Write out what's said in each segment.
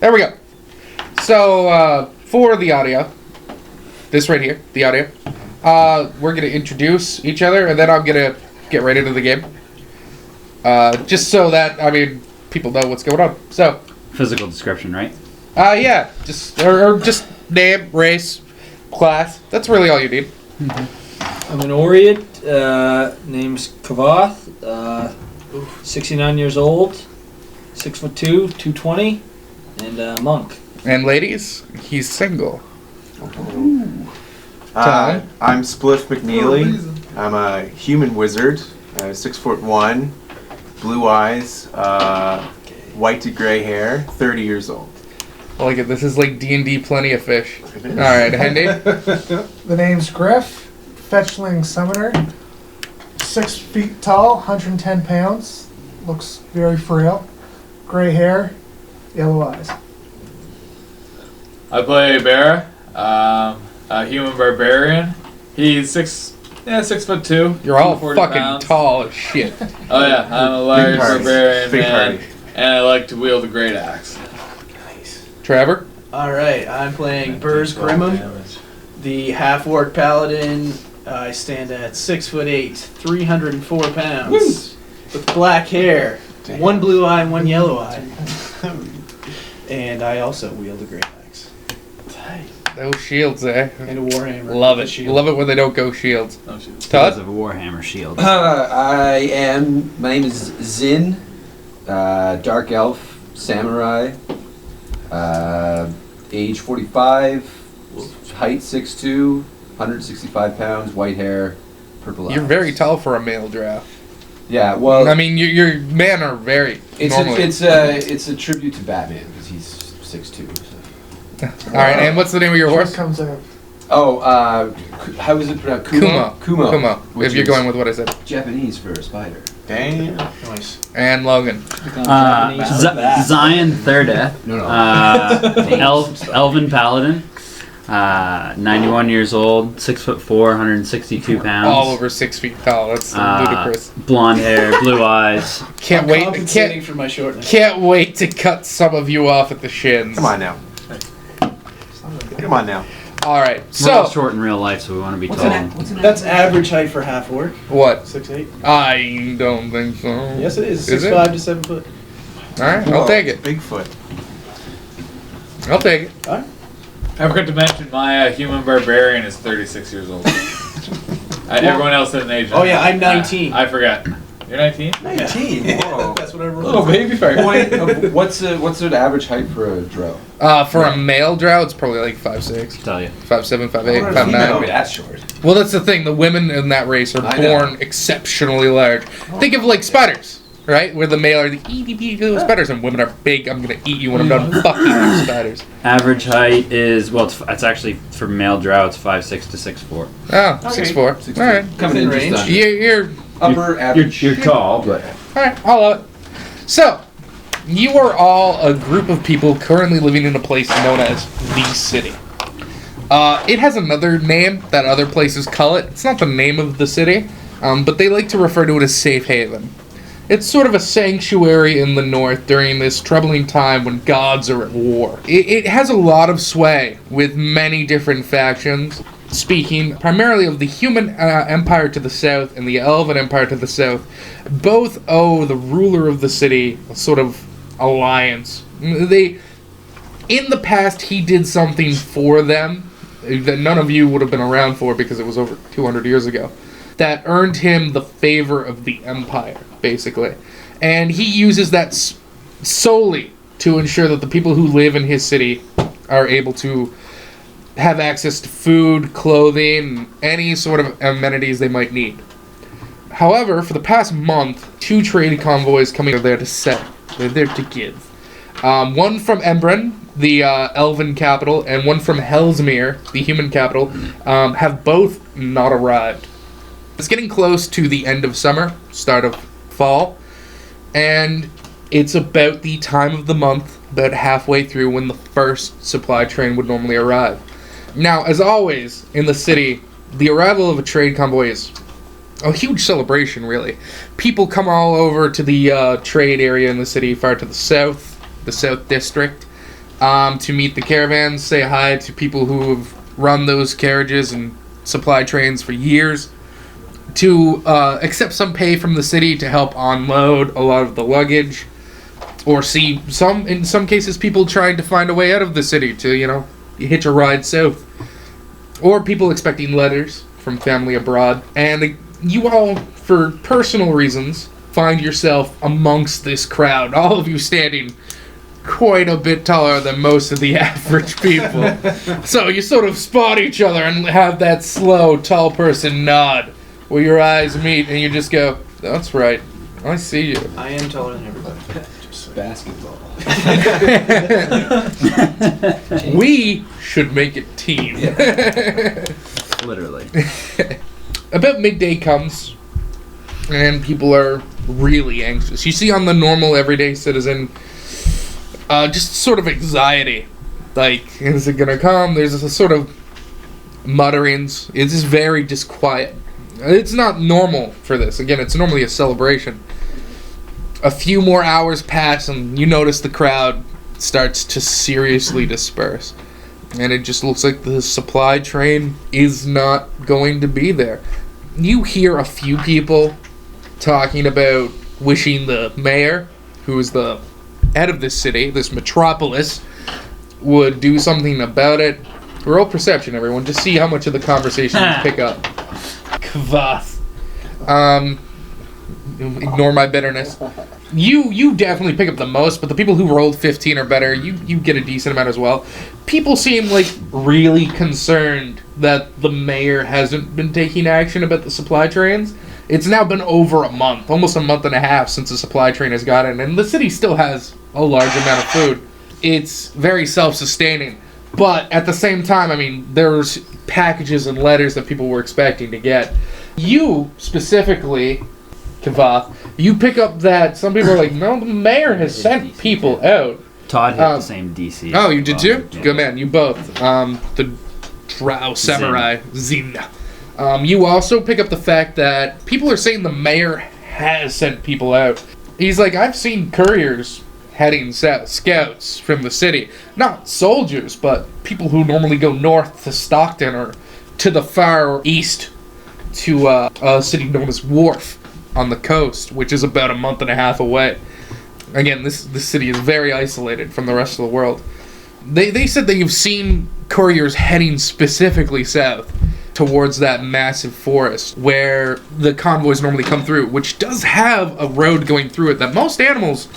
There we go. So, for the audio, this right here, the audio, we're going to introduce each other, and then I'm going to get right into the game. Just so that, people know what's going on. So, physical description, right? Yeah. Just name, race, class. That's really all you need. Mm-hmm. I'm an Oriot. Name's Kavath. 69 years old. 6'2", 220, and monk. And ladies, he's single. I'm Spliff McNeely. I'm a human wizard. 6'1", blue eyes, white to gray hair, 30 years old. I like it. This is like D&D Plenty of Fish. All right, Hendy. The name's Griff, Fetchling Summoner. 6 feet tall, 110 pounds. Looks very frail. Gray hair, yellow eyes. I play Bear, a human barbarian. He's 6'2". You're all 40 fucking pounds. tall as shit. Oh yeah, I'm a large barbarian Big man, party. and I like to wield a great axe. Trevor? Alright, I'm playing Burz Grimmum, the half-orc paladin. I stand at 6'8", 304 pounds, with black hair, one blue eye and one yellow eye. And I also wield a great axe. Those shields, eh? And a warhammer. Love it. Love it when they don't go shields. Oh, shoot. Because Todd? of a Warhammer shield. My name is Zin, dark elf, samurai, age 45, height 6'2", 165 pounds, white hair, purple eyes. You're very tall for a male drow. Yeah, well, your men are very. it's a tribute to Batman because he's 6'2". So. All right, and what's the name of your horse? Comes out. Oh, how is it pronounced? Kumo. Kumo. If you're going with what I said. Japanese for a spider. Damn. Nice. And Logan. Zion Thirdeth. No. Elven Paladin. 91 years old, 6'4", 162 pounds. All over 6 feet tall. That's ludicrous. Blonde hair, blue eyes. Can't I'm wait. compensating for my shortness. Can't wait to cut some of you off at the shins. Come on now. Come on now. All right. We're all So short in real life, so we want to be tall. That's average height for half-orc. what? 6'8". I don't think so. Yes, it is. Is it? 6'5" to 7 foot. All right, I'll take it. Bigfoot. I'll take it. Alright. I forgot to mention my human barbarian is 36 years old. Everyone else at an age. Oh, yeah, I'm 19. I forgot. You're 19? 19. Whoa. That's what I rolled. Little baby fire. What's the average height for a drow? For a male drow, it's probably like 5'6", Tell you. 5'7", 5'8", What a female 5'9". be that short. Well, that's the thing. The women in that race are I know. born exceptionally large. Think of like spiders, right? Where the male are the itty-bitty little spiders, and women are big. I'm gonna eat you when I'm done fucking you spiders. Average height is, well, it's actually, for male drow, it's 5'6" to 6'4". Oh, Okay. 6'4". 6'2". All right. Coming in Within just range. under. You're Upper average. You're tall, but... all right. I'll love it. So, you are all a group of people currently living in a place known as the City. It has another name that other places call it. It's not the name of the city, but they like to refer to it as Safe Haven. It's sort of a sanctuary in the north during this troubling time when gods are at war. It has a lot of sway with many different factions, speaking primarily of the human empire to the south and the elven empire to the south. Both owe the ruler of the city a sort of alliance. In the past, he did something for them that none of you would have been around for because it was over 200 years ago, that earned him the favor of the empire, basically. And he uses that solely to ensure that the people who live in his city are able to have access to food, clothing, any sort of amenities they might need. However, for the past month, 2 trade convoys coming are there to set. They're there to give. One from Embren, the elven capital, and one from Hellsmere, the human capital, have both not arrived. It's getting close to the end of summer, start of fall, and it's about the time of the month, about halfway through, when the first supply train would normally arrive. Now, as always, in the city, the arrival of a trade convoy is a huge celebration, really. People come all over to the trade area in the city, far to the south district. to meet the caravans, say hi to people who have run those carriages and supply trains for years, to accept some pay from the city to help unload a lot of the luggage, or see in some cases, people trying to find a way out of the city to, hitch a ride south. Or people expecting letters from family abroad. And you all, for personal reasons, find yourself amongst this crowd. All of you standing quite a bit taller than most of the average people. So you sort of spot each other and have that slow, tall person nod where your eyes meet and you just go, that's right, I see you. I am taller than everybody. Basketball. We should make it team. Literally. About midday comes, and people are really anxious. You see on the normal, everyday citizen, just sort of anxiety. Like, is it gonna come? There's a sort of mutterings. It's just very disquiet. It's not normal for this. Again, it's normally a celebration. A few more hours pass, and you notice the crowd starts to seriously disperse. And it just looks like the supply train is not going to be there. You hear a few people talking about wishing the mayor, who is the head of this city, this metropolis, would do something about it. Roll perception, everyone. Just see how much of the conversation you pick up. Kvath. Ignore my bitterness. You definitely pick up the most, but the people who rolled 15 or better, you get a decent amount as well. People seem like really concerned that the mayor hasn't been taking action about the supply trains. It's now been over a month, almost a month and a half since the supply train has gotten, and the city still has a large amount of food. It's very self-sustaining, but at the same time, I mean, there's packages and letters that people were expecting to get. You, specifically, Kavath, you pick up that some people are like, no, the mayor has sent people out. Todd hit the same DC. Oh, you did too? Yeah. Good man, you both. The Drow Samurai, Zin. You also pick up the fact that people are saying the mayor has sent people out. He's like, I've seen couriers heading south, scouts from the city. Not soldiers, but people who normally go north to Stockton or to the far east to a city known as Wharf on the coast, which is about a month and a half away. Again, this city is very isolated from the rest of the world. They said that you've seen couriers heading specifically south towards that massive forest where the convoys normally come through, which does have a road going through it that most animals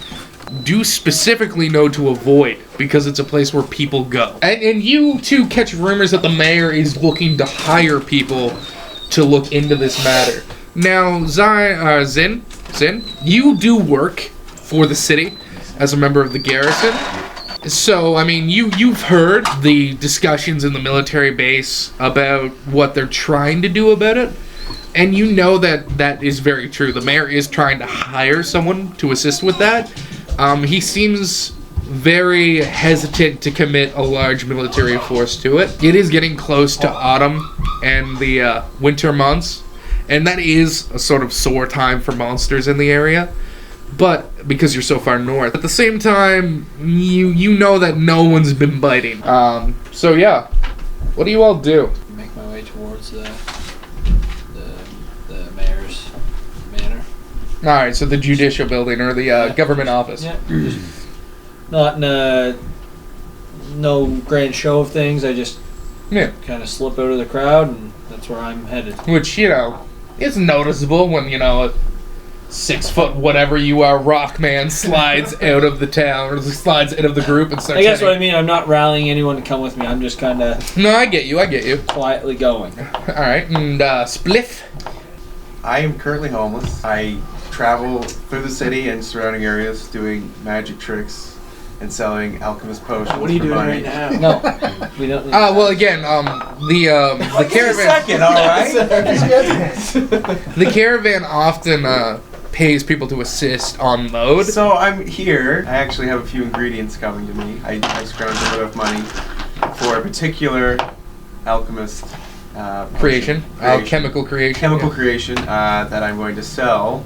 do specifically know to avoid because it's a place where people go. And you too catch rumors that the mayor is looking to hire people to look into this matter. Now, Zin, you do work for the city as a member of the garrison. So, I mean, you've heard the discussions in the military base about what they're trying to do about it. And you know that is very true. The mayor is trying to hire someone to assist with that. He seems very hesitant to commit a large military force to it. It is getting close to autumn and the winter months. And that is a sort of sore time for monsters in the area. But because you're so far north, at the same time, you know that no one's been biting. So yeah, what do you all do? Make my way towards the mayor's manor. All right, so the judicial building or the government office. Yeah. Not in no grand show of things. I just Yeah, kind of slip out of the crowd, and that's where I'm headed. which is noticeable when a 6 foot whatever you are rock man slides out of the town or slides out of the group and starts. I guess what I heading- mean. I'm not rallying anyone to come with me. I'm just kind of No, I get you. quietly going. All right, and Spliff. I am currently homeless. I travel through the city and surrounding areas doing magic tricks and selling alchemist potions. What are you for doing money. right now? No, we don't. Need Well, again, the caravan. Second, all right. The caravan often pays people to assist on load. So I'm here. I actually have a few ingredients coming to me. I scrounged a bit of money for a particular alchemist Creation, chemical creation. chemical creation that I'm going to sell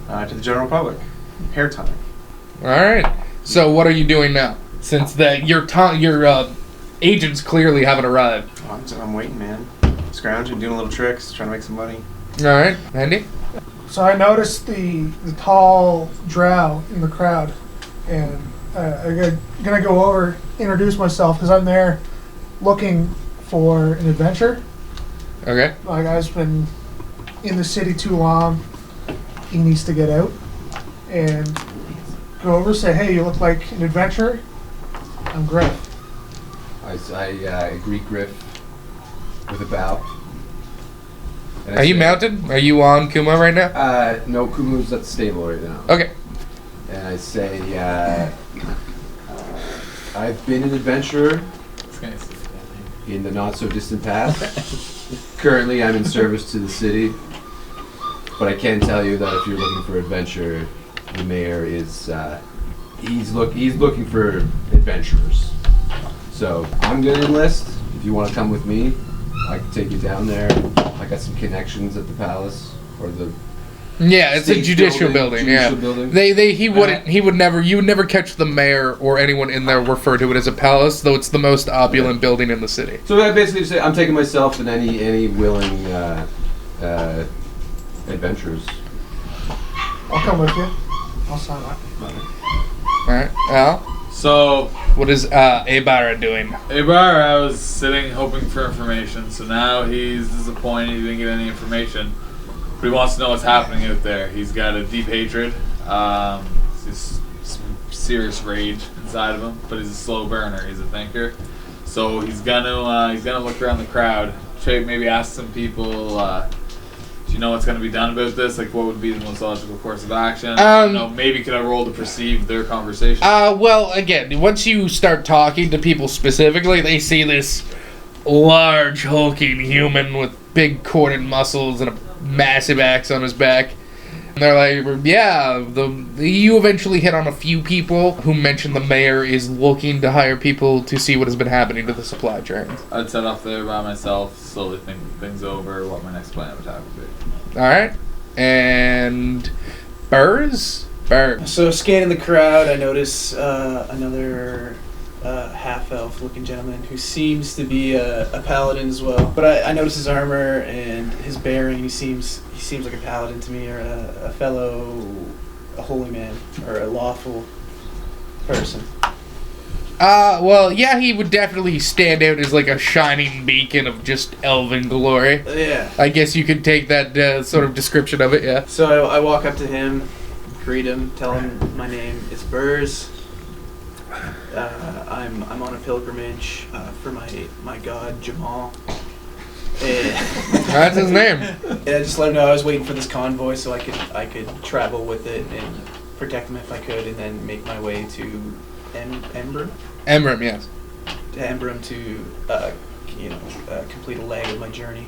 to the general public. Hair tonic. All right. So what are you doing now? since your agents clearly haven't arrived. I'm waiting, man. Scrounging, doing little tricks, trying to make some money. All right, Andy. So I noticed the tall drow in the crowd, and I'm gonna go over, introduce myself, because I'm there looking for an adventure. Okay. My guy's been in the city too long. He needs to get out. And go over, say, hey, you look like an adventurer. I'm Griff. I greet Griff with a bow. And I Are you say- mounted? Are you on Kuma right now? No, Kumu's at the stable right now. Okay. And I say, I've been an adventurer in the not so distant past. Currently, I'm in service to the city, but I can tell you that if you're looking for adventure, the mayor is he's looking for adventurers. So I'm gonna enlist. If you want to come with me, I can take you down there. I got some connections at the palace or the Yeah, it's a State judicial building. Yeah, building. He would never. You would never catch the mayor or anyone in there refer to it as a palace, though it's the most opulent building in the city. So I basically say I'm taking myself and any willing adventurers. I'll come with you. I'll sign up. All right, Al. So, What is Abara doing? Ibar, I was sitting hoping for information, so now he's disappointed he didn't get any information. But he wants to know what's happening out there. He's got a deep hatred. He's some serious rage inside of him, but he's a slow burner. He's a thinker. So he's gonna look around the crowd, maybe ask some people, do you know what's gonna be done about this? Like, what would be the most logical course of action? Maybe could I roll to perceive their conversation? Well, again, once you start talking to people specifically, they see this large, hulking human with big corded muscles and a massive axe on his back. And they're like, yeah, you eventually hit on a few people who mentioned the mayor is looking to hire people to see what has been happening to the supply trains. I'd set off there by myself, slowly think things over, what my next plan of attack would be. Alright. And Burrs? So scanning the crowd, I notice another half-elf looking gentleman who seems to be a paladin as well. But I notice his armor and his bearing. He seems like a paladin to me, or a holy man, or a lawful person. Well, yeah, he would definitely stand out as like a shining beacon of just elven glory. Yeah. I guess you could take that sort of description of it, yeah. So I walk up to him, greet him, tell him my name is Burrs. I'm on a pilgrimage for my god Jamal. That's his name. And I just let him know I was waiting for this convoy so I could travel with it and protect him if I could, and then make my way to Embrim. Emram, yes. To Embrim to complete a leg of my journey.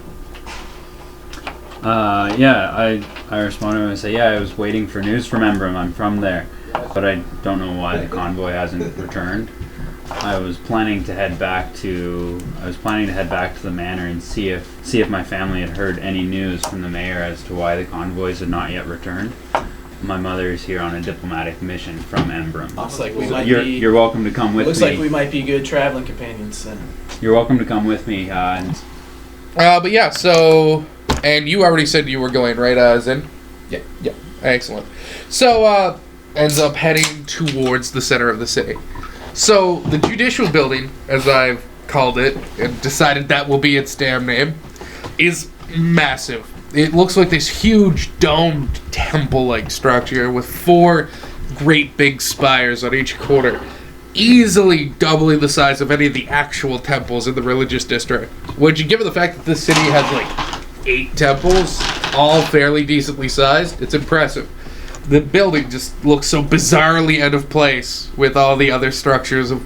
I responded and I say, yeah, I was waiting for news from Embrim. I'm from there, but I don't know why the convoy hasn't returned. I was planning to head back to the manor and see if my family had heard any news from the mayor as to why the convoys had not yet returned. My mother is here on a diplomatic mission from Embrim. Looks like we might You're welcome to come with me. Looks like we might be good traveling companions then. You're welcome to come with me. But yeah, so... And you already said you were going, right, Zin? Yeah. Yeah, excellent. So, ends up heading towards the center of the city. So, the judicial building, as I've called it, and decided that will be its damn name, is massive. It looks like this huge domed temple-like structure with 4 great big spires on each corner, easily doubling the size of any of the actual temples in the religious district. Which, given the fact that this city has like 8 temples, all fairly decently sized, it's impressive. The building just looks so bizarrely out of place with all the other structures of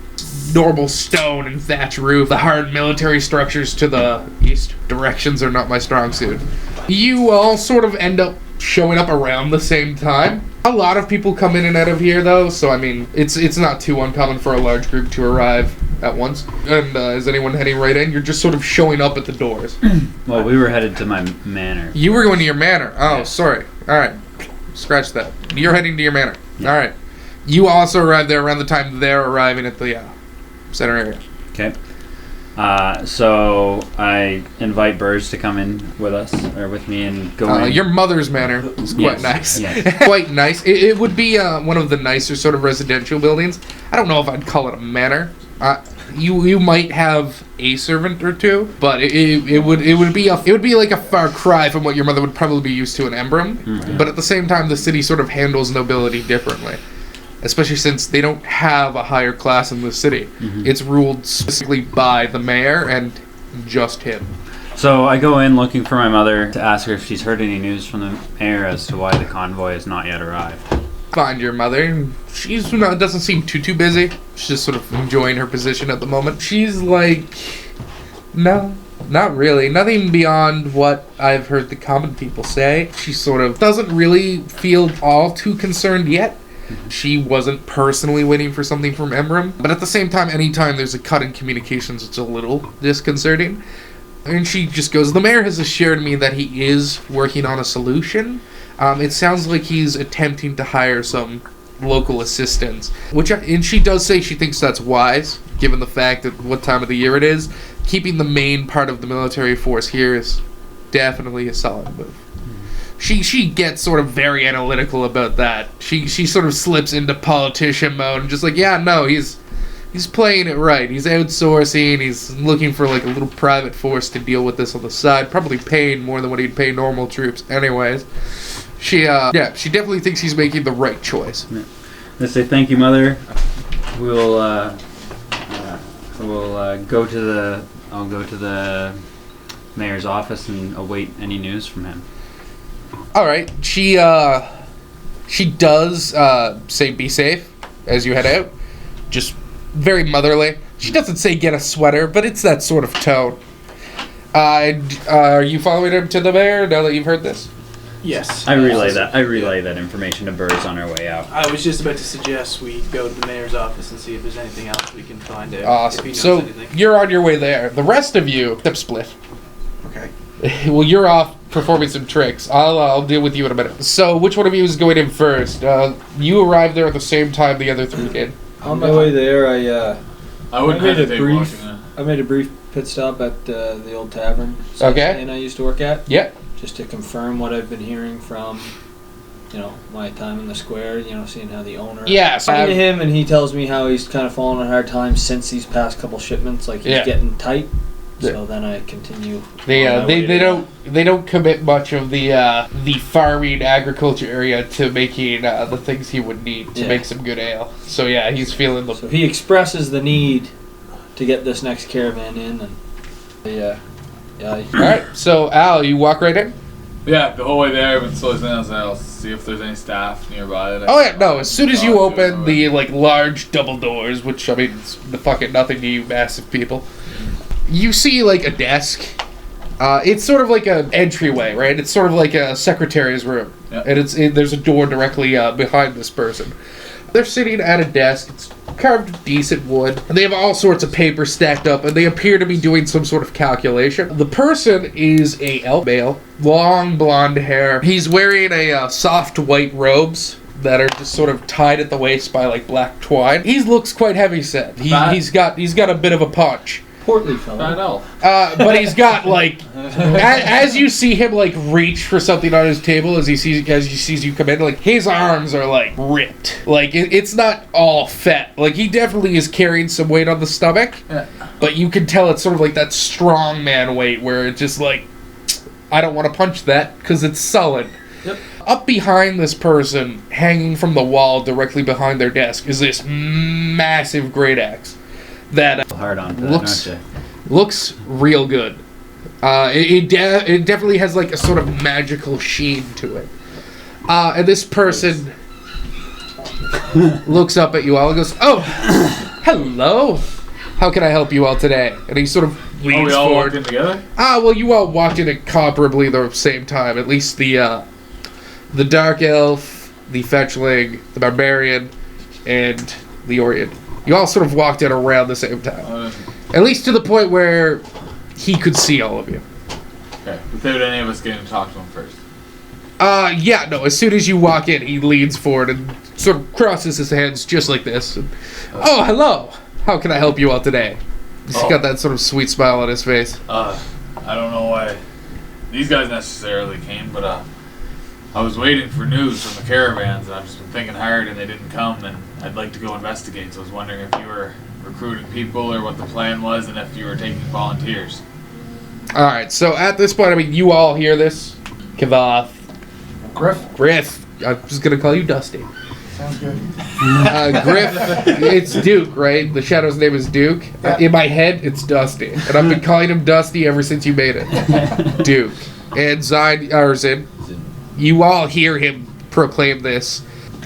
normal stone and thatch roof. The hard military structures to the east directions are not my strong suit. You all sort of end up showing up around the same time. A lot of people come in and out of here though, so I mean, it's not too uncommon for a large group to arrive at once. And is anyone heading right in? You're just sort of showing up at the doors. Well, we were headed to my manor. You were going to your manor. Oh, Yeah. sorry. All right. Scratch that. You're heading to your manor. Yeah. All right. You also arrive there around the time they're arriving at the center area. Okay. So I invite Burrs to come in with us, or with me, and go in. Your mother's manor is quite nice. Yes. Quite nice. It would be one of the nicer sort of residential buildings. I don't know if I'd call it a manor. You might have a servant or two, but it would be like a far cry from what your mother would probably be used to in Embrum. Mm-hmm. But at the same time, the city sort of handles nobility differently, especially since they don't have a higher class in the city. Mm-hmm. It's ruled specifically by the mayor and just him. So I go in looking for my mother to ask her if she's heard any news from the mayor as to why the convoy has not yet arrived. Find your mother. She's doesn't seem too busy. She's just sort of enjoying her position at the moment. She's like, no, not really. Nothing beyond what I've heard the common people say. She sort of doesn't really feel all too concerned yet. She wasn't personally waiting for something from Emram, but at the same time, anytime there's a cut in communications, it's a little disconcerting. And she just goes, the mayor has assured me that he is working on a solution. It sounds like he's attempting to hire some local assistants, and she does say she thinks that's wise, given the fact that what time of the year it is. Keeping the main part of the military force here is definitely a solid move. She gets sort of very analytical about that. She sort of slips into politician mode and just like, yeah, no, he's playing it right. He's outsourcing. He's looking for like a little private force to deal with this on the side, probably paying more than what he'd pay normal troops anyways. She definitely thinks he's making the right choice. Yeah. Let's say thank you, Mother. We'll go to the mayor's office and await any news from him. All right. She does say be safe as you head out. Just very motherly. She doesn't say get a sweater, but it's that sort of tone. Are you following him to the mayor now that you've heard this? Yes. I relay that information to Burrs on our way out. I was just about to suggest we go to the mayor's office and see if there's anything else we can find out. If he Awesome. knows So anything. you're on your way there. The rest of you, except Split. Okay. Well, you're off performing some tricks. I'll deal with you in a minute. So which one of you is going in first? You arrived there at the same time the other three did. On my way there, I wouldn't made a hesitate brief- watching that. I made a brief pit stop at the old tavern. Okay. And I used to work at. Yeah. Just to confirm what I've been hearing from, my time in the square. Seeing how the owner. Yeah. So Talking to him, and he tells me how he's kind of fallen on hard times since these past couple shipments. Like he's Yeah. getting tight. Yeah. So then I continue. They on my way to- they don't commit much of the farming agriculture area to making the things he would need to Yeah. make some good ale. So yeah, he's feeling the So he expresses the need to get this next caravan in, and yeah. All right. So Al, you walk right in. Yeah, the whole way there, I've been slowing down, so I'll see if there's any staff nearby. That I Oh yeah, can no. As soon as you talk to open or the large double doors, which I mean, it's the fucking nothing to you massive people, you see a desk. It's sort of like an entryway, right? It's sort of like a secretary's room, Yeah. and there's a door directly behind this person. They're sitting at a desk. It's carved decent wood. And they have all sorts of paper stacked up, and they appear to be doing some sort of calculation. The person is a elf male, long blonde hair. He's wearing a soft white robes that are just sort of tied at the waist by black twine. He looks quite heavy set. He's got a bit of a punch. Portly Fine fellow. elf. But he's got as you see him reach for something on his table as he sees you come in, his arms are ripped. It's not all fat. He definitely is carrying some weight on the stomach. Yeah. But you can tell it's sort of that strong man weight where it's just I don't want to punch that because it's sullen. Yep. Up behind this person, hanging from the wall directly behind their desk, is this massive great axe that Hard on to looks that, looks real good. It definitely has a sort of magical sheen to it. And this person looks up at you all and goes, "Oh, hello. How can I help you all today?" And he sort of Oh, leans we all forward. walked in together? Well, you all walked in at comparably the same time. At least the dark elf, the fetchling, the barbarian, and the orient. You all sort of walked in around the same time. At least to the point where he could see all of you. Okay. Without any of us getting to talk to him first. Yeah, no, as soon as you walk in, he leans forward and sort of crosses his hands just like this. Oh, hello. How can I help you out today? He's got that sort of sweet smile on his face. I don't know why these guys necessarily came, but I was waiting for news from the caravans, and I've just been thinking hard, and they didn't come, and I'd like to go investigate. So I was wondering if you were recruiting people or what the plan was, and if you were taking volunteers. All right, so at this point, I mean, you all hear this. Kavath. Griff. I'm just going to call you Dusty. Sounds good. Griff, it's Duke, right? The Shadow's name is Duke. Yeah. In my head, it's Dusty. And I've been calling him Dusty ever since you made it. Duke. And Zin, you all hear him proclaim this.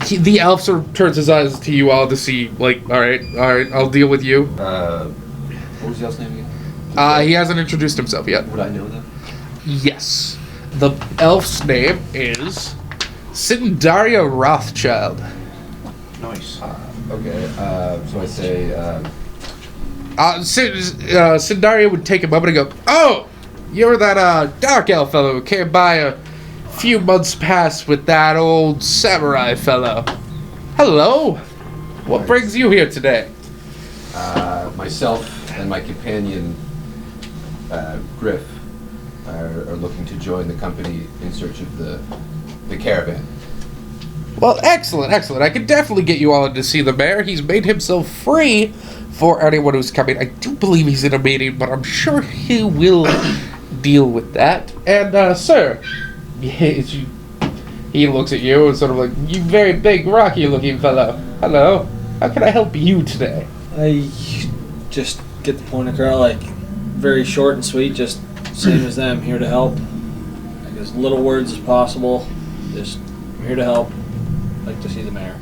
The elf sort of turns his eyes to you all to see, like, all right, I'll deal with you. What was the elf's name again? He hasn't introduced himself yet. Would I know that? Yes. The elf's name is Cindaria Rothschild. Nice. Okay, so I say, Cindaria would take a moment and go, oh, you're that dark elf fellow who came by a few months past with that old samurai fellow. Hello. What Nice. brings you here today? Myself and my companion, Griff, are looking to join the company in search of the caravan. Well, excellent. I can definitely get you all in to see the mayor. He's made himself free for anyone who's coming. I do believe he's in a meeting, but I'm sure he will deal with that. And, sir, he looks at you and sort of like, you very big, rocky-looking fellow. Hello. How can I help you today? I just get the point across, like, very short and sweet, just same as them, here to help. Like, as little words as possible, just, I'm here to help. Like to see the mayor.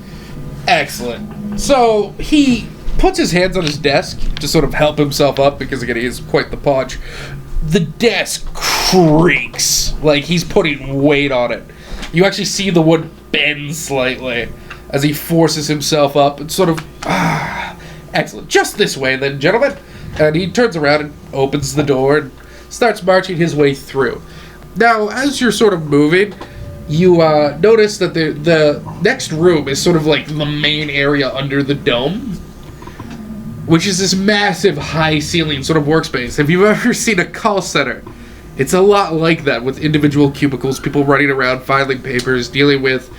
Excellent. So he puts his hands on his desk to sort of help himself up because, again, he is quite the paunch. The desk creaks like he's putting weight on it. You actually see the wood bend slightly as he forces himself up and sort of, excellent. Just this way then, gentlemen. And he turns around and opens the door and starts marching his way through. Now, as you're sort of moving, you notice that the next room is sort of like the main area under the dome, which is this massive high ceiling sort of workspace. If you've ever seen a call center, it's a lot like that with individual cubicles, people running around filing papers, dealing with,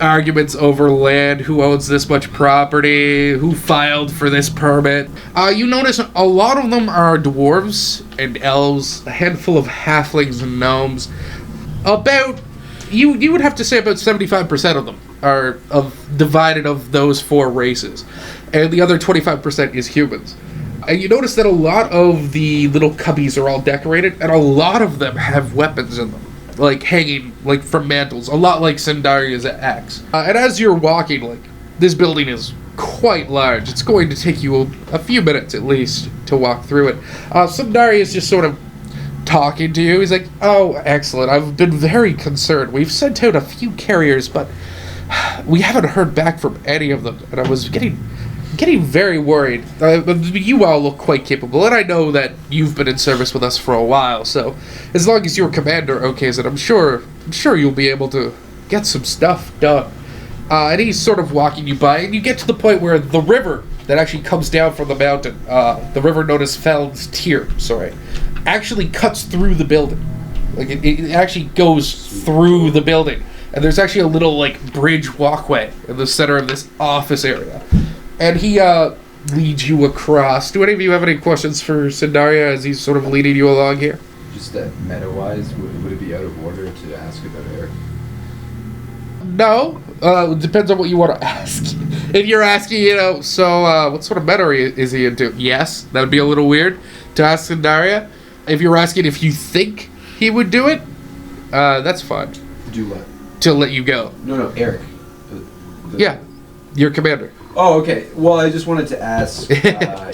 arguments over land, who owns this much property, who filed for this permit. You notice a lot of them are dwarves and elves, a handful of halflings and gnomes. You would have to say about 75% of them are divided of those four races, and the other 25% is humans. And you notice that a lot of the little cubbies are all decorated, and a lot of them have weapons in them, like hanging like from mantles, a lot like Sindaria's axe. And as you're walking, this building is quite large. It's going to take you a few minutes at least to walk through it. Sindaria is just sort of talking to you. He's like, oh, excellent. I've been very concerned. We've sent out a few carriers, but we haven't heard back from any of them. And I was getting very worried. You all look quite capable, and I know that you've been in service with us for a while, so as long as your commander okays it, I'm sure you'll be able to get some stuff done. And he's sort of walking you by, and you get to the point where the river that actually comes down from the mountain, the river known as Feld's Tier, actually cuts through the building. Like, it actually goes through the building. And there's actually a little, bridge walkway in the center of this office area. And he leads you across. Do any of you have any questions for Sindaria as he's sort of leading you along here? Just that meta-wise, would it be out of order to ask about Eric? No. It depends on what you want to ask. If you're asking, so what sort of meta is he into? Yes, that would be a little weird to ask Sindaria. If you're asking if you think he would do it, that's fine. Do what? To let you go. No, Eric. Yeah, your commander. Oh, okay. Well, I just wanted to ask: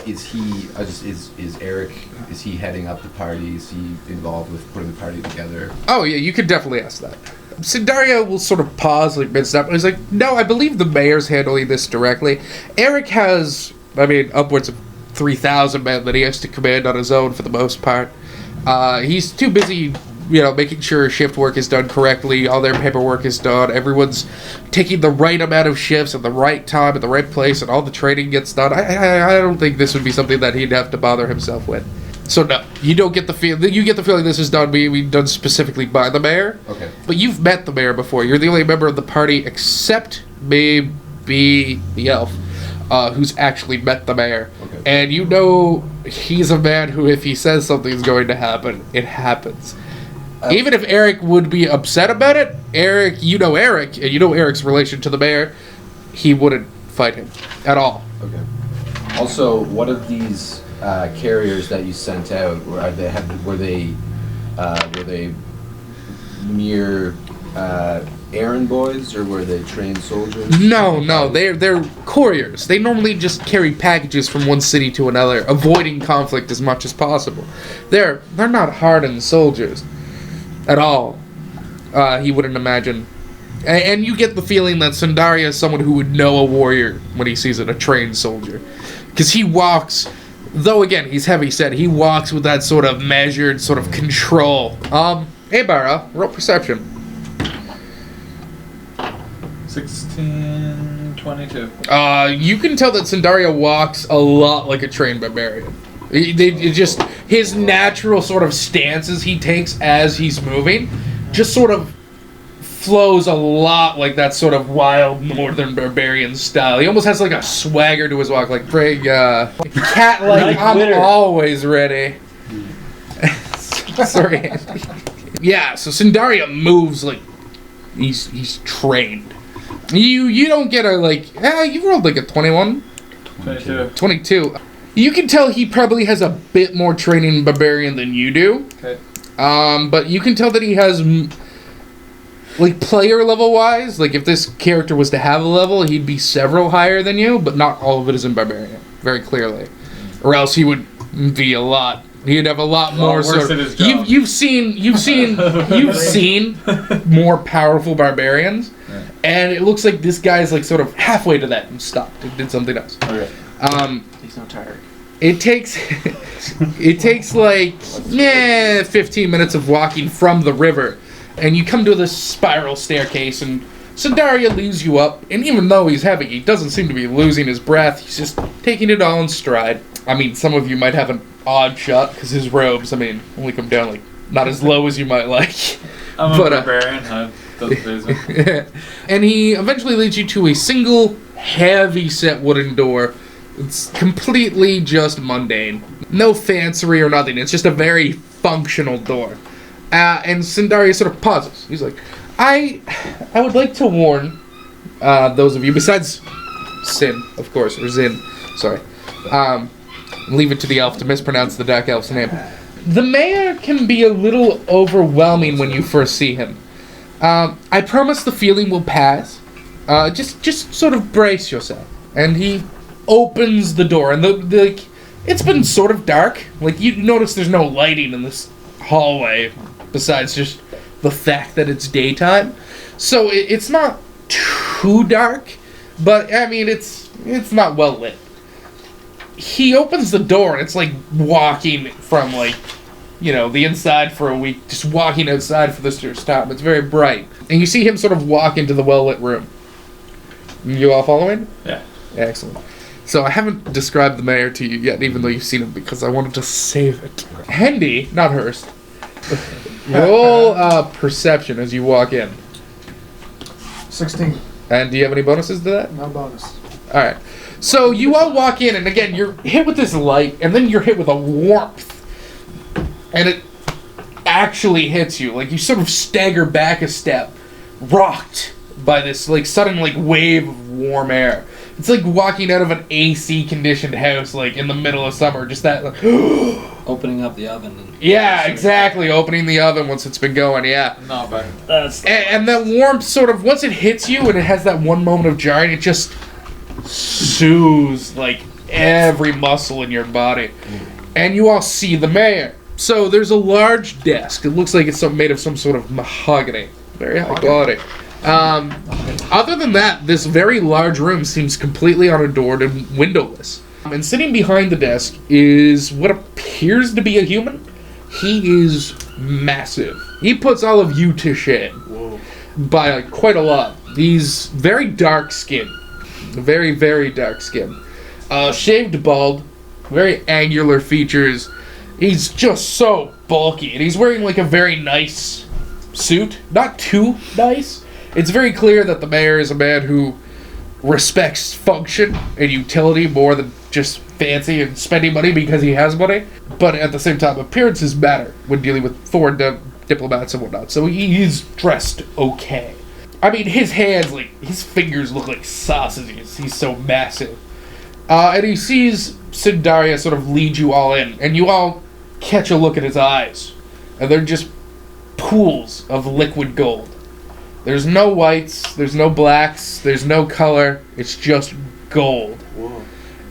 is Eric? Is he heading up the party? Is he involved with putting the party together? Oh yeah, you could definitely ask that. Sindaria will sort of pause, mid-step, and he's like, "No, I believe the mayor's handling this directly. Eric has, upwards of 3,000 men that he has to command on his own for the most part. He's too busy making sure shift work is done correctly, all their paperwork is done, everyone's taking the right amount of shifts at the right time, at the right place, and all the training gets done. I don't think this would be something that he'd have to bother himself with. So no, you don't get the feel. You get the feeling this is being done specifically by the mayor. Okay. But you've met the mayor before. You're the only member of the party, except maybe the elf, who's actually met the mayor. Okay. And you know he's a man who, if he says something's going to happen, it happens. Even if Eric would be upset about it, Eric, and you know Eric's relation to the mayor, he wouldn't fight him at all. Okay. Also, what of these carriers that you sent out? Were they mere errand boys, or were they trained soldiers? No, they're couriers. They normally just carry packages from one city to another, avoiding conflict as much as possible. They're not hardened soldiers at all. He wouldn't imagine. And you get the feeling that Sundaria is someone who would know a warrior when he sees a trained soldier. Because he walks, though again, he's heavy-set, he walks with that sort of measured sort of control. Hey Barra, roll perception. 16, 22. You can tell that Sundaria walks a lot like a trained barbarian. It just, his natural sort of stances he takes as he's moving just sort of flows a lot like that sort of wild northern barbarian style. He almost has like a swagger to his walk, like big cat like I'm always ready. Sorry, Andy. Yeah, so Sundaria moves like he's trained. You don't get you rolled like a 21? 22. You can tell he probably has a bit more training in barbarian than you do. Okay. But you can tell that he has, player level wise, if this character was to have a level, he'd be several higher than you, but not all of it is in barbarian, very clearly. Or else he would be a lot. He'd have a lot more. Worse at his job. You've seen more powerful barbarians, yeah. And it looks like this guy's sort of halfway to that and stopped and did something else. Okay. He's not tired. It takes 15 minutes of walking from the river, and you come to this spiral staircase, and Sundaria leads you up, and even though he's heavy, he doesn't seem to be losing his breath. He's just taking it all in stride. I mean, some of you might have an odd shot, because his robes, only come down, not as low as you might like. I'm a barbarian, doesn't phase me. And he eventually leads you to a single, heavy-set wooden door. It's completely just mundane. No fancery or nothing. It's just a very functional door. And Sundaria sort of pauses. He's like, I would like to warn those of you, besides Sin, of course, or Zin, sorry. Leave it to the elf to mispronounce the Dark Elf's name. The mayor can be a little overwhelming when you first see him. I promise the feeling will pass. Just sort of brace yourself. And he opens the door, and it's been sort of dark. You notice there's no lighting in this hallway besides just the fact that it's daytime. So it's not too dark, but it's not well lit. He opens the door, and it's like walking from the inside for a week, just walking outside for this to stop. It's very bright, and you see him sort of walk into the well lit room. You all following? Yeah. Excellent. So I haven't described the mayor to you yet, even though you've seen him, because I wanted to save it. Hendy, not Hurst. Roll perception as you walk in. 16. And do you have any bonuses to that? No bonus. All right. So you all walk in, and again, you're hit with this light, and then you're hit with a warmth. And it actually hits you. You sort of stagger back a step, rocked by this, sudden, wave of warm air. It's like walking out of an AC-conditioned house, in the middle of summer. Just that, Opening up the oven. yeah, exactly. Opening the oven once it's been going, yeah. Not bad. And that warmth sort of, once it hits you and it has that one moment of jarring, it just soothes, every muscle in your body. And you all see the mayor. So there's a large desk. It looks like it's made of some sort of mahogany. Very high quality. Other than that, this very large room seems completely unadorned and windowless. And sitting behind the desk is what appears to be a human. He is massive. He puts all of you to shame. Whoa. By quite a lot. He's very dark skinned. Very, very dark skinned. Shaved bald. Very angular features. He's just so bulky. And he's wearing like a very nice suit. Not too nice. It's very clear that the mayor is a man who respects function and utility more than just fancy and spending money because he has money. But at the same time, appearances matter when dealing with foreign diplomats and whatnot. So he's dressed okay. I mean, his hands, like, his fingers look like sausages. He's so massive. And he sees Sindaria sort of lead you all in, and you all catch a look at his eyes. And they're just pools of liquid gold. There's no whites, there's no blacks, there's no color. It's just gold. Whoa.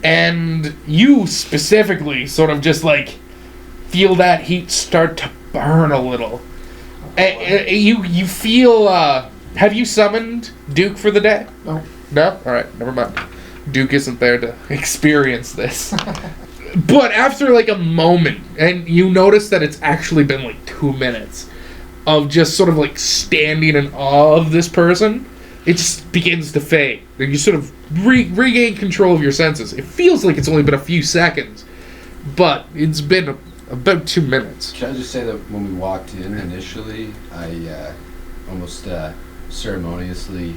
And you specifically sort of just, like, feel that heat start to burn a little. You feel, have you summoned Duke for the day? No. No? Alright, never mind. Duke isn't there to experience this. But after like a moment, and you notice that it's actually been like 2 minutes of just sort of like standing in awe of this person, it just begins to fade. And you sort of regain control of your senses. It feels like it's only been a few seconds, but it's been about 2 minutes. Can I just say that when we walked in initially, I almost ceremoniously,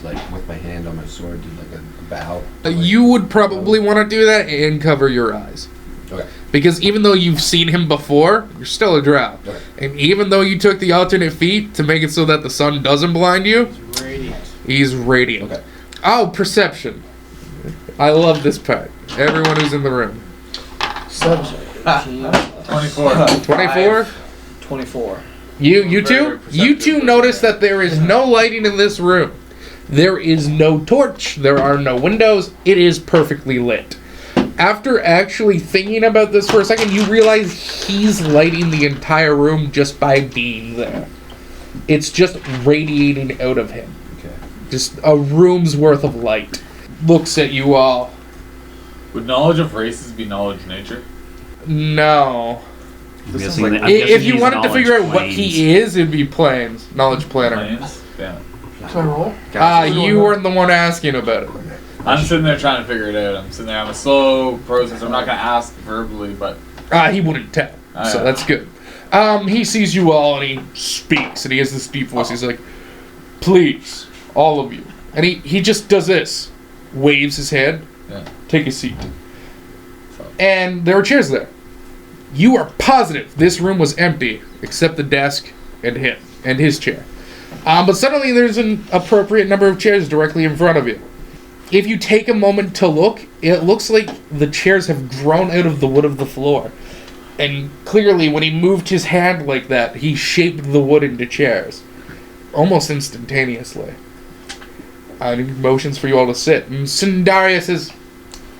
like with my hand on my sword, did like a bow. You would probably want to do that and cover your eyes. Okay. Because even though you've seen him before, you're still a drow. Okay. And even though you took the alternate feat to make it so that the sun doesn't blind you, Radiant. he's radiant. Okay. Oh, perception. I love this part. Everyone who's in the room. 7. 24. 24? 24. You Very two? You two perceptive. notice that there is no lighting in this room. There is no torch. There are no windows. It is perfectly lit. After actually thinking about this for a second, you realize he's lighting the entire room just by being there. It's just radiating out of him. Okay. Just a room's worth of light. Looks at you all. Would knowledge of races be knowledge of nature? No. I'm This is guessing like- that- I'm guessing If you he's wanted to figure out what knowledge he is, it'd be planes. Knowledge planner. Planes? Damn it. Can I roll? You weren't the one asking about it. I'm sitting there trying to figure it out. I'm sitting there. I'm a slow process. I'm not going to ask verbally, but He wouldn't tell. Oh, So yeah. that's good. He sees you all and he speaks and he has this deep voice. He's like, please, all of you. And he just does this. Waves his hand. yeah. Take a seat. And there are chairs there. You are positive this room was empty except the desk and him and his chair. But suddenly there's an appropriate number of chairs directly in front of you. If you take a moment to look, it looks like the chairs have grown out of the wood of the floor. And clearly, when he moved his hand like that, he shaped the wood into chairs. Almost instantaneously. And he motions for you all to sit. And Sindaria says,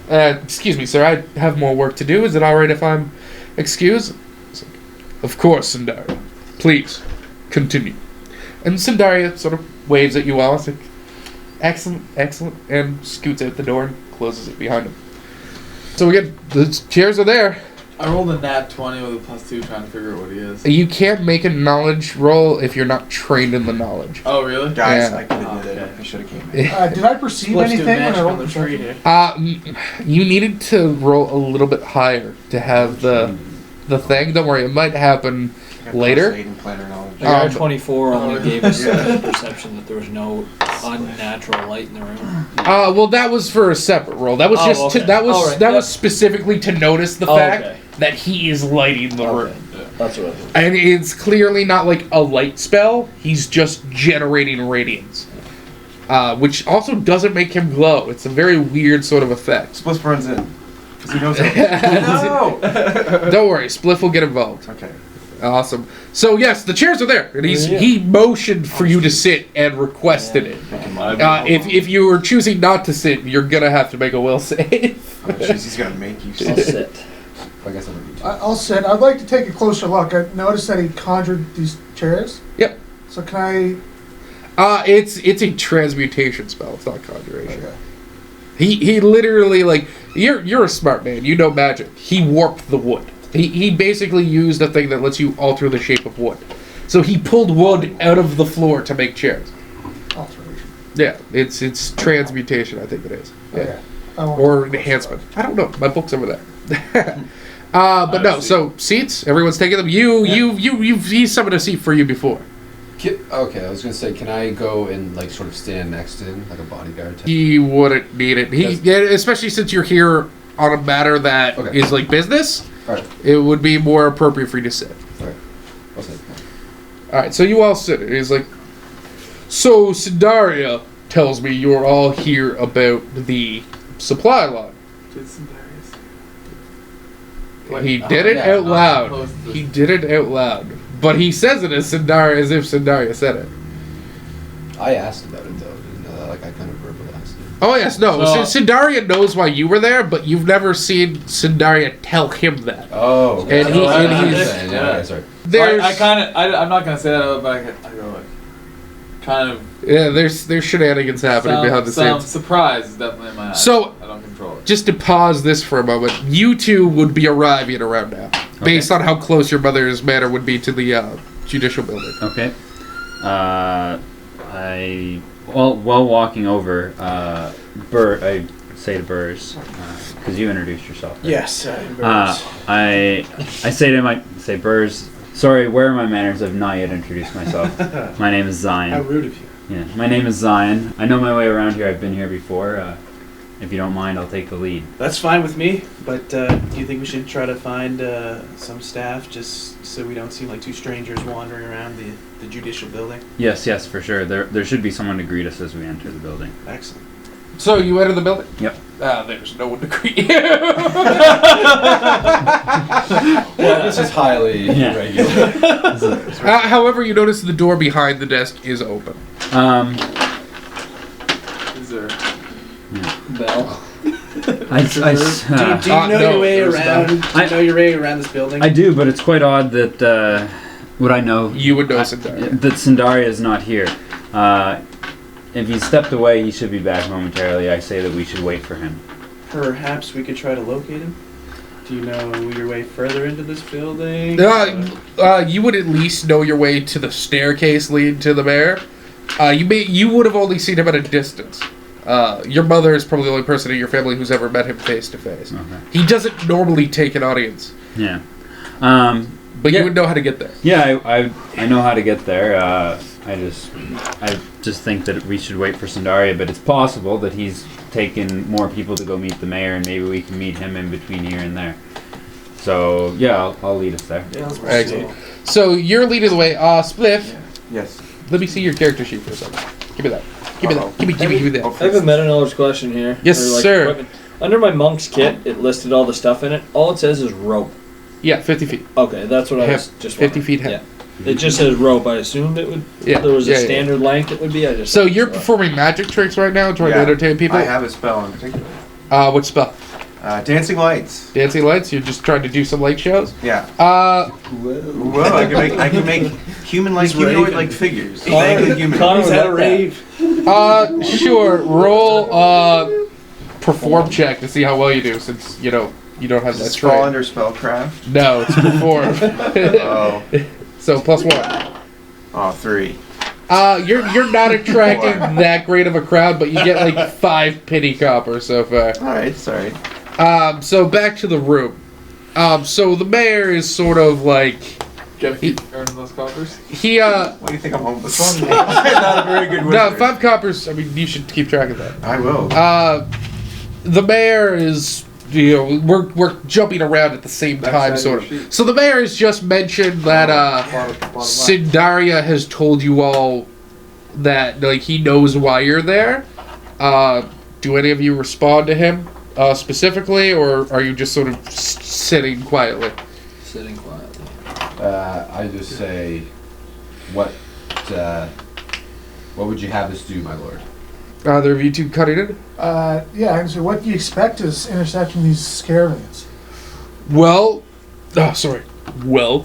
excuse me, sir, I have more work to do. Is it alright if I'm excused? He's like, of course, Sindaria. Please, continue. And Sindaria sort of waves at you all. It's like, excellent, excellent, and scoots out the door and closes it behind him. So again, the chairs are there. I rolled a nat 20 with a +2 trying to figure out what he is. You can't make a knowledge roll if you're not trained in the knowledge. Oh, really? Guys, Yeah. I could have did it. I should have came in. Did I perceive Let's do anything when magic I on rolled the the tree perception? here. You needed to roll a little bit higher to have the thing. Don't worry, it might happen I got later. +8 in planner knowledge. The guy Um, 24 only gave us perception that there was no unnatural light in the room. Well, that was for a separate roll. That was Oh, just okay. that was All right, that yep. was specifically to notice the Oh, fact okay. that he is lighting the room. That's what I thought. And it's clearly not like a light spell. He's just generating radiance. Which also doesn't make him glow. It's a very weird sort of effect. Spliff burns in. Because he knows how. No! Don't worry, Spliff will get involved. Okay. Awesome. So yes, the chairs are there, and he motioned for you to sit and requested it. If you were choosing not to sit, you're gonna have to make a will save. Oh, jeez, he's going to make you I'll sit. sit. I guess I'm gonna be I'll sit. I'd like to take a closer look. I noticed that he conjured these chairs. Yep. So can I? It's a transmutation spell. It's not conjuration. Okay. He literally, like, you're a smart man. You know magic. He warped the wood. He basically used a thing that lets you alter the shape of wood. So he pulled wood out of the floor to make chairs. Alteration. Yeah, it's transmutation, I think it is. Yeah. Okay. I won't- Or enhancement. I don't know. My book's over there. But no, so seats, everyone's taking them. He's summoned a seat for you before. Okay, I was gonna say, can I go and like sort of stand next to him like a bodyguard type? He wouldn't need it. Especially since you're here on a matter that Okay. is like business, All right, it would be more appropriate for you to sit. all right. I'll say. Alright, so you all sit. He's like, so Sindaria tells me you're all here about the supply line. He did it out loud. He did it out loud. But he says it as if Sindaria said it. I asked about it though. Like I kind of verbalized it. Oh yes, no. So- Sindaria knows why you were there, but you've never seen Sindaria tell him that. Oh, okay. And he's yeah, okay, sorry. there's I'm not gonna say that, but I go like, kind of. there's shenanigans happening behind the some scenes. surprise is definitely in my eyes. So- I don't control it. Just to pause this for a moment, you two would be arriving around now, based on how close your mother's manor would be to the judicial building. Okay. While walking over, I say to Burrs, because you introduced yourself. Right? Yes. I say to him, I say, Burrs, sorry, where are my manners? I've not yet introduced myself. My name is Zion. How rude of you. Yeah, my name is Zion. I know my way around here. I've been here before. If you don't mind, I'll take the lead. That's fine with me, but do you think we should try to find some staff just so we don't seem like two strangers wandering around the judicial building? Yes, for sure. There should be someone to greet us as we enter the building. Excellent. So you enter the building? Yep. There's no one to greet you. Well, this is highly Yeah. irregular. However, you notice the door behind the desk is open. Is there? Bell. Do you know no, your way there's around? Do you know your way around this building? I do, but it's quite odd that would I know You would know Sindaria. that Sindaria is not here. If he stepped away, he should be back momentarily. I say that we should wait for him. Perhaps we could try to locate him. Do you know your way further into this building? You would at least know your way to the staircase leading to the mayor. You would have only seen him at a distance. Your mother is probably the only person in your family who's ever met him face to face. Okay. He doesn't normally take an audience, Yeah. but Yeah. you would know how to get there. Yeah, I know how to get there. I just think that we should wait for Sindaria, but it's possible that he's taken more people to go meet the mayor, and maybe we can meet him in between here and there. So yeah, I'll lead us there. Yeah, let's Excellent. So you're leading the way. Spliff, Yes. let me see your character sheet for a second. Give me that. Give me that. Give me that. Oh, I have a meta knowledge question here. Yes, sir. equipment. Under my monk's kit, it listed all the stuff in it. All it says is rope. Yeah, 50 feet. Okay, that's what I was just 50 wondering. feet high. Yeah. It just says rope. I assumed it would. Yeah, There was a yeah, yeah. standard length it would be. I just. So you're performing magic tricks right now, trying to Yeah. entertain people. I have a spell in particular. What spell? Dancing lights. Dancing lights. You're just trying to do some light shows. Yeah. Whoa. Well, I can make humanoid-like figures. Vaguely humanoid. Connor He's was had a like rave. Sure. Roll perform check to see how well you do, since you don't have Does that this fall trait. under spellcraft? No, it's perform. Oh. So +1. Oh, 3. You're not attracting that great of a crowd, but you get like 5 penny coppers so far. Alright, sorry. So back to the room. So the mayor is sort of like Get earn those coppers. he Why do you think I'm homeless? Not a very good wizard. no 5 coppers. I mean, you should keep track of that. I will. The mayor is, we're jumping around at the same time, sort of. So the mayor has just mentioned that Bottom line. Sindaria has told you all that like he knows why you're there. Do any of you respond to him specifically, or are you just sort of sitting quietly? Sitting quietly. I just say, what would you have us do, my lord? Either of you two cutting it? Yeah, and so what do you expect is intercepting these scaravans? Well, Well,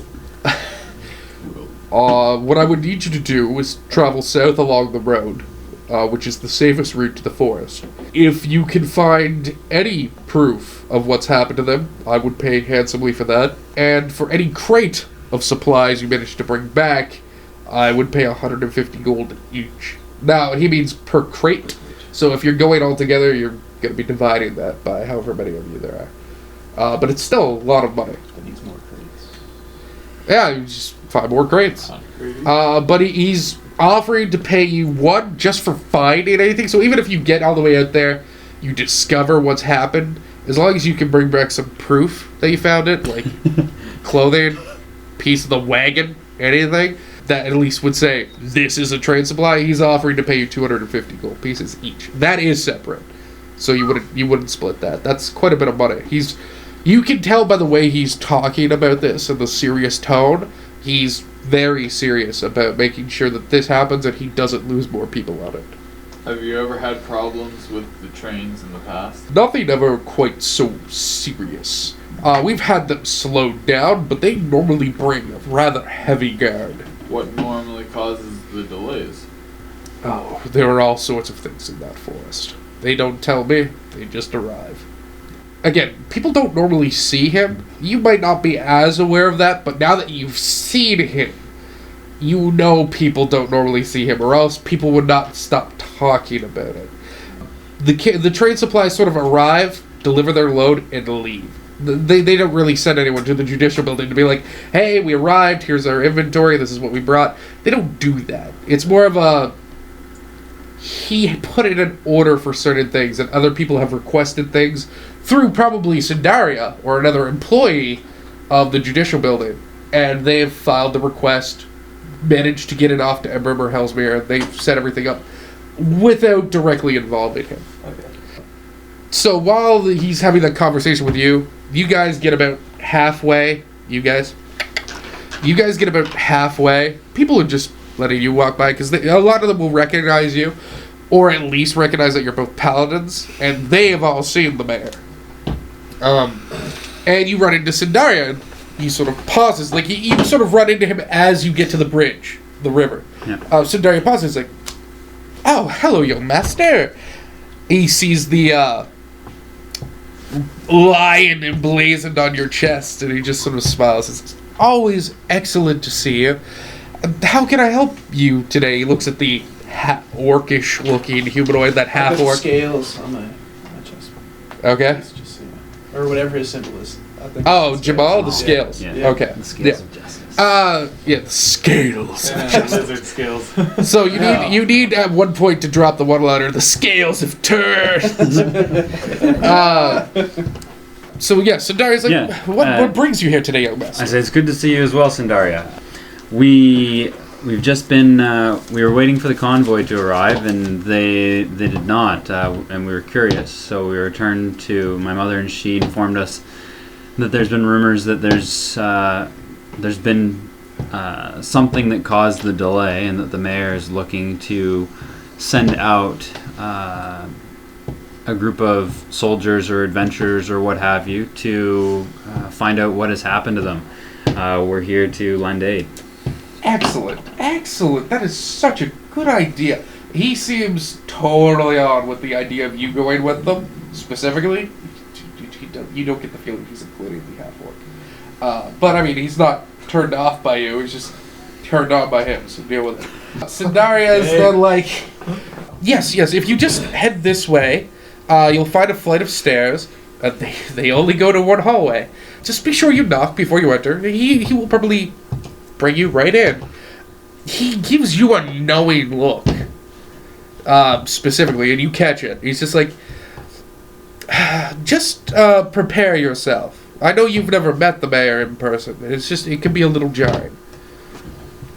what I would need you to do is travel south along the road which is the safest route to the forest. If you can find any proof of what's happened to them, I would pay handsomely for that. And for any crate of supplies you manage to bring back, I would pay 150 gold each. Now, he means per crate, so if you're going all together, you're going to be dividing that by however many of you there are. But it's still a lot of money. That needs more crates. Yeah, you just 5 more crates. But he's offering to pay you 1 just for finding anything. So even if you get all the way out there, you discover what's happened, as long as you can bring back some proof that you found it, like clothing, piece of the wagon, anything, that at least would say, this is a trade supply, he's offering to pay you 250 gold pieces each. That is separate. So you wouldn't split that. That's quite a bit of money. You can tell by the way he's talking about this and the serious tone, he's very serious about making sure that this happens and he doesn't lose more people on it. Have you ever had problems with the trains in the past? Nothing ever quite so serious. We've had them slowed down, but they normally bring a rather heavy guard. What normally causes the delays? Oh, there are all sorts of things in that forest. They don't tell me, they just arrive. Again, people don't normally see him. You might not be as aware of that, but now that you've seen him, you know people don't normally see him, or else people would not stop talking about it. The train supplies sort of arrive, deliver their load, and leave. They don't really send anyone to the judicial building to be like, hey, we arrived, here's our inventory, this is what we brought. They don't do that. It's more of a, he put in an order for certain things, and other people have requested things through probably Sindaria or another employee of the judicial building, and they've filed the request, managed to get it off to Ember or Hellsmere, they've set everything up without directly involving him. Okay. So while he's having that conversation with you, you guys get about halfway. You guys get about halfway. People are just letting you walk by because a lot of them will recognize you, or at least recognize that you're both paladins, and they have all seen the mayor. And you run into Sindaria, and he sort of pauses. Like, you sort of run into him as you get to the bridge, the river. Yeah. Sindaria pauses, like, oh, hello, young master. He sees the lion emblazoned on your chest, and he just sort of smiles and says, always excellent to see you. How can I help you today? He looks at the orcish looking humanoid, that half orc. Scales on my chest. Okay. It's just, or whatever his symbol is. I think Oh, it's Jamal, the scales. scales. Yeah. Okay. The scales of justice. Yeah, the scales. Lizard skills. So you need at one point to drop the one-liner, the scales have turned. So yeah, Sindaria's like, Yeah, what brings you here today, young master? I say it's good to see you as well, Sindaria. We've just been we were waiting for the convoy to arrive, and they did not, and we were curious, so we returned to my mother, and she informed us that there's been rumors that there's been something that caused the delay, and that the mayor is looking to send out a group of soldiers or adventurers or what have you to find out what has happened to them. We're here to lend aid. Excellent. That is such a good idea. He seems totally on with the idea of you going with them, specifically. You don't get the feeling he's including the half-orc. But, I mean, he's not turned off by you. He's just turned on by him, so deal with it. Sindaria is then like, yes, if you just head this way, you'll find a flight of stairs. They only go to one hallway. Just be sure you knock before you enter. He will probably bring you right in. He gives you a knowing look, specifically, and you catch it. He's just like, just prepare yourself. I know you've never met the mayor in person. It can be a little jarring.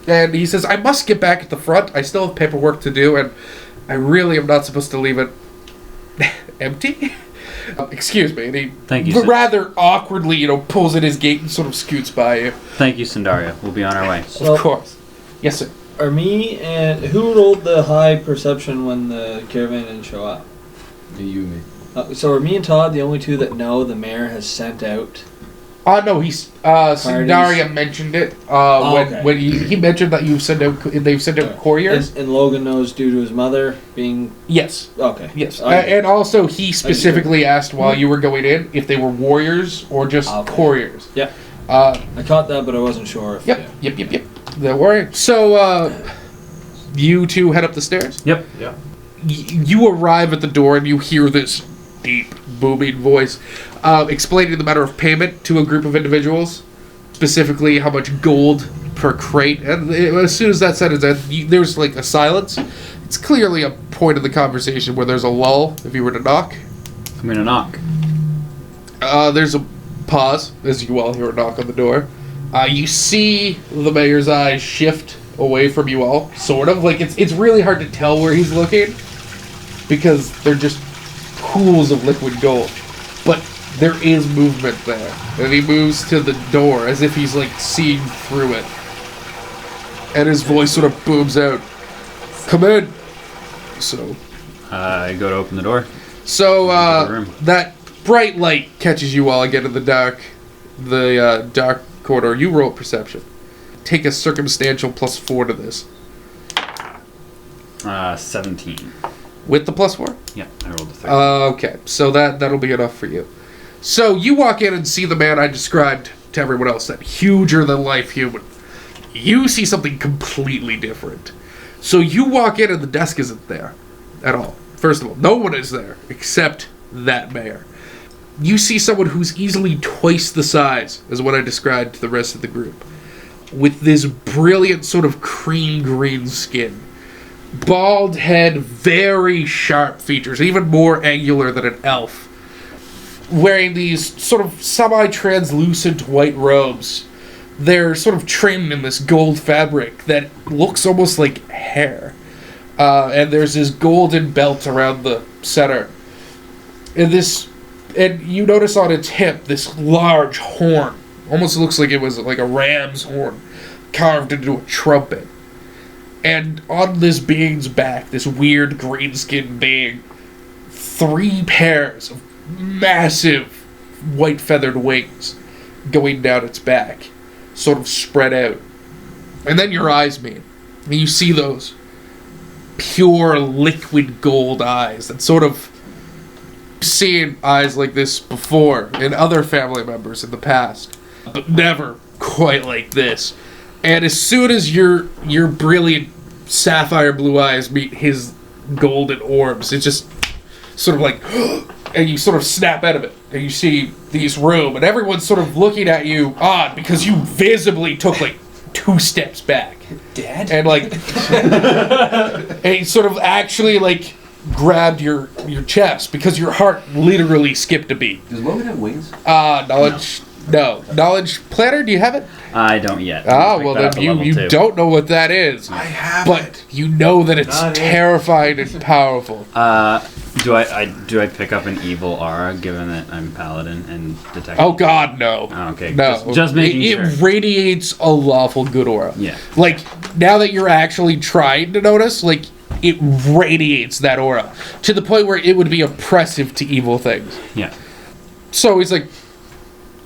And he says, I must get back at the front. I still have paperwork to do, and I really am not supposed to leave it empty. Excuse me. And he Thank you, rather awkwardly, pulls in his gate and sort of scoots by you. Thank you, Sindaria. We'll be on our way. So, Of course. Yes, sir. are me and who rolled the high perception when the caravan didn't show up? You, me. So are me and Todd the only two that know the mayor has sent out? No, he's Sundaria mentioned it when he mentioned that they've sent out couriers. And Logan knows due to his mother being. Yes. Okay. Yes. Okay. And also he specifically asked while you were going in if they were warriors or just couriers. Yeah. I caught that, but I wasn't sure. If, Yep. The warrior. So you two head up the stairs. Yep. You arrive at the door and you hear this deep, booming voice explaining the matter of payment to a group of individuals, specifically how much gold per crate. And as soon as that sentence ends, there's like a silence. It's clearly a point of the conversation where there's a lull if you were to knock. I'm gonna knock. There's a pause as you all hear a knock on the door. You see the mayor's eyes shift away from you all, sort of. Like, it's really hard to tell where he's looking because they're just pools of liquid gold. But there is movement there. And he moves to the door as if he's, like, seeing through it. And his voice sort of booms out. Come in! So... I go to open the door. So, room. that bright light catches you all again in the dark corridor. You roll perception. Take a circumstantial +4 to this. 17. With the +4? Yeah, I rolled a 13. Okay, so that'll be enough for you. So you walk in and see the man I described to everyone else, that huger-than-life human. You see something completely different. So you walk in and the desk isn't there at all. First of all, no one is there except that mayor. You see someone who's easily twice the size as what I described to the rest of the group, with this brilliant sort of cream green skin. Bald head, very sharp features, even more angular than an elf. Wearing these sort of semi-translucent white robes. They're sort of trimmed in this gold fabric that looks almost like hair. And there's this golden belt around the center. And you notice on its hip this large horn. Almost looks like it was like a ram's horn carved into a trumpet. And on this being's back, this weird green-skinned being, 3 pairs of massive white feathered wings going down its back, sort of spread out. And then your eyes meet. And you see those pure liquid gold eyes that sort of seen eyes like this before in other family members in the past, but never quite like this. And as soon as your brilliant sapphire blue eyes meet his golden orbs, it just sort of like, and you sort of snap out of it, and you see this room, and everyone's sort of looking at you odd because you visibly took like 2 steps back. Dad? And like, and he sort of actually like grabbed your chest because your heart literally skipped a beat. Does Logan have wings? Knowledge. No. Knowledge planner, do you have it? I don't yet. Well then you don't know what that is. I have but it. you know that it's terrifying and powerful. Do I pick up an evil aura given that I'm paladin and detective? Oh god, no. Oh, okay. No. Just making it sure. It radiates a lawful good aura. Yeah. Like, now that you're actually trying to notice, like, it radiates that aura to the point where it would be oppressive to evil things. Yeah. So he's like,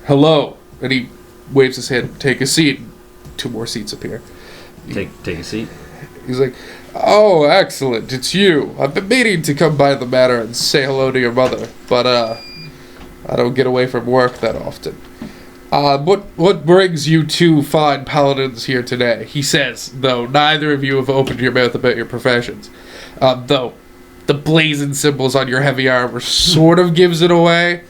hello. And he waves his hand, take a seat. 2 more seats appear. Take a seat. He's like, oh, excellent, it's you. I've been meaning to come by the manor and say hello to your mother, but, I don't get away from work that often. What brings you 2 fine paladins here today? He says, though neither of you have opened your mouth about your professions. Though the blazoned symbols on your heavy armor sort of gives it away.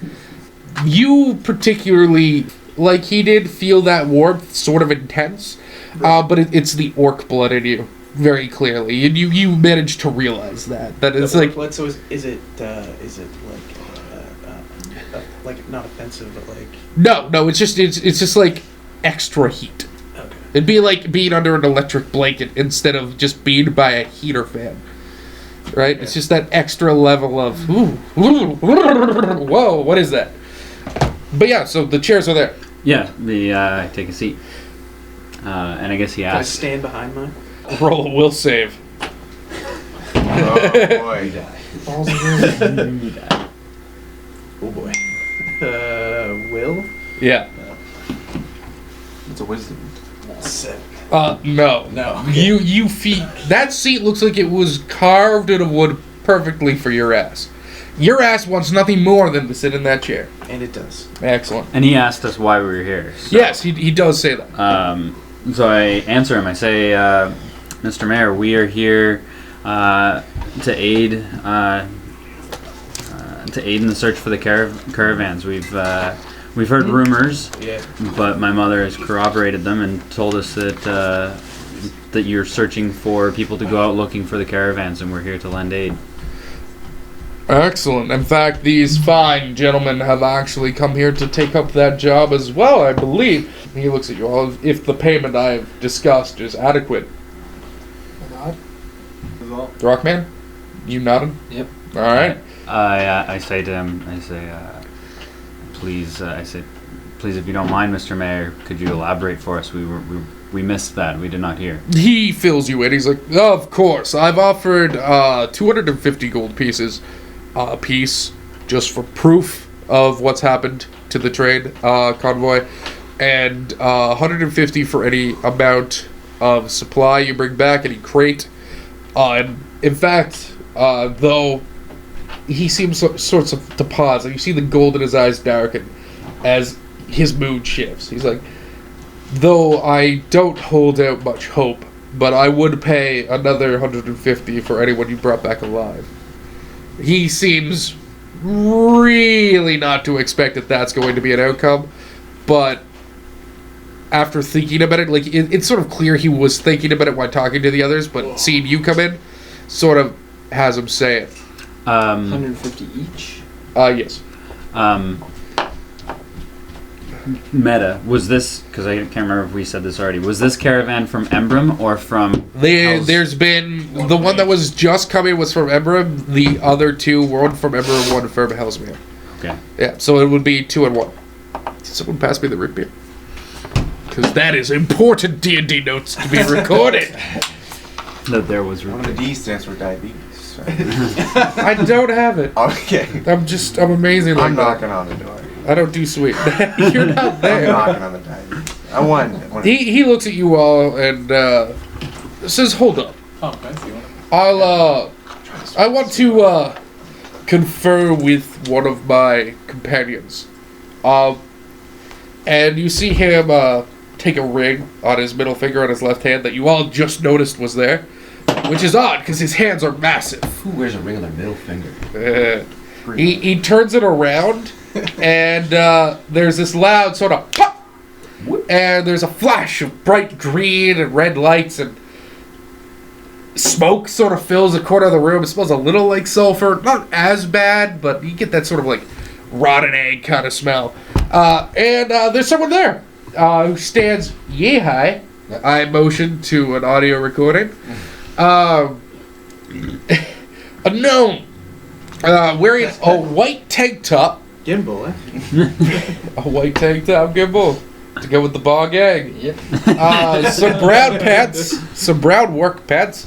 You particularly, like he did, feel that warmth, sort of intense, but it's the orc blood in you, very clearly, and you managed to realize that it's like. So is it like not offensive, but like. No, it's just like extra heat. Okay. It'd be like being under an electric blanket instead of just being by a heater fan. Right? Yeah. It's just that extra level of whoa, what is that? But yeah, so the chairs are there. Yeah, I take a seat. And I guess he Can I asks. stand behind mine? Roll a will save. Oh boy. Balls of Oh boy. Will? Yeah. It's a wisdom. 7. No. No. You feet. That seat looks like it was carved out of wood perfectly for your ass. Your ass wants nothing more than to sit in that chair. And it does. Excellent. And he asked us why we were here. So, Yes, he does say that. So I answer him. I say, Mr. Mayor, we are here to aid in the search for the caravans. We've heard rumors, Yeah. but my mother has corroborated them and told us that you're searching for people to go out looking for the caravans, and we're here to lend aid. Excellent. In fact, these fine gentlemen have actually come here to take up that job as well, I believe. He looks at you all. If the payment I've discussed is adequate. Nod. Rockman? You nodding? Yep. All right. I say to him, please, please, if you don't mind, Mr. Mayor, could you elaborate for us? We missed that. We did not hear. He fills you in. He's like, of course. I've offered 250 gold pieces a piece just for proof of what's happened to the trade convoy, and 150 for any amount of supply you bring back, any crate. And in fact, though he seems sorts of to pause, and you see the gold in his eyes darken as his mood shifts. He's like, though I don't hold out much hope, but I would pay another 150 for anyone you brought back alive. He seems really not to expect that that's going to be an outcome, but after thinking about it, like it's sort of clear he was thinking about it while talking to the others, but seeing you come in sort of has him say it. 150 each. Yes. Meta, was this, because I can't remember if we said this already, was this caravan from Embrim or from... There's been... The one that was just coming was from Embrim. The other two, one from Embrim, one from Hellsmere. Okay. Yeah, so it would be 2 and 1. Someone pass me the root beer. Because that is important D&D notes to be recorded. That there was... One of the D stands for diabetes. Right? I don't have it. Okay. I'm amazing like I'm that. knocking on the door. I don't do sweet. You're not I'm there. knocking on the diabetes. I won. He looks at you all and says, "Hold up. Oh, fancy one. I want to confer with one of my companions." And you see him take a ring on his middle finger on his left hand that you all just noticed was there, which is odd because his hands are massive. Who wears a ring on their middle finger? He turns it around, and there's this loud sort of pop, and there's a flash of bright green and red lights, and smoke sort of fills the corner of the room. It smells a little like sulfur, not as bad, but you get that sort of like rotten egg kind of smell. And there's someone there who stands yay high. I motion to an audio recording. A gnome wearing a white tank top. Gimbal, eh? A white tank top gimbal to go with the bog egg. Yep. Some brown pants, some brown work pants,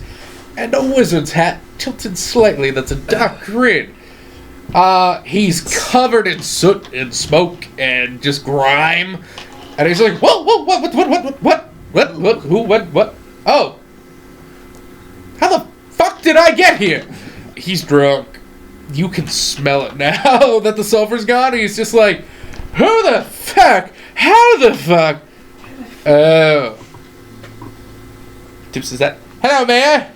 and a wizard's hat tilted slightly. That's a dark green. He's covered in soot and smoke and just grime, and he's like, "Whoa, what? Who? What? Oh, how the fuck did I get here?" He's drunk. You can smell it now that the sulfur's gone. He's just like, "Who the fuck? How the fuck?" Oh. Tips is that, "Hello, Mayor."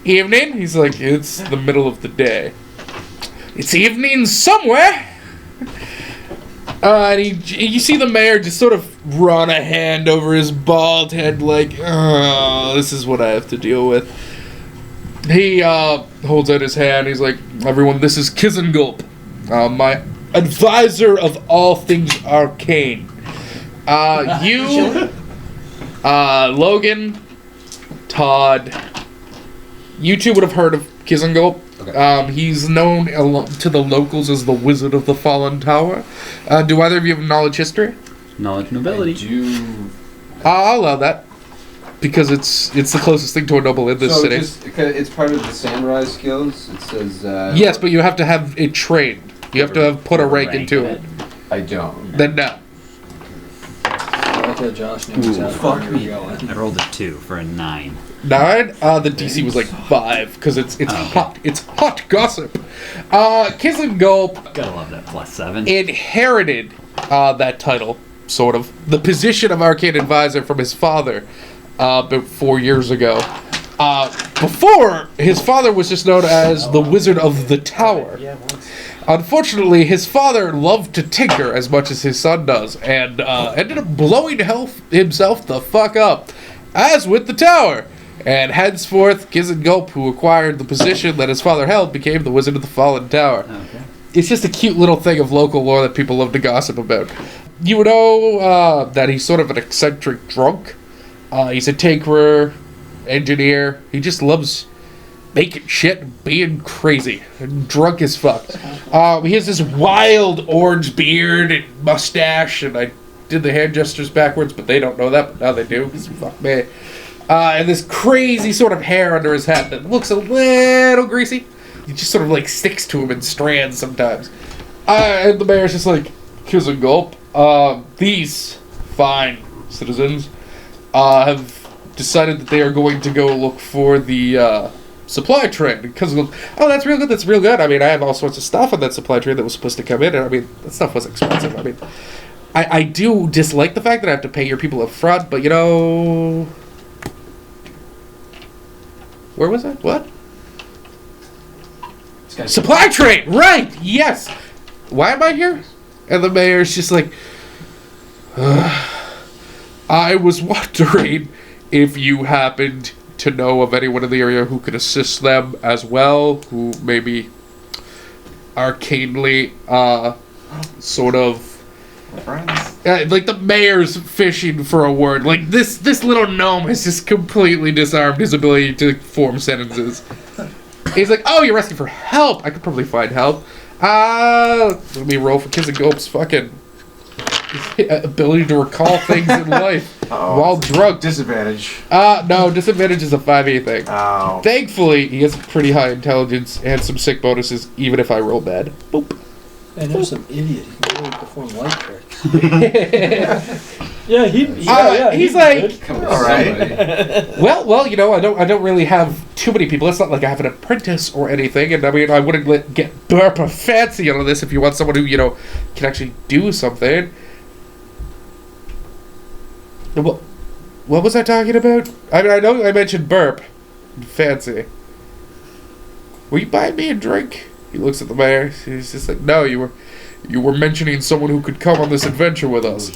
Evening? He's like, "It's the middle of the day." "It's evening somewhere." And you see the mayor just sort of run a hand over his bald head like, "Oh, this is what I have to deal with." He holds out his hand. He's like, "Everyone, this is Kizengulp, my advisor of all things arcane. You, Logan, Todd, you two would have heard of Kizengulp. Okay. He's known to the locals as the Wizard of the Fallen Tower. Do either of you have knowledge history? Knowledge nobility. I do. I'll allow that. Because it's the closest thing to a noble in this city. It's part of the Sandrise skills. It says. Yes, but you have to have it trained. You have to have put a rank into it. I don't. Then no. Okay, Josh knew exactly where you were going. I rolled a 2 for a 9. 9. The DC was like 5 because it's hot. It's hot gossip. Kiss and Gulp Gotta love that +7. inherited that title, sort of, the position of Arcane Advisor from his father about 4 years ago. Before, his father was just known as the Wizard of the Tower. Unfortunately, his father loved to tinker as much as his son does, and ended up blowing himself the fuck up, as with the tower. And henceforth, Kiss and Gulp, who acquired the position that his father held, became the Wizard of the Fallen Tower. Okay. It's just a cute little thing of local lore that people love to gossip about. You would know that he's sort of an eccentric drunk. He's a tinkerer, engineer. He just loves making shit and being crazy and drunk as fuck. He has this wild orange beard and mustache, and I did the hand gestures backwards, but they don't know that, but now they do, because fuck me. And this crazy sort of hair under his hat that looks a little greasy. It just sort of like sticks to him in strands sometimes. And the mayor's just like, Kiss and Gulp. These fine citizens have decided that they are going to go look for the supply train. Because, oh, that's real good, that's real good. I mean, I have all sorts of stuff on that supply train that was supposed to come in, and I mean, that stuff was expensive. I mean, I do dislike the fact that I have to pay your people up front, but you know... Where was I? What? Supply train! Right! Yes! Why am I here? And the mayor's just like... I was wondering if you happened to know of anyone in the area who could assist them as well, who maybe arcanely, sort of... like the mayor's fishing for a word. Like this little gnome has just completely disarmed his ability to form sentences. He's like, "Oh, you're asking for help? I could probably find help. Let me roll for Kiss and Gulp's fucking ability to recall things in life while drunk." Disadvantage. No, disadvantage is a 5e thing. Oh. Thankfully, he has pretty high intelligence and some sick bonuses, even if I roll bad. Boop. Man, there's some idiot who can really perform light tricks. He's like, Come on, All right. somebody. well, you know, I don't really have too many people. It's not like I have an apprentice or anything, and I mean, I wouldn't get burp or fancy on this if you want someone who, you know, can actually do something. What was I talking about? I mean, I know I mentioned burp, and fancy. Were you buying me a drink? He looks at the mayor. He's just like, no, you were mentioning someone who could come on this adventure with us.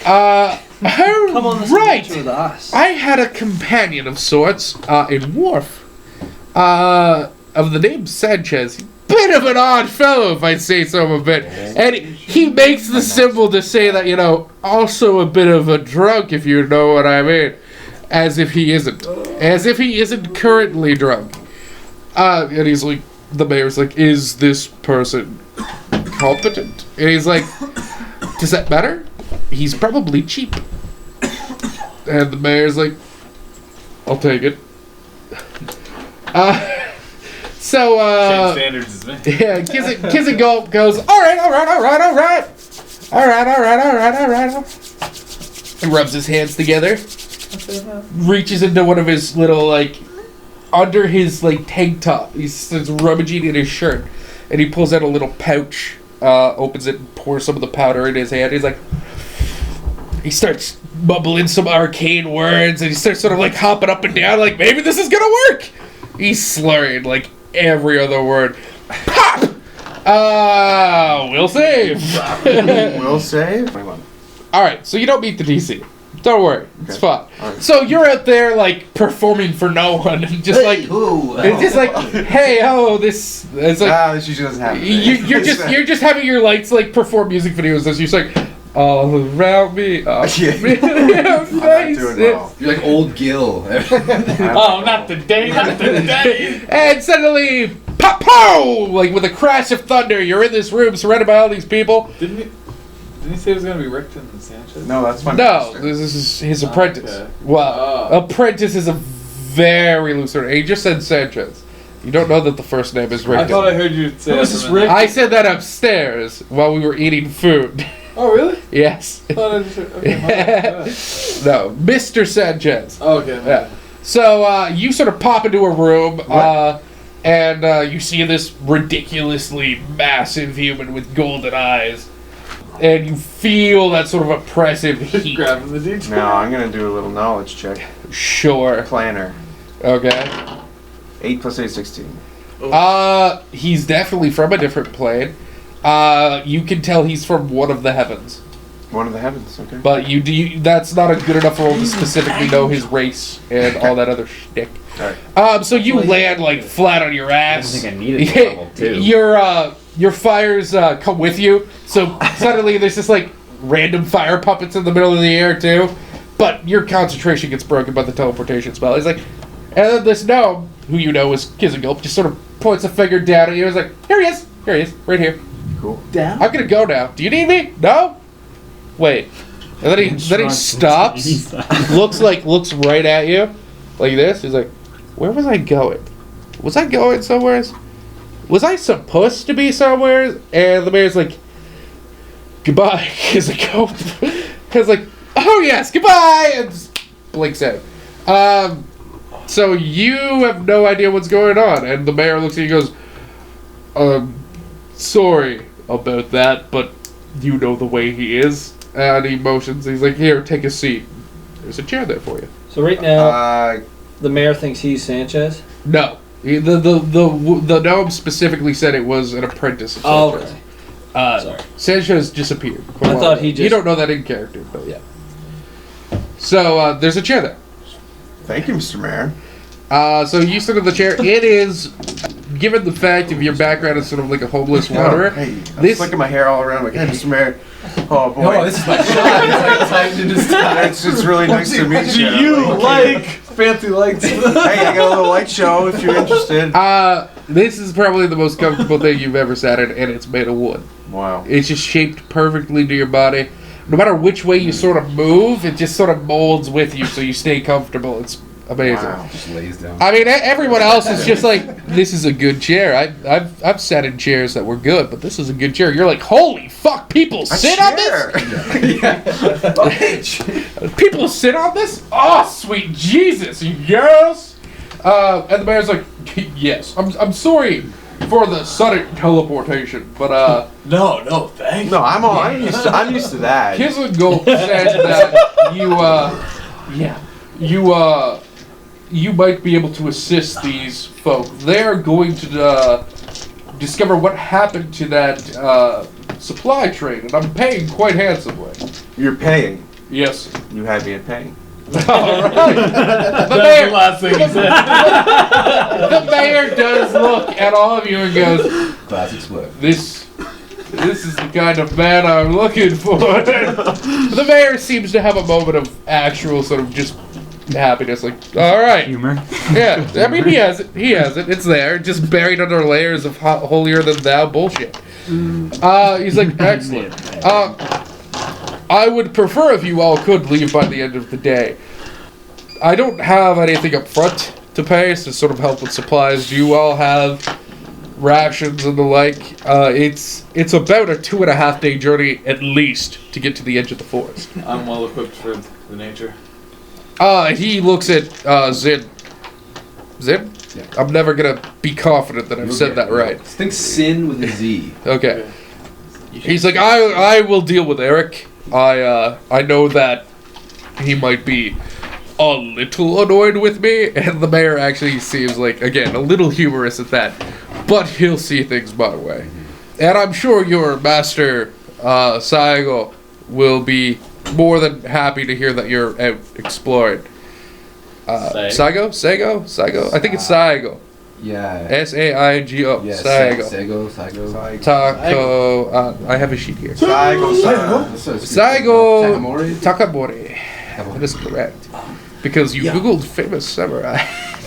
Come on this adventure with us. I had a companion of sorts, in Wharf, of the name Sanchez. Bit of an odd fellow, if I say so a bit. And he makes the symbol to say that, you know, also a bit of a drunk, if you know what I mean. As if he isn't. As if he isn't currently drunk. And he's like, the mayor's like, is this person competent? And he's like, does that matter? He's probably cheap. And the mayor's like, I'll take it. Same standards as me. Yeah, Kiss and Gulp goes, all right. And rubs his hands together. Reaches into one of his little, like, under his, like, tank top. He's rummaging in his shirt. And he pulls out a little pouch, opens it, and pours some of the powder in his hand. He's like... He starts mumbling some arcane words, and he starts sort of, like, hopping up and down, like, maybe this is gonna work! He's slurring, like, every other word. Pop! We'll save! Will save? 21. Alright, so you don't meet the DC. Don't worry, it's fun. Alright. So you're out there, like, performing for no one, and just like, it's just like, hey, oh, this, it's like, This usually doesn't happen. you're just having your lights, like, perform music videos as you're just like, all around me, Yeah. I'm not doing well. You're like old Gil. Oh, not today, not today. And suddenly, pop, pow! Like with a crash of thunder, you're in this room surrounded by all these people. Didn't he say it was gonna be Rickton and Sanchez? No, that's my No, master. this is his apprentice. Okay. Well, apprentice is a very loose word. He just said Sanchez. You don't know that the first name is I Rick. thought I heard you say Who that is this from a- Rick? I said that upstairs while we were eating food. Oh, really? Yes. Thought I just heard- okay, my bad. No, Mr. Sanchez. Okay. my Yeah. bad. So you sort of pop into a room, and you see this ridiculously massive human with golden eyes, and you feel that sort of oppressive heat. Grabbing the detail. Now I'm gonna do a little knowledge check. Sure. Planner. Okay. 8 plus 8, 16. He's definitely from a different plane. You can tell he's from one of the heavens. One of the heavens, okay. But that's not a good enough role to specifically know his race and all that other shtick. Alright. So you land like flat on your I ass. don't think I needed the level 2. Your fires come with you. So suddenly there's just like random fire puppets in the middle of the air too. But your concentration gets broken by the teleportation spell. He's like, and then this gnome, who you know is Kizagulp, just sort of points a finger down at you. He's like, here he is, right here. Cool. Down. I'm gonna go now. Do you need me? No? Wait. And then he stops, looks right at you, like this. He's like, where was I going? Was I going somewhere? Was I supposed to be somewhere? And the mayor's like, goodbye. He's like, he's like, oh yes, goodbye, and just blinks out. So you have no idea what's going on, and the mayor looks at you and goes, sorry about that, but you know the way he is. And he motions. He's like, here, take a seat. There's a chair there for you. So right now, the mayor thinks he's Sanchez. No. The gnome specifically said it was an apprentice of Sanchez. Okay. Sorry. Sanchez disappeared. I thought he You just- don't know that in character, but yeah. So, there's a chair there. Thank you, Mr. Mayor. So you sit in the chair. It is, given the fact of your background as sort of like a homeless wanderer, Hey, I'm this- flicking my hair all around like, hey, Mr. Mayor. Oh, boy. Oh, this is my shot. It's like time to just die. It's really nice to meet you. You like fancy lights? Hey, I got a little light show if you're interested. this is probably the most comfortable thing you've ever sat in, and it's made of wood. Wow. It's just shaped perfectly to your body. No matter which way you sort of move, it just sort of molds with you, so you stay comfortable. It's amazing. Wow. Just lays down. I mean, everyone else is just like, this is a good chair. I've sat in chairs that were good, but this is a good chair. You're like, holy fuck, people sit on this? People sit on this? Oh, sweet Jesus, yes. And the mayor's like, yes. I'm sorry for the sudden teleportation, but No, thank No, I'm used to that. Kizagulp said that you might be able to assist these folk. They're going to discover what happened to that supply train, and I'm paying quite handsomely. You're paying. Yes. You had me at paying. All right. That's the last thing he said. The mayor does look at all of you and goes, Classic split. This is the kind of man I'm looking for. The mayor seems to have a moment of actual sort of just happiness, like, all right. Humor. Yeah, I mean, he has it. It's there, just buried under layers of holier than thou bullshit. He's like, excellent. I would prefer if you all could leave by the end of the day. I don't have anything up front to pay to sort of help with supplies. Do you all have rations and the like? It's about a 2.5 day journey at least to get to the edge of the forest. I'm well equipped for the nature. He looks at Zin. Zin? Yeah. I'm never gonna be confident that I've said that right. Think sin with a Z. Okay. He's like, I will deal with Eric. I know that he might be a little annoyed with me, and the mayor actually seems like, again, a little humorous at that, but he'll see things my way. And I'm sure your master, Saigo, will be more than happy to hear that you're out exploring. Saigo? I think it's Saigo. Yeah. Saigo. Yes. Saigo. Saigo. Taco. I have a sheet here. Saigo. Saigo Takamori. That is correct. Because you googled famous samurai.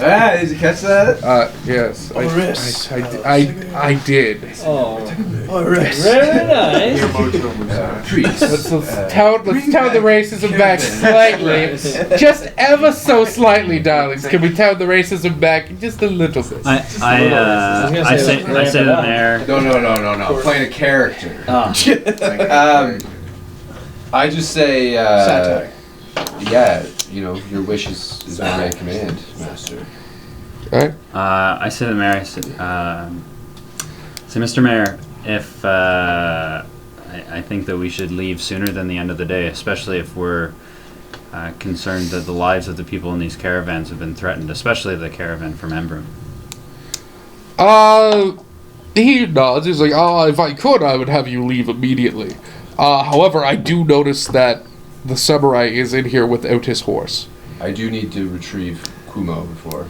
Ah, did you catch that? Yes. I did. Oh, Alright. very nice. Priest. Let's tout the racism back slightly. Just ever so slightly, darlings. Can we tout the racism back just a little bit? I say to the mayor. No. I'm playing a character. I just say, Satire. yeah, your wish is my command, master. Alright. I say the mayor. I say, Mr. Mayor, if I think that we should leave sooner than the end of the day, especially if we're concerned that the lives of the people in these caravans have been threatened, especially the caravan from Embrum. He nods. He's like, if I could, I would have you leave immediately. However, I do notice that the samurai is in here without his horse. I do need to retrieve Kumo before.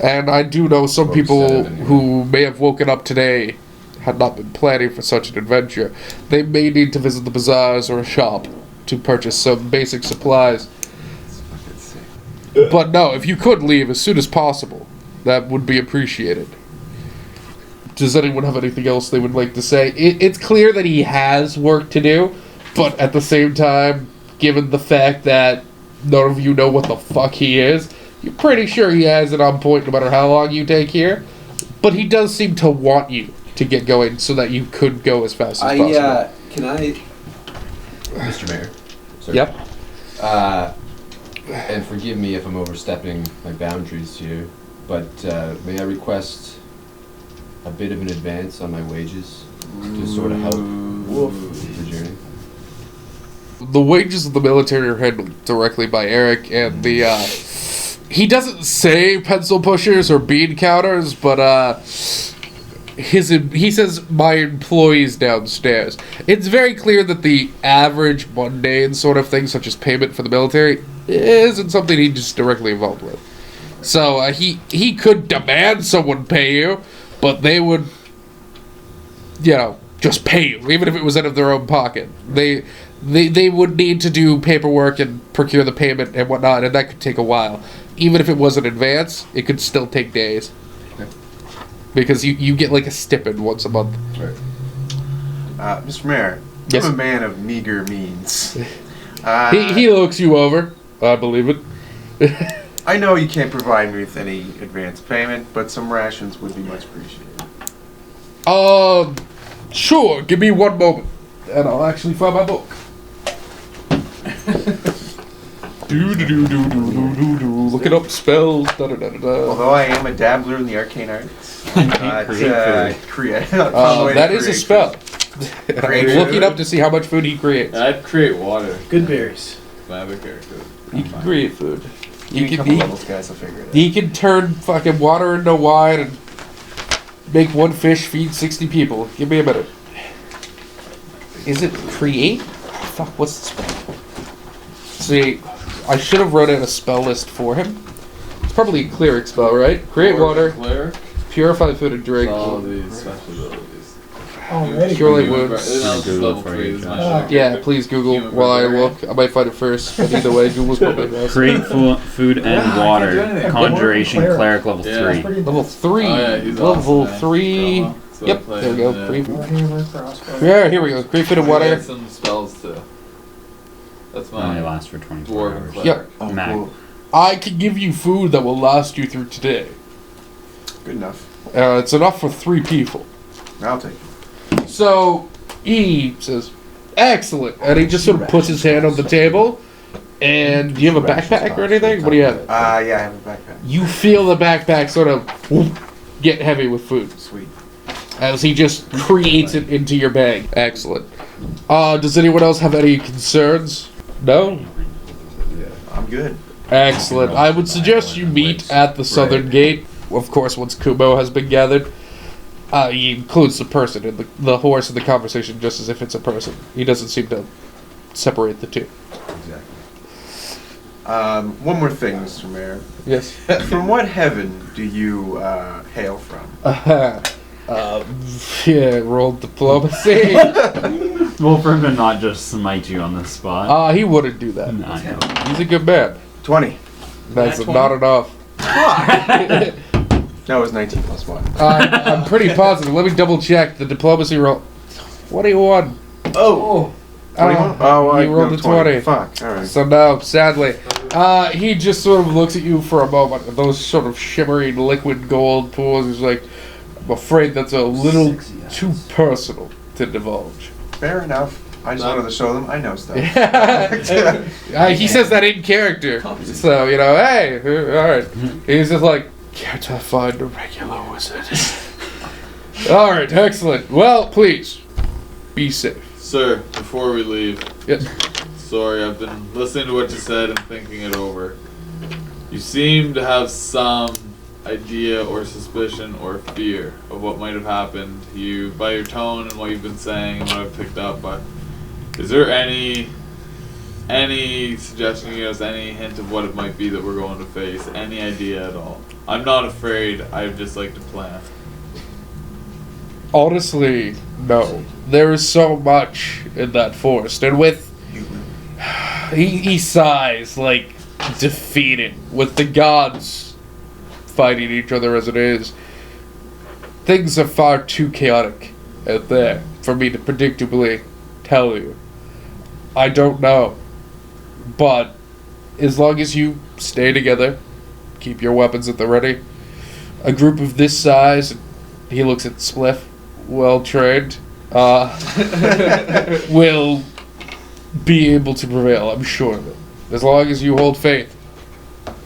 And I do know some Or people set it anyway. who may have woken up today had not been planning for such an adventure. They may need to visit the bazaars or a shop to purchase some basic supplies. But no, if you could leave as soon as possible, that would be appreciated. Does anyone have anything else they would like to say? It's clear that he has work to do, but at the same time, given the fact that none of you know what the fuck he is, you're pretty sure he has it on point no matter how long you take here. But he does seem to want you to get going so that you could go as fast as possible. Can I... Mr. Mayor. Sorry. Yep. And forgive me if I'm overstepping my boundaries here, but may I request a bit of an advance on my wages to sort of help the journey? The wages of the military are handled directly by Eric, and he doesn't say pencil pushers or bean counters, but he says my employees downstairs. It's very clear that the average mundane sort of thing, such as payment for the military, isn't something he's just directly involved with. So he could demand someone pay you, but they would, just pay you, even if it was out of their own pocket. They would need to do paperwork and procure the payment and whatnot, and that could take a while. Even if it was in advance, it could still take days. Okay. Because you get like a stipend once a month. Right. Mr. Mayor, Yes. I'm a man of meager means. He looks you over. I believe it. I know you can't provide me with any advance payment, but some rations would be much appreciated. Sure. Give me one moment, and I'll actually find my book. Looking up spells. Although I am a dabbler in the arcane arts, create. That is a spell. I'm Create looking food. up to see how much food he creates. I'd create water. Good berries. My other character. He can create food. Give me a couple levels, guys. I'll figure it out. He can turn fucking water into wine and make one fish feed 60 people. Give me a minute. Is it create? Fuck, what's the spell? See, I should have wrote out a spell list for him. It's probably a cleric spell, right? Create water, Cleric. purify food and drink. All these special abilities. Already. Cure light Human wounds. bar- Google level for three you, is Josh. my Yeah, character. please Google Human while I barbarian. look. I might find it first, but either way, Google's probably best. Create food and Yeah, I can't do water. anything. Conjuration Cleric. cleric level Yeah. 3. Pretty Level 3. Oh, yeah, he's Level awesome, man. 3. Promo. So Yep, I play there we go. in, 3. Warhammer crossbow. Yeah, here we go. Create food and We water. get some spells too. That's Only my lasts for 24 dwarven hours. cleric. Yep. Oh, Mac. cool. I can give you food that will last you through today. Good enough. It's enough for 3 people. I'll take it. So he says, "Excellent," and he just sort of puts his hand on the table. And do you have a backpack or anything? What do you have? Yeah, I have a backpack. You feel the backpack sort of whoop, get heavy with food Sweet. as he just creates it into your bag. Excellent. Does anyone else have any concerns? No? I'm good. Excellent. I would suggest you meet at the southern gate. Of course, once Kubo has been gathered. He includes the person and the horse in the conversation just as if it's a person. He doesn't seem to separate the two. Exactly. One more thing, Mr. Mayor. Yes. From what heaven do you hail from? Yeah, roll diplomacy. Well, for him to not just smite you on the spot. He wouldn't do that. No, I know. He's a good man. 20. That's Nat not enough. No, it was 19 plus 1. I'm pretty positive. Let me double check the diplomacy roll. 21. Oh. 21? Oh, you rolled a 20. Fuck, alright. So no, sadly. He just sort of looks at you for a moment, and those sort of shimmering liquid gold pools. He's like, I'm afraid that's a little too personal to divulge. Fair enough. I just wanted to show them I know stuff. He says that in character. So, hey, alright. He's just like, can't I find a regular wizard? Alright, excellent. Well, please, be safe. Sir, before we leave, Yes. sorry, I've been listening to what you said and thinking it over. You seem to have some idea or suspicion or fear of what might have happened to you by your tone and what you've been saying and what I've picked up. But is there any suggestion you give us, any hint of what it might be that we're going to face? Any idea at all? I'm not afraid. I just like to plan. Honestly, no. There is so much in that forest, and with he sighs like defeated with the gods fighting each other as it is. Things are far too chaotic out there for me to predictably tell you. I don't know, but as long as you stay together, keep your weapons at the ready, a group of this size, he looks at Spliff, well trained, will be able to prevail, I'm sure of it. As long as you hold faith.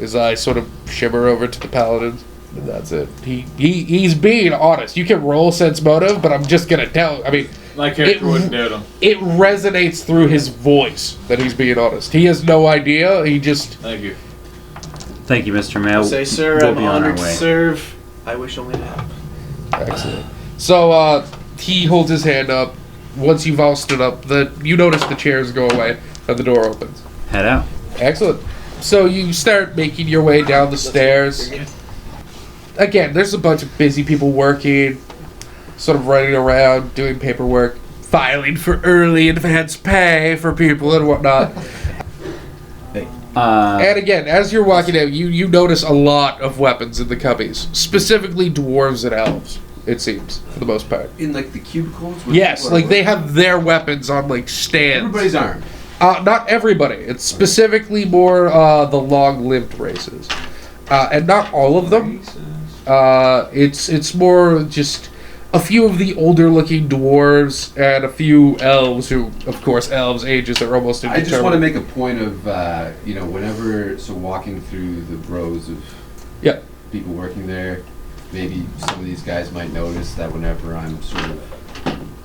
As I sort of shimmer over to the paladins, and that's it. He's being honest. You can roll sense motive, but I'm just gonna tell. I mean, My character wouldn't doubt him. it resonates through his voice that he's being honest. He has no idea. He just Thank you. Thank you, Mr. Mail. Say, sir, We'll I'm be on our honored to way. serve. I wish only to help. excellent. So he holds his hand up. Once you've all stood up, you notice the chairs go away and the door opens. Head out. Excellent. So you start making your way down the stairs. Again, there's a bunch of busy people working, sort of running around, doing paperwork, filing for early advance pay for people and whatnot. And again, as you're walking out, you notice a lot of weapons in the cubbies, specifically dwarves and elves, it seems, for the most part. In like the cubicles? where Yes, people are like they working? have their weapons on like stands. Everybody's armed. Not everybody. It's specifically more the long-lived races, and not all of them. It's more just a few of the older-looking dwarves and a few elves who, of course, elves' ages are almost I indeterminate. just want to make a point of, whenever, walking through the rows of Yeah. people working there, maybe some of these guys might notice that whenever I'm sort of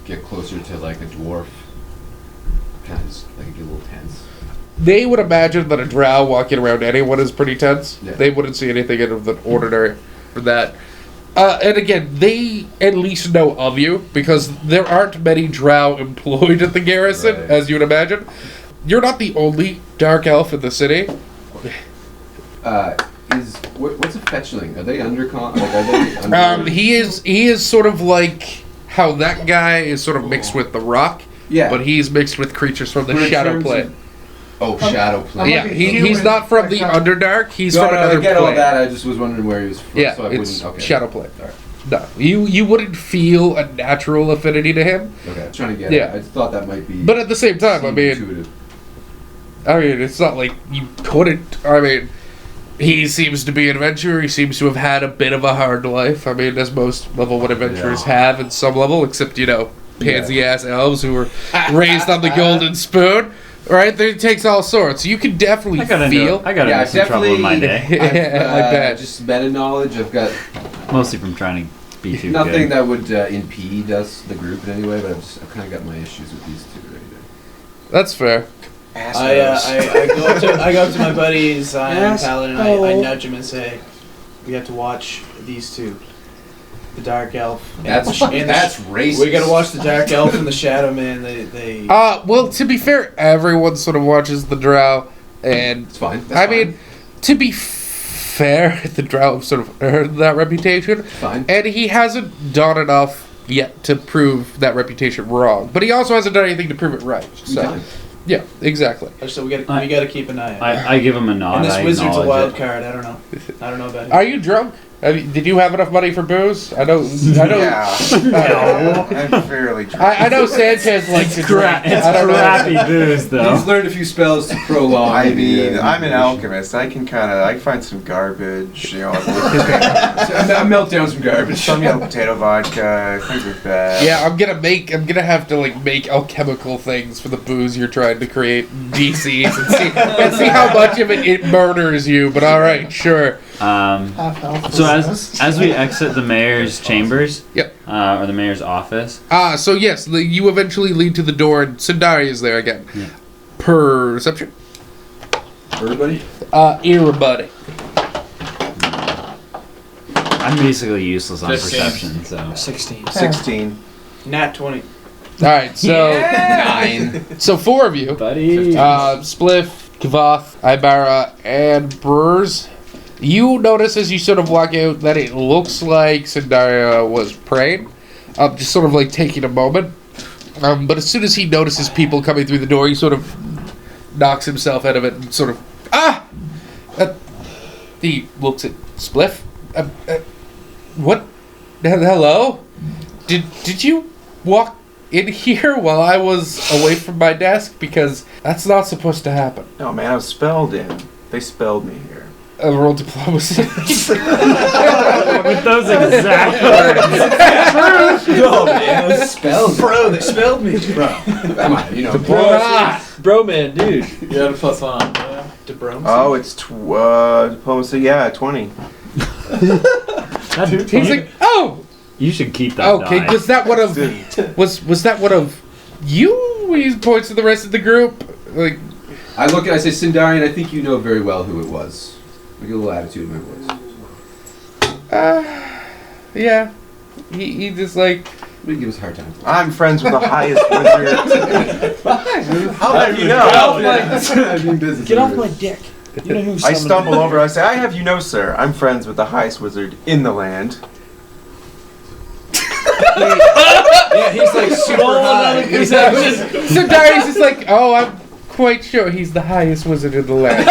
get closer to like a dwarf, kind of just like get a little tense. They would imagine that a drow walking around anyone is pretty tense. Yeah. They wouldn't see anything out of the ordinary for that. And again, they at least know of you because there aren't many drow employed at the garrison, Right. as you would imagine. You're not the only dark elf in the city. What's a fetchling? Are they undercon? Like, are they under? He is sort of like how that guy is sort of mixed with the rock. Yeah. But he's mixed with creatures from the But in shadow terms plane. of- Oh, shadow plane. Yeah, like a he's human, not from the like, Underdark. He's No, from no, another I get plane. all that. I just was wondering where he was from. Yeah, so I it's wouldn't. Okay. shadow plane. All right. No, you wouldn't feel a natural affinity to him. Okay. I'm trying to get. Yeah. It. I just thought that might be. But at the same time, I mean, intuitive. it's not like you couldn't. I mean, he seems to be an adventurer. He seems to have had a bit of a hard life. I mean, as most level 1 adventurers have at some level, except, pansy-ass elves who were raised on the golden spoon. Right? It takes all sorts. You can definitely I got feel. into I've some trouble in my day. I've, like that. Just meta knowledge. I've got Mostly from trying to be too nothing good. that would impede us, the group in any way. But I've kind of got my issues with these two right now. That's fair. I go up to my buddies, I'm Paladin, and I Asshole. nudge him and say, we have to watch these two. The Dark Elf. and That's the sh- and the that's sh- racist. We gotta watch the Dark Elf and the Shadow Man. They Well, to be fair, everyone sort of watches the drow, and It's fine. That's I fine. mean, to be fair, the drow have sort of earned that reputation, Fine. and he hasn't done enough yet to prove that reputation wrong. But he also hasn't done anything to prove it right. So, Fine. yeah, exactly. so we gotta keep an eye on. I give him a nod. And this I wizard's a acknowledge wild it. card. I don't know about him. Are you drunk? Did you have enough money for booze? I know. Yeah. I'm fairly drunk. I know Sanchez likes to drink. It's I don't know. crappy booze, though. He's learned a few spells to prolong. I the, mean, I'm an duration. alchemist. I can I find some garbage, I melt down some garbage. some yellow potato vodka, things like that. Yeah, I'm gonna have to make alchemical things for the booze you're trying to create DCs and see how much of it murders you. But all right, sure. Half health. So as we exit the mayor's chambers, Yep. Or the mayor's office, So yes, you eventually lead to the door, and Sundari is there again. Yeah. Perception. Everybody? Everybody. I'm basically useless on 15. perception, so 16. 16. Nat 20. All right, so 9. so 4 of you, buddy. Spliff, Kavoth, Ibara, and Brurs. You notice as you sort of walk out that it looks like Sindaria was praying, just sort of taking a moment. But as soon as he notices people coming through the door, he sort of knocks himself out of it and sort of he looks at Spliff. What? Hello? Did you walk in here while I was away from my desk? Because that's not supposed to happen. No, man, I was spelled in. They spelled me here. Roll diplomacy. With those exact words. No, man, it was spells. Bro, they spelled me. Bro. Come on, you know. Bro, man, dude. You had a +1. Yeah. DeBrome. Oh, it's diplomacy. Yeah, 20. He's like, oh, You should keep that. okay. Die. Was that one of was that one of you? He points to the rest of the group. I look and I say, Sindarian, I think you know very well who it was. I get a little attitude in my voice. Yeah. He just Let me give us a hard time. I'm friends with the highest wizard. How do you know? I'm doing business. Get off my dick. You know who I summoned stumble me? over. I say, I have you know, sir. I'm friends with the highest wizard in the land. Yeah, he's like super high. so Darius is like, oh, I'm quite sure he's the highest wizard in the land.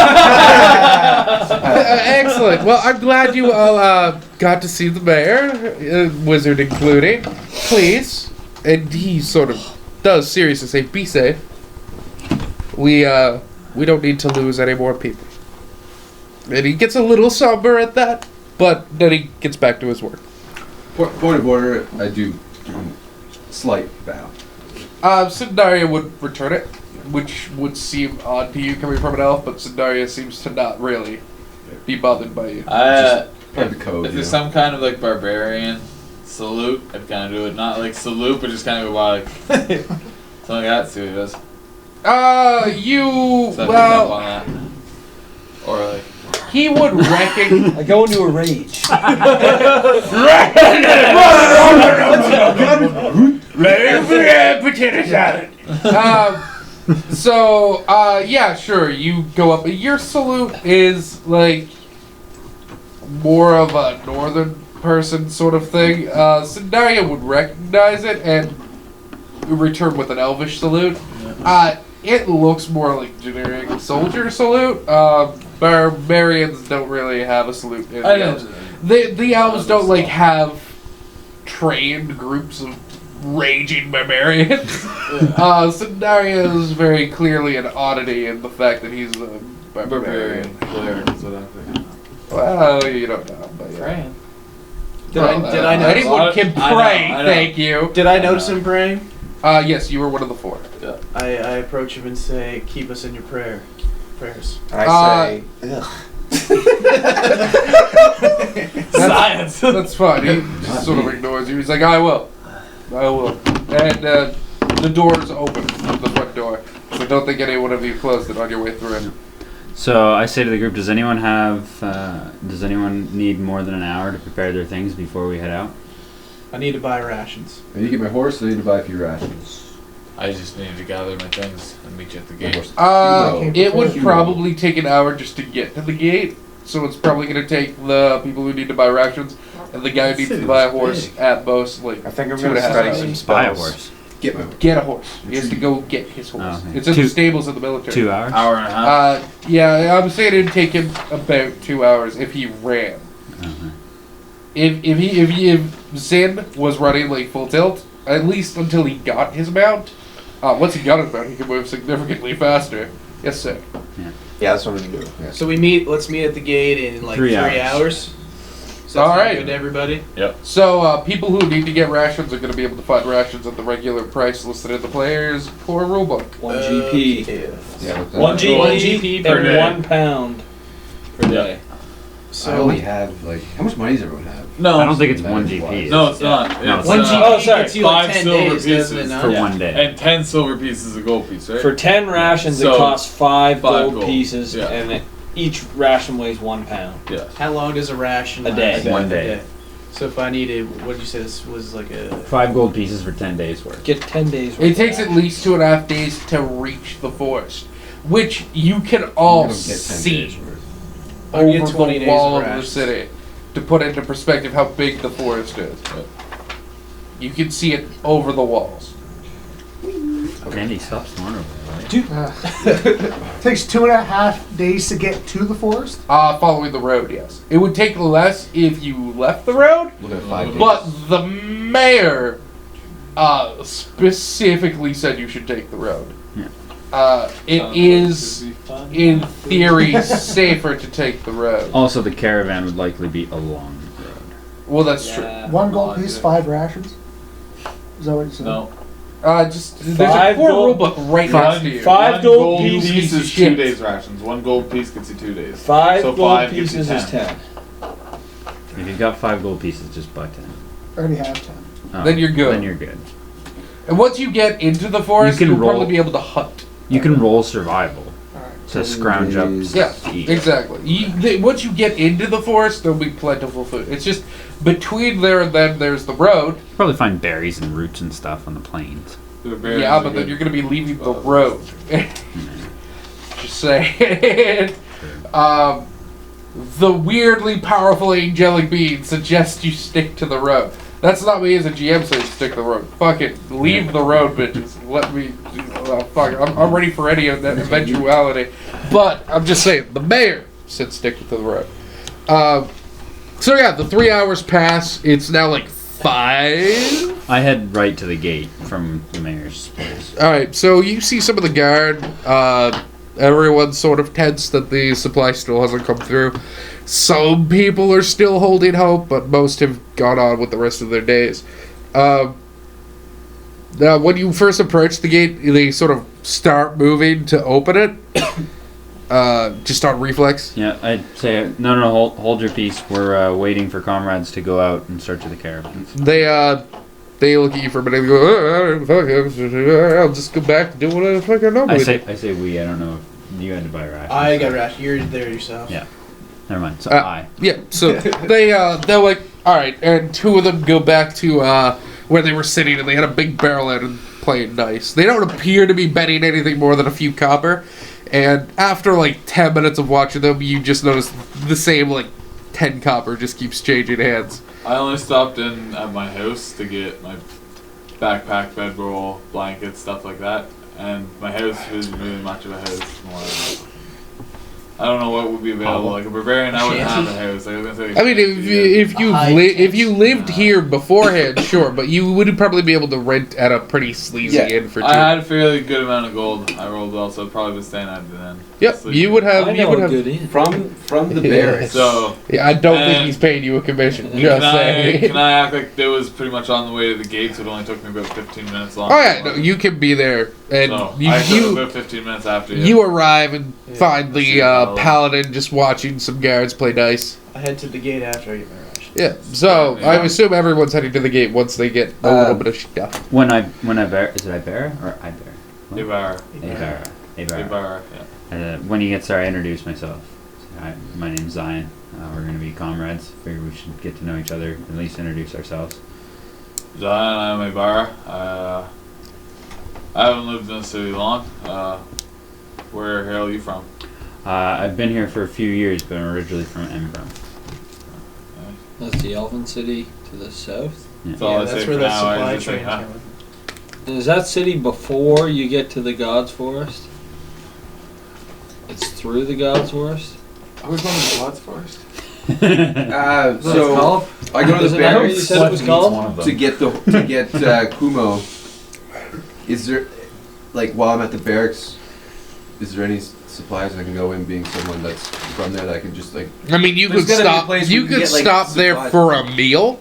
Excellent. Well, I'm glad you all got to see the mayor, wizard including. Please, and he sort of does seriously say, be safe. We don't need to lose any more people. And he gets a little somber at that, but then he gets back to his work. Point of order, I do slight bow. Sindaria would return it, which would seem odd to you coming from an elf, but Sindaria seems to not really be bothered by you. Part of the code. If there's some kind of barbarian salute, I'd kind of do it. Not salute, but just kind of go by something like that. See what he does. You, So well, on that. Or he would reckon. I go into a rage. Potato salad. Yeah, sure, you go up. Your salute is more of a northern person sort of thing. Sindaria would recognize it and return with an elvish salute. It looks more like generic soldier salute. Barbarians don't really have a salute. The elves don't have trained groups of raging barbarians. Sindaria is very clearly an oddity in the fact that he's a barbarian. cleric is what I'm thinking. Well, you don't know, but yeah. Praying. Did I notice? Anyone can I know, pray. I know. Thank you. Did I notice him praying? Yes, you were one of the 4. I approach him and say, "Keep us in your prayers." I say, Science. That's fine. He just sort of ignores you. He's like, I will. And the door's open, the front door. So don't think any one of you closed it on your way through. So I say to the group, does anyone need more than an hour to prepare their things before we head out? I need to buy rations. I need to get my horse, I need to buy a few rations. I just need to gather my things and meet you at the My gate. horse. It would probably take an hour just to get to the gate. So it's probably going to take the people who need to buy rations and the guy who needs to buy a horse at most I think I'm 2.5 going to study hours. some spells. Buy a horse. Get my horse. Get a horse. He has to go get his horse. Oh, okay. It's in the stables of the military. 2 hours. Hour and a half. Yeah, I would say it'd take him about 2 hours if he ran. Okay. if Zin was running like full tilt, at least until he got his mount. Once he got his mount, he could move significantly faster. Yes, sir. Yeah, that's what I'm gonna do. Yeah. So let's meet at the gate in like 3 hours. So All that's right. good to everybody. So people who need to get rations are going to be able to find rations at the regular price listed in the player's core rulebook. 1 GP. Yeah, look that 1 up. GP per and day. 1 pound per day. I So only have like how much money does everyone have? No, I don't think it's 1 GP. No, it's not. No, It's, one it's GP Oh, sorry. gets you like 5 10 silver days, doesn't it pieces not? for Yeah. 1 day. and 10 silver pieces a gold piece, right? For 10 rations, So, it costs 5 gold, gold. pieces, Yeah. and each ration weighs 1 pound. Yeah. How long does a ration A last? day. 1 day. So if I needed, what did you say this was like a 5 gold pieces for 10 days worth. Get 10 days. It takes at least 2.5 days to reach the forest, which you can all You don't get 10 see days worth. I get over 20 the days wall of of the rations. city. To put into perspective how big the forest is. You can see it over the walls. Andy, stop snoring over there. Takes 2.5 days to get to the forest. Following the road, yes. It would take less if you left the road, Look at 5 days. but the mayor specifically said you should take the road. Yeah. It is, in theory, safer to take the road. Also, the caravan would likely be along the road. Well, that's true. 1 gold piece, 5 rations. Is that what you said? No. There's a 5 core gold- rulebook right next to you. 5 One gold piece pieces is shit. 2 days rations. 1 gold piece gets you 2 days. 5 So gold 5 gives you pieces is 10. 10. If you've got 5 gold pieces, just buy 10. I already have 10. Oh, Then you're good. Then you're good. And once you get into the forest, You can you'll probably roll. be able to hunt. You can roll survival Alright. to scrounge up days. Yeah, to eat. exactly. Once you get into the forest, there'll be plentiful food. It's just between there and then there's the road. Probably find berries and roots and stuff on the plains. The berries Yeah, are but then good. you're going to be leaving the road. Just saying. The weirdly powerful angelic being suggests you stick to the road. That's not me as a GM saying stick to the road. Fuck it. Leave the road, bitches. Let me... fuck it. I'm ready for any of that eventuality. But, I'm just saying, the mayor said stick to the road. So yeah, the 3 hours pass. It's now like 5. I head right to the gate from the mayor's place. Alright, so you see some of the guard. Everyone's sort of tense that the supply still hasn't come through. Some people are still holding hope, but most have gone on with the rest of their days. Now, when you first approach the gate, they sort of start moving to open it. Just on reflex. Yeah, I'd say, no, hold your peace. We're waiting for comrades to go out and search the caravans. They look at you for a minute and go, fuck it, I'll just go back to do what the fuck I normally do. I say we, I don't know if you had to buy rations. I got ration. You're there yourself. Yeah. Never mind. So Yeah, so they're like, alright, and 2 of them go back to where they were sitting and they had a big barrel out and playing dice. They don't appear to be betting anything more than a few copper, and after like 10 minutes of watching them, you just notice the same like 10 copper just keeps changing hands. I only stopped in at my house to get my backpack, bedroll, blankets, stuff like that. And my house isn't really much of a house. More I don't know what would be available. Like a barbarian, I wouldn't have a house. Like, I was gonna say, I mean, if you lived here beforehand, sure, but you would probably be able to rent at a pretty sleazy inn for 2. I had a fairly good amount of gold. I rolled well, so I'd probably been staying at the end. Yep, you would have. I You know would a have. good inn. From the barracks. So, Yeah, I don't think And- he's paying you a commission. can Just saying. can I act like it was pretty much on the way to the gate, so it only took me about 15 minutes long? Oh yeah, no, you can be there, and So, I took you about 15 minutes after you arrive and find the see how- paladin just watching some guards play dice. I head to the gate after I get my ration. Yeah, so Yeah. I assume everyone's heading to the gate once they get a little bit of stuff. When Ibarra, is it Ibarra or Ibarra? Ibar. Ibarra. Yeah. When he gets there, I introduce myself. Say, hi, my name's Zion. We're going to be comrades. Figure we should get to know each other, at least introduce ourselves. Zion, I'm Ibar. I haven't lived in the city long. Where the hell are you from? I've been here for a few years, but I'm originally from Embrum. That's the Elven City to the south. That's all I say that's for where that now. I supply just think, train huh? came. Is that city before you get to the God's Forest? It's through the God's Forest? I was going to the God's Forest. So I go to the Isn't that what you barracks said it was called? to get Kumo. Is there, like, while I'm at the barracks, is there any supplies I can go in, being someone that's from there, that I can just like? I mean, you There's could gotta be a stop. place where You you can could get, like, stop there supplies. for a meal.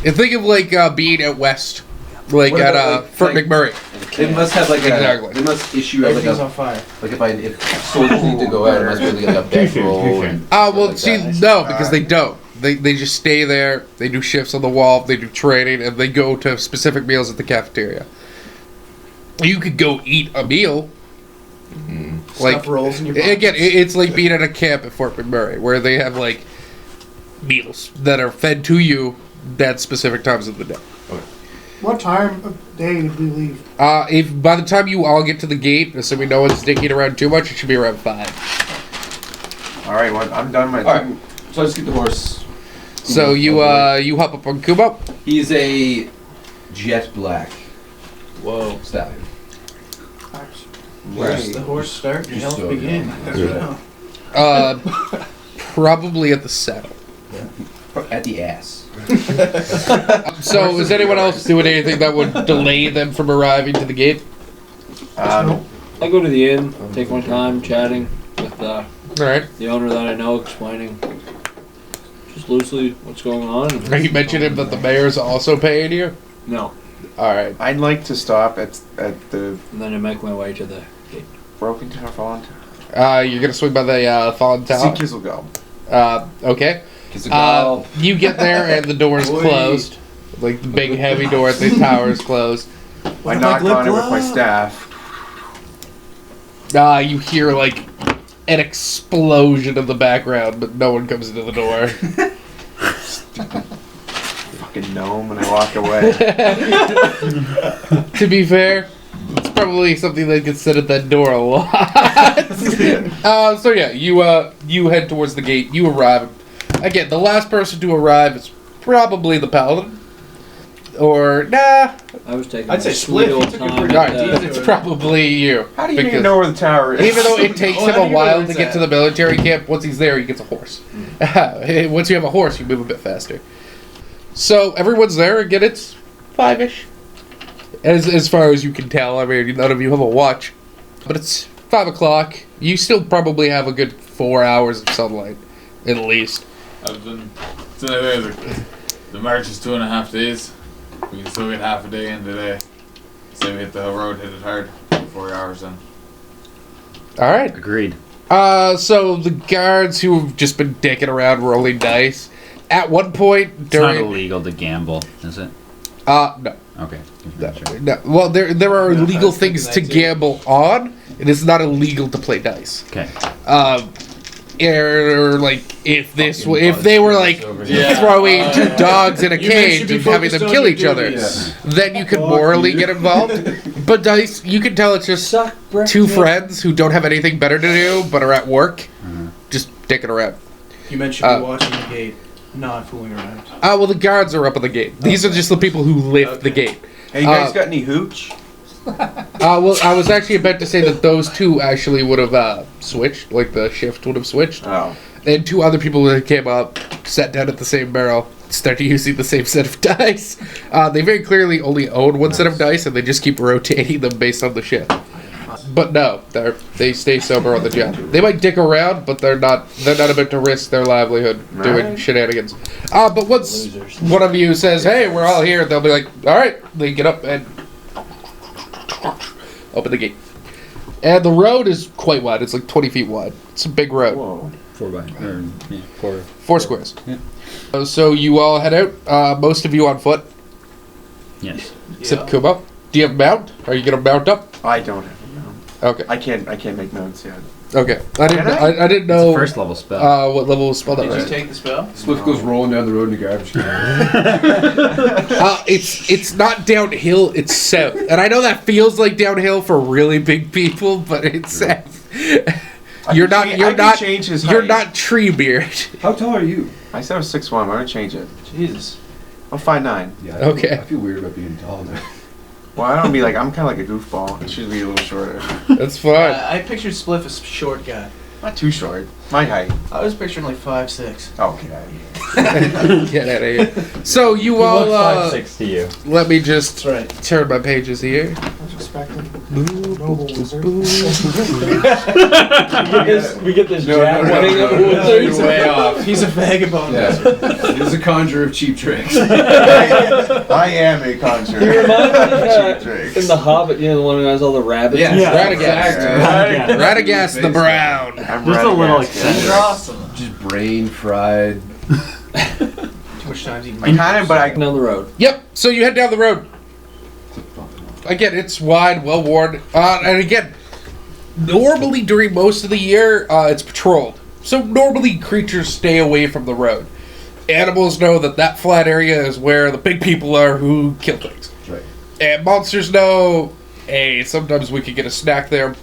And think of like being at West, like What at about, like, Fort like- McMurray. They must have like Exactly. They must issue like Everything's on a fire. like if soldiers need to go out, I must be able to get like a bedroll. and Ah, stuff well, like see, that. no, because they don't. They just stay there. They do shifts on the wall. They do training, and they go to specific meals at the cafeteria. You could go eat a meal. Like Stuff rolls in your again, pockets. it's like being at a camp at Fort McMurray, where they have like meals that are fed to you at specific times of the day. What time of day did we leave? If by the time you all get to the gate, assuming no one's sticking around too much, it should be around 5. All right, well, I'm done my. All right, so I just get the horse. So you hop up on Kubo. He's a jet black Whoa. stallion. Where's the horse start? The Just health so begin. Probably at the saddle. At the ass. So is anyone else doing anything that would delay them from arriving to the gate? I go to the inn, take my time chatting with All right. the owner that I know, explaining just loosely what's going on. Are you mentioning that the mayor's also paying you? No. All right. I'd like to stop at the And then I make my way to the gate. Broken Tower, Fallen Tower. You're gonna swing by the fallen tower. See Kizzle Okay. Well, You get there and the door is closed. Like the big heavy door at the tower is closed. I knock on it with my staff. You hear like an explosion in the background, but no one comes into the door. Fucking gnome, and I walk away. To be fair, it's probably something that gets said at that door a lot. So yeah, you head towards the gate. You arrive. Again, the last person to arrive is probably the paladin. Or nah. I was taking I'd my say sweet split. old You took it time. pretty Alright, with, it's probably you. How do you even Because know where the tower is? even though it takes Well, him how do a you know while where to it's get at? to the military camp, once he's there, he gets a horse. Once you have a horse, you move a bit faster. So everyone's there. Again, it's 5-ish. As far as you can tell, I mean, none of you have a watch. But it's 5 o'clock. You still probably have a good 4 hours of sunlight, at least. I've been. So anyway, the march is 2.5 days. We can still get half a day in today. Say we hit the road, hit it hard. 4 hours in. All right. Agreed. So the guards who have just been dicking around rolling dice, at one point It's not during illegal to gamble, is it? no. Okay. No. Well, there are Yeah, I legal was thinking things that to too. gamble on. It is not illegal to play dice. Okay. Or like if they were like Yeah. throwing two dogs in a You men cage should be and having them focused on kill your each other, duties. then you could morally get involved. But dice, you can tell it's just Suck breath. two friends who don't have anything better to do but are at work, just dicking around. You men should be watching the gate, not fooling around. Well, the guards are up at the gate. These are just the people who lift the gate. Hey, you guys Uh, got any hooch? Well, I was actually about to say that those two actually would have switched, like the shift would have switched. Oh. And two other people that came up, sat down at the same barrel, started using the same set of dice. They very clearly only own one set of dice, and they just keep rotating them based on the shift. But no, they stay sober on the job. They might dick around, but they're not about to risk their livelihood doing Right. shenanigans. But once Losers. one of you says, "Hey, we're all here," they'll be like, "All right." They get up and open the gate. And the road is quite wide. It's like 20 feet wide. It's a big road. Whoa. 4 4 squares. Yeah. So you all head out. Most of you on foot. Yes. Except Kubo. Do you have a mount? Are you gonna mount up? I don't have a mount. Okay. I can't make notes yet. Okay. I didn't. Can I? I didn't It's a know. first level spell. What level was spelled that Did you right? take the spell? Swift goes rolling down the road in the garbage can. It's not downhill. It's south, and I know that feels like downhill for really big people, but it's south. You're not. You're I can not. change his You're height. not Treebeard. How tall are you? I said I was 6'1". I'm gonna change it. Jesus. I'm 5'9". Yeah. Okay. I feel weird about being tall now. Well, I don't be like I'm kind of like a goofball. I should be a little shorter. That's fine. I pictured Spliff as a short guy. Not too short. My height. I was picturing like 5'6". Oh, get out of here. Get out of here. So you He all, looks 5'6" to you. let me just That's right. turn my pages here. I was expecting noble wizard. We get this No, jack no, no, wedding no, up no, with no, things. you're way off. He's a vagabond. Yeah. He's a conjurer of cheap tricks. I am a conjurer. He reminds me Cheap tricks. in The Hobbit, you know, the one who has all the rabbits. Yeah. Radagast. Radagast the Brown. I'm Just a little Radagast, eccentric. You're awesome. Just brain fried. Too much time to eat. I kind of, but I. Down the road. Yep. So you head down the road. Again, it's wide, well worn, and again, normally during most of the year, it's patrolled. So normally creatures stay away from the road. Animals know that that flat area is where the big people are who kill things. Right. And monsters know, hey, sometimes we could get a snack there,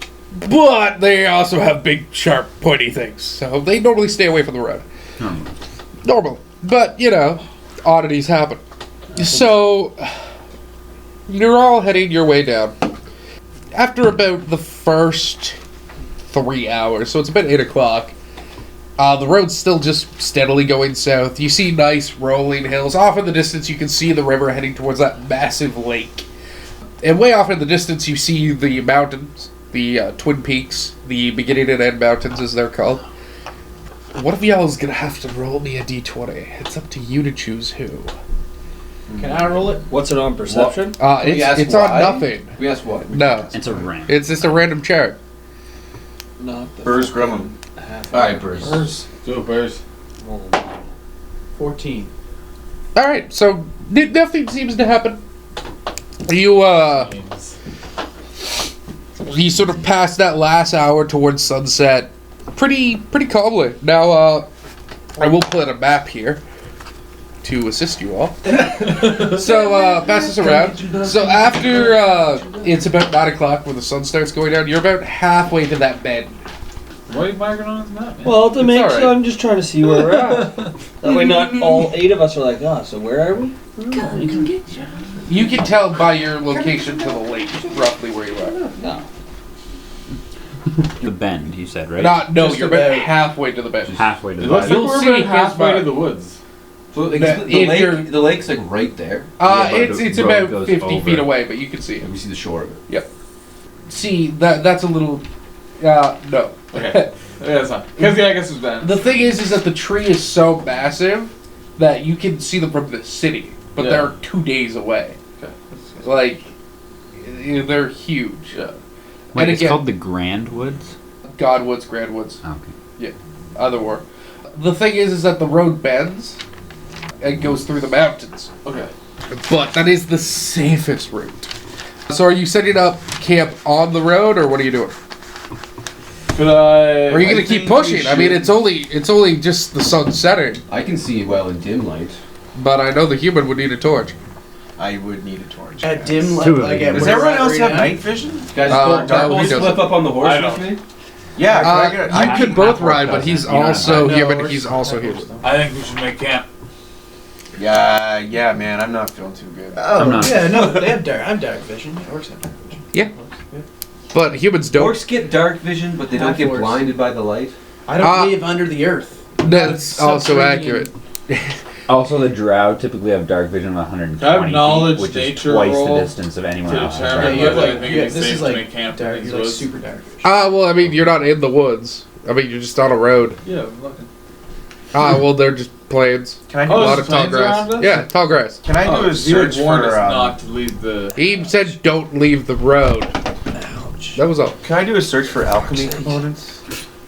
but they also have big, sharp, pointy things. So they normally stay away from the road. Normal. But, you know, oddities happen. So, you're all heading your way down. After about the first 3 hours, so it's about 8 o'clock, the road's still just steadily going south. You see nice rolling hills. Off in the distance, you can see the river heading towards that massive lake. And way off in the distance, you see the mountains, the Twin Peaks, the beginning and end mountains, as they're called. One of y'all is going to have to roll me a d20. It's up to you to choose who. Can I roll it? What's it on, perception? We ask It's on why? nothing. We asked what? No. It's a ram. It's just a random chart. Not the Burrs Grummum. half. Alright, Bruce. Hers. Do it, Burrs. 14. Alright, so nothing seems to happen. You sort of pass that last hour towards sunset pretty calmly. Now, I will put a map here to assist you all. So, pass this around. So after, it's about 9 o'clock when the sun starts going down, you're about halfway to that bend. What are you marking on his map, man? Well, to It's make all sure, right. I'm just trying to see where we're at. That way, not all 8 of us are like, so where are we? You can tell by your location to the lake, roughly where you are. No. The bend, you said, right? No, Just you're about about- halfway to the bend. Halfway to It the looks bend. like You'll we're see about his halfway bar. to the woods. So like, That- if you're- the lake's like right there. Uh, Yeah, but it's the road about goes 50 feet over. away, but you can see it. And we see the shore of it. See, that's a little... no. Okay. Yeah, that's fine. Because, I guess it's bad. The thing is that the tree is so massive that you can see them from the city, but Yeah. they're 2 days away. Okay. Like, they're huge. Yeah. Wait, And it's again- called the Grand Woods? Godwoods, Grandwoods, Okay. either or. The thing is that the road bends and goes through the mountains. Okay. But that is the safest route. So are you setting up camp on the road, or what are you doing? Could I... Or are you going to keep pushing? I mean, it's only just the sun setting, I can see well in dim light. but I know the human would need a torch. I would need a torch. At yes. dim light, Two of like them. at Does where everyone we're at else right have now? night vision? Guys, no, Dark he split doesn't. up on the horse I with don't. me. Yeah, can I get a, You could both ride, but he's also I here, know, but he's also here. I think we should make camp. Yeah, man, I'm not feeling too good. I'm not. Yeah, no, they have dark. I'm dark vision. Orcs have dark vision. Yeah. But humans don't. Orcs get dark vision, but they don't get Half-orcs. blinded by the light. I don't live under the earth. That's also Subterranean. accurate. Also, the Drow typically have dark vision of 120 I have knowledge feet, which is nature twice roll the distance of anyone to else. determine Yeah, you have whether like I think yeah, it's this safe is to like make camp dark. in these You're like woods. super dark vision. Well, I mean, you're not in the woods. I mean, you're just on a road. Yeah, I'm looking. Well, they're just plains. Can I A do, Oh, lot there's of tall plains around grass. us? Yeah, tall grass. can I do a He would search warn us for not to leave the... He said don't leave the road. Ouch. That was all. Can I do a search for alchemy components?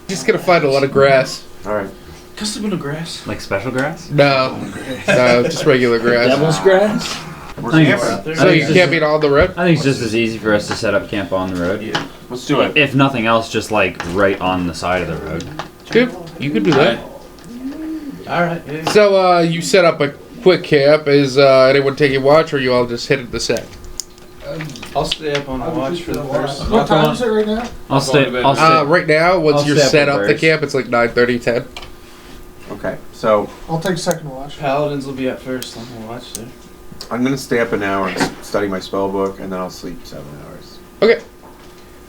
He's gonna find a lot of grass. All right. Custom in the grass. Like special grass? No, just regular grass. Devil's grass? We're I think camping. Out there. So you just- camping on the road? I think it's just as easy for us to set up camp on the road. Let's do it. If nothing else, just like right on the side of the road. Good. You can do that. All right. Yeah. So you set up a quick camp. Is anyone taking watch, or you all just hitting the set? I'll stay up on the watch for the first. What time is it right now? I'll stay. to bed. I'll stay. Right now, once I'll you're stay up set with up the birds. camp, it's like 9:30, 10. Okay, so I'll take second watch. Paladins will be up first. I'm gonna watch there. I'm gonna stay up an hour and study my spell book, and then I'll sleep 7 hours. Okay.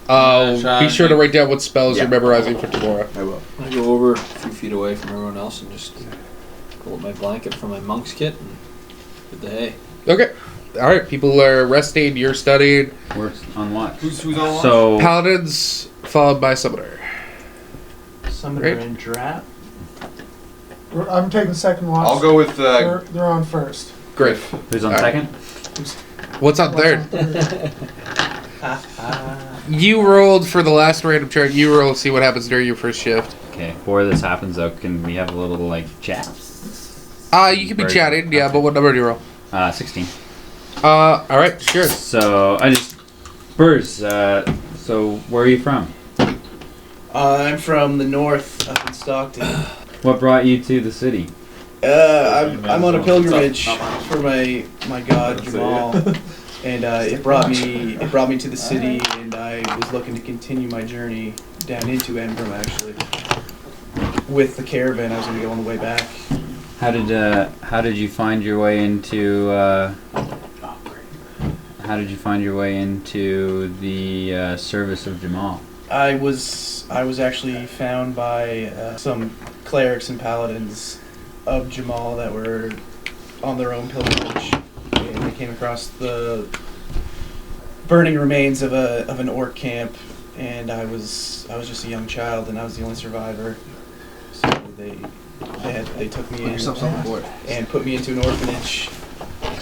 Be sure to write down what spells Yeah. you're memorizing for tomorrow. I will. I go over a few feet away from everyone else and just pull up my blanket from my monk's kit and get the hay. Okay. All right. People are resting. You're studying. We're on watch. Who's on watch? So Paladins followed by Summoner. Summoner Great. and Drap. I'm taking second watch. I'll go with They're on first. Great. who's on All right. second? What's on third? You rolled for the last random chart. You roll. See what happens during your first shift. Okay. Before this happens, though, can we have a little like chat? You can be chatting. Yeah, but what number do you roll? 16. All right. Sure. So Burrs. So where are you from? I'm from the north, up in Stockton. What brought you to the city? I'm on a pilgrimage for my god Jamal, and it brought me to the city, and I was looking to continue my journey down into Embrum actually. With the caravan, I was going to go on the way back. How did you find your way into? How did you find your way into the service of Jamal? I was actually found by some clerics and paladins of Jamal that were on their own pilgrimage, and they came across the burning remains of an orc camp, and I was just a young child, and I was the only survivor. So they took me in and put me into an orphanage.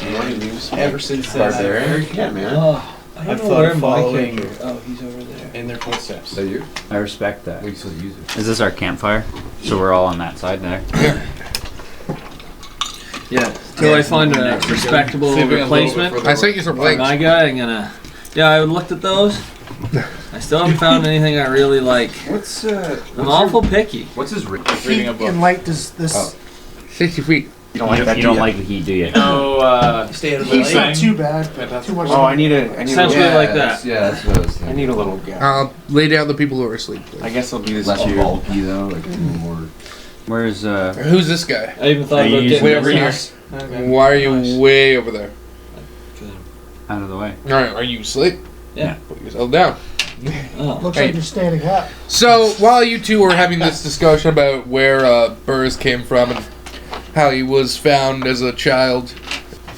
And ever since then, Yeah, man. I've thought of following he's over there. in their footsteps. Is that you? I respect that. We still use it. Is this our campfire? So we're all on that side there. Yeah, till I find a respectable Saving a little bit replacement for the- I sent you some for links. my guy. I'm gonna. Yeah, I looked at those. I still haven't found anything I really like. What's I'm awful picky. What's his rate? Reading a Feet book. in light does this. Oh. 60 feet. You don't like that, You do don't ya? like the heat, do you? No, Stay out of the Heat's light. not too bad. Fantastic. Too much. Oh, I need a Essentially little, like that. Yeah, that's what I was thinking. I need a little gap. Lay down the people who are asleep. Please. I guess I'll do this Less too. bulky though, like more. Where's Who's this guy? I even thought Are you about using getting way over here? this. Okay. Why are you Nice. way over there? out of the way? All right. Are you asleep? Yeah. Put yourself down. Oh. Looks Hey. like you're standing up. So while you two were having this discussion about where Burrs came from and how he was found as a child,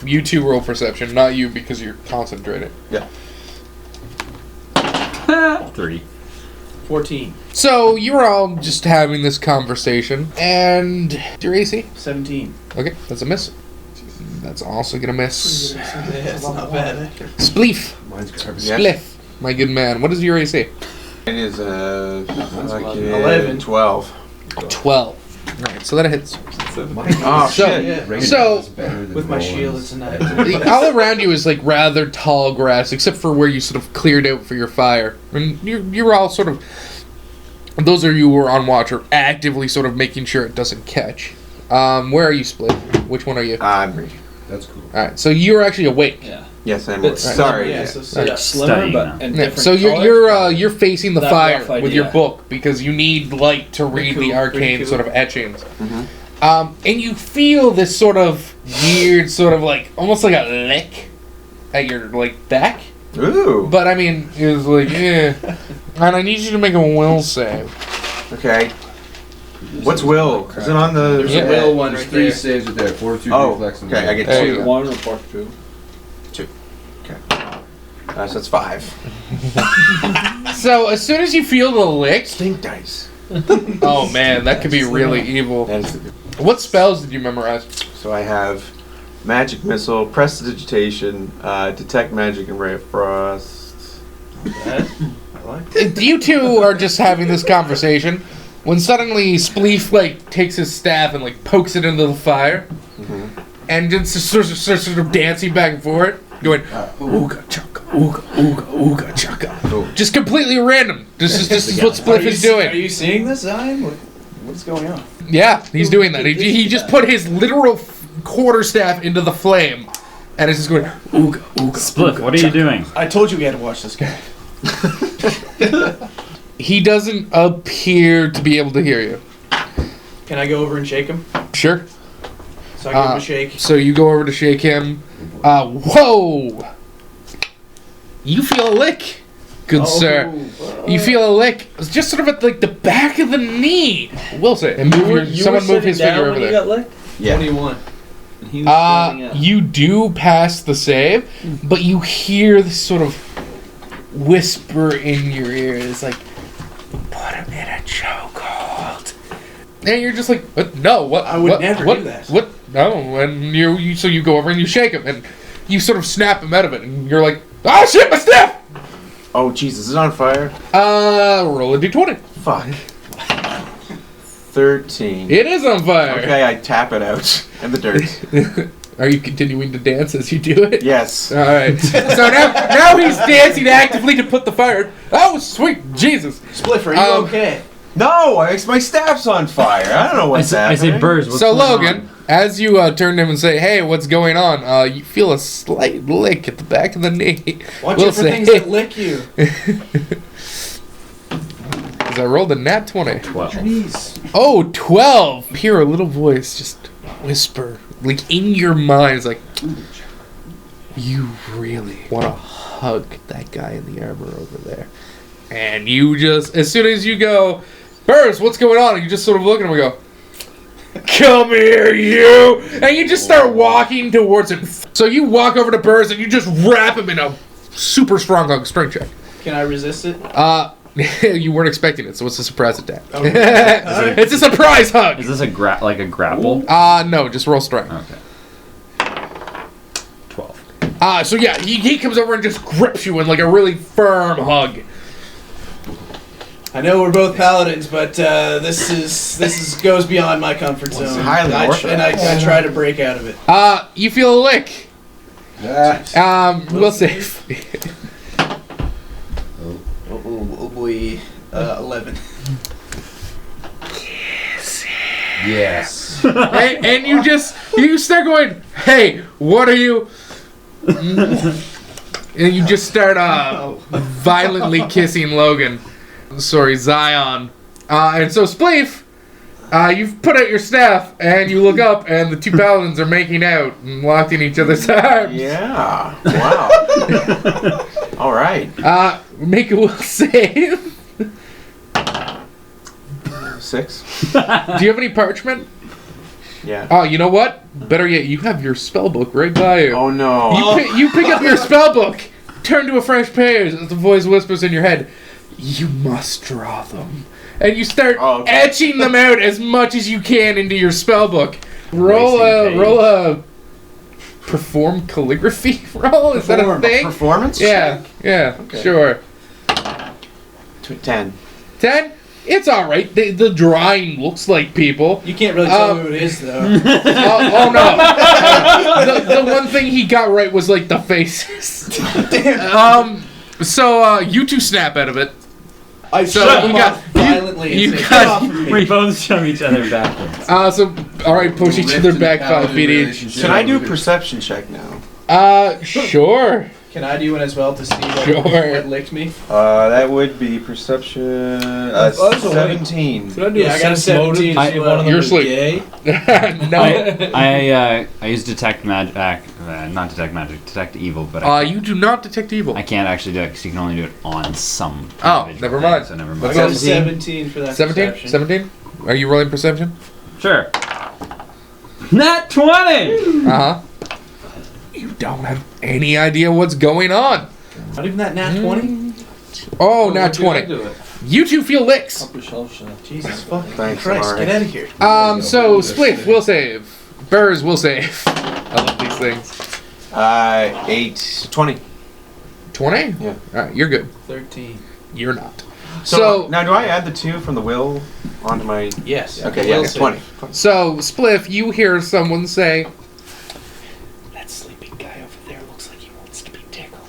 you two roll perception, not you because you're concentrating. 3. 14. So you were all just having this conversation, and your AC? 17. Okay, that's a miss. That's also gonna miss. Yeah, it's not bad. Spleef. Mine's garbage. Yeah. Spliff. My good man. What is your AC? It is 11. 12. 12. Alright, so that hits. Oh, So- shit. Yeah. Regular So- is better than With my Roland's. shield, it's a 9. All around you is like rather tall grass, except for where you sort of cleared out for your fire. And you're all sort of, those of you who are on watch are actively sort of making sure it doesn't catch. Where are you split? Which one are you? I'm ready. That's cool. Alright, so you're actually awake. Yeah. Yes, I'm Bit sorry. Yeah, Yeah. so Alright. Slimmer, Studying but now. and Yeah, different so colors. you're facing the That fire rough with your idea. book because you need light to read Pretty the cool, pretty arcane cool. sort of etchings. Mhm. And you feel this sort of weird, sort of like almost like a lick at your like back. Ooh. But I mean, it was like, yeah. And I need you to make a will save. Okay. What's will? Is it on the? There's Yeah. a will one There's right 3 there. saves right there. Fortitude, Oh, reflex, and okay, I will. get There you two. go. One report two. So that's 5. So as soon as you feel the lick, Stink dice. oh man, that could be really evil. That is What spells did you memorize? so I have magic missile, prestidigitation, detect magic, and ray of frost. You two are just having this conversation when suddenly Spleef like takes his staff and like pokes it into the fire, and just sort of dancing back and forth, going ooga chaka, ooga ooga ooga chaka. Oh. Just completely random. This is what Spliff is Are doing. you seeing this, Zion? What's going on? Yeah, he's doing that. He just put his literal quarterstaff into the flame, and it's just going ooga ooga. Split, ooga, what are you chaka. doing? I told you we had to watch this guy. He doesn't appear to be able to hear you. Can I go over and shake him? Sure. So I give him a shake. So you go over to shake him. Whoa! You feel a lick. Good sir. You feel a lick. It's just sort of at like the back of the knee. We'll say. And someone move his finger over there. licked? Yeah. 21. And he was standing up. You do pass the save, but you hear this sort of whisper in your ear. It's like, put him in a chokehold. And you're just like, what? No, what? I would never what, do that. What? No. And so you go over and you shake him, and you sort of snap him out of it, and you're like, oh shit, my staff! Oh, Jesus, is it on fire? Roll a d20. Fuck. 13. It is on fire. Okay, I tap it out in the dirt. Are you continuing to dance as you do it? Yes. All right. So now he's dancing actively to put the fire. Oh, sweet Jesus! Spliff, are you okay? No, my staff's on fire. I don't know what's I happening. say, Burrs, what's So going Logan, on? as you turn to him and say, "Hey, what's going on?" You feel a slight lick at the back of the knee. Watch We'll out for say- things that lick you. As I rolled a nat 20. 12. Oh, 12! Hear a little voice just whisper, like in your mind. It's like, you really want to hug that guy in the armor over there. And you just, as soon as you go, Burrs, what's going on? And you just sort of look at him and go, come here, you! And you just start walking towards him. So you walk over to Burrs and you just wrap him in a super strong hug. Strength check. Can I resist it? You weren't expecting it, so it's a surprise attack. Okay. It's a surprise hug! Is this like a grapple? No, just roll strength. Okay. 12. So yeah, he comes over and just grips you in like a really firm hug. I know we're both paladins, but this goes beyond my comfort Well, it's zone. highly I orthodox. try to break out of it. You feel a lick. We'll save. Oh boy, 11. Yes. and you start going, hey, what are you? And you just start violently kissing Logan. Sorry, Zion. And so Spleef, you've put out your staff and you look up and the two paladins are making out and locked in each other's arms. Yeah. Wow. All right. Make a will save. 6. Do you have any parchment? Yeah. Oh, you know what? Better yet, you have your spell book right by you. Oh no. You pick up your spell book, turn to a fresh page as the voice whispers in your head, you must draw them. And you start etching them out as much as you can into your spell book. Roll a perform calligraphy roll? Is that a thing? Performance? Yeah, Okay. sure. 10. 10? It's alright. The drawing looks like people. You can't really tell who it is, though. Oh no. The one thing he got right was like the faces. Damn. So you two snap out of it. I So shut you him got- off violently you and say, got- "Get off of me." We both shove each other backwards. So alright, push each other back 5 feet each. Can I do a perception check now? Sure. Can I do one as well to see Sure. what licked me? That would be perception. that's a 17. Should I do Yeah, I got a 17 to as see well. one of them You're is asleep. gay? No. I use detect magic, not detect magic, detect evil, but You do not detect evil. I can't actually do it because you can only do it on some. Oh, individual never thing, mind. So never I mind. got a 17? 17 for that 17? perception. 17? Are you rolling perception? Sure. Nat 20. Uh-huh. You don't have any idea what's going on. Not even that nat 20? Oh, not 20. Do it. You two feel licks. Upper shelf shot. Jesus fucking Thanks, Christ, Amari. get out of here. So Spliff will save. Burrs will save. I love these things. 8, 20. 20? Yeah. Alright, you're good. 13. You're not. So, So, now do I add the 2 from the will onto my... Yes. Okay, yeah, will it's save. 20. Spliff, you hear someone say, that sleeping guy over there looks like he wants to be tickled.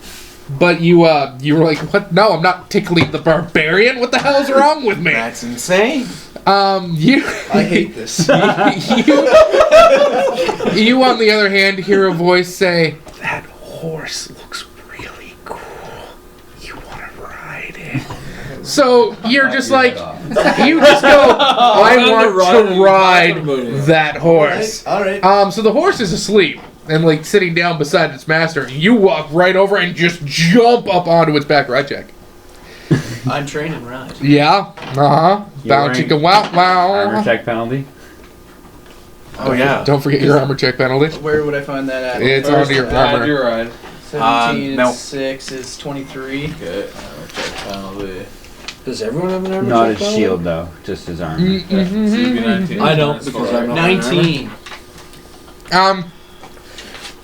But you were like, what? No, I'm not tickling the barbarian. What the hell's wrong with me? That's insane. You... I hate this. you on the other hand hear a voice say, that horse looks really cool. You want to ride it? So you're just like, you just go, I want to ride that horse. Alright. So the horse is asleep and like sitting down beside its master. You walk right over and just jump up onto its back. Right, Jack? I'm trained and ride. Yeah. Bound wearing chicken wow Armor wow. check penalty. Oh yeah. Don't forget your armor check penalty. Where would I find that at? It's First, on your add armor. your ride. 17 no. and 6 is 23. Okay. Check penalty. Does everyone have an armor Not check his on? shield though, just his armor. Okay. So you'd be 19. I don't, Minus because four. I'm not- 19.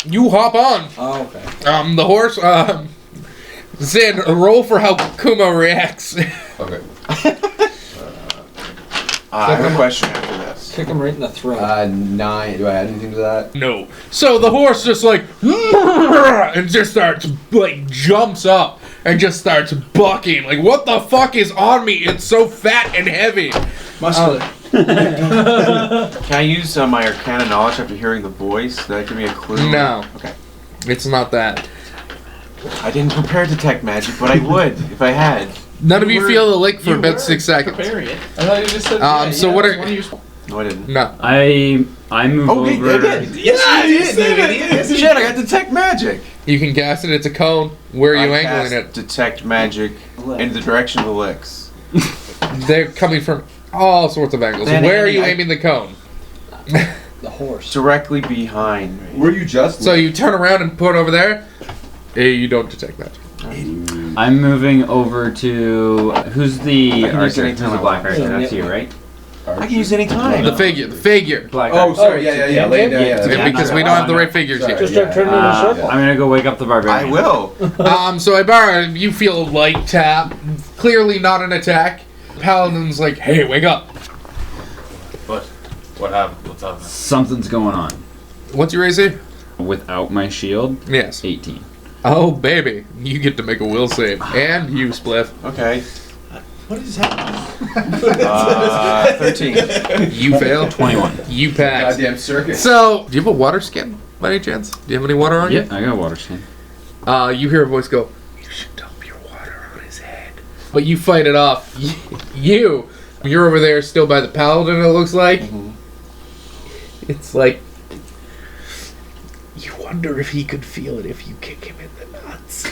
You hop on. Oh, okay. The horse. Zin, roll for how Kuma reacts. Okay. I have a question after this. Kick him right in the throat. 9. Do I add anything to that? No. So the horse just like and just starts like jumps up and just starts bucking. Like, what the fuck is on me? It's so fat and heavy. Muscular. Can I use my Arcana knowledge after hearing the voice? Does that give me a clue? No. Okay. It's not that. I didn't prepare detect magic, but I would if I had. None of you were- feel the lick for you about were 6 seconds. Preparing it. I thought you just said. So what that's are- one of your- No, I didn't. No. I move Oh, wait, over. I did. Yes, you did. Shit, I got detect magic. You can cast it. It's a cone. Where are you I angling cast it? detect magic in the direction of the licks. They're coming from all sorts of angles. Man, Where are Andy, you I- aiming the cone? The horse. Directly behind me. Were you just? So you turn around and put over there. You don't detect that. I'm moving over to who's the I can use archer? any Who's time the I black want. archer? That's Yeah. you, right? I can use any time. The figure. The figure. Black Oh, archer. sorry. Yeah. Lay down. Yeah, Yeah. Because we don't have the right figures Sorry. yet. Just start turning in a circle. I'm gonna go wake up the I barbarian. will. So Ibarra, you feel a light tap. Clearly not an attack. Paladin's like, hey, wake up. What happened? What's happening? Something's going on. What's your AC? Without my shield, Yes. 18. Oh, baby. You get to make a will save. And you, Spliff. Okay. What is happening? 13. You fail. 21. You pass. Goddamn circus. So, do you have a water skin by any chance? Do you have any water on Yeah, I got a water skin. you? You hear a voice go, you should dump your water on his head. But you fight it off. You're over there still by the paladin, it looks like. Mhm. It's like, you wonder if he could feel it if you kick him in the nuts.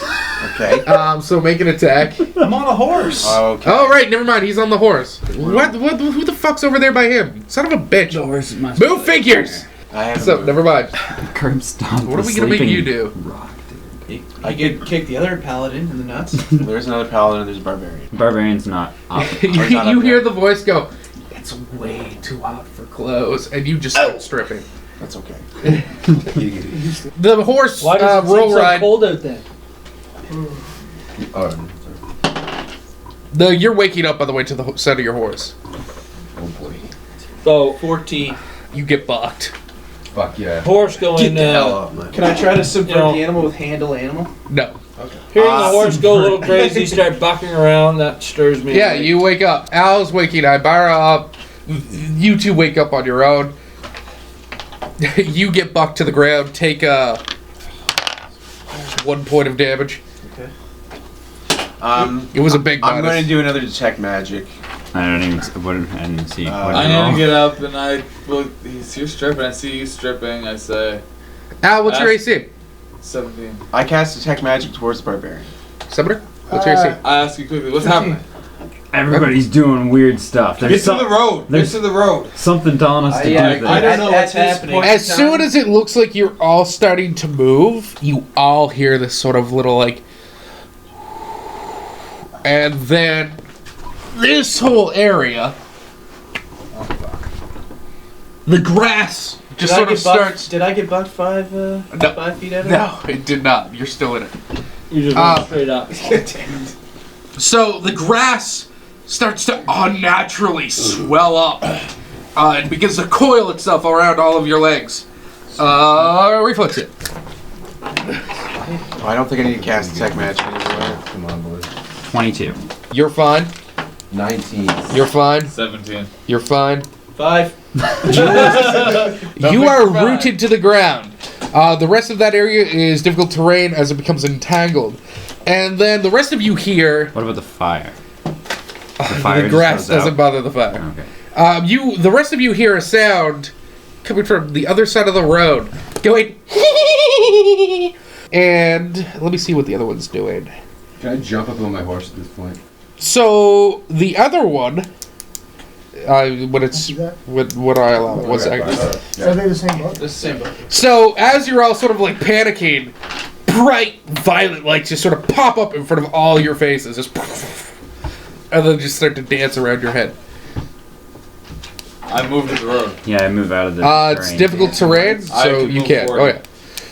Okay. So make an attack. I'm on a horse. Okay. Oh, right, never mind, he's on the horse. What, who the fuck's over there by him? Son of a bitch. horse must Move figures! I have So, never mind. Curb stomp. What are we gonna make you do? I could kick the other paladin in the nuts. There's another paladin and there's a barbarian. Barbarian's not up. You hear the voice go, it's way too hot for clothes, and you just start stripping. That's okay. The horse Why does it roll seem so ride. cold out there? Oh, You're waking up, by the way, to the sound of your horse. oh boy. So, 14. You get bucked. Fuck yeah. horse going, Get the hell up, man. Can I try to subvert You know- the animal with handle animal? No. hearing the horse go a little crazy, start bucking around, that stirs me. Yeah, you wake up. Al's waking Ibarra up. You two wake up on your own. You get bucked to the ground. Take 1 point of damage. It was a big I'm minus. going to do another detect magic. I don't even. I didn't see. What I'm did you gonna roll? get up and I look. You're stripping. I see you stripping. I say Al, what's your AC? 17. I cast detect magic towards the barbarian. Summoner? What's your AC? I ask you quickly. What's happening? Everybody's doing weird stuff. Get There's to the road. Get there's- to the road. something telling us to do I this. don't know what's this happening. point- As soon as it looks like you're all starting to move, you all hear this sort of little like, and then this whole area, the grass just sort of starts. Did I get bucked 5 No. 5 feet out of it? No, it did not. You're still in it. You just Ah. went straight up. So the grass starts to unnaturally swell up and begins to coil itself around all of your legs. Reflex it. Oh, I don't think I need to cast detect magic anymore. Come on, boys. 22. You're fine. 19. You're fine. 17. You're fine. 5. You are rooted to the ground. The rest of that area is difficult terrain as it becomes entangled. And then the rest of you hear What about the fire? the grass just goes doesn't out? bother the fire. Okay. The rest of you hear a sound coming from the other side of the road, going. And let me see what the other one's doing. Can I jump up on my horse at this point? So the other one, when it's See that? when I allow it, 1 second. Are they the same book? This same book. So as you're all sort of like panicking, bright violet lights just sort of pop up in front of all your faces, just and then just start to dance around your head. I moved to the road. Yeah, I move out of the. It's terrain. difficult terrain, I so can you move can't. forward. Oh yeah.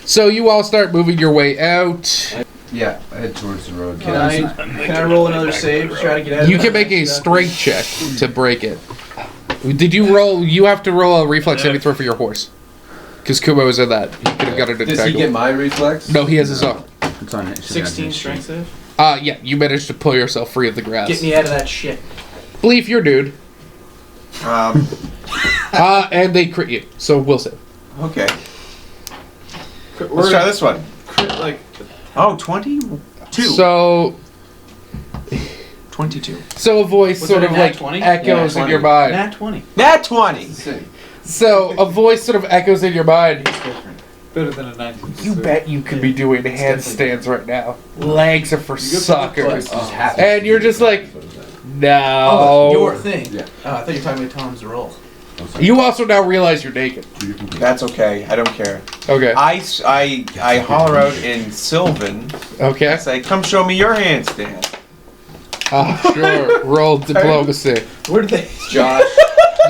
So you all start moving your way out. Yeah, I head towards the road. Can I roll another save to try to get out of You that? can make a strength check to break it. Did you roll? You have to roll a reflex saving throw for your horse. Because Kubo was in that. He could have got it Does he get my reflex? No, he has his own. It's on it. 16 strength save. Yeah, you managed to pull yourself free of the grass. Get me out of that shit. Believe your dude. Um, And they crit you, so we'll save. okay. Let's try this one. Oh, 22. So 22. a voice Was sort it a of nat like 20? echoes Yeah, in your 20. mind. Nat 20. Nat 20. So a voice sort of echoes in your mind. Better than a 19. You bet you could be doing handstands right now. Legs are for suckers. Oh. And you're just like, no. Oh, your thing. Yeah. Oh, I thought you were talking about Tom's roll. You also now realize you're naked. That's okay. I don't care. Okay. I holler out in Sylvan. Okay. I say, come show me your handstand. Sure. Roll diplomacy. Where did they? Josh,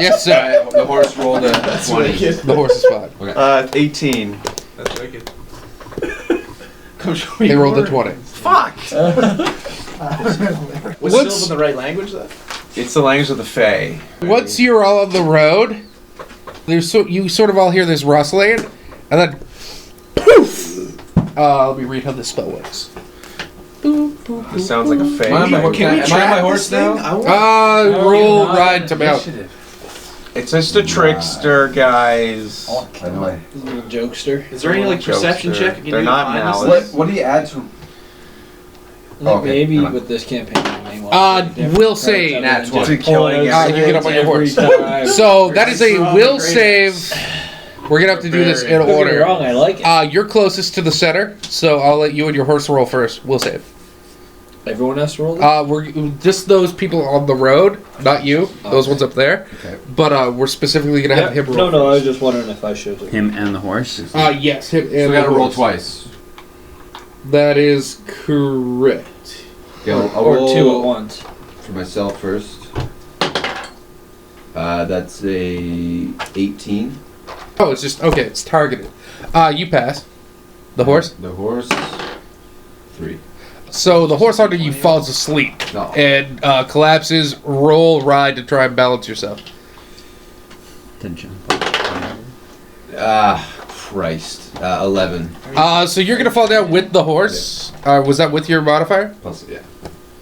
Yes, sir. the horse rolled a 20. The horse is fine. 18. That's wicked. Come show me They rolled a your- 20. Fuck! Was What's- Sylvan the right language, though? It's the language of the Fae. Once you're all on the road, you sort of all hear this rustling, and then poof! Let me read how this spell works. Boop, boop, This boop, sounds like a boop. Fae. Am I on my Track horse this thing? now? Roll ride to mount. It's just a trickster, guys. I know. Little jokester. Is there any like perception Jokester. check? You can They're do not to find malice. this thing? What do you add to? Like Okay, maybe come on. with this campaign, we may want to do will different say- cards Nat other than 20. just pulling You out can get up on your every horse. time. So that is a Strong will and great. save. We're gonna have to do this in Don't get me order. wrong, I like it. You're closest to the center, so I'll let you and your horse roll first. We'll save. Everyone has to roll that? We're just those people on the road, not you. Those ones up there. Okay. But we're specifically gonna have him roll. No, I was first. just wondering if I should. Him and the horse. Yes, him. So And we gotta the roll horse. twice. That is correct. Okay, I'll Or roll two at once. for myself first. That's a 18. Oh, it's just okay. It's targeted. You pass. The horse. The horse. 3. So the horse under you falls asleep No. and collapses. Roll ride to try and balance yourself. To jump. Christ. 11. So you're gonna fall down with the horse. Was that with your modifier? Plus, yeah.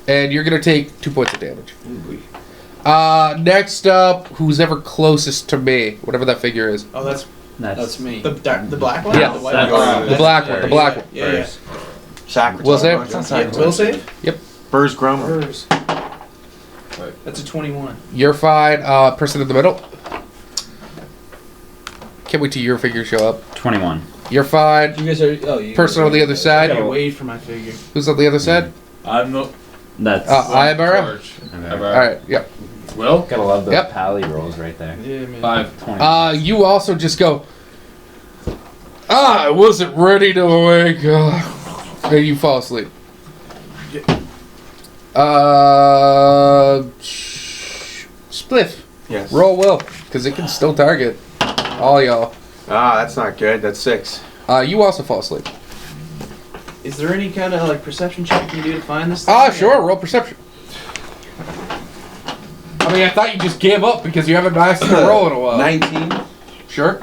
And you're gonna take 2 points of damage. Ooh, Next up, who's ever closest to me, whatever that figure is. Oh, that's That's me. the black one. Yeah, Or the white that's- one? The black one. The black one. Yeah, yeah. Sacred. Will save? Yeah, will save. Burrs Grummer. Hers. That's a 21. You're fine. Person in the middle. Can't wait till your figure show up. 21. You're fine. You guys are. Oh, you. Person on the other I side. gotta wait for my figure. Who's on the other side? I'm the. That's. I am Ara. George. Okay. All right. Yep. Will? Gotta love the Yep. pally rolls right there. Yeah, man. 5. 20. You also just go. I wasn't ready to wake up. And you fall asleep. Spliff. Yes. Roll will, because it can still target all y'all. That's not good. That's 6. You also fall asleep. Is there any kind of like perception check you can do to find this thing? Sure. Roll perception. I mean, I thought you just gave up because you haven't mastered a roll in a while. 19. Sure.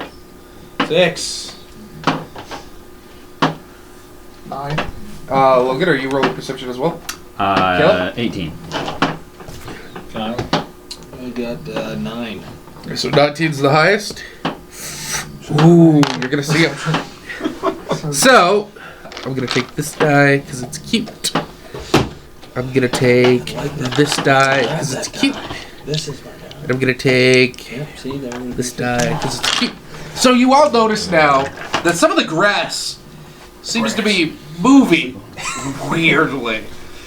6. 9. Logan, are you rolling perception as well? Caleb? 18. Can I? I got 9. So 19's the highest. Ooh, you're gonna see it. So, I'm gonna take this die because it's cute. I'm gonna take this die because it's cute. This is my die. And I'm gonna take Yep, see, there we this die because it's cute. So you all notice now that some of the grass seems to be moving weirdly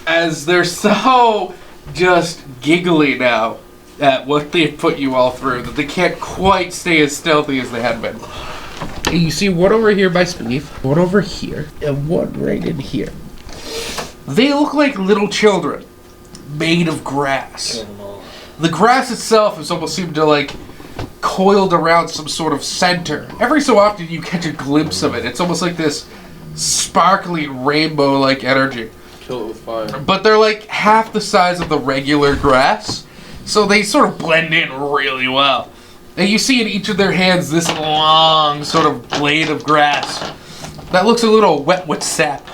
as they're so just giggling now at what they put you all through, that they can't quite stay as stealthy as they had been. And you see one over here by Steve, one over here, and one right in here. They look like little children made of grass. Kill them all. The grass itself is almost seemed to like coiled around some sort of center. Every so often you catch a glimpse of it. It's almost like this sparkly rainbow-like energy. Kill it with fire. But they're like half the size of the regular grass, so they sort of blend in really well. And you see in each of their hands this long sort of blade of grass that looks a little wet with sap.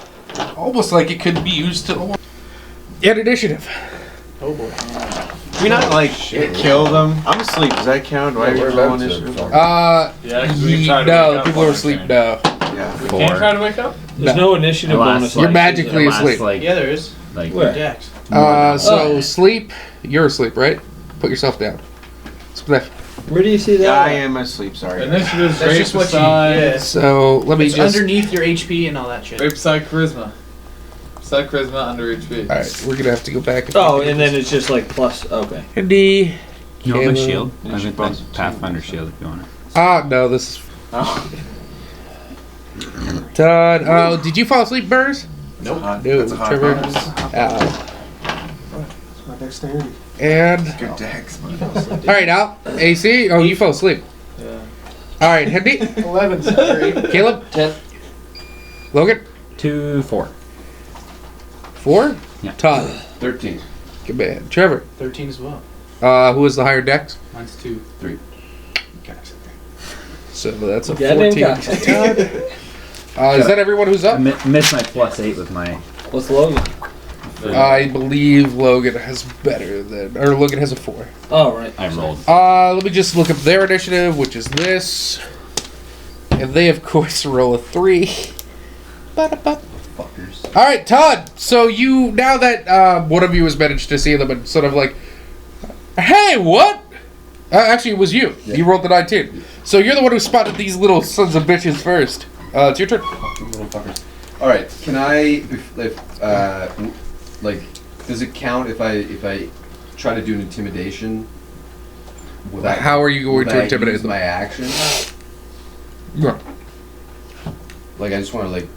Almost like it could be used to... Get initiative. Oh boy. Do we not like kill them? I'm asleep. Does that count? Do I we're roll about to initiative? Yeah, 'cause we can try to wake no, up people on are our asleep turn. now. Yeah. We can't try to wake up? There's no initiative Last, bonus. You're like, magically it lasts, asleep. Like, Yeah, there is. like Where? Dex. So sleep, you're asleep, right? Put yourself down. Where do you see that? I am asleep. Sorry. Initiative's That's right just what you. beside, Yeah. So let me It's just... underneath your HP and all that shit. right beside charisma. Beside charisma, under HP. Alright, we're gonna have to go back. Oh, and then it's just like plus. Okay. Andy. You want my Caleb. shield? I Initiative think bonus that's of Pathfinder 2. shield if you want it. No, this is Oh. done. Oh, did you fall asleep, Burrs? Nope. No, That's a hot Trevor. bonus. It's my dexterity. And Good dex. alright, Al. AC. Oh, you fell asleep. Yeah. Alright, Andy. 11, sorry. Caleb. 10. Logan. 2, 4. 4. Yeah. Todd. 13. Good man. Trevor. 13 as well. Who was the higher dex? Mine's 2. 3. So that's a Yeah, then 14. Todd. Is that everyone who's I up? missed my +8 with my. What's Logan? I believe Logan has better than, or Logan has a 4. Oh, right. I rolled. Let me just look up their initiative, which is this, and they of course roll a 3. Ba-da-ba. Fuckers. All right, Todd. So you now that one of you has managed to see them and sort of like, hey, what? Actually, it was you. Yeah. You rolled the 19. So you're the one who spotted these little sons of bitches first. It's your turn. Fucking little fuckers. Alright, can I, like, does it count if I try to do an intimidation? Without, How are you going would to I intimidate use them? my action? No. Like, I just want to, like,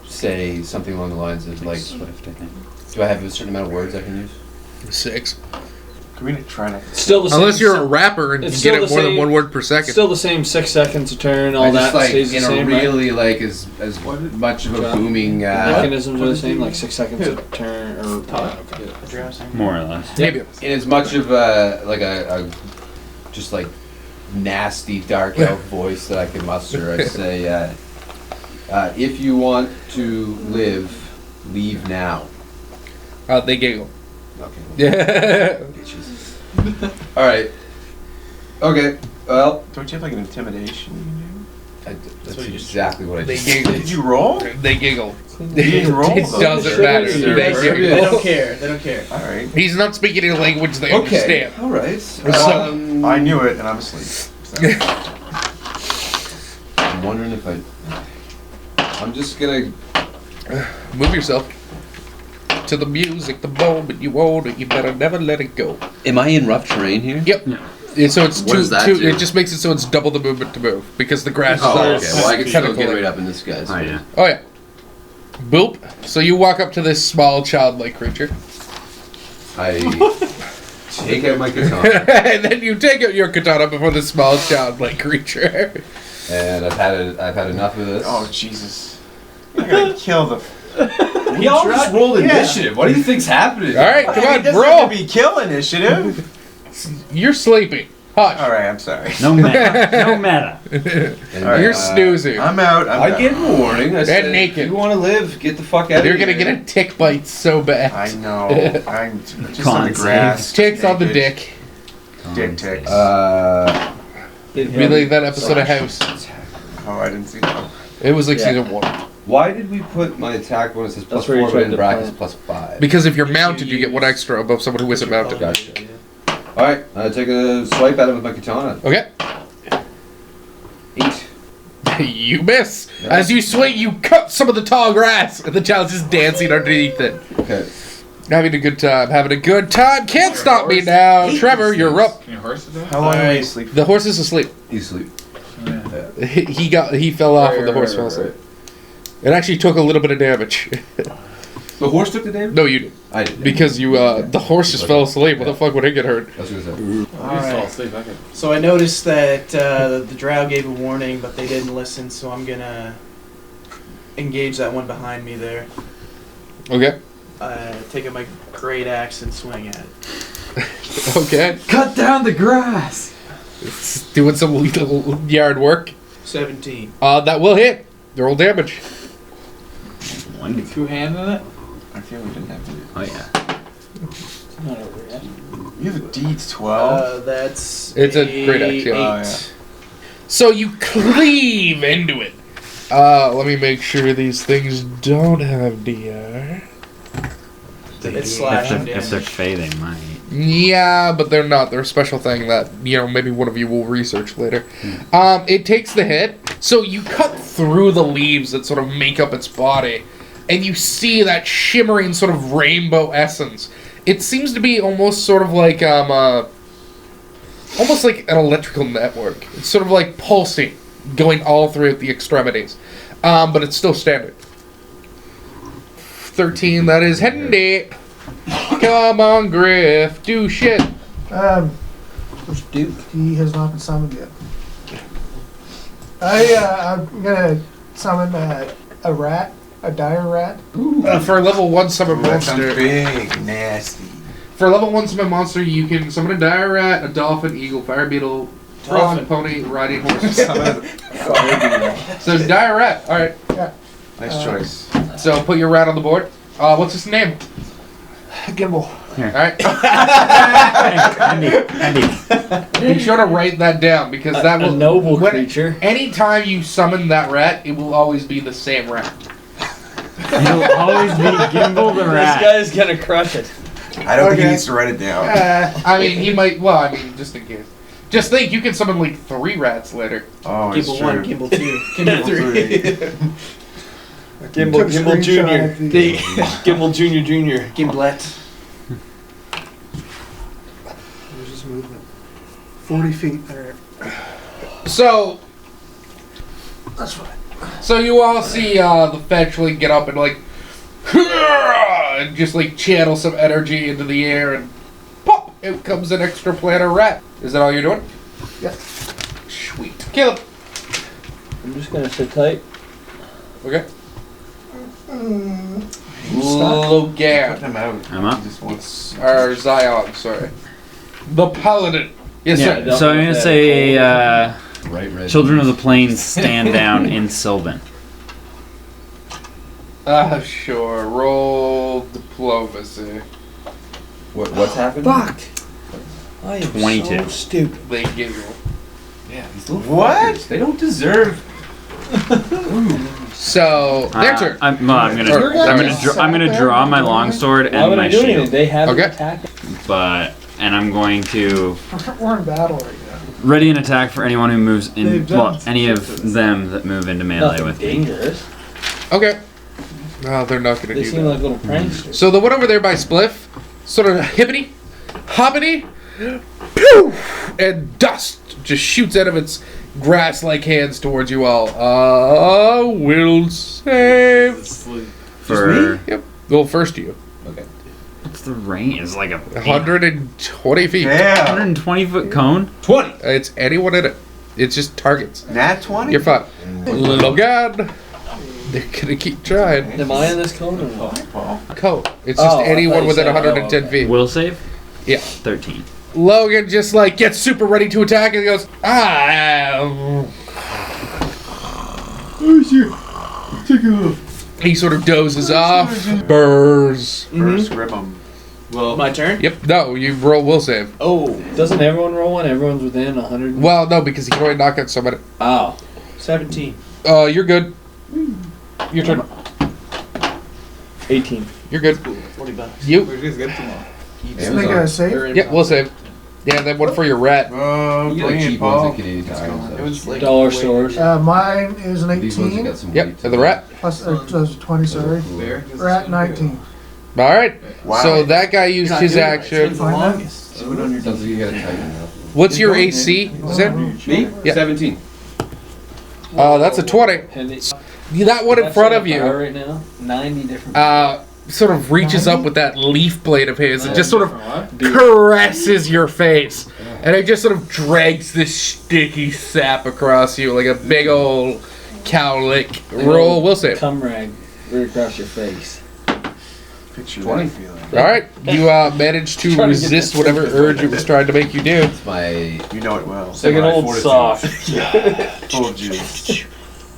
say something along the lines of, like, Swift, I think. do I have a certain amount of words I can use? 6. Can we try not to... Still the same. Unless you're a rapper and It's can get still it the more than same- 1 word per second. Still the same 6 seconds a turn. All I that just, like, stays the in same. a really, like, as much of a John? booming, Mechanisms are the same, like 6 seconds a turn. Or More or less. Maybe. in as much of a, like, a just, like, nasty, dark elf voice that I can muster, I say, if you want to live, leave now. They giggle. Okay. Yeah. Jesus. All right. Okay. Well, Don't you have like an intimidation you that's exactly what I They just can do? giggle. Did you roll? They giggle. You didn't roll, It though. doesn't matter. Sure. They Sure. giggle. They don't care. They don't care. Alright. He's not speaking in a language they Okay. understand. All right. So- I knew it and I'm asleep. So. I'm wondering if I'm just gonna. Move yourself to the music the moment you own it. You better never let it go. Am I in rough terrain here? Yep. And so it's What does that do? It just makes it so it's double the movement to move because the grass Oh, okay. is Well, I can still chemical. get right up in this guy's. Oh, yeah. Oh yeah. Boop. So you walk up to this small childlike creature, I take out my katana, and then you take out your katana before the small childlike creature. and I've had enough of this. Oh Jesus! You're gonna kill the. We all just rolled initiative. What do you think's happening? All right, come on, It doesn't roll. have to be kill initiative. You're sleeping. Hush. All right, I'm sorry. No meta. No meta. And, All right, You're snoozing. I'm out. I gave him a warning. I said, naked. if you want to live, get the fuck out You're of here. gonna get a tick bite so bad. I know. I'm just Con on the grass. Ticks on the naked. dick. Dick ticks. Really, that episode of House. Oh, I didn't see that. It was like Yeah. season 1. Why did we put my attack bonus as That's plus where you 4, tried but in to brackets plan. plus 5? Because if you're mounted, you get 1 extra above someone who isn't mounted. Gotcha. All right, I take a swipe at him with my katana. Okay. 8. You miss. As you swing, you cut some of the tall grass, and the child's just dancing underneath it. Okay. Having a good time. Having a good time. Can't stop me now. Trevor, you're up. Can you horse it down? How long are you asleep? The horse is asleep. He's asleep. Yeah. He fell off when the horse fell asleep. It actually took a little bit of damage. The horse took the damage? No, you I did. because you the horse just fell asleep. What the fuck would it get hurt? I was gonna say. You fall asleep. I can. So I noticed that the drow gave a warning, but they didn't listen. So I'm gonna engage that one behind me there. Okay. Take up my great axe and swing at it. Okay. Cut down the grass. It's doing some little yard work. 17. That will hit. Roll damage. One. Two-handed it? I feel we didn't have to do Oh yeah. It's not over yet. You have a deeds 12. That's It's a great axe, yeah. Oh, 8. yeah. So you cleave into it. Let me make sure these things don't have DR. It's slashing If they're damage. fey, they might. Yeah, but they're not. They're a special thing that, maybe one of you will research later. It takes the hit, so you cut through the leaves that sort of make up its body, and you see that shimmering sort of rainbow essence. It seems to be almost sort of like, almost like an electrical network. It's sort of like pulsing, going all through the extremities. But it's still standard. 13, that is handy. Come on, Griff, do shit. Where's Duke? He has not been summoned yet. I'm gonna summon a rat, a dire rat. For a level 1 summon That sounds monster, big, nasty. for a level 1 summon monster, you can summon a dire rat, a dolphin, eagle, fire beetle, frog, pony, riding horse. So dire rat. All right. Nice choice. So put your rat on the board. What's his name? Gimbal. All right. Andy. Be sure to write that down because that will A noble creature. Anytime you summon that rat, it will always be the same rat. It'll always be Gimbal the This rat. guy's gonna crush it. I don't think Okay. he needs to write it down. I mean, he might. Well, I mean, just in case. Just think, you can summon like 3 rats later. Oh, it's Gimbal true. 1, Gimbal 2, Gimbal 3. Gimbal, Took a Gimbal screenshot Junior. of the- Gimbal Junior. Gimblet. Where's his movement? 40 feet. There. So, That's fine. so you all see the fetchling get up and like, and just like channel some energy into the air, and pop! Out comes an extra planar rat. Is that all you're doing? Yep. Sweet. Kill him. I'm just gonna sit tight. Okay. Putting Logan. him out. I'm up. He just wants. Or Zion, sorry. The Paladin. Yes, Yeah, sir. so I'm gonna say Right, red. Children of the Plains stand down in Sylvan. Sure. Roll diplomacy. What's happened? Fuck. I am 22. so stupid. They giggle. Yeah, these little What? fuckers, they don't deserve. So, their turn. I'm You're gonna draw my longsword Why and would my I do anything? shield, They haven't Okay. attacked. and I'm going to We're in battle right now. ready an attack for anyone who moves in. They've done Well, any of them that move into melee Nothing with me. dangerous. Okay. No, they're not gonna They do seem that. like little pranksters. So the one over there by Spliff, sort of hippity, hoppity, poof, and dust just shoots out of its grass-like hands towards you all. Will save. Sleep. For Yep. Well, first you. what's the range? It's like a 120 feet. Damn. 120-foot cone. 20. It's anyone in it. It's just targets. Nat 20? You're fine. Logan. They're gonna keep trying. Am I in this cone or not? Paul. Code. It's just Oh, I anyone thought you within said- 110 oh, okay. feet. Will save. Yeah. 13. Logan just like gets super ready to attack and he goes, He sort of dozes off. Burrs. First grip him. Well, my turn. Yep. No, you roll will save. Oh, doesn't everyone roll one? Everyone's within 100. Well, no, because he can only knock out somebody. Oh. 17. You're good. Your turn. 18. You're good. 40 bucks. You. Where'd you guys get them all? Just make a save. Yeah, we'll save. Yeah, then one for your rat. Oh, You get like bring it, cheap ones Paul. at Canadian Tire and stuff. It was like Dollar stores. Mine is an These ones have 18. got some Yep, weight to and the them. rat. Plus, 20, sorry. Bear. Rat 19. All right. Wow. So that guy used his It's action. been the longest. Sounds like you gotta tighten it up. What's your AC? Me? Yeah. 17. That's a 20. And it's That one in front of you right now. 90 different. sort of reaches up with that leaf blade of his and just sort of What? caresses your face. And it just sort of drags this sticky sap across you like a big old cow lick. Roll, we'll say. Cum rag right across your face. Picture 20. that feeling. Alright, you managed to Trying to get resist that whatever urge it was trying to make you do. It's my You know it well. It's like an old sock. Full of juice.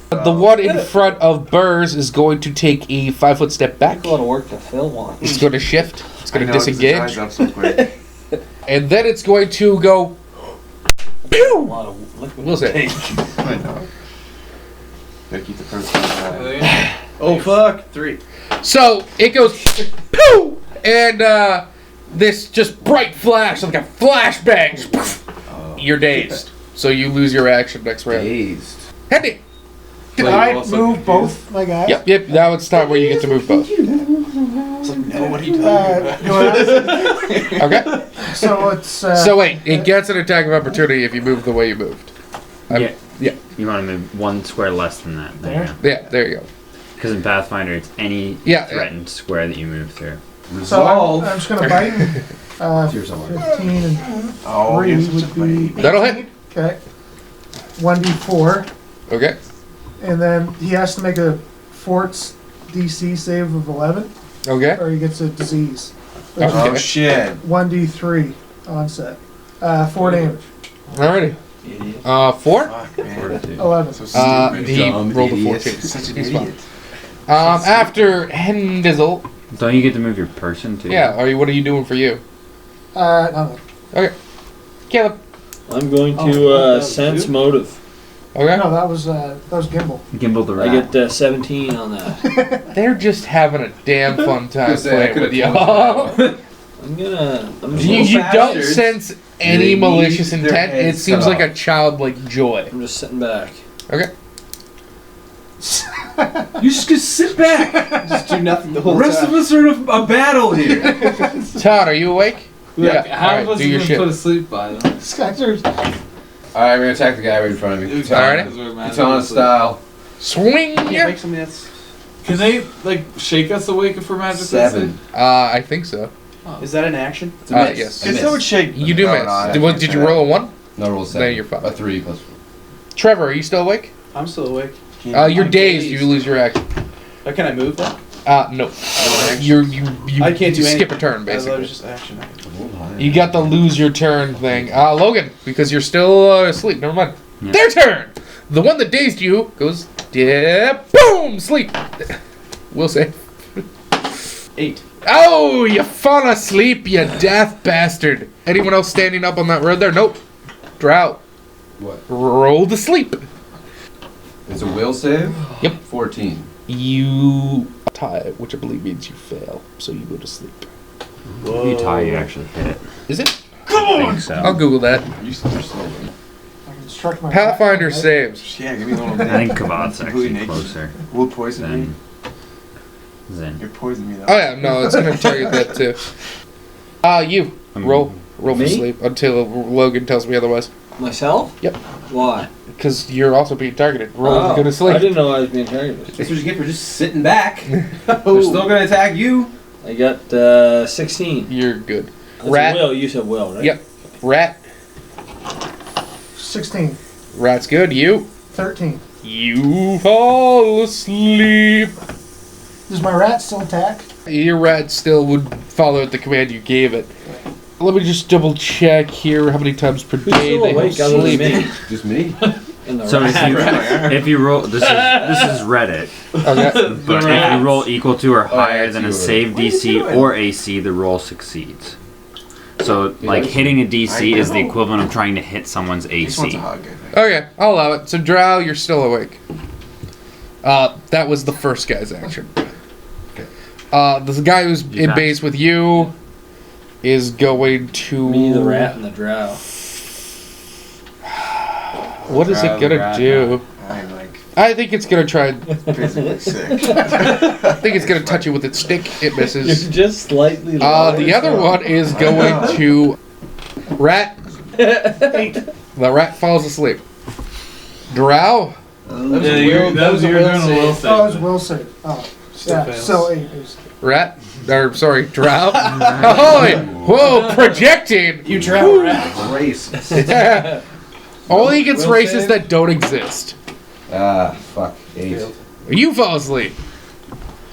The one in front of Burrs is going to take a 5-foot step back. That's a lot of work to fill one. It's going to shift. It's going I to know, 'cause it dries disengage. up so quick. And then it's going to go. A Pew! lot of liquid. We'll say. I know. Gotta keep the protein high. Oh fuck! 3. So it goes. Pew! And this just bright flash, like a flashbang. You're dazed. So you lose your action next round. dazed. Hendy! Can Well, I you also move confused. both my guys? Yep, now it's time where you get to move both. Nobody Do I- Okay? so it's So wait, it gets an attack of opportunity if you move the way you moved. Yeah. Yeah. You want to move one square less than that. There? Yeah, there you go. Because in Pathfinder, it's any Yeah, threatened square that you move through. so Resolve. I'm just gonna bite. Here's someone. 15 and Oh, 3 you're such a would be. baby. That'll hit. Okay. 1d4, Okay. and then he has to make a fort's DC save of 11, Okay. or he gets a disease. Which Okay. Oh shit. 1d3 onset. 4 damage. Alrighty. Idiot. 4? Fuck, man. 42. 11. So stupid. He Dumb rolled a idiot. 14. Such an He's idiot. fine. After Hendizzle, Don't you get to move your person too? yeah, what are you doing for you? No. Okay. Caleb. I'm going Oh, to that was sense you? motive. Okay. No, that was Gimbal. Gimbal the I rat. get 17 on that. They're just having a damn fun time Say, I playing could've with you. told you I'm gonna. I'm You, just, you don't bastards. sense any They need malicious their intent. It heads seems cut like a off. childlike joy. I'm just sitting back. Okay. You just gonna sit back. Just do nothing the The whole rest of time. us are in a battle here. Todd, are you awake? Yeah. Yeah, How alright, was do he your been shit. put asleep by them? Skysers. Alright, we're gonna attack the guy right in front of me. Alright. Katana style. Swing! Yeah, make something that's. Can they like shake us awake if we're magically 7. I think so. Is that an action? It's a miss. Yes. I Guess that would shake. You do No, miss. no, I Did, can't did say you that. roll a 1? No, roll 7. No, you're fine. A 3 plus. Trevor, are you still awake? I'm still awake. You're I'm dazed. dazed. You lose your action. Can I move that? No. You I can't do skip a anything. turn, I thought it basically. was just action. You got the lose your turn thing. Logan, because you're still asleep. Never mind. Yeah. Their turn! The one that dazed you goes, boom, sleep. We'll say. 8. Oh, you fall asleep, you death bastard. Anyone else standing up on that road there? Nope. Drought. What? Roll to sleep. It's a will save? Yep. 14. You tie, which I believe means you fail, so you go to sleep. If you tie, you actually hit it. Is it? I think so. I'll Google that. You said slow. I can instruct my Pathfinder right? saves. Yeah, give me a little. I think Kavat's Completely actually naked. closer Will poison me. than Zen. You're poisoning me though. Oh yeah, no, it's gonna target that too. You roll for Me? sleep until Logan tells me otherwise. Myself? Yep. Why? Because you're also being targeted. Roll to go to I sleep. didn't know I was being targeted. That's what you get for just sitting back. They're still gonna attack you. I got 16. You're good. That's Rat. a will. You said will, right? Yep. Rat. 16. Rat's good. You. 13. You fall asleep. Does my rat still attack? Your rat still would follow the command you gave it. Let me just double check here how many times per Who's day still they awake have other than sleep. me? Just me. And the So rat. if you roll, this is Reddit. Okay. But if you roll equal to or higher that's than a you. save What are you DC doing? or AC, the roll succeeds. So, like, that's- hitting a DC I is the know. equivalent of trying to hit someone's He just wants AC. a hug, I think. Okay, I'll allow it. So Drow, you're still awake. That was the first guy's action. The guy who's You in got- base with you is going to. Me, the rat, and the drow. What is Drow, it gonna rat, do? I'm like I think it's gonna try. Physically sick. I think it's gonna touch you with its stick. It misses. You're just slightly. The other one is going to rat. 8. The rat falls asleep. Drow. That was your doing a will save. Oh, it was will save. Oh, yeah. fails. So 8. Rat. Or sorry, drow. Oh, whoa! Projecting. You drown rat. Racist. Only against Will races save? that don't exist. Fuck. 8. You fall asleep.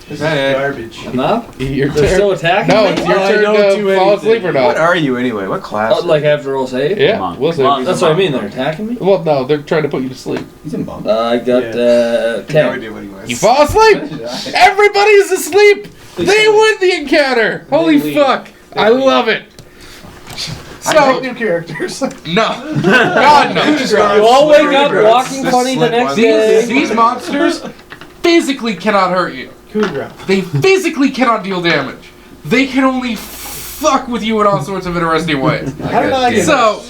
Is that it? Garbage. Enough? Your They're still attacking No, me? it's your Oh, I turn don't to do fall anything. asleep or What not. are you anyway? What class? Oh, like after roll save? Yeah, Monk. we'll see. Monk. That's what I mean. They're attacking me. Well, no, they're trying to put you to sleep. He's in bump. I got No 10. idea what he was. You fall asleep. Everybody's asleep. They win the encounter. Holy leave. fuck! I love it. I So make new characters. no, God no. You all wake up walking funny the next day. These monsters physically cannot hurt you. Kudra. They physically cannot deal damage. They can only fuck with you in all sorts of interesting ways. How did I get So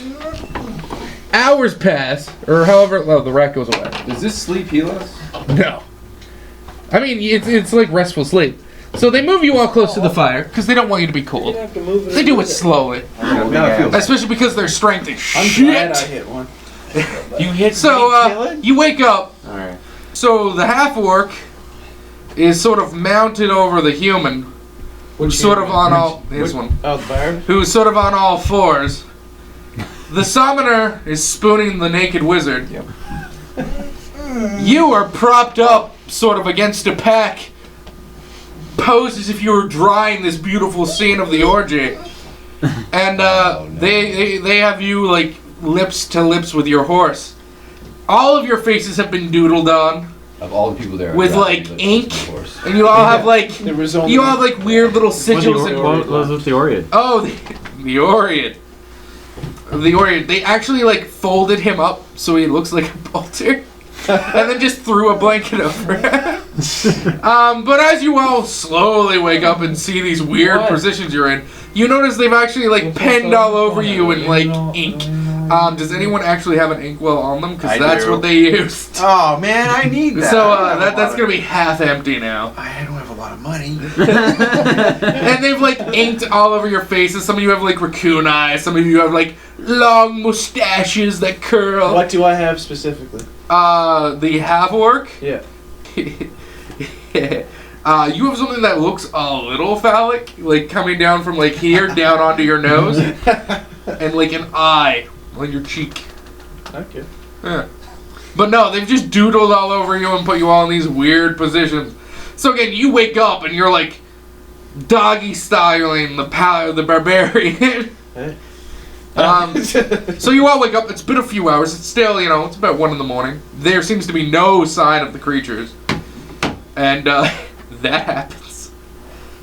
hours pass, or however. Well, the rat goes away. Does this sleep heal us? No. I mean, it's like restful sleep. So they move you all close to the fire because they don't want you to be cold. have to move They do it slowly, Now it feels. especially because their strength is I'm shit. glad I hit one. You hit So you wake up. All right. So the half orc is sort of mounted over the human, who's sort of on all this one, Oh, the bard? who's sort of on all fours. The summoner is spooning the naked wizard. Yep. You are propped up, sort of against a pack, posed as if you were drawing this beautiful scene of the orgy, and they have you like lips to lips with your horse. All of your faces have been doodled on, Of all the people there. with, I'd rather like, be with ink. the horse. and you all have like There was only you all have like weird little sigils and What was with the Orion? oh the Orient. The Orient. They actually like folded him up so he looks like a bolter. And then just threw a blanket over him. But as you all slowly wake up and see these weird positions you're in, you notice they've actually like penned all over you in like ink. Does anyone actually have an inkwell on them? Because I that's do. what they used. Oh man, I need that. So I don't have a that's lot gonna be half empty now. I don't have a lot of money. And they've like inked all over your faces. Some of you have like raccoon eyes. Some of you have like long mustaches that curl. What do I have specifically? The half orc. Yeah. You have something that looks a little phallic, like coming down from like here down onto your nose, and like an eye on your cheek. Okay. Yeah. But no, they've just doodled all over you and put you all in these weird positions. So again, you wake up and you're like doggy styling the barbarian. Hey. So you all wake up. It's been a few hours. It's still, it's about 1 a.m. There seems to be no sign of the creatures, and that happens.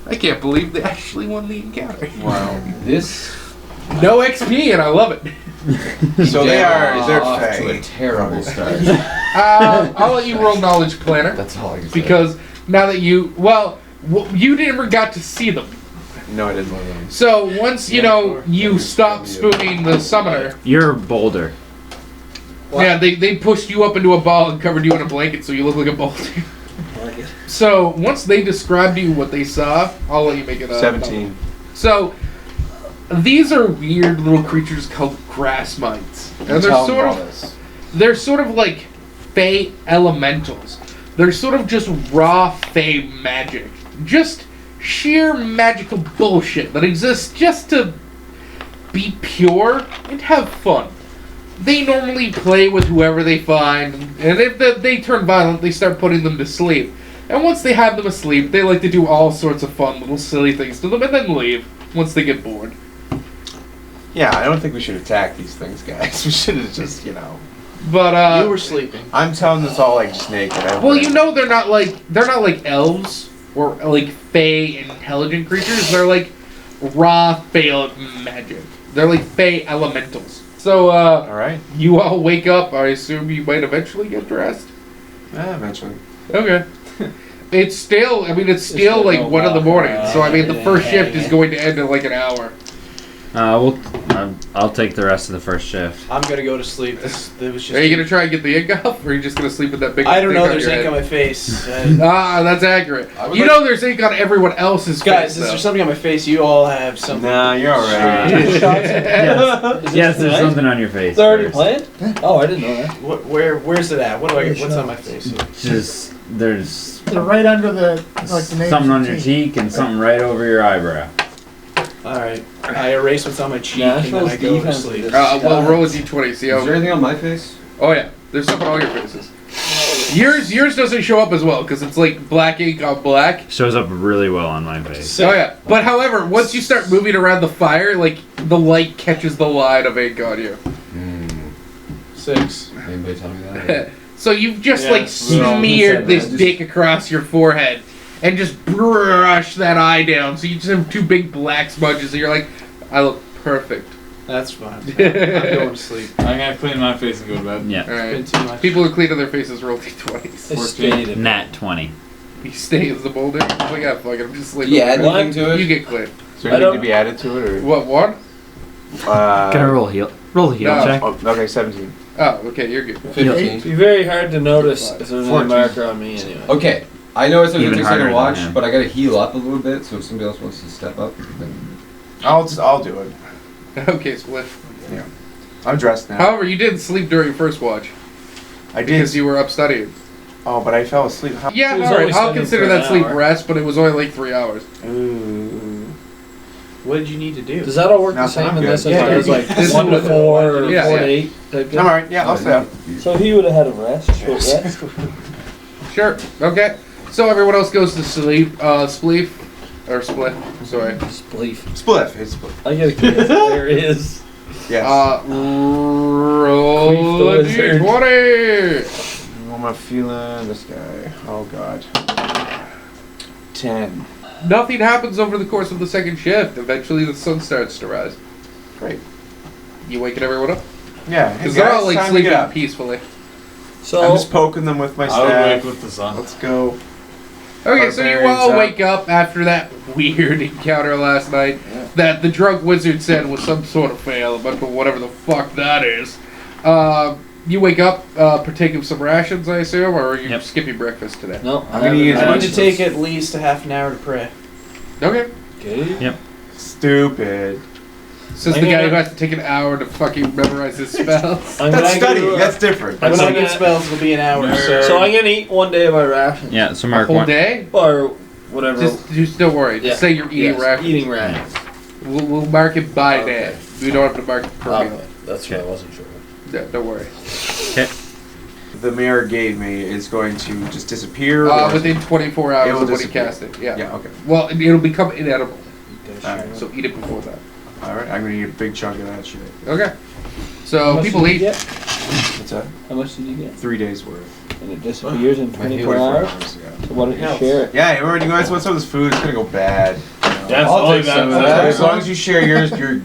I can't believe they actually won the encounter. Wow. This. No XP, and I love it. So they're off to a fey. terrible start. I'll let you roll knowledge planner That's all I can say. because now that you you never got to see them. No, it isn't. So once you stop spooning the summoner, You're Boulder. yeah, they pushed you up into a ball and covered you in a blanket so you look like a boulder. So once they described to you what they saw, I'll let you make it up. 17. So these are weird little creatures called grass mites, and they're sort of like fey elementals. They're sort of just raw fey magic, just sheer magical bullshit that exists just to be pure and have fun. They normally play with whoever they find, and if they turn violent, they start putting them to sleep. And once they have them asleep, they like to do all sorts of fun little silly things to them and then leave once they get bored. Yeah, I don't think we should attack these things, guys. We should have just, But You were sleeping. I'm telling this all like just naked. well, they're not like elves or like fey intelligent creatures. They're like raw fey magic. They're like fey elementals. So All right. you all wake up. I assume you might eventually get dressed. Eventually. Okay. It's still like 1 in the morning. So I mean, the first shift is going to end in like an hour. I'll take the rest of the first shift. I'm gonna go to sleep. This was just. Are you gonna try and get the ink off, or are you just gonna sleep with that big? I don't thing know. on There's your ink head? on my face. That's accurate. would You like- know there's ink on everyone else's Guys, face. is there something on my face? You all have something. Nah, you're alright. Yes, there's something on your face. It's already first. planned? Oh, I didn't know that. Where's it at? What do I get? What's on my face? Just there's They're right under the the names something of on the your team. cheek and something right over your eyebrow. All right. I erase what's on my cheek and then I go to sleep. Well, roll a d20. See Is there how. anything on my face? Oh yeah, there's stuff on all your faces. Yours doesn't show up as well because it's like black ink on black. Shows up really well on my face. Oh yeah, but however, once you start moving around the fire, like the light catches the line of ink on you. 6. Anybody tell me that? So you've just Yeah, like we all smeared said this that. Just- dick across your forehead and just brush that eye down. So you just have two big black smudges and you're like, I look perfect. That's fine. I'm going to sleep. I'm gonna clean my face and go to bed. Yeah. Alright. It's been too much. People who clean their faces roll d20s. It's stated. Nat 20. He stays the boulder. Oh yeah, fuck it. I'm just like, Yeah, add What? anything to it? you get clear. Is there anything to be added to it, or? What, one? Can I roll a heal? Roll a heal No. check. Oh, okay, 17. Oh, okay, you're good. 15. It'd be very hard to notice if there's any 14. marker on me anyway. Okay, I know it's gonna Even take a harder second than watch, him. but I gotta heal up a little bit, so if somebody else wants to step up, then... I'll do it. Okay, split. I'm dressed now. However, you didn't sleep during your first watch I did. because you were up studying. Oh, but I fell asleep. Yeah, It was alright, only I'll studying consider for that an sleep hour. rest, but it was only like 3 hours. Ooh. What did you need to do? Does that all work the Nothing, same I'm in good. this as Yeah, it does like this 1 to is- 4 or Yeah, 4 yeah. to 8 type thing? I'm alright. Yeah, I'll stay up. So he would have had a rest, short rest. Sure, okay. So everyone else goes to sleep, spleef, or split, sorry. Spleef. Spliff. It's spliff. I get a kiss. There is. Yes. Roll Queef the a wizard. d20! What am I feeling? This guy. Oh, God. 10. Nothing happens over the course of the second shift. Eventually the sun starts to rise. Great. You waking everyone up? Yeah. Because they're all like sleeping peacefully. So I'm just poking them with my I would wake staff. with the sun. Let's go. Okay, so you Barbarians all up. wake up after that weird encounter last night Yeah. that the drunk wizard said was some sort of fail, but whatever the fuck that is. You wake up, partake of some rations, I assume, or are you Yep. skipping breakfast today? no, I'm gonna eat as I much need to take at least a half an hour to pray. Okay. Okay. Stupid. Says I'm the guy gonna- who has to take an hour to fucking memorize his spells. I'm That's gonna studying. do, That's different. When I'm I gonna- get spells, it'll be an hour. So I'm gonna eat 1 day of my rations. Yeah, so A Mark whole one. day? Or whatever. Just don't worry. Yeah. Just say you're eating Yes, rations. Eating rations. We'll mark it by Okay. day. We don't have to mark it per Okay. meal. That's what I wasn't sure. Yeah, don't worry. The mayor gave me is going to just disappear. or- Within 24 It hours will of when he disappear. cast it. Yeah. Yeah. Okay. Well, it'll become inedible. Alright. So eat it before that. All right. I'm gonna eat a big chunk of that shit. Okay. How So much people did you eat. get? What's that? How much did you get? 3 days worth. And it disappears in My 24 healing hours? Yeah. So why don't you share it? Yeah. Everyone, you guys want some of this food? It's gonna go bad. That's I'll only take some of that. As long as you share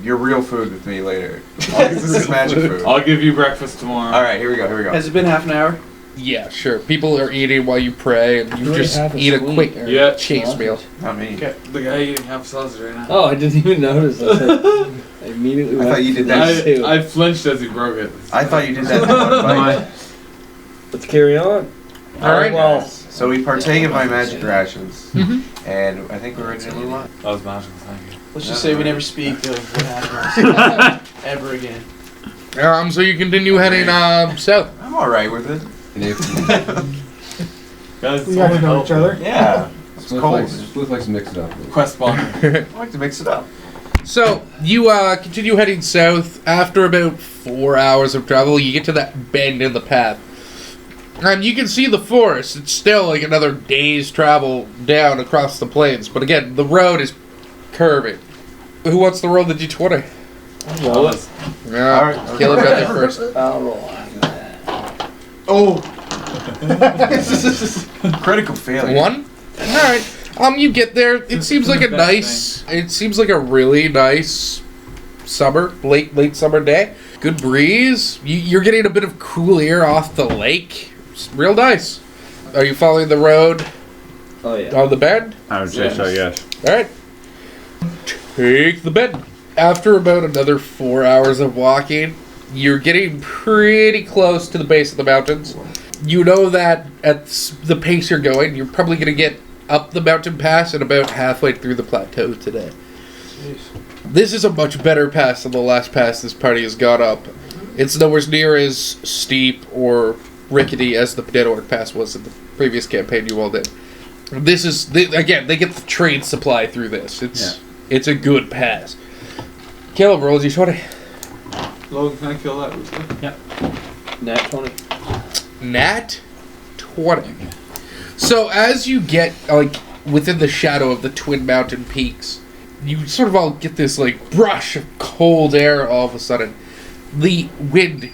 your real food with me later. This is magic food. I'll give you breakfast tomorrow. All right. Here we go. Here we go. Has it been half an hour? Yeah, sure. People are eating while you pray, and you Do I just have a eat a sweet quick or Yeah. chase sausage? meal. Not me. Okay. The guy eating half sausage right now. Oh, I didn't even notice. I immediately I went thought you did for that. this too. I flinched as he broke it. I thought you did that in one bite. Let's carry on. All right. Well, So we partake of my magic rations, Mhm. and I think we're ready to move on. That was magical, thank you. Let's just say we never speak of what happened ever again. So you continue heading south. I'm all right with it. And if Guys, We got to know each other. Yeah. It's Split cold. likes to mix it up. Quest bonding. I like to mix it up. So you continue heading south. After about 4 hours of travel, you get to that bend in the path, and you can see the forest. It's still like another day's travel down across the plains, but again, the road is curving. Who wants to roll the d20? roll it. Yeah, All right. Caleb got there first. I'll roll. Oh. Critical failure. 1. All right. You get there. It seems like a nice. It seems like a really nice summer, late summer day. Good breeze. You're getting a bit of cool air off the lake. It's real nice. Are you following the road Oh yeah. on the bend? I would say so, yes. All right. Take the bend. after about another 4 hours of walking, you're getting pretty close to the base of the mountains. You know that at the pace you're going, you're probably going to get up the mountain pass and about halfway through the plateau today. Jeez. This is a much better pass than the last pass this party has got up. It's nowhere near as steep or rickety as the Potato Orc Pass was in the previous campaign you all did. This is, again, they get the trade supply through this. It's a good pass. Caleb, rolls you 20. Logan, can I kill that rooster? Yep. Nat 20. Nat 20. So as you get, like, within the shadow of the Twin Mountain Peaks, you sort of all get this, like, brush of cold air all of a sudden. The wind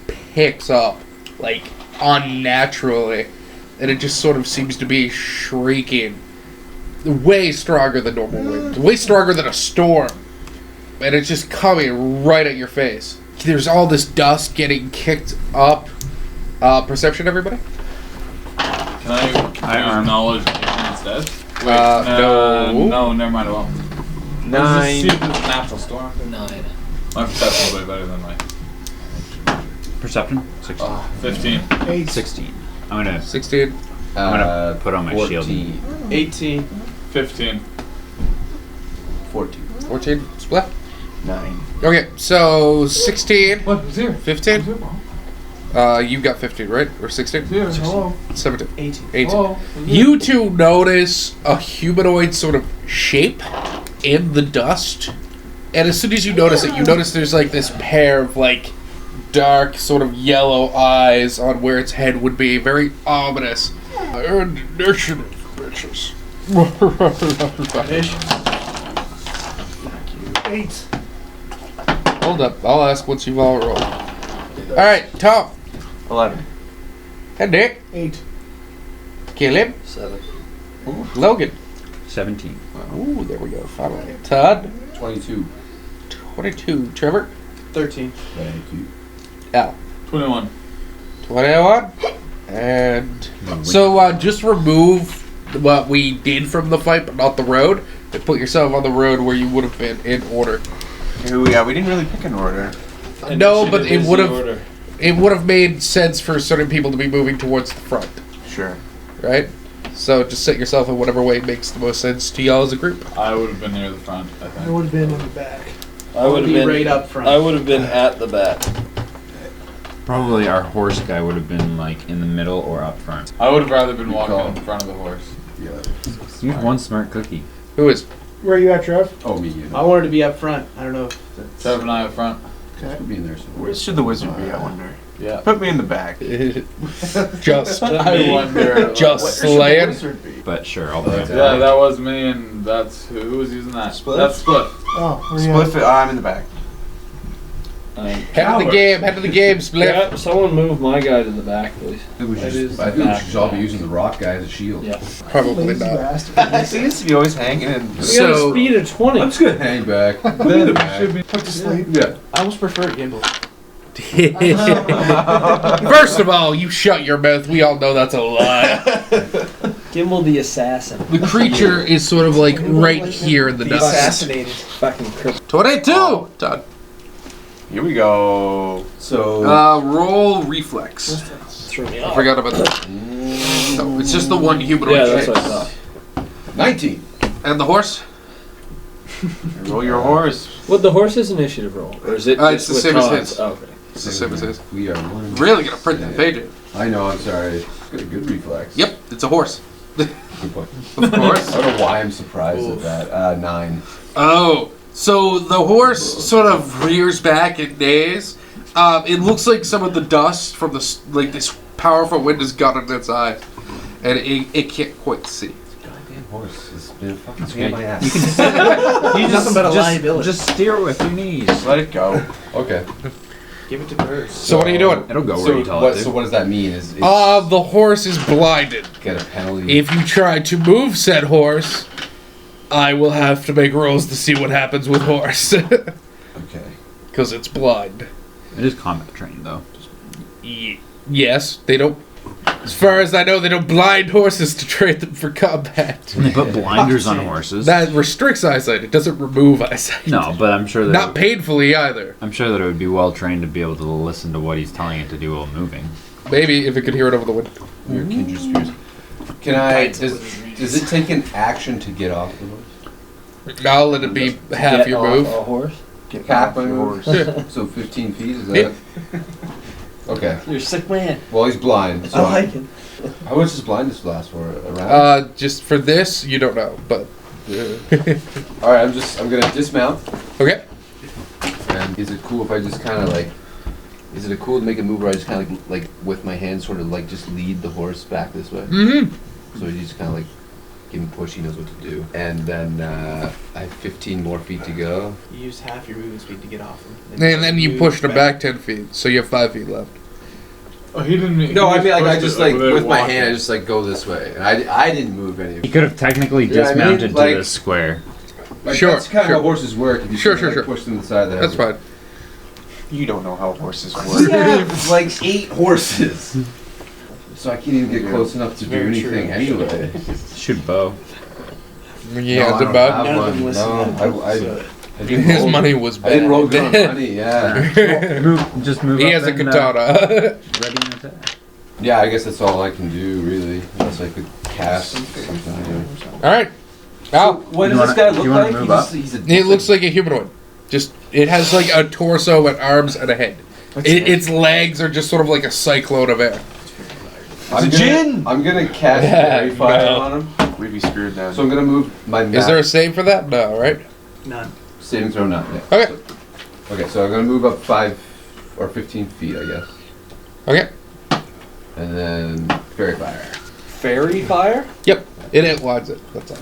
picks up, like, unnaturally, and it just sort of seems to be shrieking. Way stronger than normal wind. Way stronger than a storm. And it's just coming right at your face. There's all this dust getting kicked up. Perception, everybody? Can I use knowledge instead? Wait, no. No, never mind. I won't. Let's just see if it's a natural storm. 9. My perception's way better than mine. Perception? 16. 15. 8. 16. I'm gonna 16. put on my 14. shield. 18. 15. 14. 14. Split. 9. Okay, so 16. What? Zero. 15? You got 15, right? Or 16? Zero. Hello. 17. 18. 18. Oh, You two notice a humanoid sort of shape in the dust. And as soon as you notice it, you notice there's like this pair of like dark sort of yellow eyes on where its head would be. Very ominous. I earned initiative, bitches. Fish. 8. Hold up. I'll ask once you've all rolled. Alright, Tom. 11. And Nick. 8. Caleb. 7. Logan. 17. Ooh, there we go. Finally. Todd. 22. 22. Trevor. 13. Thank you. Al. 21. 21. And so just remove what we did from the fight, but not the road, and put yourself on the road where you would have been in order. Yeah, we didn't really pick an order. No, but Initiative it is would the have order. it would have made sense for certain people to be moving towards the front, Sure. right? So just set yourself in whatever way makes the most sense to y'all as a group. I would have been near the front, I I think. would have been in the back. I would have Be been right up front. I would have been at the back. Probably our horse guy would have been like in the middle or up front. I would have rather been walking call. in front of the horse. Yeah. You have one smart cookie. Who is? Where are you at, Trev? Oh, me. You I wanted to be up front. I don't know. Trev and I up front. Okay. Could be in there somewhere. Where should the wizard be, I wonder? Yeah. Put me in the back. Just I wonder. just slaying. But sure, I'll do it. Yeah, that was me, and that's who was using that. Split? That's Split. Oh, where you at? Split. I'm in the back. Head of the game. Head of the game. Split. Yeah, someone move my guy to the back, please. I think we That should, is I think we back. should all be using the rock guy as a shield. Yeah. Probably Lazy not. bastard. He seems to be always hanging in. We got a So speed of 20. I'm just gonna hang back. Put me in the back. Put to sleep. Yeah. I almost prefer gimbal. first of all, you shut your mouth. We all know that's a lie. Gimbal the assassin. The creature is sort of like right here in the The dust. assassinated. Fucking cripple. 22. Todd. Here we go. So. Roll reflex. Threw me I off. forgot about that. No, it's just the one humanoid Yeah, that's shape. what I thought. 19. And the horse? Roll your horse. Would the horse's initiative roll? Or is it It's just the with same as Todd's? his. Oh, okay. It's the same as his. We are one. Really gonna print that page. I know, I'm sorry. It's got a good reflex. Yep, it's a horse. Good point. Of course. I don't know why I'm surprised at that. 9. Oh, so the horse sort of rears back and neighs. It looks like some of the dust from this powerful wind has gotten in its eye, and it can't quite see. Goddamn horse has been a fucking Okay. pain in my ass. You can He's nothing but a liability. Just steer it with your knees. Let it go. Okay. Give it to birds. So what are you doing? It'll go where you tell it to. So what does that mean? Is The horse is blinded. get a penalty? If you try to move said horse, I will have to make rolls to see what happens with horse. Okay. Because it's blind. It is combat training though. Yes, they don't As far as I know, they don't blind horses to train them for combat. And they put blinders on horses. That restricts eyesight. It doesn't remove eyesight. No, but I'm sure that Not painfully either. I'm sure that it would be well trained to be able to listen to what he's telling it to do while moving. Maybe if it could hear it over the wind. Your kindred spirits. Can I? Does it take an action to get off the horse? I'll let it be half Get your off move. A horse. Get Half off my your horse. horse. So 15 feet is Yep. that? Okay. You're a sick man. Well, he's blind. So I like it. how much does blindness last for? A round? Just for this, you don't know, but All right. I'm gonna dismount. okay. And is it cool if I just kind of like? Is it cool to make a move where I just kind of like with my hand sort of like just lead the horse back this way? Mm-hmm. So he just kind of like give him a push. He knows what to do. And then I have 15 more feet to go. You used half your movement speed to get off him. And then you pushed it back 10 feet, so you have 5 feet left. Oh, he didn't mean. No, he I mean like I pushed just it like over there with my walking. hand I just like go this way. And I didn't move any. He could have technically Yeah, I mean, dismounted like- to the square. Like, Sure, That's kind sure. of how horses work. If you Sure, kind of, sure, like, push them to the side of the head. That's fine. You don't know how horses We work. have like 8 horses. So I can't even get close enough to do Very true. anything anyway. Shoot bow. Yeah, No, it's I don't about. have None of them one. listen No, to that, I didn't His roll- money was I bad. didn't roll good on money, yeah. Move He up has a and, katana. ready and attack. Yeah, I guess that's all I can do, really. Unless I could cast something. Alright. Al, What does does this this guy guy look look wanna like? move up? He's a it looks like a humanoid. Just, it has like a torso and arms and a head. Its legs are just sort of like a cyclone of air. I'm gonna cast Yeah, Fairy Fire no. on him. We'd be screwed then. So I'm gonna move my map. Is there a save for that? No, right? None. saving throw? Not yeah. Okay. Okay, so I'm gonna move up 5 or 15 feet, I guess. Okay. And then Fairy Fire. Fairy fire. Yep. It outlines it. That's all.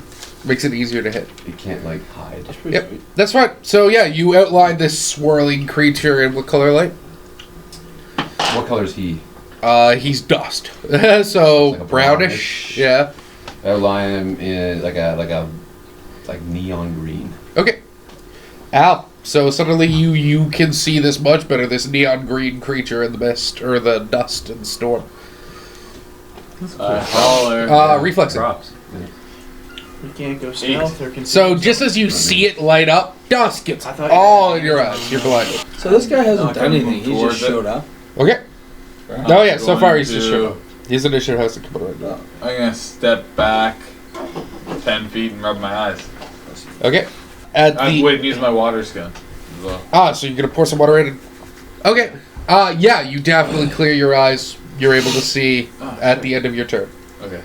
Makes it easier to hit. It can't like hide. That's pretty Yep. sweet. That's fine. So yeah, you outline this swirling creature in what color light? What color is he? He's dust. So Like a brownish. brownish. Yeah. I outline him in like neon green. Okay. Al. So suddenly you can see this much better. This neon green creature in the mist or the dust and storm. Holler. Reflexing. Props. You can't go stealth or conceal So yourself. just as you see it light up, dust gets I thought you all had in your hands eyes. on You're it. blinded. So this guy hasn't No, I done kinda anything. moved He just towards it. showed up. Okay. I'm Oh yeah. So going far he's just to- showing up. His initiative has to come right now. I'm gonna step back 10 feet and rub my eyes. Okay. At I'm the waiting to use my water skin as well. so you're gonna pour some water in. Okay. Yeah. You definitely clear your eyes. You're able to see at the end of your turn. Okay.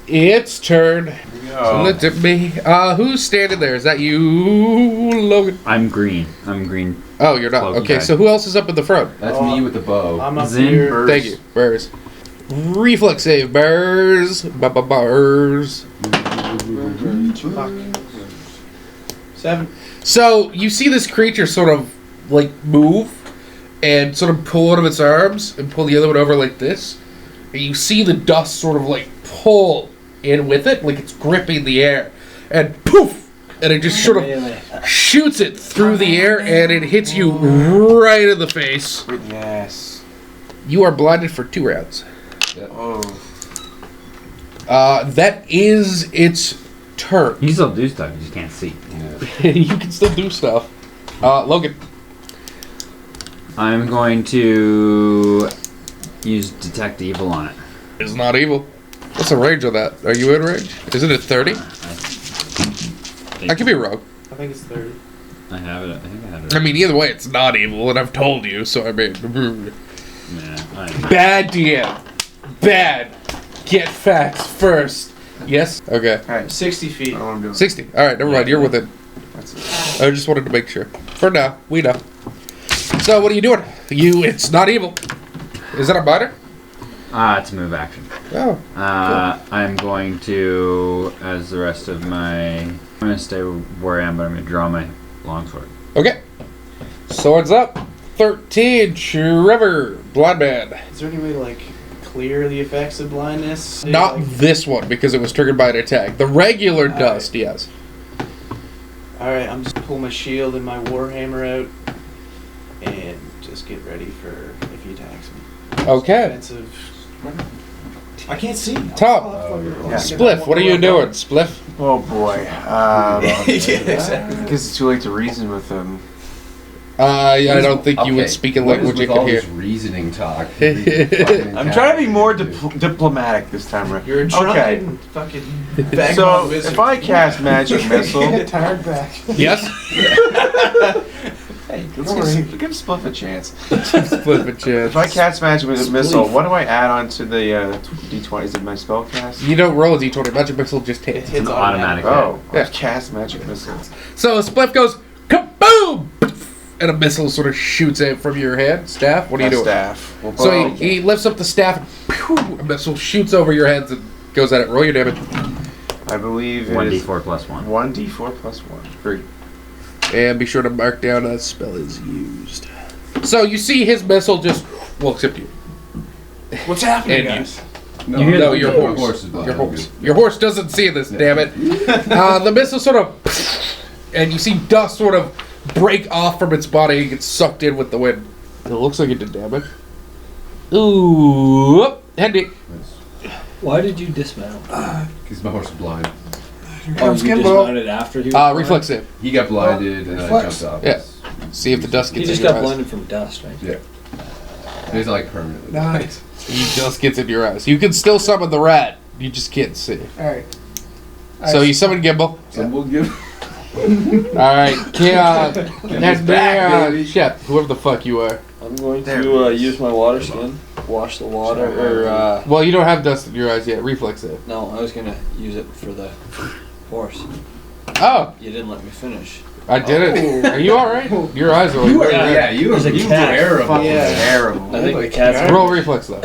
It's turn. So Oh. look at me. Who's standing there? Is that you, Logan? I'm green. I'm green. Oh, you're not. Cloaky Okay, guy. so who else is up in the front? That's Oh, me with the bow. I'm up Zin, here. Burrs. Thank you, Burrs. Reflex save, Burrs. Burrs. 7. So you see this creature sort of like move and sort of pull out of its arms and pull the other one over like this. And you see the dust sort of like pull in with it, like it's gripping the air. And poof! And it just sort of Really? shoots it through the air and it hits you right in the face. Right in the ass. You are blinded for 2 rounds. Oh. That is its turn. You still do stuff. You just can't see. Yeah. You can still do stuff. Logan. I'm going to use detect evil on it. It's not evil. What's the range on that? Are you in range? Isn't it 30? I could be wrong. I think it's 30. I have it. I think I have it. I mean, either way, it's not evil, and I've told you, so I mean... Yeah, Bad DM. Bad. Get facts first. Yes? Okay. Alright. 60 I feet. don't know what I'm doing. 60. Alright, never mind. You're within. That's it. I just wanted to make sure. For now, we know. So, what are you doing? It's not evil. Is that a minor? it's a move action. Oh. I'm going to, as the rest of my... I'm going to stay where I am, but I'm going to draw my longsword. Okay. Swords up. 13. Trevor. Blind man. Is there any way to like clear the effects of blindness? Not Like, this one, because it was triggered by an attack. The regular dust, yes. Alright, I'm just pull my shield and my warhammer out and just get ready for if he attacks me. Okay. Defensive. I can't see. Tom, Yeah. Spliff, what are you doing, Spliff? Oh boy. Yeah, exactly. Because it's too late to reason with him. I don't think you would Okay, speak a what is language you with all could hear. this reasoning talk? I'm trying to be more diplomatic this time around. You're a Okay. drunken fucking So vagabond wizard. if I cast magic missile, Get tired back. Yes? hey, Don't worry. give Spliff a chance. Spliff a chance. If I cast magic missile, what do I add on to the d20? Is it my spell cast? You don't roll a d20. Magic missile just hits. It's automatic. Oh, Yeah. I cast magic missile. So Spliff goes, kaboom! And a missile sort of shoots out from your hand. Staff, what are you doing? Staff. Well, So he lifts up the staff and pew, a missile shoots over your heads and goes at it. Roll your damage. I believe it 1d4 plus 1. 1d4 plus 1. Great. And be sure to mark down a spell is used. So you see his missile just walks up to you. What's happening, And guys? No, You hear no, that? Your your horse. horse is blind. Your horse. Your horse doesn't see this, damn it. The missile sort of... And you see dust sort of break off from its body and get sucked in with the wind. It looks like it did damage. Ooh. Handy. Why did you dismount? Because my horse is blind. Here Oh, comes you Kimbo. dismounted after he was Reflex save. He got blinded and I Reflex. jumped off. Yeah. See if the dust He gets just in your got eyes. blinded from dust, right? Yeah. He's like permanently. Nice. He just gets in your eyes. You can still summon the rat. You just can't see. Alright. So you summon Gimbal. So we'll give. Alright, and then, Shep, whoever the fuck you are. I'm going to use my water skin, wash the water, or Well, you don't have dust in your eyes yet. Reflex save. no, I was gonna use it for the horse. Oh, You didn't let me finish. I did it. Are you alright? Your eyes are like very red. you There's a cat. terrible. Fucking Yeah. terrible. I think the cat's Roll reflex though,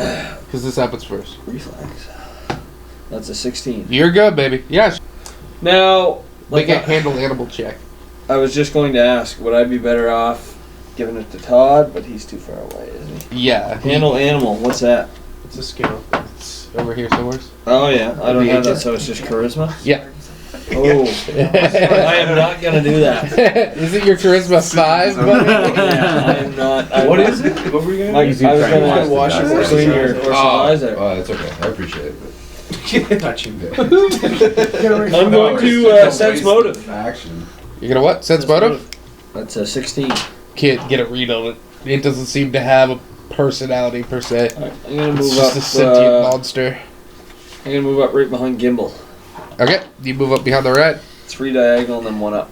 because this happens first. reflex. That's a 16. You're good, baby. Yeah. Now, Make like a handle animal check. I was just going to ask, would I be better off giving it to Todd? But he's too far away, isn't he? Yeah. Handle animal. What's that? It's a skill. It's over here somewhere. Oh yeah, I don't have that, so it's just charisma. Yeah. Oh, I am not gonna do that. Is it your charisma 5, buddy? Yeah, I am not. What is it? What were you gonna Like, I do? was gonna wash your horse. clean your horse's eyes out. Oh, that's okay. I appreciate it. Touch him. Get away I'm from going to sense motive. Action. You're gonna what? Sense motive? That's a 16. Can't get a read on it. It doesn't seem to have a personality per se. Alright, I'm gonna It's move just a up. sentient monster. I'm gonna move up right behind Gimbal. Okay, you move up behind the rat. 3 diagonal and then 1 up.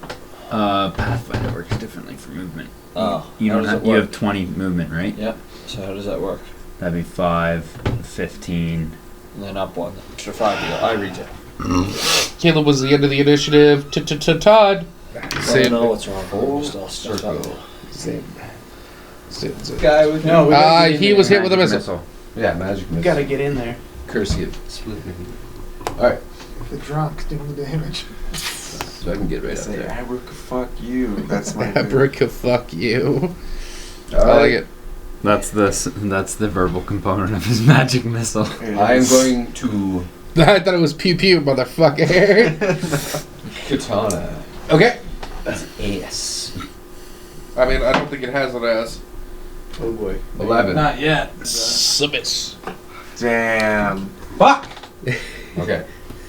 Pathfinder works differently for movement. Oh, You how don't does have. it You work? have 20 movement, right? Yep. So how does that work? That'd be 5, 15. And then up 1. Extra 5 deal. I read it. Caleb was the end of the initiative. Todd. I don't Same. know what's wrong. I'm just all stuck up. Circle. Same. Guy with no. we gotta get in He there. was hit with a Magic missile. Yeah, magic We missile. gotta get in there. Curse it. Split. Alright, the drunk doing the damage. so I can get right up Say, there. Abrica, fuck you. That's my move. Abrica, fuck you. I Alright, like it. That's the verbal component of his magic missile. I am going to I thought it was pew pew, motherfucker. katana. Okay. Ass. I mean, I don't think it has an ass. Oh boy. 11. Not yet. Submiss. Damn. Fuck. Okay.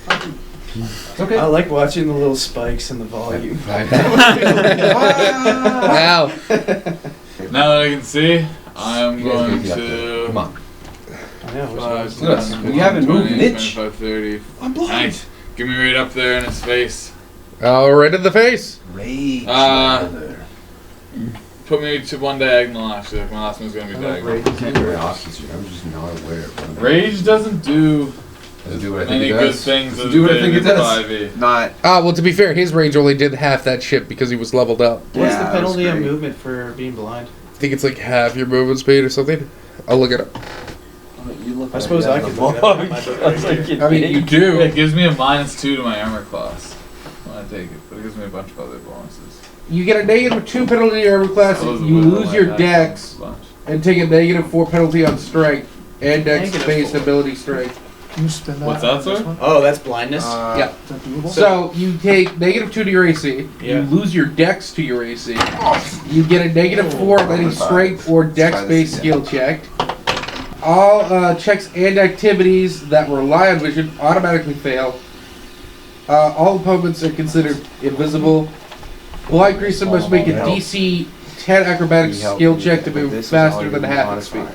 I like watching the little spikes in the volume. Ow. Now that I can see, I'm You guys going make it up there. Come to. on. I know. 5, Look at us. 10, We haven't moved 20, an inch. 25, 30. I'm blind. Nice. Give me right up there in his face. Oh, right in the face. Rage. Put me to 1 diagonal actually. Like my last one's gonna be diagonal. I'm just not aware of it. Rage doesn't do Does it do what I think many it good does? things Does it as do what I big think it as does? 5e. Not. Well, to be fair, his range only did half that shit because he was leveled up. What's Yeah, the that penalty was of great. movement for being blind? I think it's like half your movement speed or something. I'll look it up. You look I suppose I could look it up. I mean, you do. It gives me a -2 to my armor class when I take it, but it gives me a bunch of other bonuses. You get a -2 penalty to your armor class. Supposedly You I lose like your that dex bunch. and take a -4 penalty on strength and dex-based -4. ability strength. Can you spin that? What's that, on this sir? one? Oh, that's blindness. Yeah. Is that doable? So you take -2 to your AC. Yeah. You lose your dex to your AC. You get a -4 on any strength or dex-based skill check. All checks and activities that rely on vision automatically fail. All opponents are considered invisible. Blind creature must make a DC 10 acrobatics skill check to move faster than half its speed.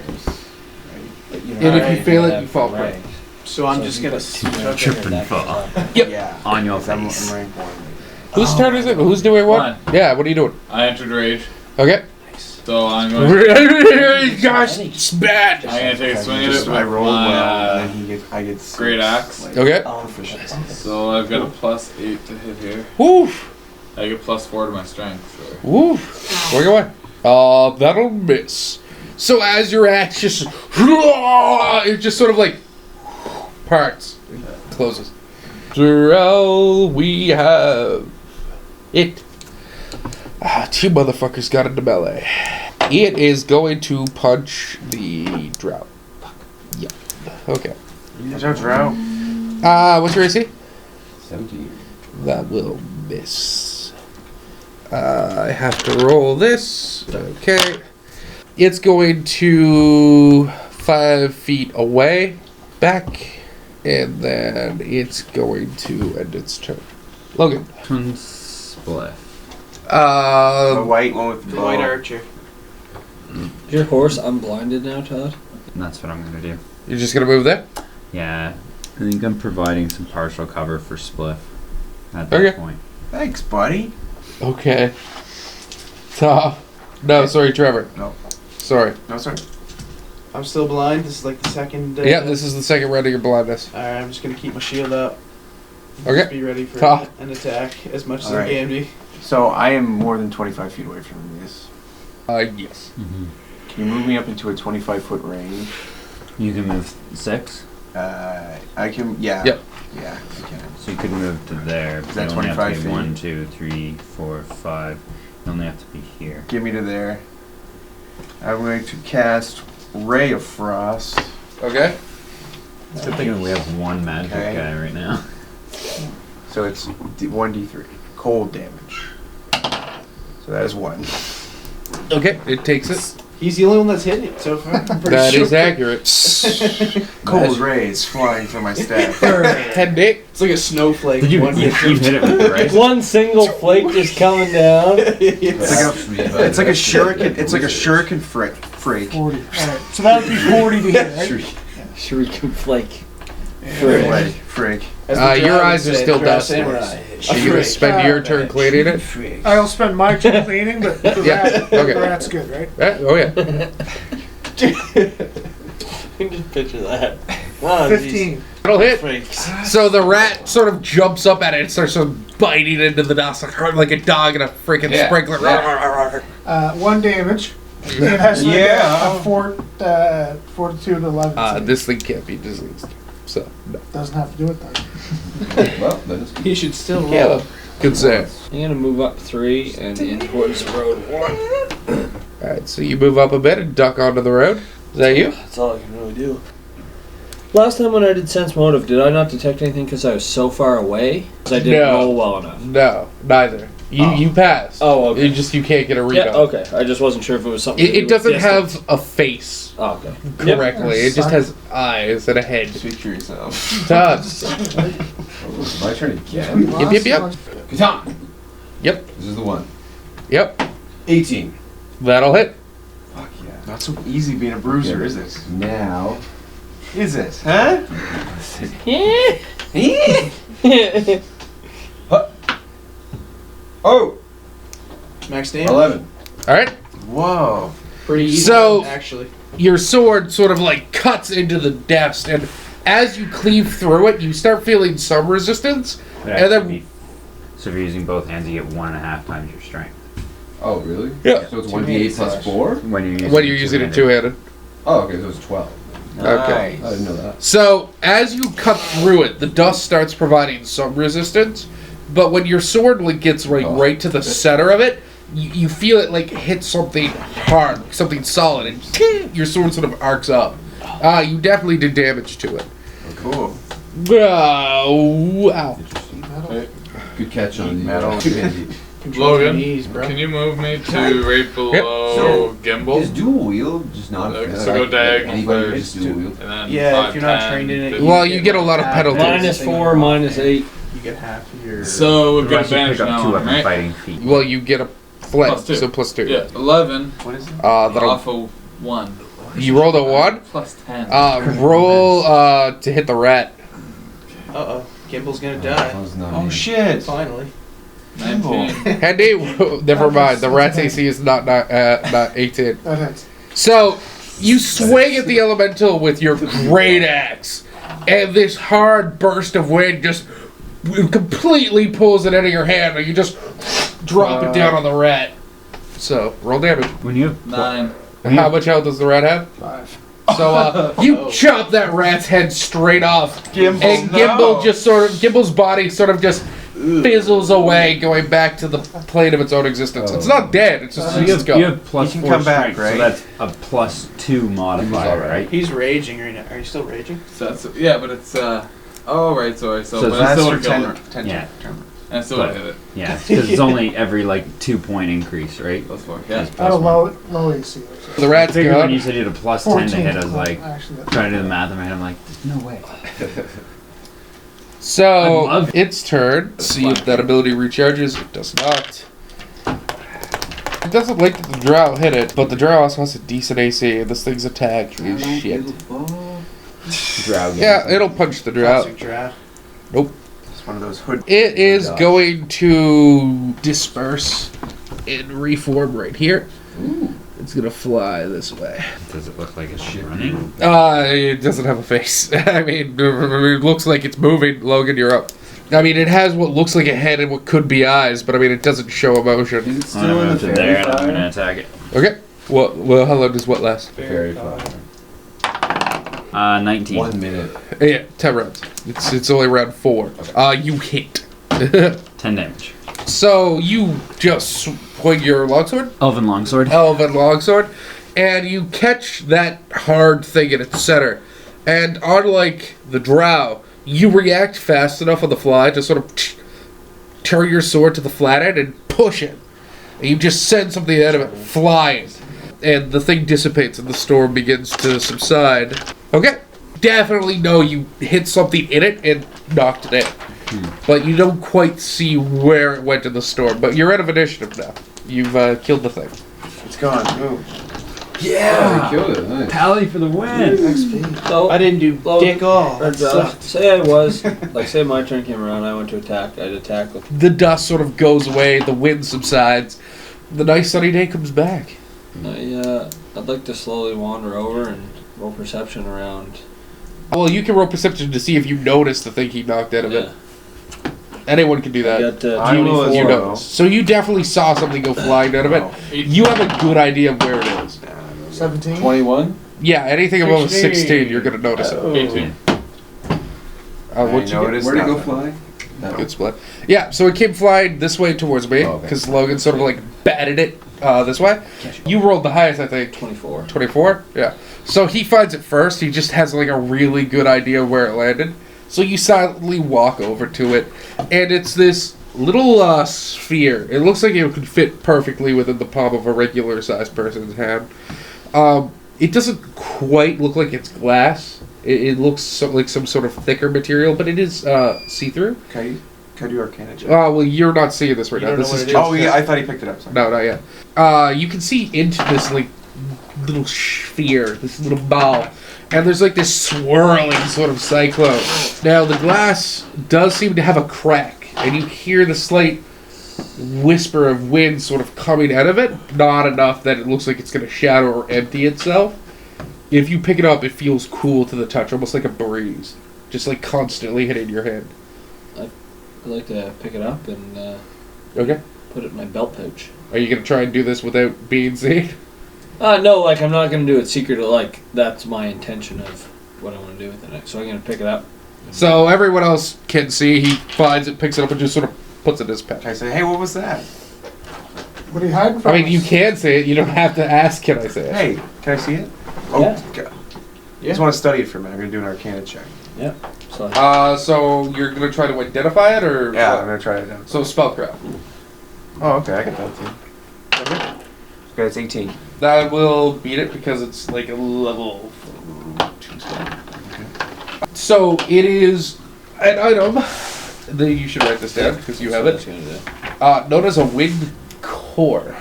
And if you fail it, you fall prey. So I'm just gonna Trip and fall. Yep. Yeah. On your I'm face. rank 1. Whose turn is it? Who's doing what? Mine. Yeah, what are you doing? I entered rage, Okay. so I'm going. Gosh, it's bad. I'm gonna take a swing at it with I roll my well, and then I get 6, great axe. like, Okay. proficiency. So I've got a +8 to hit here. Woo. I get +4 to my strength. So. Woo. Where you going? That'll miss. So as your axe just, it just sort of like parts, it closes. Terrell, we have it. Two motherfuckers got into melee. It is going to punch the drought. Yep. Okay. Watch out, Drow. What's your AC? 17. That will miss. I have to roll this. Okay. It's going to 5 feet away, back, and then it's going to end its turn. Logan. Twin spliff. The white one with the white archer. Is your horse unblinded now, Todd? And that's what I'm gonna do. You're just gonna move there? Yeah. I think I'm providing some partial cover for spliff at that Okay. point. Thanks, buddy. Okay. No, sorry, Trevor. No. Sorry. No, sorry. I'm still blind. This is like the second. Yeah, this is the second round of your blindness. Alright, I'm just gonna keep my shield up. Okay. Just be ready for Ta. an attack as much as Alright. I can be. So I am more than 25 feet away from this. Yes. Can you move me up into a 25-foot range? You can move 6, I can. Yeah. Yep. Yeah, I can. so you could move to there. Is that you only have to 25 be feet? 1, 2, 3, 4, 5. You only have to be here. Get me to there. I'm going to cast Ray of Frost. Okay. It's a good thing that we have one magic Okay. guy right now. So it's 1d3 cold damage. So that is 1. Okay, it takes it. He's the only one that's hitting it so far. I'm pretty That sure. is accurate. Cold rays flying from my staff. 10 dick. It's like a snowflake. Did you One hit it with Bryce? One single flake just coming down. It's like a shuriken. It's like a shuriken freak. 40. Alright, so that would be 40 to hit, right? Shuriken flake. Freak. As the Your drow eyes would are say, still the drow dusty. samurai. Are you gonna spend your turn cleaning it? I'll spend my turn cleaning, but the Yeah, rat, okay. the rat's good, right? Oh yeah. You can just picture that. Oh, 15. It'll hit. Freaks. So the rat sort of jumps up at it and starts sort of biting into the dust like a dog in a freaking sprinkler. 1 damage. It has a fortitude 11. This thing can't be diseased. So no. Doesn't have to do it then. Well, that is good. He should still roll. Yeah. Good save. I'm gonna move up 3 and in towards road 1. Alright, so you move up a bit and duck onto the road. Is that you? That's all I can really do. Last time when I did sense motive, did I not detect anything because I was so far away? Because I didn't No. roll well enough. No, neither. You pass. Oh, okay. You can't get a read Yeah, on. okay. I just wasn't sure if it was something. to do It with doesn't distance. have a face Oh, okay. correctly. It just has eyes and a head. Speak for yourself. Todd. Oh, my turn again. Yep. Katan. Yep. This is the one. Yep. 18. That'll hit. Fuck yeah. Not so easy being a bruiser, is it? Now. Is it? Huh? Oh! Max damage. 11. Alright. Whoa. Pretty easy. So- actually. Your sword sort of like cuts into the depths, and as you cleave through it, you start feeling some resistance. It And then- actually be- so if you're using both hands, you get 1.5 times your strength. Oh, really? Yeah. So it's 1d8 plus 4? When you're using, When you're using it two-handed. Oh, okay, so it's 12. Okay. I didn't know that. So, as you cut through it, the dust starts providing some resistance, but when your sword like gets right to the center of it, you feel it like hit something hard, something solid, and your sword sort of arcs up. You definitely did damage to it. Cool. Wow. Interesting. Good catch on the Metal. Control your Logan, knees, bro. can you move me to right below Is Gimbal? dual wheel just not Like, a so go diagonal anybody first. just dual wheel? And then Yeah, 5, if you're not 10, trained in it, 15. Well, you get a lot of half- penalties. -4, -8. You get half of your. So we've got Otherwise you advantage pick up now, two weapon right? fighting feet. Well, you get a flip, +2. so +2. Yeah, 11 What is it? That'll, off of 1. you rolled a 1? Plus 10. Roll to hit the rat. Uh-oh. Gimbal's gonna die. Oh shit! Finally. 19. Handy, never mind. The rat's AC is not 18. That hits. So you swing at the elemental with your great axe, and this hard burst of wind just completely pulls it out of your hand, and you just drop it down on the rat. So roll damage. When you have 9. How much health does the rat have? 5. So you chop that rat's head straight off, Gimbal, and Gimbal's body sort of just fizzles away, going back to the plane of its own existence. It's not dead. It's just so you it's have, gone. you have plus You can 4 come back, strength, right? so that's a +2 modifier, right? He's raging right now. Are you still raging? So that's, yeah, but it's, oh, right, sorry. So, So but I That's still for would kill 10, it. 10 Yeah. turn. And I still would hit it. Yeah, because it's only every like 2-point increase, right? Plus 4. Yeah. That's At plus a one. low AC. The I rat's figured when you gone. said you had a +10 to hit, I was like Actually, trying to do the math in my head. I'm like, there's no way. So I love its turn. See if that ability recharges. It does not. It doesn't like that the drow hit it, but the drow also has a decent AC, and this thing's attack is shit. Drow Yeah, it'll punch the drow. Classic drow. It's one of those hood. It is gosh. going to disperse and reform right here. It's gonna fly this way. Does it look like it's running? It doesn't have a face. I mean, it looks like it's moving. Logan, you're up. I mean, it has what looks like a head and what could be eyes, but I mean, it doesn't show emotion. Is it I'm still gonna in the move to fairy there and I'm fire? gonna attack it. Okay. Well, how long does what last? Fairy fire. 19. 1 minute. Yeah, 10 rounds. It's only round 4. You hit. 10 damage. So you just swing your longsword, Elven longsword. elven longsword, and you catch that hard thing in its center. And unlike the drow, you react fast enough on the fly to sort of turn your sword to the flat end and push it. And you just send something out of it flying. And the thing dissipates and the storm begins to subside. Okay. Definitely know you hit something in it and knocked it out. But you don't quite see where it went in the storm. But you're out of initiative now. You've killed the thing. It's gone. Move. Yeah, they killed it. Nice. Pally for the win. So, I didn't do Logan, dick all. or Josh, say I was, like, say my turn came around, I went to attack, I'd attack with. The dust sort of goes away. The wind subsides. The nice sunny day comes back. I'd like to slowly wander over and roll perception around. Well, you can roll perception to see if you notice the thing he knocked out of it. Anyone can do I that. got I will as You 24. well. notice. So you definitely saw something go flying out of it. You have a good idea of where it is. 17. 21? Yeah, anything above a 16. 16, you're gonna notice it. 18. What'd you get? noticed Where'd it go nothing. fly? Good split. Yeah, so it came flying this way towards me Oh, okay. because Logan sort of like batted it this way. You rolled the highest, I think. 24. 24? Yeah. So he finds it first. He just has like a really good idea of where it landed. So you silently walk over to it, and it's this little sphere. It looks like it could fit perfectly within the palm of a regular sized person's hand. It doesn't quite look like it's glass. It looks like some sort of thicker material, but it is see-through. Can I do Arcana check? Well, you're not seeing this right You now. don't This know is what it just Oh, yeah, I thought he picked it up. Sorry. no, not yet. You can see into this like little sphere, this little ball, and there's like this swirling sort of cyclone. Now the glass does seem to have a crack, and you hear the slight whisper of wind sort of coming out of it. Not enough that it looks like it's going to shatter or empty itself. If you pick it up, it feels cool to the touch, almost like a breeze, just like constantly hitting your hand. I'd like to pick it up and Okay. put it in my belt pouch. Are you going to try and do this without being seen? No, like, I'm not going to do it secret. Like, that's my intention of what I want to do with it. So I'm going to pick it up. So everyone else can see. He finds it, picks it up, and just sort of puts it in his Can I pack. say, hey, what was that? What are you hiding from? I mean, you us? can say it. You don't have to ask. Can I say it? Hey, can I see it? Oh, Yeah. God. I just want to study it for a minute. I'm going to do an Arcana check. So So you're gonna try to identify it, or Yeah, what? I'm going to try it out. So spellcraft. Oh, okay, I got that too. Okay, it's 18. That will beat it because it's like a level 2 spell. So it is an item that you should write this down because you have it. Known as a wind core.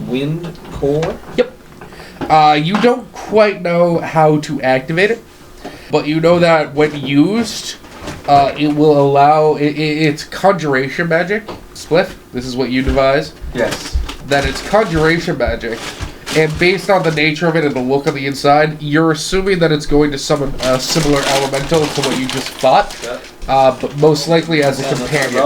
Wind core? Yep. You don't quite know how to activate it, but you know that when used, it will allow it's conjuration magic. Spliff. This is what you devise. Yes. That it's conjuration magic, and based on the nature of it and the look on the inside, you're assuming that it's going to summon a similar elemental to what you just fought, but most likely as a companion.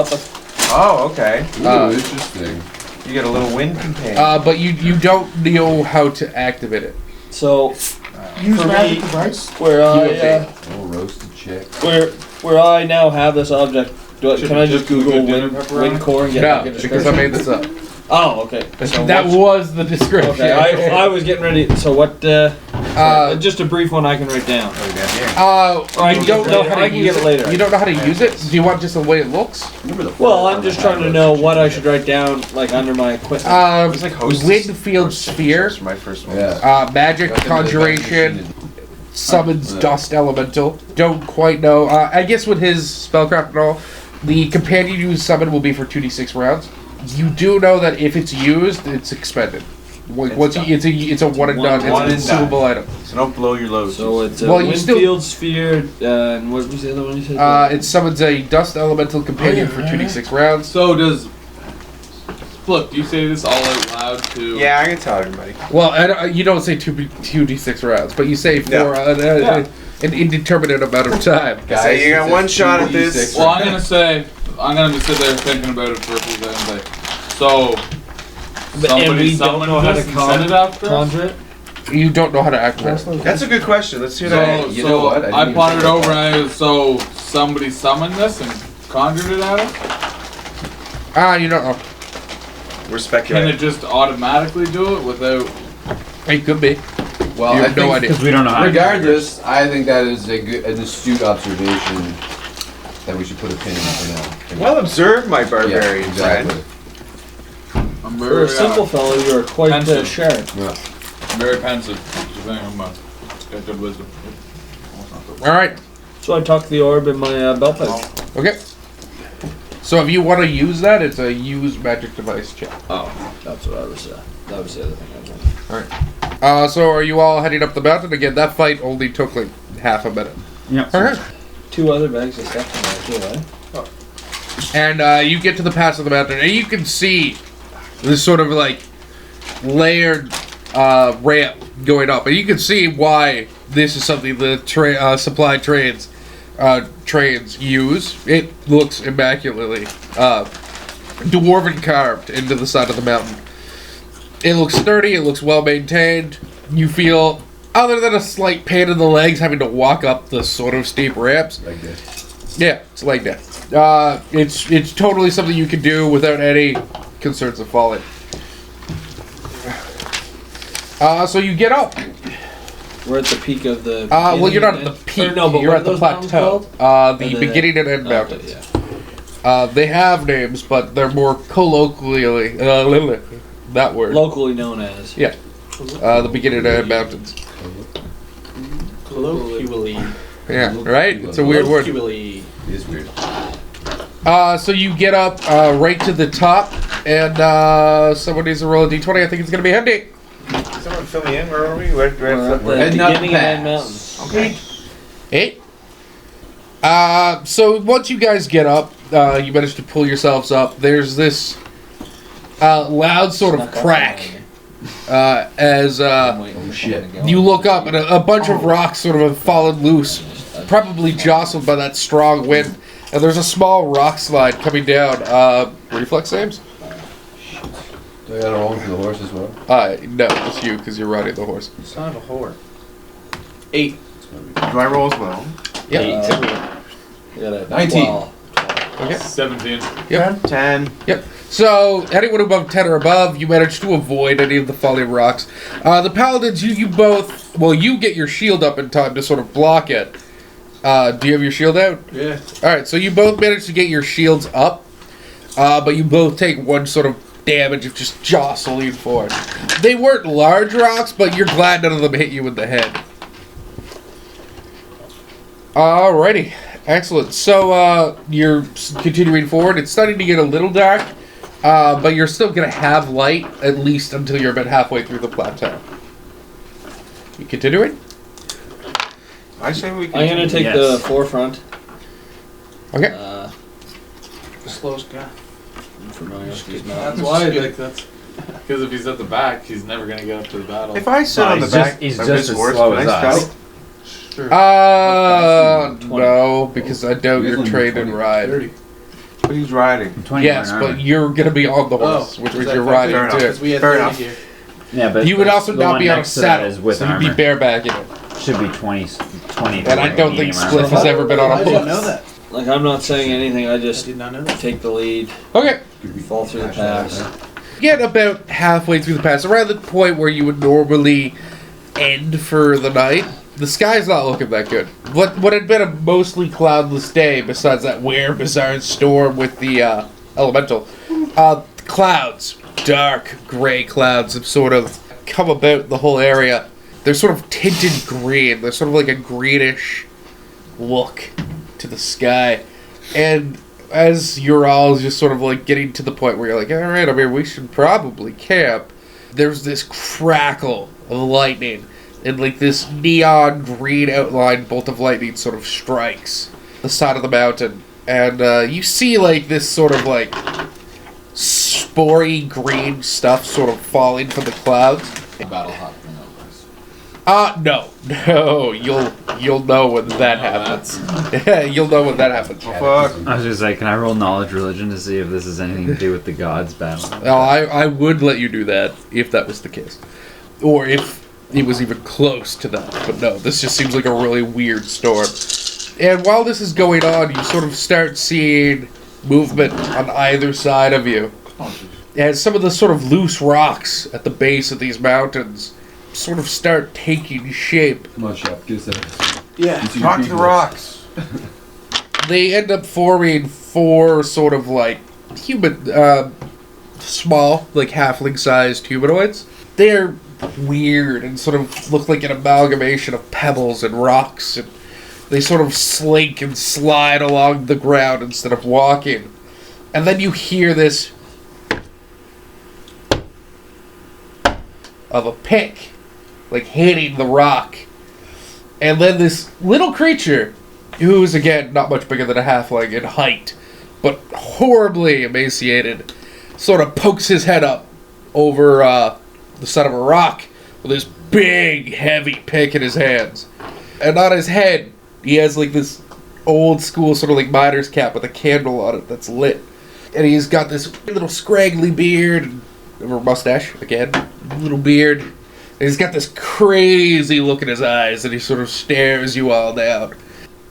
Oh, okay. Ooh, interesting. You get a little wind companion. But you don't know how to activate it. So, Use For magic me- device. where I Oh, roasted chick. where I now have this object, can I just Google wind core and get No, like a because I description? made this up. Oh, okay. So That what's- was the description. Okay, I was getting ready. So what? Just a brief one I can write down. What do we got here? Or I You can don't get know later. how to I can use get it later. You don't know how to use it? Do you want just the way it looks? Well, I'm just trying to know what I should write down, like under my equipment. It was like hostess. Wind field hostess sphere, for my first one. Yeah. magic, That's conjuration, summons Yeah. dust elemental. Don't quite know. I guess with his spellcraft and all, the companion you summon will be for 2d6 rounds. You do know that if it's used, it's expended. Once done. it's a one and done. It's one a and consumable item. So don't blow your load. So it's a Well, you wind still- field sphere, and what was the other one you said? It summons a dust elemental companion for 2d6 rounds. So does. Look, do you say this all out loud to. Yeah, I can tell everybody. Well, you don't say 2d6 rounds, but you say for No. an indeterminate amount of time. So you got it's one a shot at 2d6 this. Well, I'm gonna say. I'm gonna sit there thinking about it for a few seconds. Like, so. and Somebody we don't summoned know how this to and sent it after us? conjure it. You don't know how to activate it. That's a good question. Let's hear So, that. you know what? I didn't I even pondered think about over and I was, so somebody summoned this and conjured it at us? You don't know. We're Can speculating. it just automatically do it without. It could be. Well, You I have no think idea. Because we don't know how. regardless, I think that is an astute observation that we should put a pin in for now. Well observed, my Yeah, barbarian exactly. friend. I'm For very, a simple fellow, you are quite Pensive. sharp. Yeah. very pensive. That's the thing, I'm got good wisdom. All right. So I tuck the orb in my belt pouch. Okay. So if you want to use that, it's a use magic device check. Oh, that's what I was. That was the other thing I was wondering. So are you all heading up the mountain again? That fight only took like half a minute. Yep. All right. 2 other bags of stuff in there too, right? And you get to the pass of the mountain, and you can see this sort of like layered ramp going up, and you can see why this is something the supply trains use. It looks immaculately dwarven carved into the side of the mountain. It looks sturdy. It looks well maintained. You feel, other than a slight pain in the legs, having to walk up the sort of steep ramps. Like this. Yeah, it's like that. It's totally something you can do without any concerns of falling. So you get up. We're at the peak of the. Well, you're not at beginning the peak. Or no, but you're what at are the those mountains plateau. called? The And beginning and end Okay, mountains. yeah. They have names, but they're more colloquially that word. Locally known as. Yeah. The beginning and end mountains. Colloquially. Yeah, right? It's a weird word. Colloquially. It is weird. So you get up right to the top, and someone needs to roll a d20. I think it's going to be Hendy. Someone fill me in. Where are we? Where We're at the We're heading up beginning of the End pass. Mountain. Okay. 8. So once you guys get up, you manage to pull yourselves up. There's this loud sort of Snuck up crack on as Oh shit. you look up, and a bunch of rocks sort of have fallen loose, probably jostled by that strong wind. And there's a small rock slide coming down. Reflex saves? Do I gotta roll for the horse as well? No, just you, because you're riding the horse. Son of a whore. 8. Do I roll as well? Yep. You got a 19. 12. Okay. 17. Yep. 10. Yep. So, anyone above 10 or above, you manage to avoid any of the falling rocks. The paladins, you both, well, you get your shield up in time to sort of block it. Do you have your shield out? Yeah. Alright, so you both manage to get your shields up, but you both take one sort of damage of just jostling forward. They weren't large rocks, but you're glad none of them hit you in the head. Alrighty. Excellent. So, you're continuing forward. It's starting to get a little dark, but you're still going to have light, at least until you're about halfway through the plateau. You continuing? I say we can. I'm gonna take the forefront. Okay. Slowest guy. I'm familiar with these That's mountains. why, like, that's because if he's at the back, he's never gonna get up to the battle. If I sit on the back he's of just his as horse, slow can as I us. strike? Sure. No, because I doubt you're trained in ride. 30. But he's riding. 20 Yes, but you're going to be on the horse, which means you're riding fair enough. too. Because we had Fair 30 enough. here. Yeah, but You would also the not one be on a next to that saddle, is with so you'd be armor. barebacking it. Should be 20. And I don't think Spliff has ever been on a I didn't know horse. that. Like, I'm not saying anything, I I just did not know that. take the lead, Okay. fall through the pass. Get about halfway through the pass, around the point where you would normally end for the night. The sky's not looking that good. What had been a mostly cloudless day, besides that weird, bizarre storm with the elemental, clouds, dark gray clouds, have sort of come about the whole area. They're sort of tinted green. They're sort of like a greenish look to the sky. And as you're all just sort of like getting to the point where you're like, all right, I mean, we should probably camp, there's this crackle of lightning. And like this neon green outline bolt of lightning sort of strikes the side of the mountain. And you see like this sort of like spory green stuff sort of falling from the clouds. Battle hop. No, you'll know when that happens. You'll know when that happens. Oh, fuck. I was just like, can I roll knowledge religion to see if this has anything to do with the gods battle? Oh, I would let you do that if that was the case, or if it was even close to that. But no, this just seems like a really weird storm. And while this is going on, you sort of start seeing movement on either side of you, and some of the sort of loose rocks at the base of these mountains sort of start taking shape. Come on, Chef, give us that. Yeah. Talk to the rocks. They end up forming four sort of like human, small, like halfling-sized humanoids. They're weird and sort of look like an amalgamation of pebbles and rocks, and they sort of slink and slide along the ground instead of walking. And then you hear this of a pick, like hitting the rock. And then this little creature, who's again not much bigger than a halfling in height, but horribly emaciated, sort of pokes his head up over the side of a rock with this big, heavy pick in his hands. And on his head, he has like this old school sort of like miner's cap with a candle on it that's lit. And he's got this little scraggly beard, or mustache, again, little beard. And he's got this crazy look in his eyes, and he sort of stares you all down.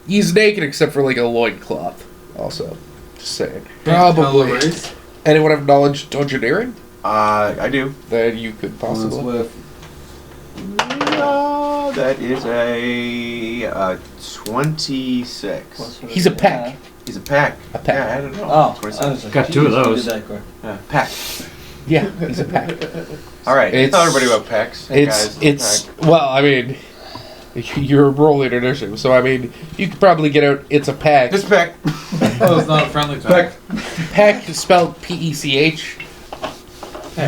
He's naked except for like a loincloth, also. Just saying. Probably. Anyone have knowledge dungeoneering? I do. Then you could possibly. No, that is a 26. He's a pack. He's a pack. A pack. Yeah, I don't know. Oh, 26. I was like, Got two of Jesus, those. who did that quick? Yeah, pack. Yeah, he's a pack. All right. It's- Tell everybody about packs. Hey, guys, It's pack. well, I mean, you're rolling initiative, so I mean, you could probably get out. It's a pack. This pack. Oh, it's not a friendly pack. Pack is spelled P-E-C-H.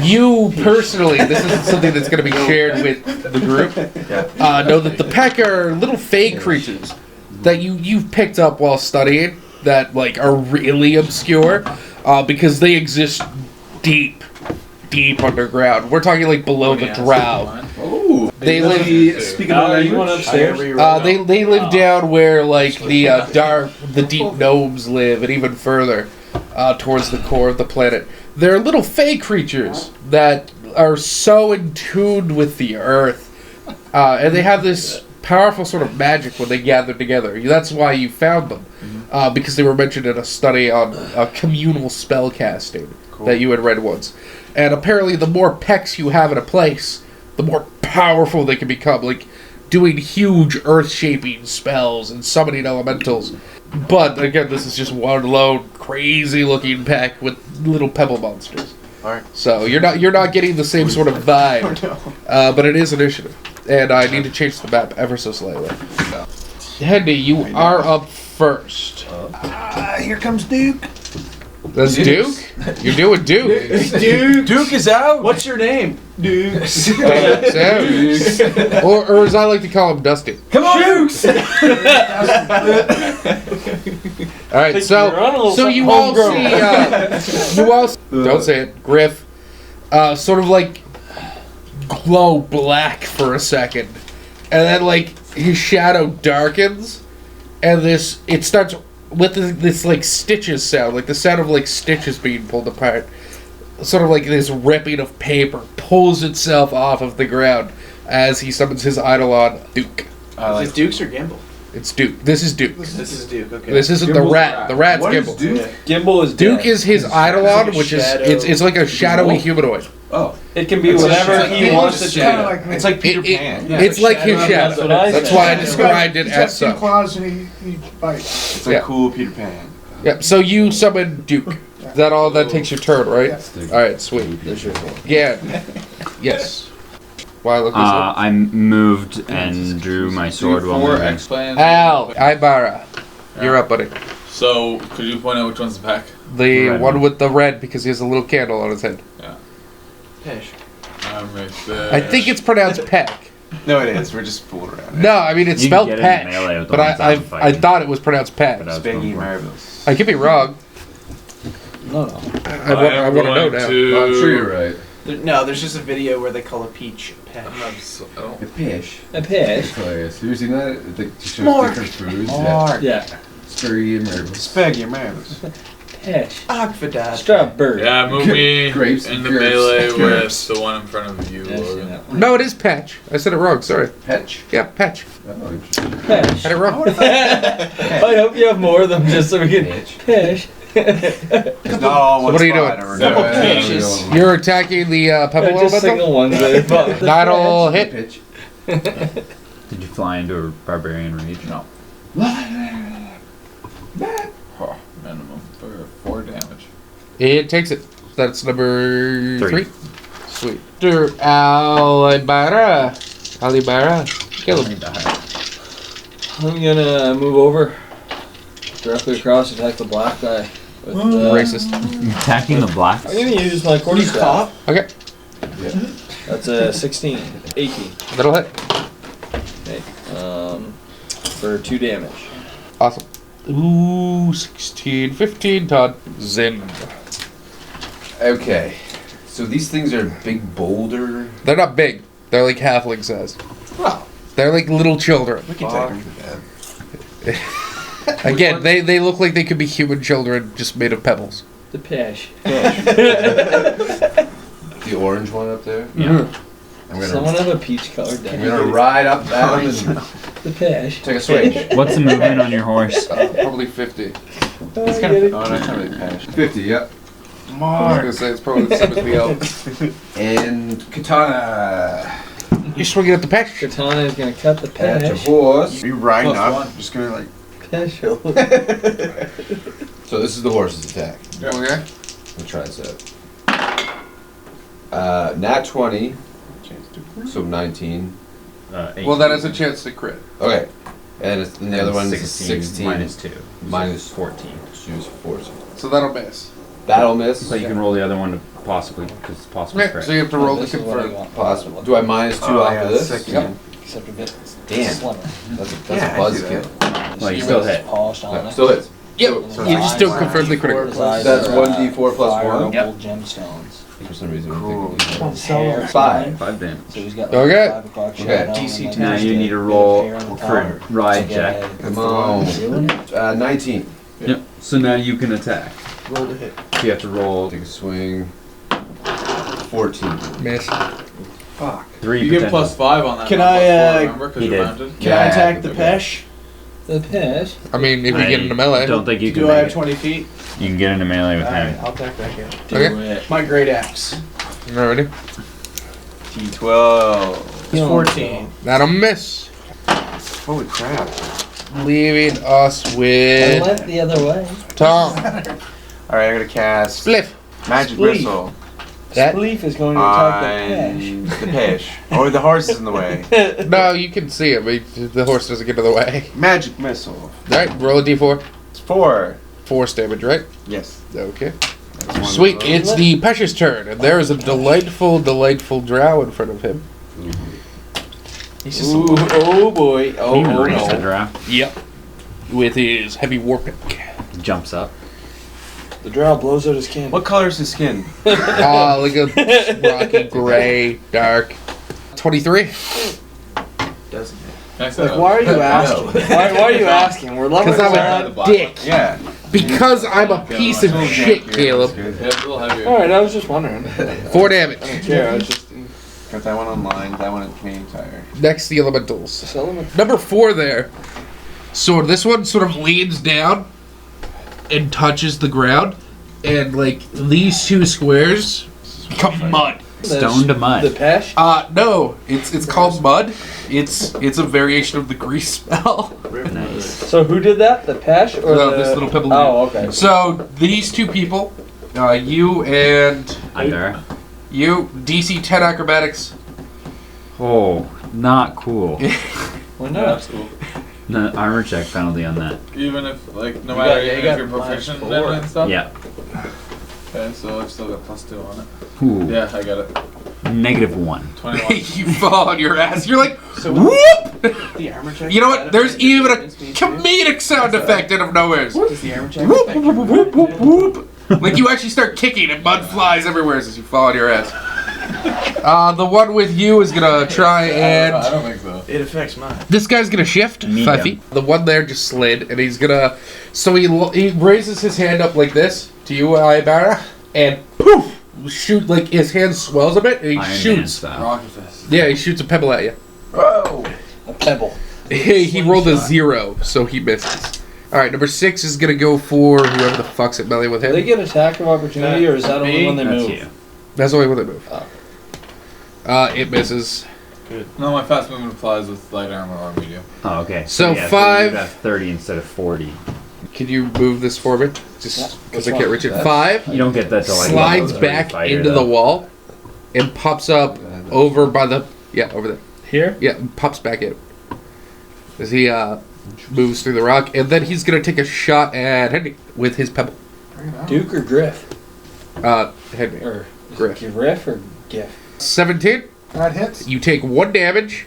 You personally, this is something that's going to be shared with the group. Yeah. Know that the pack are little fey creatures that you've picked up while studying that like are really obscure because they exist deep underground. We're talking like below the drow. Oh, They live. Speaking of You want language, upstairs? They live down where like the deep gnomes live, and even further towards the core of the planet. They're little fey creatures that are so in tune with the earth, and they have this powerful sort of magic when they gather together. That's why you found them, because they were mentioned in a study on communal spell casting that you had read once. And apparently, the more pecks you have in a place, the more powerful they can become, like doing huge earth-shaping spells and summoning elementals. But again, this is just one lone crazy-looking pack with little pebble monsters. Alright. So you're not getting the same sort of vibe. But it is initiative, and I need to change the map ever so slightly. Hendy, you are up first. Here comes Duke. That's Duke. You're doing Duke. Duke is out. What's your name? Duke. Sam. Or as I like to call him, Dusty. Come on, Dukes. All right, so you all see, don't say it, Griff, sort of like glow black for a second, and then like his shadow darkens, and it starts with this like stitches sound, like the sound of like stitches being pulled apart, sort of like this ripping of paper pulls itself off of the ground as he summons his Eidolon, Duke. Is it Dukes or Gimbal? It's Duke. This is Duke. This is Duke. Okay. This isn't the rat. The rat's What is Gimbal. Duke? Gimbal is Duke dead. is his Eidolon, which is it's like a shadowy humanoid. Oh. It can be It's whatever a he shadow. wants to It's do. Kind of like me. It's like Peter It- Pan. It's like his shadow. That's what I That's said. why I described it He's got as two such. claws and he bites. It's like Yeah. cool Peter Pan. Yep. So you summon Duke. Is that all? That takes your turn, right? Yeah. All right. Sweet. There's your phone. Yeah. Yes. Why look this up? I moved and drew my sword while Before moving. explain. Al Ibara, you're up, buddy. So, could you point out which one's the pack? The Red one one. with the red because he has a little candle on his head. Pish. I'm right there. I think it's pronounced Peck. No, it is. We're just fooling around. No, I mean it's You can spelled get it in Peck, melee with the but ones I I'm fighting. thought it was pronounced Peck. But I was Spaggy going for it. marvelous. I could be wrong. No. I want to know now. Well, I'm sure you're right. No, there's just a video where they call a peach Pesh. A fish. A pish. That's hilarious. Have you seen that? It shows Mark. different foods. Mark. Yeah. Spurry and marbles. Spaggy marvelous. Pish. Akvadad. Strawberry. Yeah, move me Grapes, in the grapes, melee grapes. with the one in front of you, Yeah, I've seen Logan. that one. No, it is Patch. I said it wrong. Sorry. Petch. Yeah, Patch. Oh, interesting. Pish. Had it wrong. I hope you have more of them just so we can Pitch. pish. It's not all So one what are you spot, doing? or Simple whatever. pitches. You're attacking the pebble a little Just bit, single though? ones there. But That'll hit. Pitch. Did you fly into a barbarian rage? No. Oh, minimum for 4 damage. It takes it. That's number 3. 3. Sweet. Alibara. Kill him. I'm gonna move over directly across and attack the black guy. With, Racist. Attacking the blacks? I'm gonna use my quarterstaff. Okay, That's a 16, 18. that'll hit. Okay. For 2 damage. Awesome. Ooh, 16, 15, Todd. Zim. Okay. So these things are big boulder. They're not big. They're like halfling size. They're like little children. We can take them to bed. Again, they look like they could be human children just made of pebbles. The pish. The orange one up there. Yeah. I'm gonna. Someone have a peach colored I'm deck. gonna ride up that and The pish. take a swing. What's the movement on your horse? Probably 50. Oh, that's not really passion. 50. Yep. I was gonna say it's probably the same as the elk. And katana. You're swinging at the patch. Katana is gonna cut the Patch a pish. horse. Are you riding Plus up? one. Just gonna like. Pish. So this is the horse's attack. Okay. We'll try this out. Nat 20. So 19. 18. Well, that has a chance to crit. Okay. And the other one is 16. minus 2. Minus 14. She was 14. So that'll miss. That'll miss. So you can roll the other one to possibly, because it's possibly Okay, correct. so you have to roll to This is what I confirm. want. Possible. Do I minus 2 Oh, off yeah, of this? sick. Yep. Except a bit Damn. slimmer. That's a Yeah, I do buzzkill. Well, you still hit. Polished on No, it. still hits. Yep. So You just don't confirm the critical. That's 1d4 plus 1. Fireable gemstones. For some reason, Cool. I'm thinking His hair, 5. 5 damage. So he's got Okay. 5 o'clock Okay. shadow and DC then 10. Now just you a need to bit of roll hair on the for top. ride To get check. ahead. Come on. Doing it? 19. Yep. So now you can attack. Roll to hit. So you have to roll Take a swing. 14. Miss. Fuck. 3 You get potential. plus 5 on that. Can not I, plus 4, uh, remember? Because he you're did. mounted. Can Yeah, I attack the okay. Pesh? The pish. I mean, if you get into I melee. don't think you can Do I make have it. 20 feet? You can get into melee with Alright, him. I'll attack that guy. Do Okay. it. My great axe. Alrighty. T12. It's 14. That'll miss. Holy crap. Leaving us I with went the other way. Tom. Alright, I gotta cast Spliff. Magic Spleef. Missile. That Spleef is going to attack On the Pesh. Or the horse is in the way. the Pesh. no, you can see him. The horse doesn't get in the way. Magic missile. All right, roll a d4. It's 4. Force damage, right? Yes. Okay. That's one Sweet. of those. It's the Pesh's turn, and there is a delightful drow in front of him. He's just Ooh, oh boy. He Oh, oh raised the no. draft. Yep. With his heavy warpick. Jumps up. The drow blows out his cannon. What color is his skin? Like a rocky gray, dark. 23. Doesn't it? Can I say Like, that? why are you asking? why are you asking? We're loving Because I'm around. a black dick. Yeah. Because I'm a piece of shit, Caleb. Yeah, it's a little heavier. Alright, I was just wondering. 4 damage. I don't care. I was just. Got that one online, that one at Canadian Tire. Next, the elementals. Selling Number 4 there. So this one sort of leans down and touches the ground, and like these 2 squares become mud. Stone to mud. The Pesh? No, it's called mud. It's a variation of the grease spell. Nice. So who did that? The Pesh or No, the... this little pebble. Oh, okay. So these 2 people, you and Under. you, DC 10 acrobatics. Oh, not cool. Why Yeah, not? that's cool. The armor check penalty on that. Even if, like, no You matter got- even you if you're got proficient in -4. it and stuff? Yeah. Okay, so I've still got +2 on it. Ooh. Yeah, I got it. -1. 21. You fall on your ass. You're like, So whoop! the armor check. You know what? There's even a comedic sound effect out of nowhere. Does the armor check? Whoop, whoop, whoop, whoop, whoop. Like you actually start kicking and mud flies everywhere as you fall on your ass. The one with you is gonna try I and don't think so. It affects mine. this guy's gonna shift Medium. 5 feet. The one there just slid, and he's gonna. So he raises his hand up like this to you, Ibarra, and poof, shoot like his hand swells a bit, and he Iron Man shoots. style. Rocket fist. Yeah, he shoots a pebble at you. Whoa! A pebble. He rolled a 0, so he misses. All right, number 6 is gonna go for whoever the fuck's at melee with Do they him. get attack of opportunity, or is that only when they That's move? you. That's the only way they move. Oh. It misses. No, my fast movement applies with light armor or medium. Oh, okay. So yeah, 5 you'd have 30 instead of 40. Can you move this for me? Just Yeah. because I Which can't one? reach it. That? 5 You don't get that till like slides level 30 back fighter, into though. the wall and pops up over by the over there. Here? Yeah, and pops back in as he moves through the rock, and then he's gonna take a shot at Henry with his pebble. Bring it out. Duke or Griff? Henry. Or Griff. Griff or Giff? 17. That hits. You take 1 damage,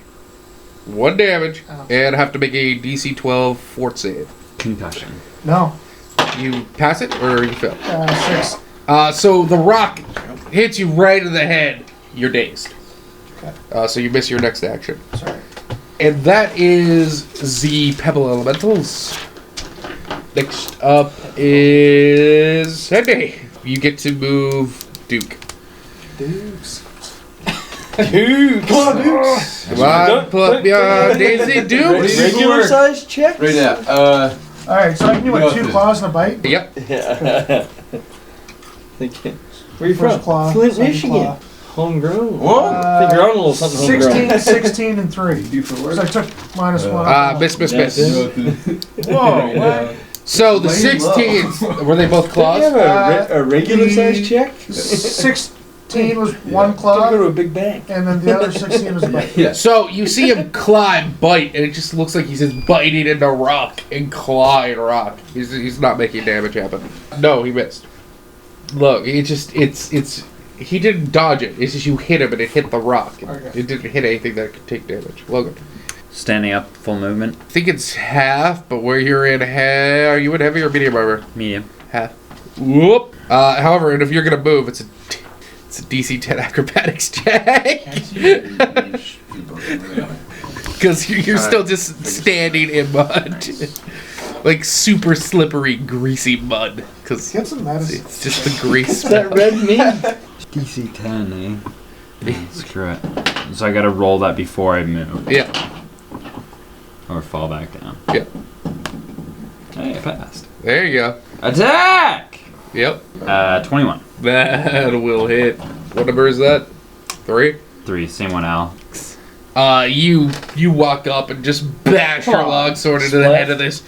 Oh. and have to make a DC 12 fort save. Concussion. No. You pass it or you fail. 6. So the rock hits you right in the head. You're dazed. Okay. So you miss your next action. Sorry. And that is the Pebble Elementals. Next up is Henry. You get to move Duke. Dukes. Duke! Come on, Dukes! Come on, pull up your Daisy Dukes. Regular size check? Right now, Alright, so I can do Go what, 2 through. claws and a bite? Yep. Yeah. Where you First from? claw, Flint, second Michigan. claw. Homegrown. Whoa! I think you're on a little something homegrown. 16, 16, and 3. So I took -1. Miss. Whoa, what? So the Lay low. 16s, were they both Did you have claws? a regular size check? 16 was 1 Gotta claw, go to a big bank. and then the other 16 was a bite. Yeah. So you see him climb, bite, and it just looks like he's just biting into rock and clawing rock. He's not making damage happen. No, he missed. Look, it's he didn't dodge it. It's just you hit him and it hit the rock. Okay. It didn't hit anything that could take damage. Logan. Standing up, full movement. I think it's half, but where you're in are you in heavy or medium armor? Medium. Half. Whoop. However, and if you're gonna move, it's a DC 10 acrobatics check. Because you're still just standing in mud. Like super slippery, greasy mud. Because Get some medicine. it's just the grease. Is that red meat? DC 10, eh? Screw it. So I gotta roll that before I move. Yeah. Or fall back down. Yeah. Hey, I passed. There you go. Attack! Yep. 21. That will hit. What number is that? 3? 3, same one, Al. You walk up and just bash your longsword into the head of this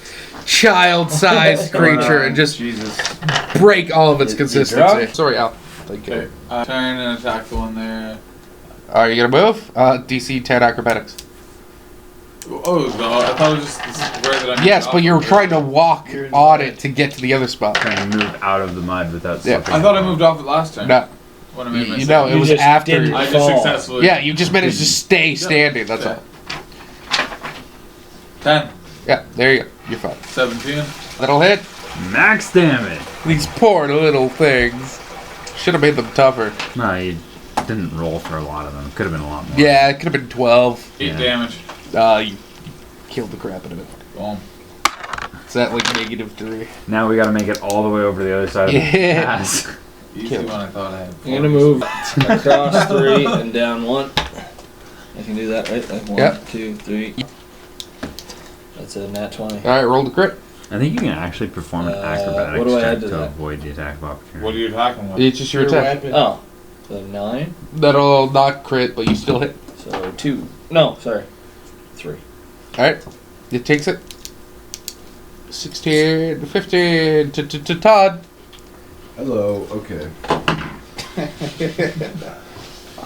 child-sized creature and just Jesus. break all of its You consistency. drunk? Sorry, Al. Thank Okay. you. Turn and attack the one there. Are you gonna move? DC 10 acrobatics. Oh, no, I thought it was just this where that I Yes, but you're trying to walk You're in the on mud. it to get to the other spot. Trying to move out of the mud without Yeah. slipping. I thought I moved off it last time. No, When I made my you know, it You was just after. didn't. I just fall. successfully. Yeah, you just managed to stay standing, that's Yeah. all. 10, Yeah, there you go. You're fine. 17. That'll hit. Max damage. These poor little things. Should have made them tougher. No, you didn't roll for a lot of them. Could have been a lot more. Yeah, it could have been 12. 8 Yeah. damage. You killed the crap out of it. Boom. Is that like -3? Now we got to make it all the way over to the other side of the Yeah. pass. Easy Kill. one, I thought I had. I'm gonna move across 3 and down 1. I can do that, right? Like 1, Yep. 2, 3. That's a nat 20. Alright, roll the crit. I think you can actually perform an acrobatics what do I check add to to that? avoid the attack of opportunity. What are you attacking with? It's just your Your attack. weapon. Oh, so 9. That'll not crit, but you still hit. So 2. No, sorry. 3. Alright, it takes it. 16, 15, to Todd. Hello. Okay.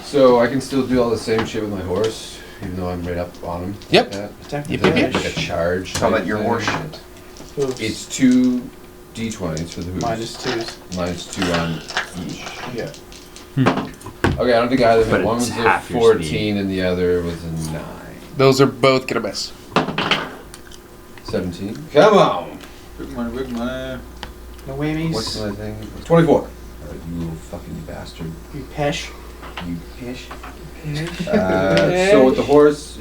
So I can still do all the same shit with my horse, even though I'm right up on him. Yep. Like that. Attack Yep, the yep, yep. Like a dash. charge. Call type that your thing. horse shit. Oops. It's 2 d20s for the hooves. -2s. Minus 2 on each. Yeah. Okay, I don't think either of But them. One it's was a half your 14 and the other was a 9. Those are both gonna miss. 17. Come on! Big money, big money. No whammies. What's my thing? 24. You little fucking bastard. You pesh. You pish. So with the horse,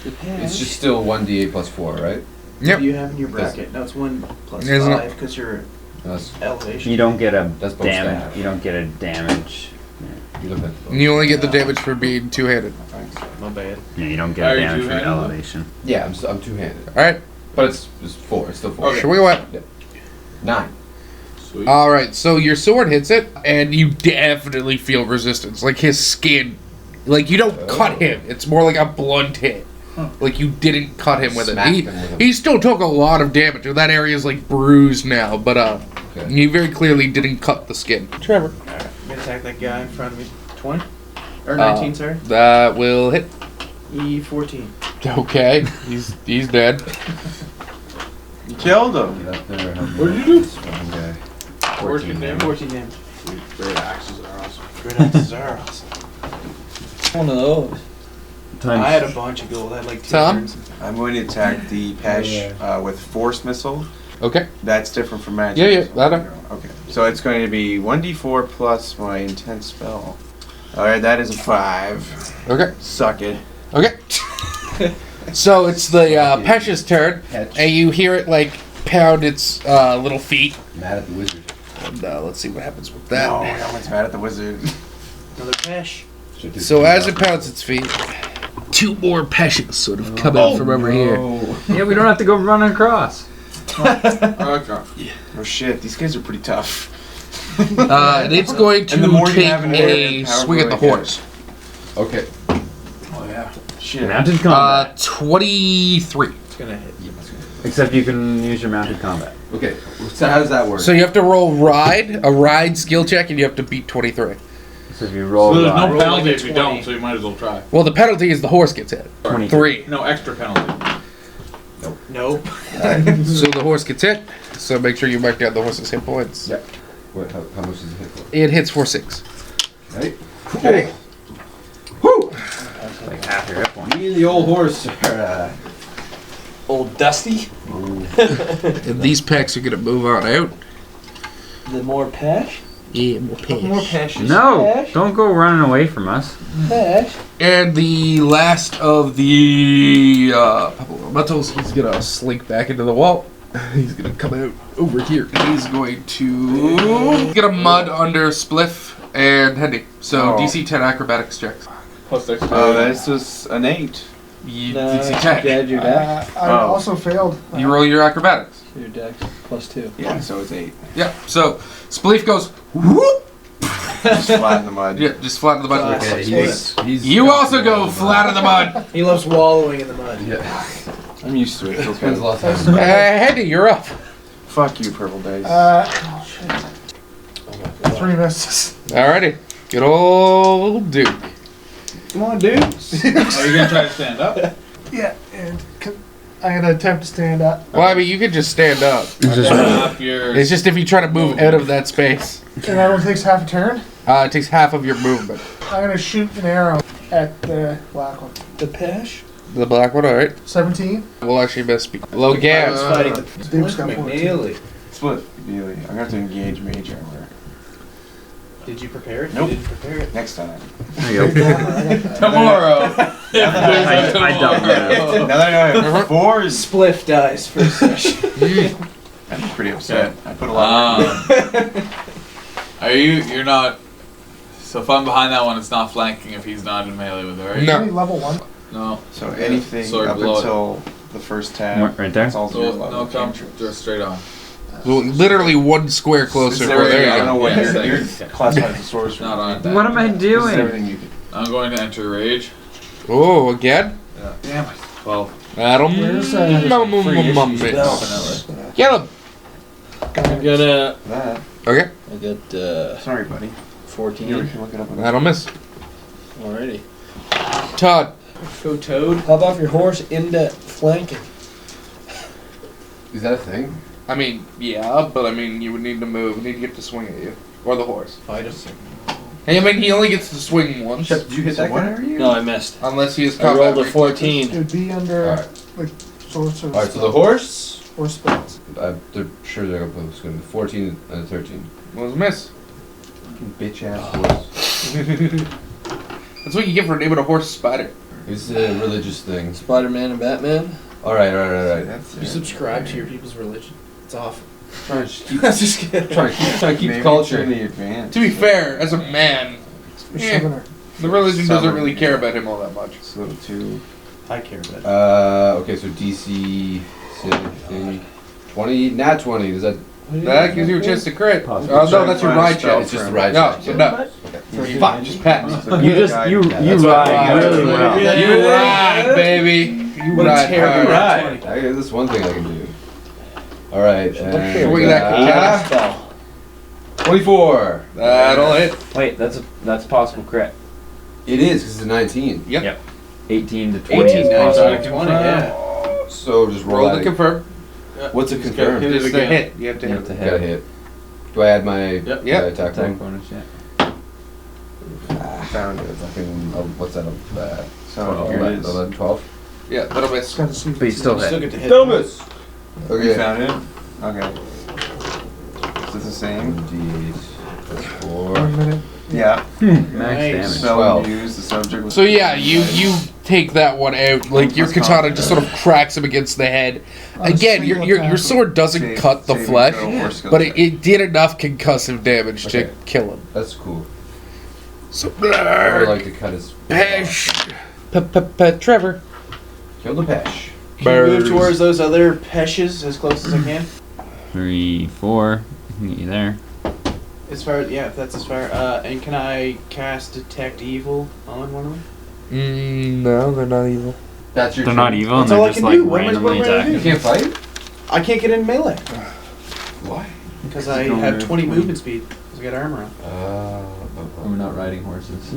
it's just still 1d8 plus 4, right? Yep. You have in your bracket. No, it's 1 plus Isn't it? 5 because you're That's, elevation. You don't get a That's both damage. staff. You don't get a damage. you look at the You only get the damage for being two-handed. My bad. Yeah, you don't get Are a you damage for two-handed? elevation. Yeah, I'm two-handed. Alright, But it's 4. It's still 4. Okay. should we what? 9. Sweet. Alright, so your sword hits it, and you definitely feel resistance. Like his skin. Like you don't cut him, it's more like a blunt hit. Like you didn't cut him with Smacked it. him with it. He still took a lot of damage. That area is like bruised now, but Okay. you very clearly didn't cut the skin. Trevor. Alright, I'm gonna attack that guy in front of me. 20? Or 19, sorry. That will hit. E14. Okay, he's dead. You killed him. Get up there. What did you do? This one guy. 14 damage. 14 damage. Great axes are awesome. Great axes are awesome. One of those. I had a bunch of gold. I had like 2 Tom? turns. I'm going to attack the Pesh with Force Missile. Okay. That's different from magic. Yeah, that Okay. So it's going to be 1d4 plus my intense spell. Alright, that is a 5. Okay. Suck it. Okay. So it's the Pesh's turn, Petch. and you hear it like pound its little feet. Mad at the wizard. And let's see what happens with that. No, no one's mad at the wizard. Another pesh. Should do So 2 as it down. pounds its feet, 2 more Peshes sort of come out from over here. Yeah, we don't have to go running across. Okay. Oh shit, these guys are pretty tough. And it's going And the more to you take have in it, a the power swing at the really horse. Okay. Oh yeah. Shit. Mounted combat. 23. It's gonna hit. Except you can use your mounted combat. Okay. So how does that work? So you have to roll a ride skill check, and you have to beat 23. So if you roll So there's die- no Roll penalty like a if you 20. don't, so you might as well try. Well, the penalty is the horse gets hit. 3. No extra penalty. Nope. So the horse gets hit. So make sure you mark down the horse's hit points. Yep. What, how much does it hit for? It hits for 6. Right? Okay. Woo! like half your hit points. Me and the old horse are, Old Dusty. And these packs are gonna move on out. The more pesh. Yeah, more packs. More peshes. No, Pesh. don't go running away from us. Pesh. And the last of the Pablo elementals, he's gonna slink back into the wall. He's gonna come out over here. He's going to get a mud under Spliff and Hendy. So Oh. DC 10 acrobatics checks. Plus extra. Oh, that's just an 8. DC 10. Add your dex. I Oh. also failed. You roll your acrobatics. Your dex plus 2. Yeah, so it's 8. Yeah. So Spliff goes whoop. Just flat in the mud. Yeah, just flat in the mud. Okay, he's You also go flat in the mud. He loves wallowing in the mud. Yeah. I'm used to it. It's Spends a okay. lot of time. Hendy, you're up. Fuck you, purple dice. Oh shit. 3 misses. Alrighty. Good old Duke. Come on, dude. Are you gonna try to stand up? Yeah, and I'm gonna attempt to stand up. Well, I mean, you could just stand up. Up your. It's just if you try to move out of that space. And that one takes half a turn. It takes half of your movement. I'm gonna shoot an arrow at the black one. The Pesh. The black one, alright. 17. We'll actually miss Logan. was fighting the Duke's got 14. Split McNeely. I'm gonna have to engage mage armor Did you prepare it? Nope. You didn't prepare it. next time. There you go. Tomorrow. I don't know. Now that I know I have 4 is Spliff dies for a session. I'm pretty upset. I put a lot of Are you? You're not. So if I'm behind that one, it's not flanking if he's not in melee with it, right? No. Only level 1. No. So anything Sword up below it. until the first tab. Right there? It's all 0 So level. no, come cantrips. just straight on. Literally one square closer. There There I you don't know go. what Yeah, you're yeah. classified as a sorcerer. Not on that. What am I This is doing? everything you can. I'm going to enter rage. Oh, again? Yeah. Damn it. 12. That'll Where's, Get him. I'm gonna. That. Okay, I got Sorry, buddy. 14. You can look it up. On that'll miss. Alrighty. Todd. Go Toad. Hop off your horse into flanking. Is that a thing? I mean, yeah, but I mean, you would need to move. You need to get to swing at you. Or the horse. Fight us. Hey, I mean, he only gets to swing once. Did you hit that guy? No, I missed. Unless he is I combat rolled a reflexes. 14. It would be under Alright. like sorcerer. Alright, so the horse. or spells. They're sure they're going to 14 and a 13. Was a miss. Bitch ass horse. That's what you get for naming a horse Spider. It's a religious thing. Spider-Man and Batman. Alright. That's You subscribe to your people's religion. It's awful. Trying to just keep, Just kidding. trying to keep the Maybe culture. it's in the advance. To be fair, as a man, Or Yeah. summoner. the religion doesn't Summer. really care about him all that much. So 2. I care about it. Okay, so DC 20, nat 20. Does that? That gives you a chance to crit. Possibly. Oh, no, that's your ride check. It's just the ride No, check. no. Fuck, just pat me. You That's ride what- really well. You ride, baby. You What a ride terrible hard. ride. This is one thing I can do. Alright, and Swing that Spell. 24. That'll hit. Wait, that's possible crit. It is, because it's a 19. Yep. 18 to 20 18, is 19, possible. 20, yeah. So just roll, Roll that. to confirm. What's a confirm? hit it It's the again. hit. You have to You hit. have to Gotta hit. hit. Do I add my, Yep. my Yep. attack Attack roll? bonus, yeah. Found it. Fucking, what's that? So here it is. 11, 12. Yeah, that'll miss. Gotta see. But you still Still hit. get to hit. Thomas! You Okay. found it? Okay. Is it the same? D8 plus 4. 1 minute. Yeah. Max Nice. damage. Spell 12. used, the subject was. So yeah, you take that one out. Like your That's katana not just sort of cracks him against the head. On a Again, single your tackle. sword doesn't Save- cut the saving flesh, throw or skill but check. it did enough concussive damage to Okay. kill him. That's cool. So I would like to cut his. Pesh. Trevor. Kill the pesh. Can you move Birds. towards those other Peshes as close as I can? 3, 4. I can get you there. As far, yeah, if that's as far. And can I cast Detect Evil on one of them? No, they're not evil. That's your They're turn. not evil and That's all they're I just can like do. What am I randomly supposed to attacking. You can't fight? I can't get in melee Why? because I have 20 movement speed. Because I got armor on. We're not riding horses.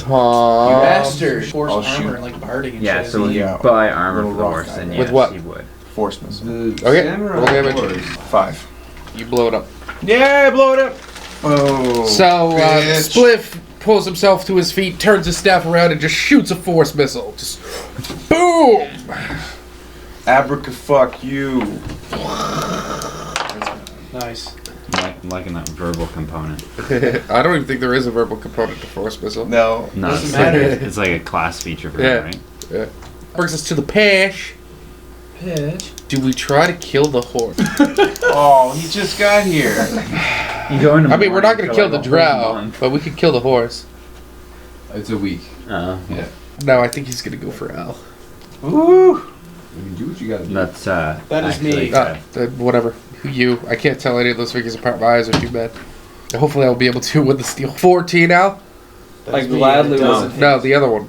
Tom. You bastard! Force I'll armor shoot. like barding and Yeah, shit. so when you Yeah. buy armor Little for the rock horse, guy. then With yes, what? you would. Force missile. The Okay, samurai roll damage. horse. 5. You blow it up. Yeah, blow it up. Oh. So bitch. Spliff pulls himself to his feet, turns his staff around, and just shoots a force missile. Just boom. Abraca-fuck you. Nice. I'm liking that verbal component. I don't even think there is a verbal component to force missile. No. No, Doesn't it's, matter. it's like a class feature for Yeah. it, right? Yeah. Brings us to the Pesh. Pitch. Do we try to kill the horse? Oh, he just got here. You go into I mean, we're not going to kill the like drow, but we could kill the horse. It's a week. Oh, Yeah. No, I think he's going to go for Al. Woo. I mean, do what you gotta do. that's That is actually, me. Whatever. You. I can't tell any of those figures apart. My eyes are too bad. Hopefully I'll be able to with the steel. 14 Al? That I is me, gladly and it doesn't won't. hit. No, the other one.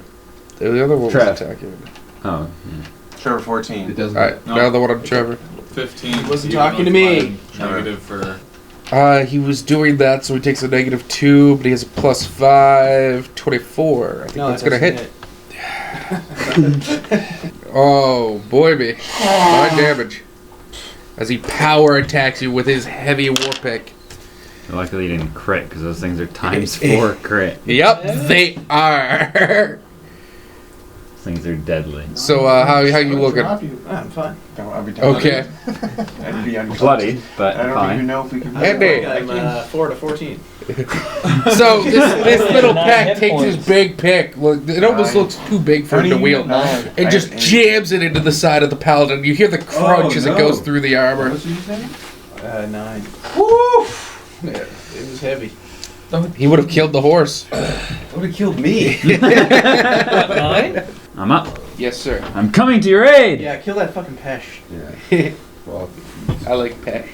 The other one Trev. was attacking. Oh, yeah. Trevor It 14. doesn't. Alright, No. now the one on Trevor. 15. He wasn't even talking though to it's me. mine, Negative for He was doing that, so he takes a -2, but he has a +5, 24. I think No, that's that gonna doesn't hit. Oh, boy, me. 9 damage. As he power attacks you with his heavy war pick. Luckily, you didn't crit because those things are ×4 crit. Yep, they are. Things are deadly. So, how you looking? Drop you. I'm fine. I'll be done. Okay. I'd be unconscious. Bloody, but I don't fine. even know if we can. Andy. I'm 4 to 14. So this little 9 pack hit takes his points. big pick. Look, it almost 9. looks too big for him to Don't wield. even know. And just I- jams it into the side of the paladin. You hear the crunch as it no. goes through the armor. What did you say? 9. Woo! It was heavy. He would have killed the horse. That would have killed me. 9? I'm up. Yes, sir. I'm coming to your aid. Yeah, kill that fucking Pesh. Yeah. Well, I like Pesh.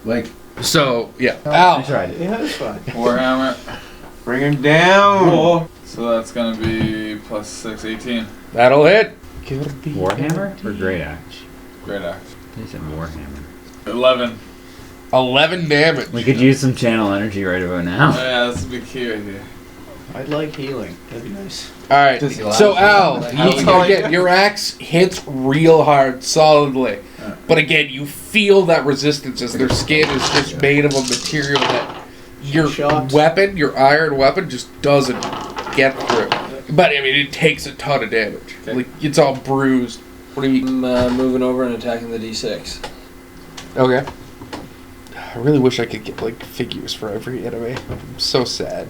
like, So, yeah. I Ow. tried it. Yeah, that's fine. Warhammer. Bring him down. So that's gonna be +6, 18. That'll hit. Gotta be Warhammer or Great Axe? Great axe. He said Warhammer. 11. 11 damage. We could use some channel energy right about now. Oh, yeah, that's a big key right here. I'd like healing. That'd be nice. All right. Does he So, laugh? Al, How you, tall- again, your axe hits real hard, solidly. But again, you feel that resistance as their skin is just made of a material that your Shocked. weapon, your iron weapon, just doesn't get through. But I mean, it takes a ton of damage. Okay. Like it's all bruised. What do you? I'm moving over and attacking the D6. Okay. I really wish I could get like figures for every enemy. I'm so sad.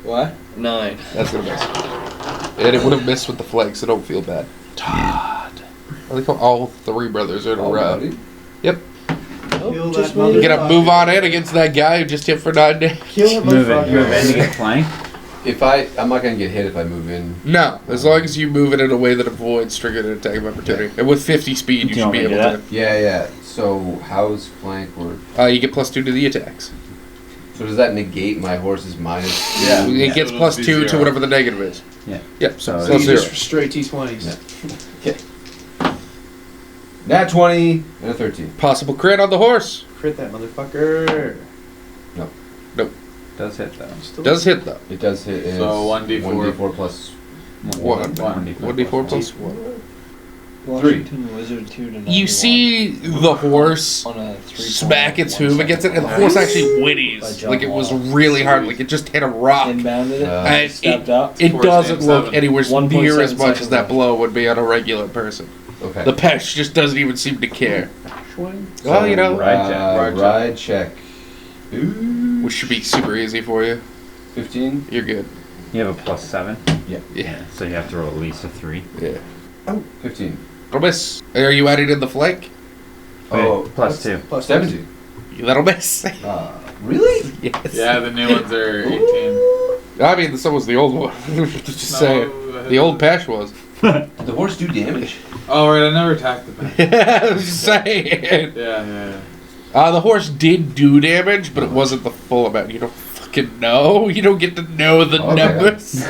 What? 9. That's gonna miss. And it would have missed with the flank, so don't feel bad. Todd. I like how all 3 brothers are in a row. already? Yep. Kill just that mother. You gonna move on in against that guy who just hit for 9 damage? Kill that Move it. motherfucker. Move in to get flank. if I'm not gonna get hit if I move in. No, as long as you move it in a way that avoids triggering an attack of opportunity. And with 50 speed, you Do you should want be me to able do to. Yeah. So how's flank work? You get +2 to the attacks. So does that negate my horse's minus? Yeah. It gets It'll be +2 to 0. whatever the negative is. Yeah. Yep, so So plus These 0. just straight T20s. Nat 20 and a 13. Possible crit on the horse. Crit that motherfucker. Does hit though. Still Does hit though. It does hit. And So it's 1d4. 1d4 plus 1d4 plus 1. Washington Wizard 2 to 91. You see the horse On a 3 smack its hoof against it, and the horse actually whinnies. Like it was really hard, like it just hit a rock. Inbounded it. And Stepped up. It Force doesn't game look 7. anywhere 1.7 near as much as seconds that left. blow would be on a regular person. Okay. The Pesh just doesn't even seem to care. Swing. Well, you know, Ride check. Ride check. Ooh. which should be super easy for you. 15. You're good. You have a +7. Yeah. So you have to roll at least a 3. Yeah. 15. That'll miss. Are you adding in the flank? Oh, +2. Plus 17. That'll miss. Really? Yes. Yeah, the new ones are 18. I mean, so was the old one. Just saying. The old Pesh was. Did the horse do damage? Oh, right, I never attacked the back. I was just saying. Yeah. The horse did do damage, but it wasn't the full amount. You don't fucking know. You don't get to know the Okay. numbers.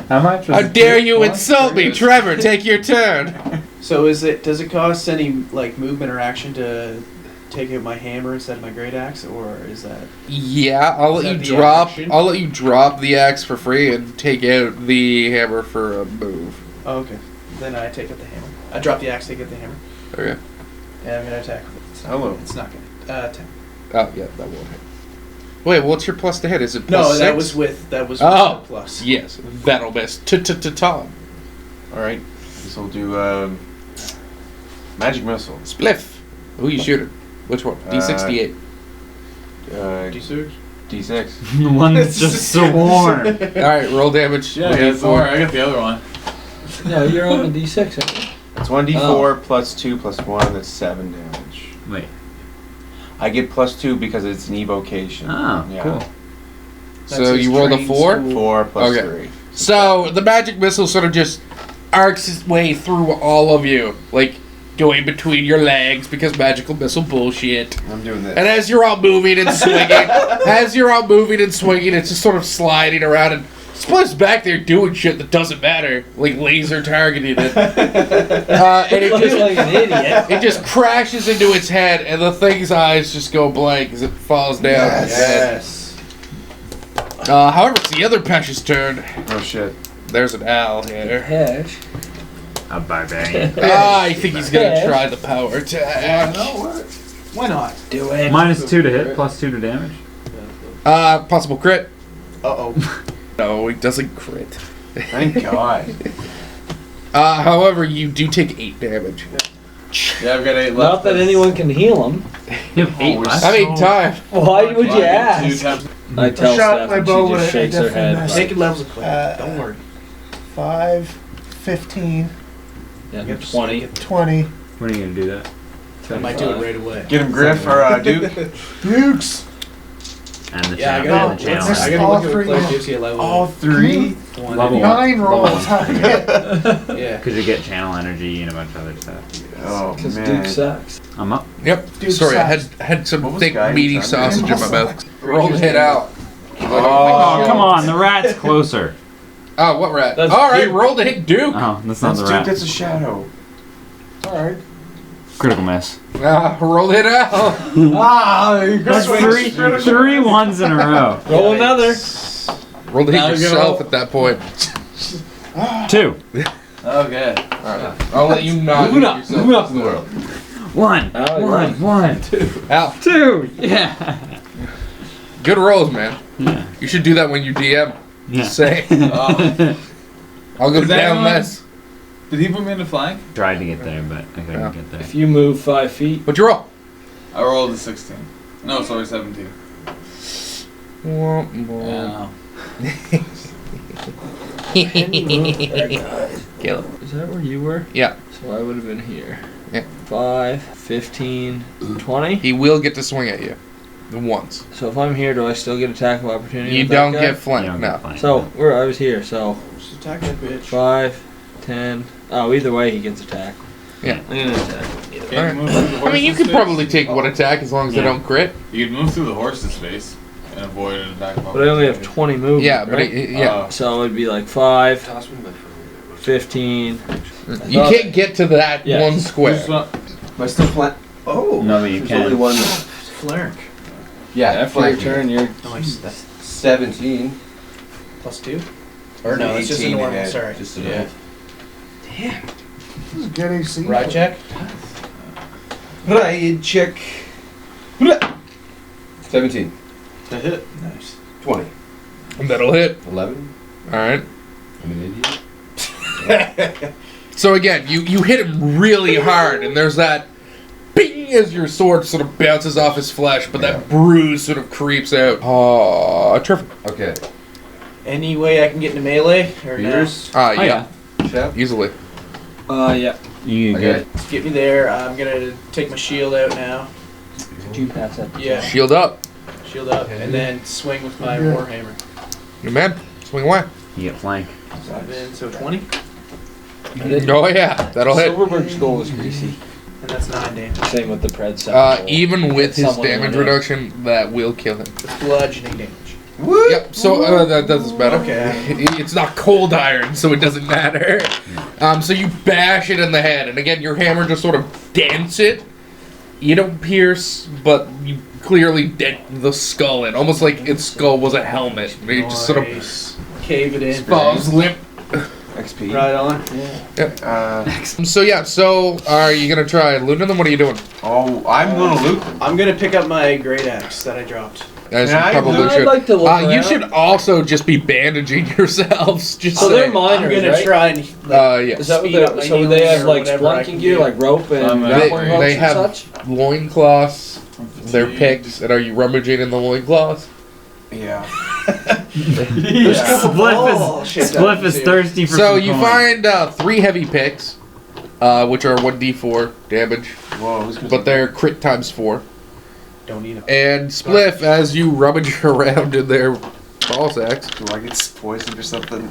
How much? How dare you insult me, Trevor? Take your turn. So does it cost any like movement or action to take out my hammer instead of my great axe, or is that? Yeah, I'll Is let that you the drop. action? I'll let you drop the axe for free and take out the hammer for a move. Oh, okay. Then I take out the hammer. I drop the axe, take out the hammer. Okay. Yeah, I'm gonna attack with it. Hello. It's not gonna. 10. Oh yeah, that won't hit. Wait, what's your plus to hit? Is it No, plus that 6? was with Oh. the plus. Yes, that'll miss. Tom. All right. This will do magic missile. Spliff. Who you shooting? Which one? D68. D6. D6. The one that's just sworn. All right, roll damage. Yeah, with yeah, D4. sorry, I got the other one. No, you're on the D6, aren't you? That's 1d4 plus 2 plus 1. That's 7 damage. Wait. I get plus 2 because it's an evocation. Oh, Yeah. cool. So That's his you rolled a trained 4. school. 4 plus Okay. 3. So the magic missile sort of just arcs its way through all of you, like going between your legs because magical missile bullshit. I'm doing this. And as you're all moving and swinging, it's just sort of sliding around and Spliff's back there doing shit that doesn't matter, like laser targeting it. And it Looking just, like an idiot. it just crashes into its head, and the thing's eyes just go blank as it falls down. Yes. However, it's the other Pesh's turn. Oh shit. There's an owl here. Hesh. A barbarian. I think he's gonna try the power attack. Why not? Do it. -2 to hit, +2 to damage. Possible crit. Uh-oh. No, it doesn't crit. Thank God. However, you do take 8 damage. Yeah, I've got 8 left. Not that anyone can heal him. You have 8 left. I mean, time. Why would you Two ask? times. I tell shot Steph my and bow, she but just I shakes her definitely head. missed. Like, Naked levels of quick. Don't worry. 5, 15, yeah, You have to 20. swing it. 20. When are you gonna do that? I might do it right away. Get him, Griff or Duke. Dukes. And the Yeah, I channel. gotta, and the channel. let's- I gotta all look at three. what Claire gives you a level. All 3. one. Level 9 rolls. Yeah. Because you get channel energy and a bunch of other stuff. Oh Because man. Duke sucks. I'm up. Yep. Dude, Sorry, I sucks. had some What was thick, guidance meaty on sausage in my there? mouth. Roll the hit out. Oh, come on, the rat's closer. Oh, what rat? That's All right, Duke. roll to hit Duke. Oh, that's not That's the Duke. rat. That's a shadow. Alright. Critical miss. Roll it out. That's three ones in a row. Roll another. Roll to Now hit you're gonna yourself roll. at that point. 2. Okay. All right. I'll let you not hit yourself. Moving up in the world. 1. Oh, One. right. 1. Al, 2. Yeah. good rolls, man. Yeah. You should do that when you DM. Yeah. Say, Oh. I'll go Is that down one? less. Did he put me in the flank? Tried to get there, but I couldn't Yeah. get there. If you move 5 feet, What'd you roll? I rolled a 16. No, sorry, 17. Yeah. Kill it. is that where you were? Yeah. So I would have been here. Yeah. 5, 15, 20. He will get to swing at you. Once. So if I'm here, do I still get attack of opportunity? You with that don't guy? get You flanked, don't no. get flanked. So I was here. So Just attack that bitch. 5, 10. Oh, either way, he gets attacked. Yeah. I'm gonna attack. Can't Alright. move through the I mean, you horse's could probably face? take one attack as long as they Yeah. don't crit. You could move through the horse's face and avoid an attack. But I only have 20 movement. Yeah, but right? yeah. So it'd be like 5, 15. You can't get to that Yeah. one square. Am I still flat? Oh. No, but you there's can. only one. Flark. Yeah, After your turn, you're Nice. That's 17. +2? Or no, it's just a 18 normal. ahead. Sorry. Just Yeah. This is good AC. Ride check? Ride check. 17. To hit. Nice. 20. That'll hit. 11. Alright. I'm an idiot. So again, you hit him really hard, and there's that bing as your sword sort of bounces off his flesh, but that bruise sort of creeps out. Oh, terrific. Okay. Any way I can get into melee? Or no? Peters. Yeah, Chef. easily. yeah. You Okay. good? Get me there. I'm gonna take my shield out now. Could you pass that? Yeah. Shield up. Shield up. And then swing with my Yeah. warhammer. Good man. Swing away. You get flank. So 20? Oh yeah, that'll hit. Silverberg's goal is greasy. And that's 9 damage. Same with the Pred second goal. Even with his Someone damage went up. reduction, that will kill him. It's bludgeoning damage. Yep. So that doesn't matter. Okay. It's not cold iron, so it doesn't matter. So you bash it in the head, and again, your hammer just sort of dents it. You don't pierce, but you clearly dent the skull in, almost like its skull was a helmet. You just sort of Nice. Cave it in. falls limp. XP. Right on. So yeah. So are you gonna try looting them? What are you doing? Oh, I'm gonna loot them. I'm gonna pick up my great axe that I dropped. As Yeah, you I probably loot. should. I'd like to look You around. should also just be bandaging yourselves. Just So they're saying. minors, I'm gonna right? try and Yes. Is that what speed up my so they healing have or like whatever I splunking can gear, do. like rope and I'm grappling they- hooks they and have- such? Loincloths. They're picks, and are you rummaging in the loincloths? Yeah. Spliff is thirsty for So some you coin. find 3 heavy picks, which are 1d4 damage, Whoa, who's gonna but they're crit times 4. Don't need it. And Spliff, as you rummage around in their ball sacks, Do I get poisoned or something?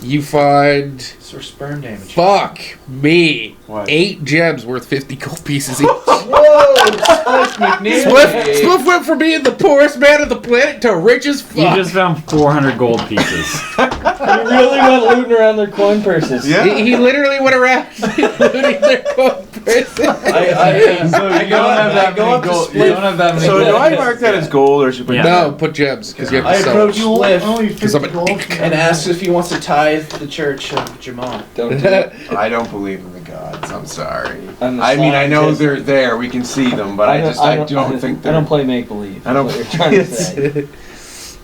you find... So sperm damage. Fuck me. What? 8 gems worth 50 gold pieces each. Whoa, Spliff McNeil. Spliff went from being the poorest man on the planet to rich as fuck. You just found 400 gold pieces. You really went looting around their coin purses. Yeah. He literally went around looting their gold purses. So you don't have that many gold. You don't have that many So gold. do I mark that as gold or should I put Yeah. No, put gems, because you have I to sell approach it. Spliff Only 'Cause I'm 50 a gold. dick. and asks if he wants to tithe the church of Jamon. Don't do it. I don't believe in the gods. I'm sorry. I'm the I mean, I know scientist. they're there. We can see them, but I don't think I they're. don't play make believe. I don't- What you're trying to say.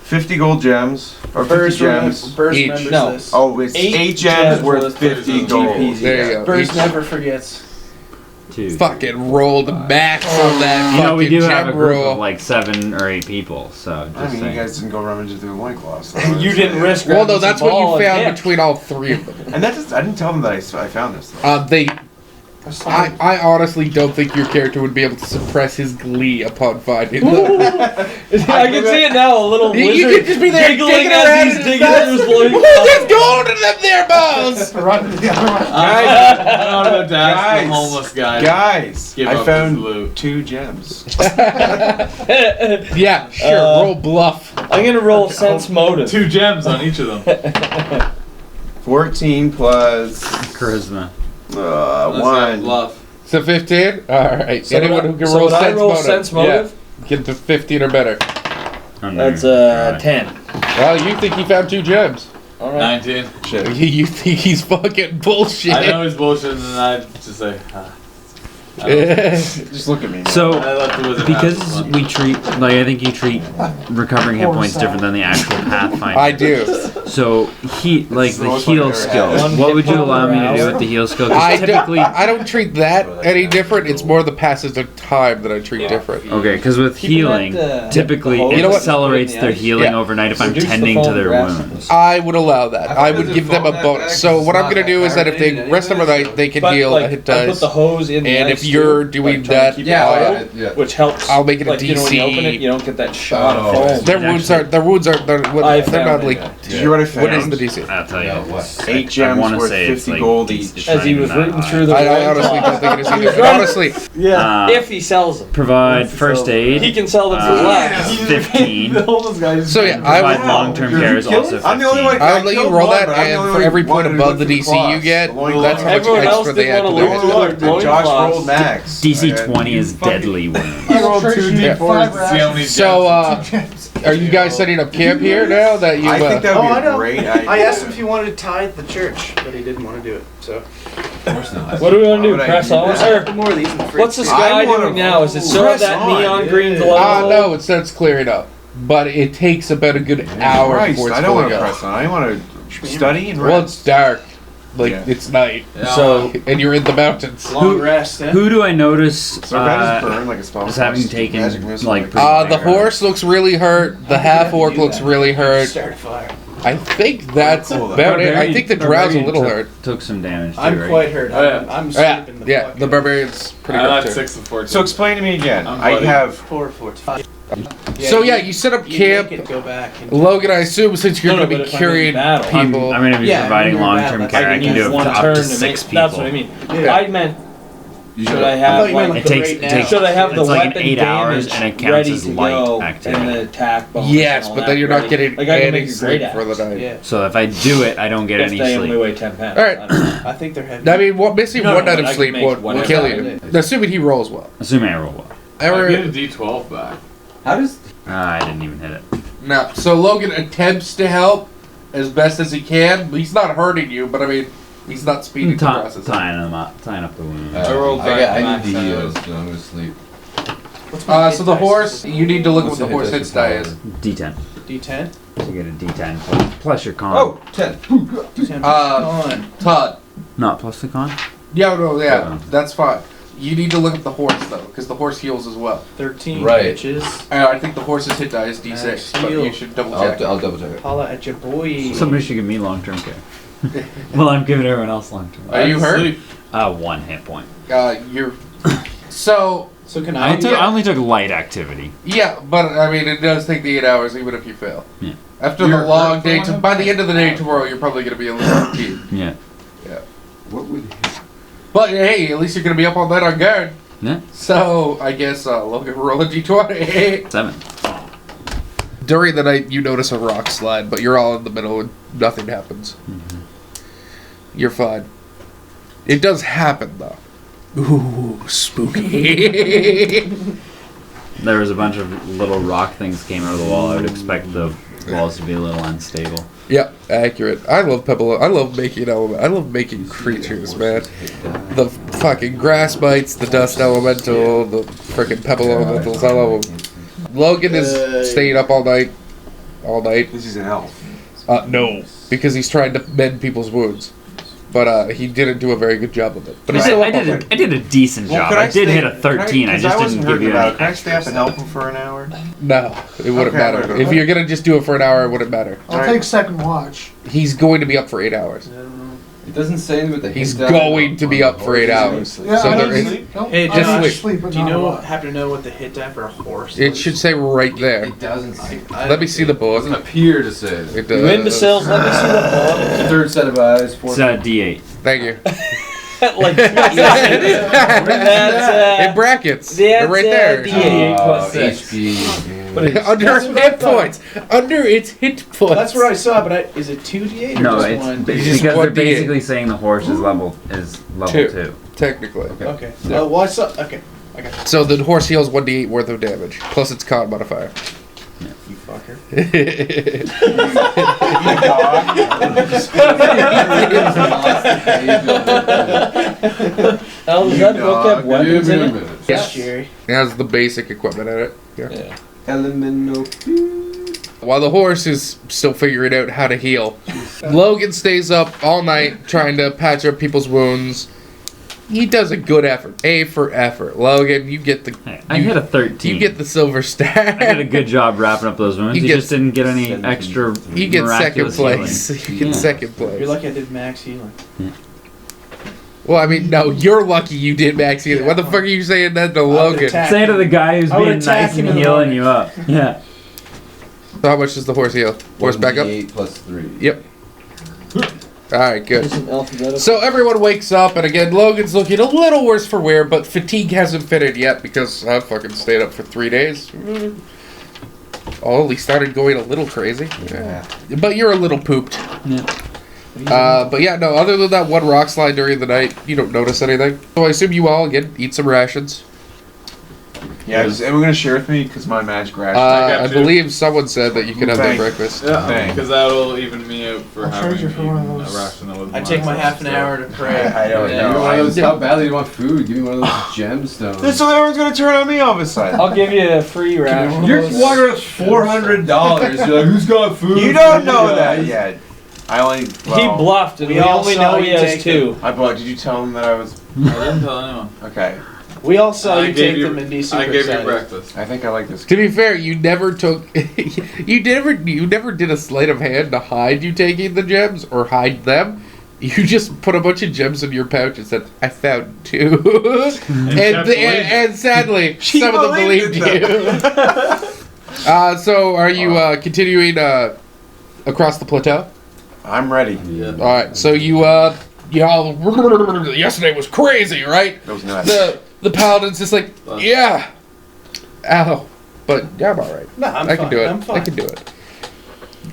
50 gold gems or 50 Burrs gems. Each. remembers No. this. Oh, it's 8 gems worth 50 gold. GPs. There you go. Burrs Each- never forgets. Two. Fucking rolled max on that You know, we fucking do have a gem group roll. of like 7 or 8 people, so I just mean, saying. you guys didn't go rummaging through the loincloths. So You didn't risk. Well, no, grabbing that's some what ball you found and between all 3 of them. And that just, I didn't tell them that I found this. Though. I honestly don't think your character would be able to suppress his glee upon finding them. I can see it now. A little You wizard could just be there giggling digging as around he's in his digging nuts. through his Who's loincloth. this gold in them there, balls? Run to the other one. Guys, I'm not about to ask Guys. the homeless guy. guys, Give I up found his loot. 2 gems. Yeah, sure, roll bluff. I'm gonna roll sense motive. 2 gems on each of them. 14 plus Charisma. Let's have 1. bluff. So 15? Alright, So anyone would I- who can so roll would I sense roll motive. sense motive? Yeah. Get to 15 or better. That's Right. 10. Well, you think he found 2 gems. All right. 19. Shit. You think he's fucking bullshit. I know he's bullshit, and I just say, Just look at me. So, I let the wizard have because his fun. we treat, like, I think you treat recovering hit points different than the actual Pathfinder. I do. So, like, It's the the most fun heal I've ever skill. had. One What hit would you point allow per me to do hour? with the heal skill? I Because typically. don't treat that any different. It's more the passage of time that I treat different. Okay, because with Keeping healing, that, typically the hose it You know what? accelerates in the their ice. healing Yeah. overnight if I'm Reduce the tending foam to their grass. wounds. I would allow that. I would does give it them a fall that bonus. back? So It's what I'm not gonna do that is that if they power rest them or they can But heal like, a hit I put dice. the hose in the And ice if you're too, doing like, trying to that, keep it Yeah, cold, yeah. which helps. I'll make it a like, you know, when you DC. open it, you don't get that shot Oh, of foam. Their wounds are they're I they're not found like. it. Did you hear what I found? What is the DC? I'll tell you. Yeah, what? it's- 8 I gems wanna worth say it's 50 like gold it's each. As he not was that rooting high. through the I honestly don't think it is either. Honestly, Yeah, Uh, if he sells them, Provide first aid. he can sell them for less. 15. The homeless guy just so yeah, I Provide would. long-term Did care you is kill also him? I'm the only 15. one. I would let you killed roll one, that, but I'm the and only for one every who point wanted to above look the at DC you cloths. get, The loincloths. that's how much Everyone else extra they didn't add to wanna the lose actual. load. Then Josh Loincloths. rolled max. DC Okay. 20 is deadly wound. I rolled Sure, 2 you need d4s 5 to see how many So, gems. Gems. are you guys setting up camp here now that you? I think that Oh, would I be a know. great idea. I asked him if he wanted to tithe the church, but he didn't want to do it. So Of course not. What do we want to Why do? would I Press do on? that? Or more of these in the fridge. what's this I guy wanna doing now? Is it so press that on, neon yeah. green glow? No, it starts clearing up, but it takes about a good hour Christ, before it's I don't want fully to up. press on. I want to study and Well, rest. it's dark, like Yeah. it's night, Yeah. So, and you're in the mountains. long rest. Eh? who do I notice So if I just burn like a spell. is having just taken, magic missile, like, The horse looks really hurt. The half orc looks really hurt. Start a fire. I think that's Cool, about it. I think the drow's a little hurt. Took some damage too, I'm right? quite hurt. Oh, yeah. I'm Yeah, sleeping the yeah. fuck The out. barbarian's pretty I hurt got too. 6 of 14. So explain to me again. I'm I bloody. have. 4 or 4. So yeah, you set up You camp. make it go back. And Logan, I assume since you're No, going to but be if I'm in carrying battle, people, I'm going to be Yeah, providing when you're in long-term battle, care. I that's can do use it one to up turn to to 6 make. people. That's what I mean. Yeah. I meant. Should I I have thought you meant like? It takes, right it now. takes Should I have the it's like weapon an 8 hours damage and it counts ready as to light go activity. and the attack bonus? yes, and all but that then you're not ready? getting Like I can any make a sleep great for the axe. night. Yeah, So if I do it, I don't get If any they only sleep. weigh 10 pounds. All right. I don't know. I think they're heavy. I mean, missing No, one no, night but of I can sleep make will whatever kill I you. did. Assuming he rolls well. Assuming I roll well. I Ever, get a d12 back. How does? I didn't even hit it. no. So Logan attempts to help as best as he can. He's not hurting you, but I mean, he's not speeding the process. Tying them up, tying up the wound. I rolled back I max need the heals, out. so I'm gonna sleep. So the horse, you need to look at What's what the horse hit hits dice die is. D10. D10. So you get a D10 plus your con. Oh, 10. D10 Uh, Todd. Not plus the con? Yeah, no, yeah, Uh-huh. that's fine. You need to look at the horse though, because the horse heals as well. 13 Right. bitches. I think the horse's hit die is D6, Max but heal. you should double check. I'll double check it. Holla at your boy. Somebody should give me long-term care. Well, I'm giving everyone else long-term. Are you hurt? Sleep. 1 hit point. You're. So So can I, I? I only took light activity. yeah, but I mean, it does take the 8 hours even if you fail. Yeah. After You're the long hurt day, for one by the end of the day tomorrow, you're probably gonna be a little fatigued. Yeah. What would? But hey, at least you're gonna be up all night on guard. Yeah. So I guess Logan, roll a d20. 7. During the night, you notice a rock slide, but you're all in the middle and nothing happens. Mm-hmm. You're fine. It does happen though. Ooh, spooky. There was a bunch of little rock things came out of the wall. I would expect the walls to be a little unstable. Yep, accurate. I love pebble. I love making element. I love making creatures, man. The fucking grass bites, the dust elemental, the freaking pebble elementals. I love them. Logan is staying up all night. All night. Because he's an elf. No, because he's trying to mend people's wounds. But he didn't do a very good job of it. But he's still up all night. I did a decent job. I did hit a 13. I just didn't give you any Can I stay up and help him for an hour? No, it wouldn't Okay, matter. whatever. If you're gonna just do it for an hour, it wouldn't matter. I'll take second watch. He's going to be up for 8 hours. It doesn't say anything with the He's hint going to be up for 8 hours. Yeah, So I there don't is. sleep. Nope, Hey, I don't Josh, sleep, but Do you not a know? lot. Happen to know what the hit die for a horse? It is? should say right there. It doesn't say. Let me see the It book. doesn't appear to say it. It You does. imbeciles, let me see the book. Third set of eyes. Fourth. It's D8. Thank you. Like, In that's, brackets. They're right there. D8 plus 6. HP. But it's- Under That's its what I hit thought. points. Under its hit points. That's what I saw, but is it 2d8 or No, just it's one? It's because just they're 1d8. basically saying the horse is level 2. 2. Technically. Okay. Oh, well, I saw. Okay. I got you. So the horse heals 1d8 worth of damage, plus its con modifier. You fucker. Oh, does that book have weapons in it? Yes. Jerry. It has the basic equipment in it. Yeah. Yeah. Elemental. While the horse is still figuring out how to heal, Logan stays up all night trying to patch up people's wounds. He does a good effort. A for effort. Logan, you get the Hey, I hit a 13. you get the silver star. I did a good job wrapping up those wounds. You You get just didn't get any extra You get second miraculous place. healing. You get Yeah. second place. You're lucky I did max healing. Well, I mean, no, you're lucky you did max healing. What the fuck are you saying that to Logan? attack- Say to the guy who's I would being attack nice him and in the healing morning. you up. Yeah. So how much does the horse heal? Horse back up? 8 plus 3. Yep. Alright, good. There's some alphabetical. So everyone wakes up, and again, Logan's looking a little worse for wear, but fatigue hasn't fitted yet because I fucking stayed up for 3 days. Oh, he started going a little crazy. Yeah. But you're a little pooped. Yeah. But yeah, no, other than that one rock slide during the night, you don't notice anything. So I assume you all, again, eat some rations. Yeah, is anyone going to share with me? Because my magic ration. I got you. believe someone said that you could have their Thanks. breakfast. Yeah, Thanks. because that'll even me out for I'll having charge you for one of eaten those. a ration that was I take my half an hour to pray. I don't Yeah, know. give me one of those. I- How badly do you want food? Give me one of those gemstones. So everyone's going to turn on me all of a sudden. I'll give you a free ration. You're walking around with $400. You're like, who's got food? You don't know that yet. I only. He Well, bluffed, and we we all only saw know he you has take 2. I bought. Did you tell him that I was? I didn't tell anyone. Okay. We all saw I you gave take them and be super I gave you excited. breakfast. I think I like this. To be fair, you never took, you never did a sleight of hand to hide you taking the gems or hide them. You just put a bunch of gems in your pouch and said, "I found 2," and sadly, She some of them believed believed it, you. So, are you continuing across the plateau? I'm ready. Yeah. All right. So you all yesterday was crazy, right? That was nuts. The paladin's just like, yeah, ow, but yeah, I'm all right. No, I'm I fine. can do it. I'm fine. I can do it.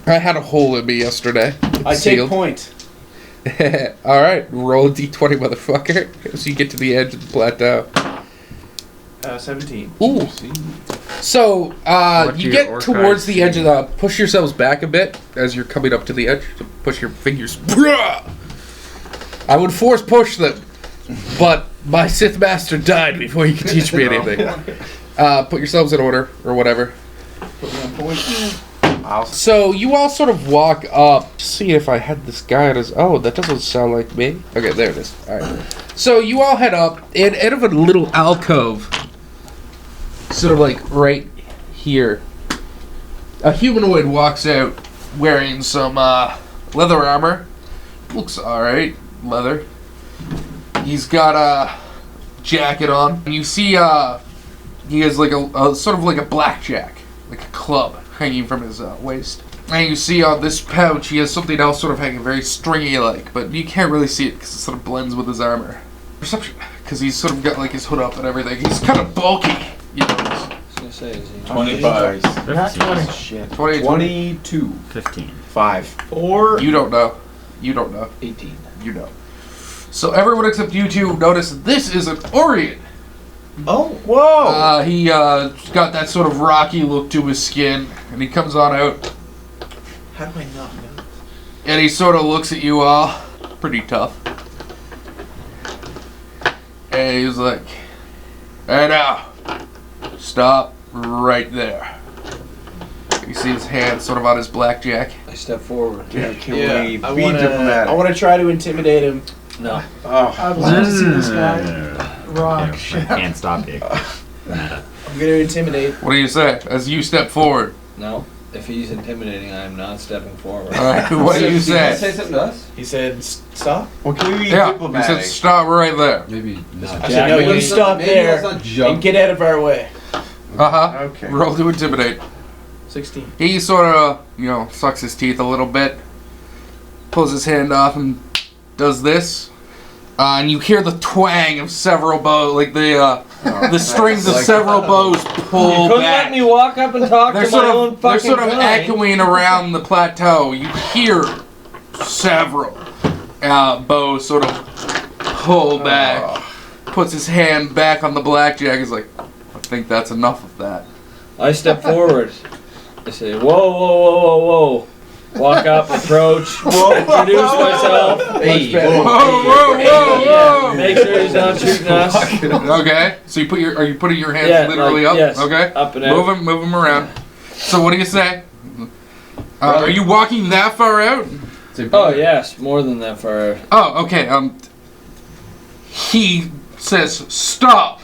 I had a hole in me yesterday. I take Sealed. point. All right, roll a d20, motherfucker. So you get to the edge of the plateau. 17. Ooh. So What's you your get orc towards eyes the edge of see? the. Push yourselves back a bit as you're coming up to the edge. So push your fingers. I would force push them, but my Sith Master died before you could teach me anything. Put yourselves in order or whatever. Put me on point. So you all sort of walk up. See if I had this guy on his. Oh, that doesn't sound like me. Okay, there it is. All right. So you all head up, and out of a little alcove, sort of like right here, a humanoid walks out wearing some leather armor. Looks all right, leather. He's got a jacket on. And you see, he has like a sort of like a blackjack, like a club hanging from his waist. And you see on this pouch, he has something else sort of hanging very stringy like, but you can't really see it because it sort of blends with his armor. Perception, because he's sort of got like his hood up and everything. He's kind of bulky. You know. I was gonna say, is he 25. Not 20. Shit. 20, 22. 15. 5. 4. You don't know. You don't know. 18. You know. So everyone except you two notice this is an Orient. Oh, whoa! He got that sort of rocky look to his skin, and he comes on out, How do I not know? and he sort of looks at you all, pretty tough. And he's like, "Hey now, stop right there." You see his hand sort of on his blackjack. I step forward. Yeah, can we I be wanna, diplomatic? I want to try to intimidate him. No. Oh, I'd love to see this guy rock shit. Can't stop you. I'm going to intimidate. What do you say as you step forward? No. If he's intimidating, I am not stepping forward. All right, what do you Say say? something to us? He said, stop. well, can we be Yeah, he diplomatic? said stop right there. Maybe not. I said, no, you stop Maybe there let's not jump. and get out of our way. Uh-huh. Okay. Roll to intimidate. 16. He sort of, sucks his teeth a little bit, pulls his hand off and does this. And you hear the twang of several bows, like the strings of Like- several bows pull You couldn't back. let me walk up and talk They're to sort my own of they're fucking sort of kind. echoing around the plateau. You hear several bows sort of pull back. Puts his hand back on the blackjack. He's like, I think that's enough of that. I step forward. I say, whoa, whoa, whoa, whoa, whoa. Walk up, approach, introduce myself. Hey, Whoa, whoa, whoa, whoa! Make sure he's not shooting us. Okay, so are you putting your hands Yeah, literally like, up? yes, Okay, up and out. move him around. So what do you say? Are you walking that far out? Oh yes, more than that far. Oh, okay. He says stop,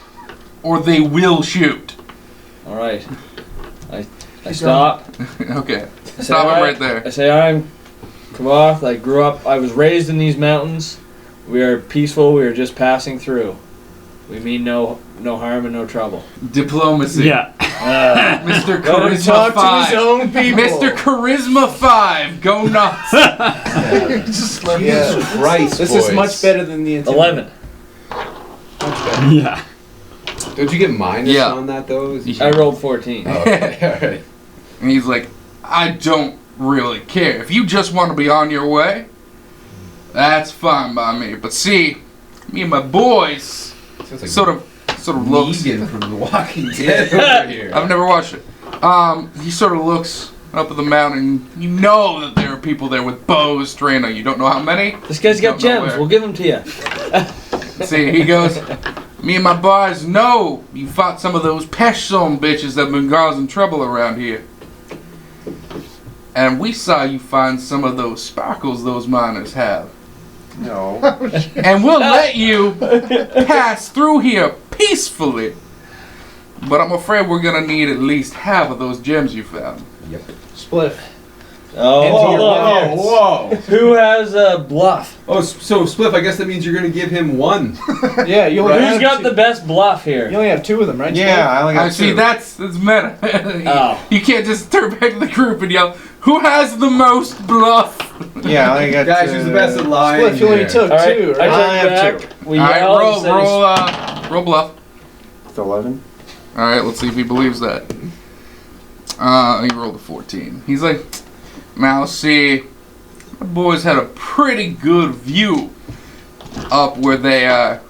or they will shoot. All right. I stop. Okay, I say, stop him "Alright." right there. I say, I'm Kavoth. I grew up. I was raised in these mountains. We are peaceful. We are just passing through. We mean no harm and no trouble. Diplomacy. Yeah. Mr. Let him Charisma talk to 5. his own people. Mr. Charisma 5, go nuts. Just let me- Jesus Christ, This boys. is much better than the intimidate. 11. Yeah. Don't you get minus Yeah. on that though? Is- I rolled 14. Oh, okay, alright. And he's like, I don't really care. If you just want to be on your way, that's fine by me. But see, me and my boys Sounds like sort of looks. Negan from The Walking Dead over here. I've never watched it. He sort of looks up at the mountain. You know that there are people there with bows trained on you. Don't know how many. This guy's got Don't know gems. where. We'll give them to you. See, he goes, me and my boys know you fought some of those Peshzone bitches that have been causing trouble around here. And we saw you find some of those sparkles those miners have. No. And we'll let you pass through here peacefully. But I'm afraid we're gonna need at least half of those gems you found. Spliff. Oh, Enter your whoa, whoa. Who has a bluff? Oh, so Spliff, I guess that means you're going to give him one. Yeah, you only Who's have got two. the best bluff You here? only have 2 of them, right? Yeah, I only got I see, two. that's meta. Oh. You can't just turn back to the group and yell, who has the most bluff? Yeah, I only got Guys, who's the best at lying? Spliff, you only here? took All right, 2, I right? turn have back. We Alright, yell and say, roll bluff. It's 11. Alright, let's see if he believes that. He rolled a 14. He's like, now see, my boys had a pretty good view up where they are.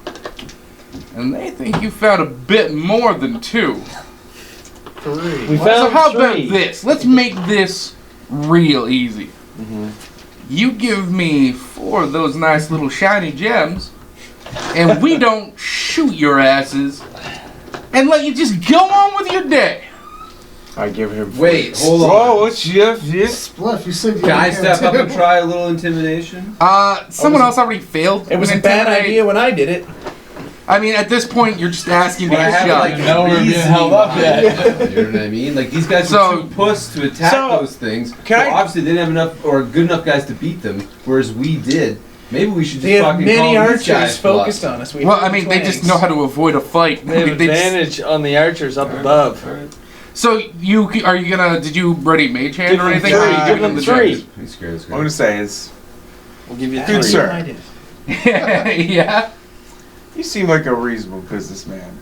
And they think you found a bit more than 2. 3. We So found how 3. about this? Let's make this real easy. You give me 4 of those nice little shiny gems, and we don't shoot your asses, and let you just go on with your day. I give him. Wait, hold on. Whoa, what's Jeff? Spliff, you said you Can I didn't step care up and too. try a little intimidation? Someone else already failed. It was a with bad intimidate. idea when I did it. I mean, at this point, you're just asking to But I get have shot. like No, we're being reasoning held up behind yet. it, you know what I mean? Like these guys So- were too puss to attack So, those things. can Well, I- obviously they didn't have enough or good enough guys to beat them, whereas we did. Maybe we should just They have fucking many call these archers guys focused bluff. on us. We Well, have I mean, they just twangs. know how to avoid a fight. They have They just- advantage on the archers up above. so are you gonna? Did you ready mage hand Give or them anything? 3. Or are you Give giving them the 3. He's scared of this I'm guy. gonna say is We'll give you Bad 3. Good idea sir. when I did it. gems? Yeah. You seem like a reasonable businessman.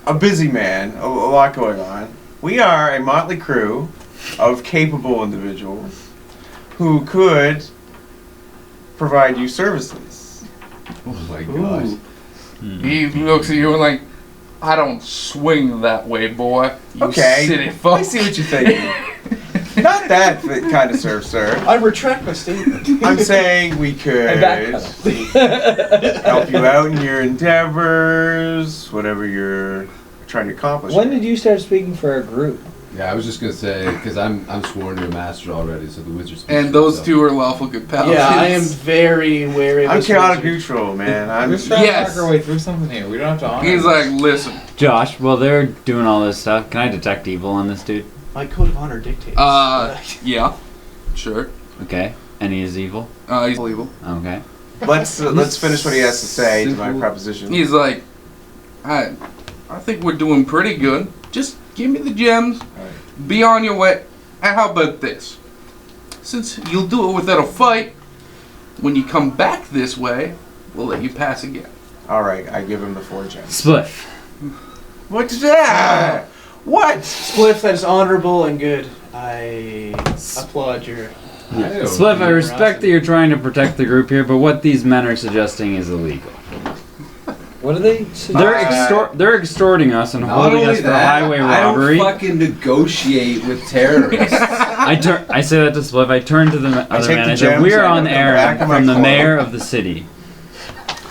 A busy man, a lot going on. We are a motley crew of capable individuals who could provide you services. Oh my gosh. He looks at you and like, I don't swing that way, boy. You Okay, city folk. I see what you're thinking. Not that kind of serve, sir. I retract my statement. I'm saying we could I backpedal. help you out in your endeavors, whatever you're trying to accomplish. When did you start speaking for our group? Yeah, I was just gonna say because I'm sworn to a master already, so the wizard. speaks And for those himself. two are lawful good paladins. Yeah, I am very wary of I'm this chaotic wizard. neutral, man. We're I'm just trying Yes. to work our way through something here. We don't have to honor He's this. like, listen, Josh, while they're doing all this stuff, can I detect evil on this dude? My code of honor dictates. yeah, sure. Okay. And he is evil? He's evil. Okay. let's finish what he has to say to my proposition. He's like, I think we're doing pretty good. Just give me the gems. Alright. Be on your way. And how about this? Since you'll do it without a fight, when you come back this way, we'll let you pass again. All right, I give him the 4 gems. Spliff. What's that? What? Spliff, that is honorable and good. I applaud your. Spliff, I respect that you're trying to protect the group here, but what these men are suggesting is illegal. What are they? They're extorting us and Not holding only us for that, highway robbery. I don't fucking negotiate with terrorists. I say that to Spliff. I turn to the other take the manager. gems, We are I on put them back errand in my from the cloak. mayor of the city.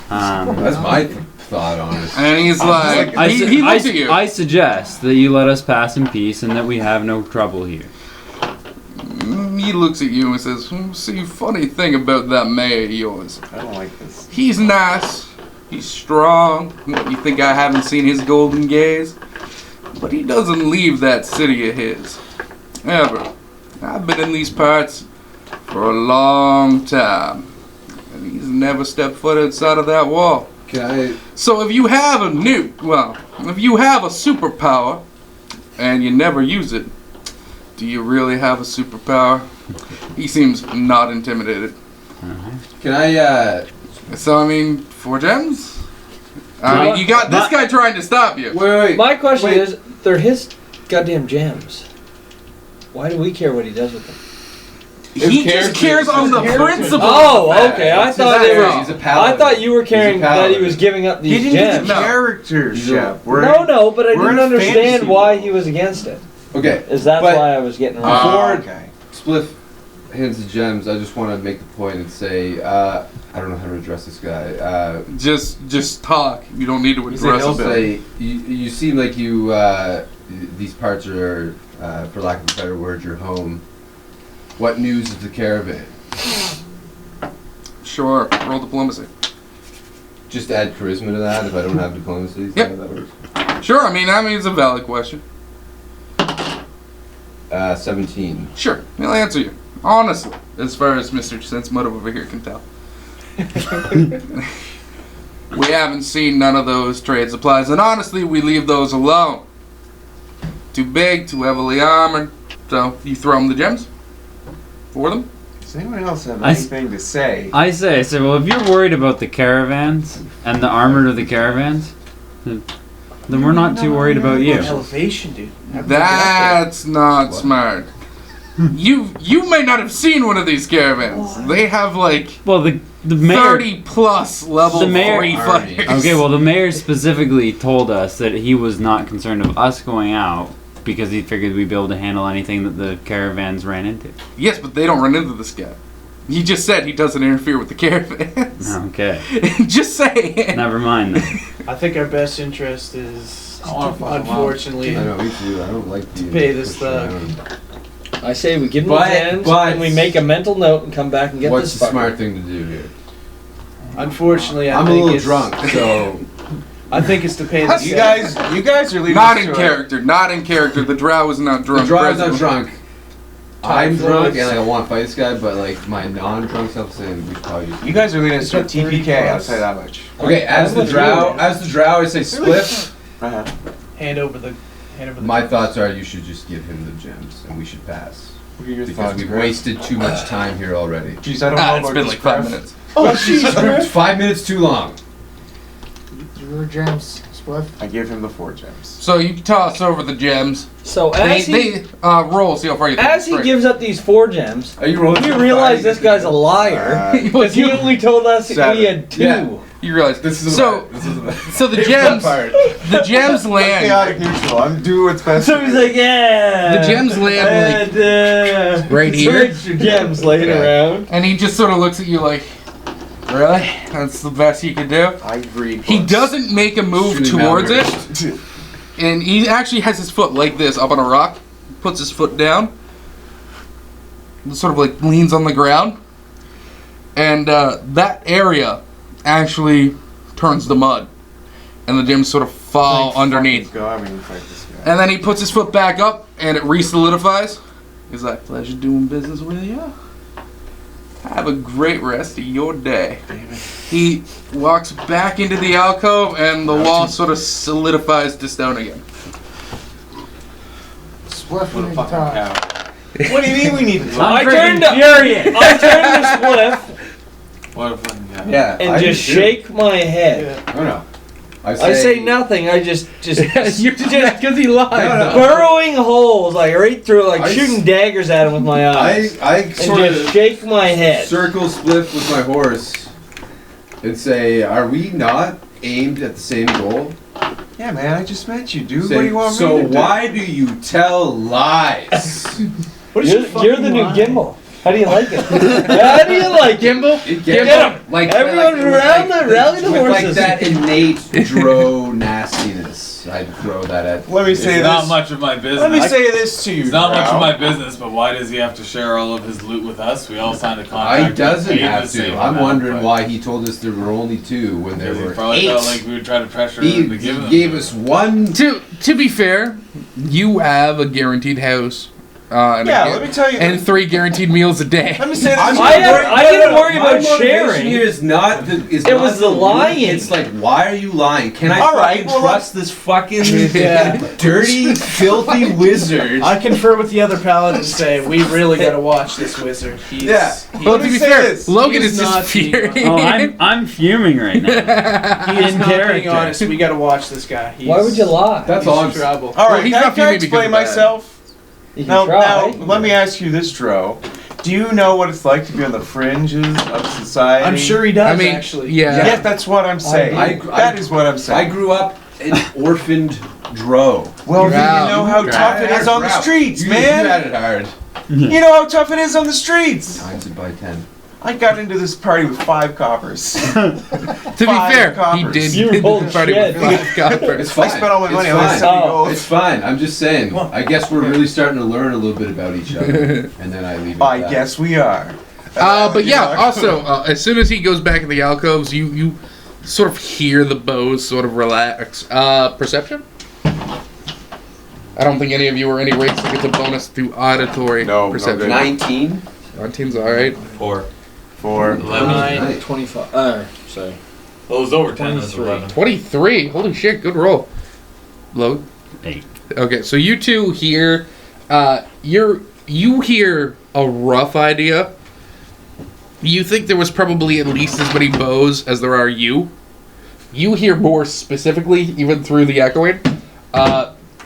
That's my thought on it. And he's like, I, he su- looks I, at you. I suggest that you let us pass in peace and that we have no trouble here. He looks at you and says, see, funny thing about that mayor of yours. I don't like this. He's nice. He's strong. You think I haven't seen his golden gaze? But he doesn't leave that city of his. Ever. I've been in these parts for a long time. And he's never stepped foot outside of that wall. Can I? So if you have a if you have a superpower and you never use it, do you really have a superpower? He seems not intimidated. Can I? So I mean, 4 gems? I mean, you got this guy trying to stop you. Wait. My question Wait. is, they're his goddamn gems. Why do we care what he does with them? He just cares on the principle. Oh, okay. I It's thought his they power. were. He's a paladin. I thought you were caring He's a that he paladin. was giving up He these didn't gems. get the No. character, He's Shep. No, but I we're in didn't a understand fantasy why world. he was against it. Okay. Is that but why I was getting around? Before- Okay. Spliff hands the gems. I just want to make the point and say I don't know how to address this guy. Just talk. You don't need to He's a address him. hillbilly. Say you seem like you these parts are for lack of a better word your home. What news of the caravan? Sure. Roll diplomacy. Just add charisma to that if I don't have diplomacy. Is Yep. that how that works? Sure. I mean, it's a valid question. 17. Sure. He'll answer you. Honestly, as far as Mr. Sensemut over here can tell. We haven't seen none of those trade supplies, and honestly, we leave those alone. Too big, too heavily armored. So, you throw them the gems? For them? Does anyone else have I s- anything to say? I say, well, if you're worried about the caravans and the armor of the caravans, then we're not too worried about you. Elevation, dude. That's not smart. You may not have seen one of these caravans. They have like Well, the mayor. 30 plus level The mayor- 3 fighters. Okay, well, the mayor specifically told us that he was not concerned of us going out because he figured we'd be able to handle anything that the caravans ran into. Yes, but they don't run into this guy. He just said he doesn't interfere with the caravans. Okay, Just saying. never mind then. I think our best interest is, I wanna fuck him up. unfortunately, I know, me too. I don't like the pay this push thug. around. I say we give him But- the gems but- and we make a mental note and come back and get What's this the fucker. smart thing to do here? unfortunately, I I'm a think little it's, drunk, so I think it's to pay the You guys are leading Not us in to character. Not in character. The drow is not drunk. the draw's not presently. drunk. Time I'm drunk flows. and like, I want to fight this guy, but like my non-drunk self saying we should probably just. You guys are leading us to a Is that 30 TPK. I'll plus? say that much. Okay, as the drow, I say split. Uh-huh. hand over the. My thoughts are you should just give him the gems and we should pass What are your because thoughts, we've Greg? wasted too much time here already. Jeez, I don't know It's about been this like 5 craft. minutes. Oh, jeez, Griff. 5 minutes too long. Your gems, Spliff. I give him the 4 gems. So you toss over the gems. So They roll, see how far you think as it's he straight. gives up these 4 gems, Are you rolling? we for realize five? this guy's a liar because he only told us we 7. had 2. Yeah. You realize This is so. This is So the gems, the gems land. Chaotic neutral. I'm doing what's best. So he's like, yeah. The gems land and, right some here. extra gems laying Yeah. around. And he just sort of looks at you like, really? That's the best you can do? I read. He books. doesn't make a move Really towards it, malnourished. and he actually has his foot like this up on a rock, puts his foot down, and sort of like leans on the ground, and that area actually turns to mud, and the gems sort of fall underneath. Go. I mean, fight this guy. And then he puts his foot back up, and it re-solidifies. He's like, pleasure doing business with you. Have a great rest of your day. He walks back into the alcove, and the wall sort of solidifies to stone again. Spliff, we What a need to fucking talk. cow. What do you mean we need to talk? I turned to Spliff What a fucking cow. Yeah. and I just do too. shake my head. Oh no. I say nothing. I just You're just because he lied. No, no. burrowing holes like right through, like I shooting daggers at him with my eyes, I and sort just of shake my head. circle Spliff with my horse and say, "Are we not aimed at the same goal?" Yeah, man. I just met you, dude. Say, what do you want so me to do? why do you tell lies? What is you're the new gimbal. How do you like it? How do you like it? Gimbal? It Get gets- him! like Everyone with around the rally the with horses. like that innate dro nastiness. I'd throw that at. Let me say It's not this. much of my business. Let me say this to you. It's not much Drow. of my business, but why does he have to share all of his loot with us? We all signed a contract. I we doesn't paid the have same to. I'm amount, wondering but- why he told us there were only 2 when there Because he were probably 8. felt like we would try to pressure He him to give him. gave us one. To be fair, you have a guaranteed house. And Yeah, let me tell you. and 3 guaranteed meals a day. Let me say this. I'm to not you. worried- I didn't worry my about motivation sharing. Here is not the. Is It not was the loot. lying. It's like, why are you lying? Can I All right, fucking well, trust this fucking Yeah. dirty, filthy wizard? I confer with the other paladins and say, we really gotta watch this wizard. He's, Yeah. Well, Let to me be say fair, this. Logan He's is just not the- furious. Oh, I'm fuming right now. he is In not being character. honest. We gotta watch this guy. He's, Why would you lie? That's he's all in I'm. trouble. All Well, right, he's can I, not can I fuming because explain of that. myself? You can Now, try. let me ask you this, Dro. Do you know what it's like to be on the fringes of society? I'm sure he does, I mean, actually. yeah. Yes, that's what I'm saying. That is what I'm I saying. grew up an orphaned dro. Well, then Wow. you know how tough it is on the streets, You had man. it hard. You know how tough it is on the streets. Times it by 10. I got into this party with 5 coppers. To be Five fair, he coppers. did You get hold the party with shit. 5 coppers. It's fine. I spent all my It's money on fine. this 70 gold. It's fine. I'm just saying. I guess we're really starting to learn a little bit about each other, and then I leave it. I at that. guess we are. But yeah, You know, also, as soon as he goes back in the alcoves, you sort of hear the bows sort of relax. Perception? I don't think any of you are any rates that gets a bonus through auditory No, perception. good. 19. 19's alright. 4. 4. 11. 9, 25. Sorry. Well, it was over 10. It was 23. 11. 23. Holy shit, good roll. Load. 8. Okay, so you two hear, you hear a rough idea. You think there was probably at least as many bows as there are you. You hear more specifically, even through the echoing.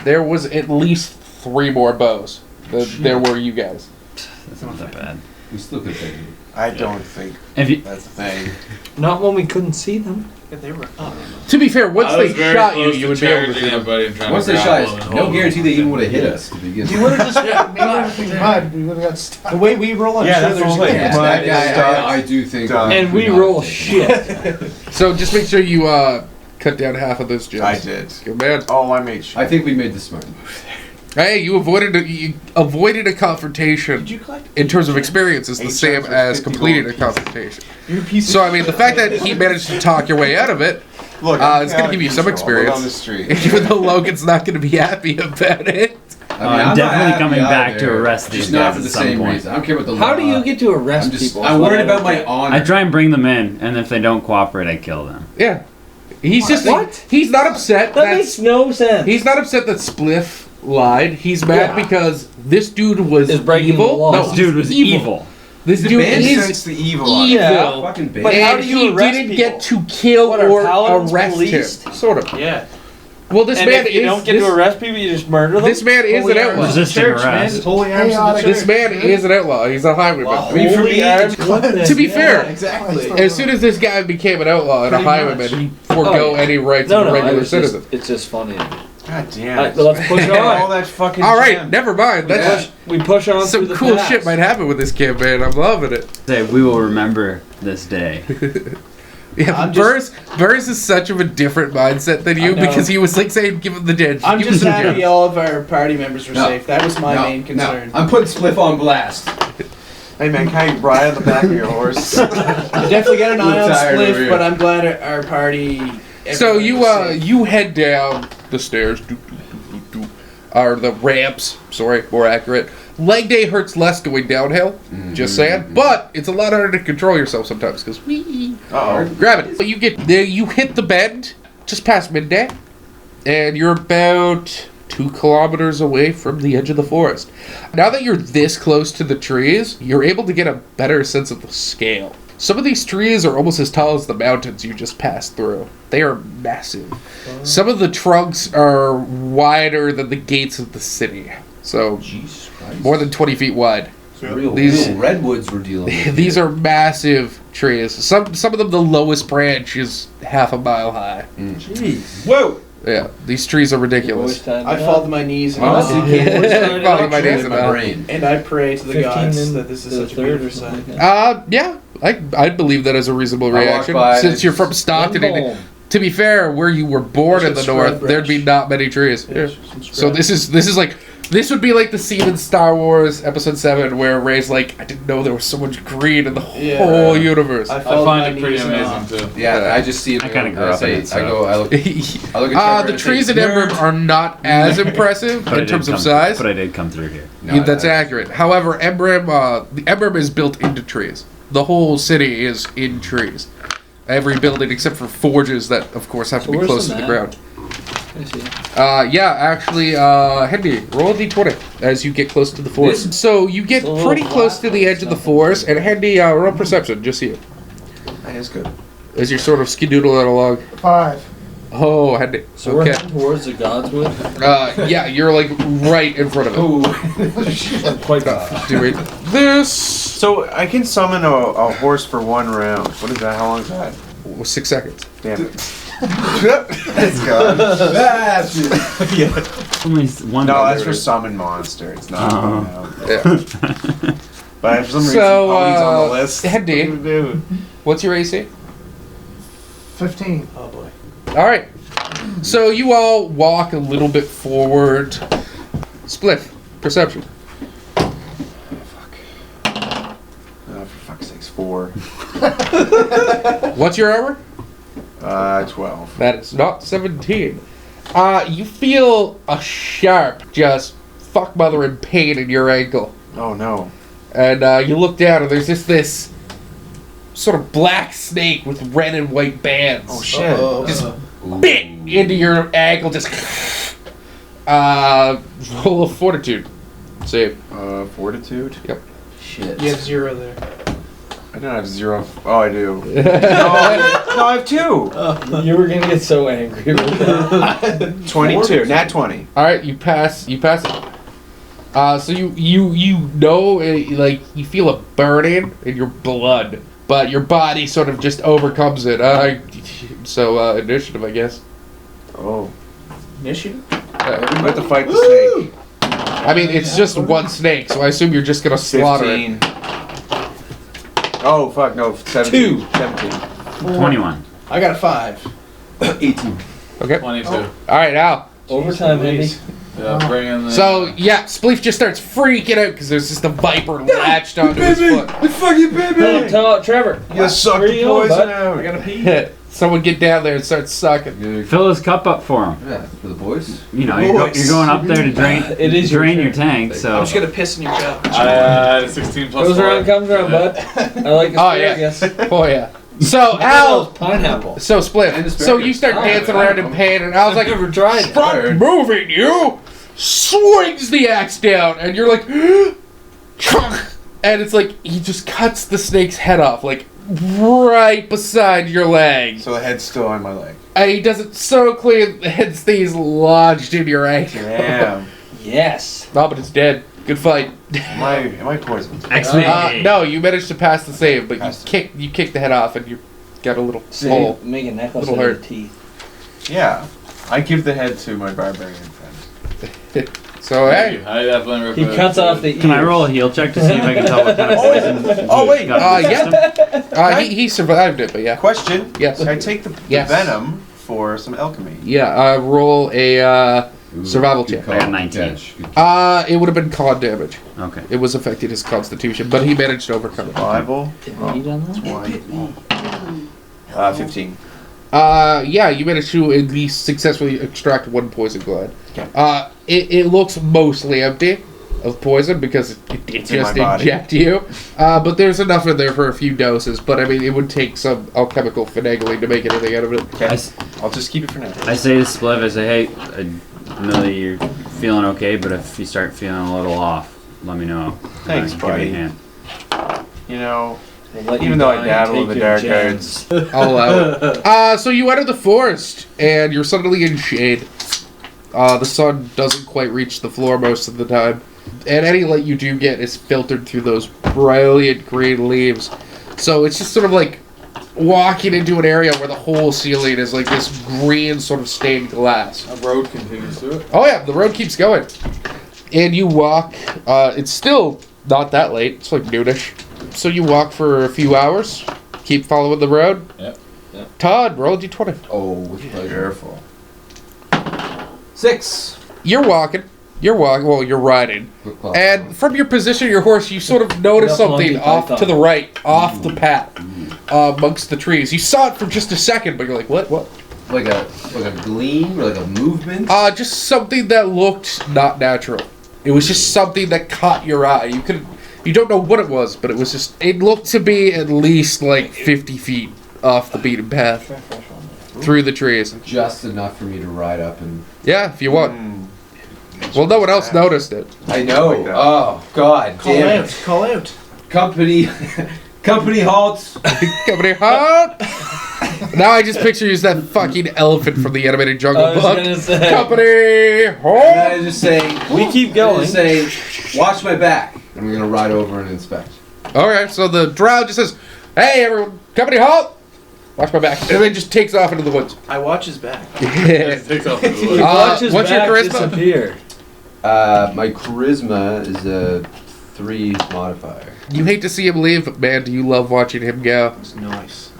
There was at least 3 more bows. There were you guys. That's not that bad. We still could take it. I don't think If you, that's the thing. Not when we couldn't see them. Yeah, they were up. To be fair, once I they was very shot you, close you to would be able to charging see them. everybody and trying Once to they grapple shot us, and no hold guarantee them. they even would have hit us to begin You with. would have just made everything mud. We would have got stuck. The way we roll, I'm Yeah, sure that's there's the whole a thing. chance. Mud, I do think. Done. And we not roll take it. shit. So just make sure you cut down half of those gems. I did. Good man. Oh, I made sure. I think we made the smart move. Hey, you avoided a confrontation. Did you collect? In terms of experience, is the 8 same gems with as 50 completing a gold confrontation. You're a piece So I mean, the fact that he managed to talk your way out of it, Look, it's gonna give you some experience. experience. On the street. even though Logan's not going to be happy about it. I mean, I'm not definitely happy coming back either, to arrest just these not guys for at the some same point. reason. I don't care what the How law. do you get to arrest I'm just. people? I'm worried about my honor. I try and bring them in, and if they don't cooperate, I kill them. Yeah, he's just What? he's not upset That makes no sense. he's not upset that Spliff lied. He's mad Yeah. because this dude was Is breaking evil. the law. No, This dude was he's evil. This The dude band is Sense the evil. evil. Fucking bait. But how And do you he arrest didn't people? get to kill What, are or paladins arrest policed? him. Sort of. Yeah. Well, this And man if you is. don't get this, to arrest people, you just murder them? this man is an outlaw. Resisting arrest. Holy arms of the Chaotic. church. This man is an outlaw. He's a highwayman. Wow. I mean, for me, arms. To be fair, Exactly. as soon as this guy became an outlaw and a Pretty highwayman, much. he forego Oh, yeah. any rights No, of a no, regular it's just, citizen. it's just funny. God damn Alright, it. let's push All on. that fucking All right, jam. never mind. That's We push on some through the cool past. shit might happen with this campaign. I'm loving it. Say, we will remember this day. Yeah, I'm Burrs is such of a different mindset than you I know. because he was like saying, "Give him the ditch." I'm give him just the happy ditch." all of our party members were No. safe. That was my No, main concern. No. I'm putting Spliff on blast. Hey man, can I ride on the back of your horse? I definitely got an eye on tired over Spliff, here. but I'm glad our party. So everybody you was safe. you head down the stairs, or the ramps. Sorry, more accurate. Leg day hurts less going downhill. Just saying, but it's a lot harder to control yourself sometimes because Uh-oh. grab it. So you get there, you hit the bend just past midday, and you're about 2 kilometers away from the edge of the forest. Now that you're this close to the trees, you're able to get a better sense of the scale. Some of these trees are almost as tall as the mountains you just passed through. They are massive. Some of the trunks are wider than the gates of the city. So, Jesus Christ. more than 20 feet wide. real these- redwoods we're dealing with. These are massive trees. Some of them, the lowest branch is half a mile high. Jeez. Whoa! Yeah, these trees are ridiculous. I fall to my knees and, Honestly, Yeah. can't Follow my days in my that. brain. and I pray to the 15 gods in that this is the such a third beautiful or something sight. like that. Yeah, I'd believe that as a reasonable I walk reaction. by and Since it's you're from Stockton, and Home. to be fair, where you were born in the Some north, scrub there'd be brush. not many trees. Yeah. Some So scrub. this is like this would be like the scene in Star Wars Episode 7 where Rey's like, I didn't know there was so much green in the Yeah. whole universe. I, I fall to my find it pretty knees and amazing too. Yeah, I just see it. I kinda grew up in it, so- I look at Trevor the and I trees say, in Ember "Nerd." are not as impressive But I in did terms of come- size. But I did come through here. No, That's I- accurate. However, the Emblem is built into trees. The whole city is in trees. Every building except for forges that, of course, have to So be where's close the to the map? ground. I see. Yeah, actually, Henry, roll a d20 as you get close to the forest. So you get It's a little pretty close to flat, the but edge it's of the nothing. forest, and Henry, roll perception, just you. That is good. As you're sort of skidoodling along. 5. Oh, Henry. So we're Okay. heading towards the gods with. Yeah, you're like right in front of it. I'm quite Doing this. So I can summon a horse for 1 round. What is that? How long is that? 6 seconds. Damn it. It's gone. Only one. No, that's for summon monster. It's not. Oh. No. Yeah. But for some reason, So, Ollie's on the list. Henry, Dude. what's your AC? 15. Oh boy. All right. So you all walk a little bit forward. Spliff. Perception. Oh, for fuck's sakes, 4. What's your armor? 12. That is not 17. You feel a sharp, just fuck mother in pain in your ankle. Oh no. And you look down and there's just this sort of black snake with red and white bands. Oh shit. Just bit into your ankle, just roll a fortitude. Save. Fortitude? Shit. You have 0 there. I don't have 0. Oh, I do. No, I have 2. You were gonna get so angry with that. 22. Nat 20. All right, you pass it. So you know, like you feel a burning in your blood, but your body sort of just overcomes it. So initiative, I guess. Oh. Initiative? We have to fight the snake. I mean, it's just one snake, so I assume you're just gonna slaughter it. 15. Oh, fuck, no. 17. 17. 21. I got a 5. 18. Okay. 22. All right, Al. Overtime, Andy. Yeah, bring in the. So yeah, Spleef just starts freaking out because there's just a viper latched onto his foot. Fuck you, baby! Tell Trevor. You sucked Where the you going, poison bud? out. I gotta pee. Someone get down there and start sucking. Fill his cup up for him. Yeah, for the boys. You know, you're going up there to drain. It is your drain turn. your tank. So I'm just gonna piss in your cup. I had a 16 plus Goes 4. around, comes around, bud. I like his Oh, spirit, yeah. I guess. Oh yeah. So Al, Pineapple. so Split. And So you start dancing around in pain, and Al's like, Never tried it. "Stop moving, you!" Swings the axe down, and you're like, And it's like he just cuts the snake's head off, like right beside your leg. So the head's still on my leg. And he does it so clean, the head stays lodged in your ankle. Damn. Yes. No, but it's dead. Good fight. Am I poisoned? X-Men. No, you managed to pass the save, but Passed you kicked the head off, and you got a little See, hole. make a necklace Little out of hurt. the teeth. Yeah. I give the head to my barbarian friend. So hey, I definitely He cuts off the ears. Can I roll a heal check to see if I can tell what kind of poison? Oh, wait. got in the yeah. system? He survived it, but yeah. Question. Yes. I take the Yes. venom for some alchemy. Yeah, roll a Ooh, survival good check. call. I got 19. Catch. Good catch. It would have been con damage. Okay. It was affecting his constitution, but he managed to overcome it. Survival. Did we eat on that? One. 15. Yeah, you managed to at least successfully extract one poison gland. Okay. It looks mostly empty of poison because it It's in just my body. inject you. But there's enough in there for a few doses. But I mean, it would take some alchemical finagling to make anything out of it. Okay. I, s- I'll just keep it for now. I say to Spliff, I say, hey, I know that you're feeling okay, but if you start feeling a little off, let me know. Thanks, Give me buddy. a hand. You know, We'll let you even though I die and dabble in take the your dark gems. arts. I'll allow it. So you enter the forest, and you're suddenly in shade. The sun doesn't quite reach the floor most of the time. And any light you do get is filtered through those brilliant green leaves. So it's just sort of like walking into an area where the whole ceiling is like this green sort of stained glass. A road continues through it. Oh yeah, the road keeps going. And you walk, it's still not that late, it's like noonish. So you walk for a few hours, keep following the road. Yep. Todd, roll a d20. Oh, with pleasure. Careful. 6. You're riding. Quick clock. And from your position, your horse, you sort of notice Enough Monty something off Python. to the right, off the path, amongst the trees. You saw it for just a second, but you're like, what? like a gleam or like a movement. Just something that looked not natural. It was just something that caught your eye. You don't know what it was, but it looked to be at least like 50 feet off the beaten path through the trees. Just enough for me to ride up and. Yeah, if you want. Mm. Well, no one else noticed it. I know. Like that. Oh God, Call damn out. it. Call out. Company, company halt. Company halt. Now I just picture you as that fucking elephant from the animated Jungle I was Book. gonna say. Company And halt. I just say, We keep I going. just say, watch my back. And we're gonna ride over and inspect. Okay, so the drow just says, "Hey, everyone, company halt. Watch my back," and then just takes off into the woods. I watch his back. It takes off the He wood. watches what's your back charisma? disappear. My charisma is a 3 modifier. You hate to see him leave, but man, do you love watching him go. It's nice.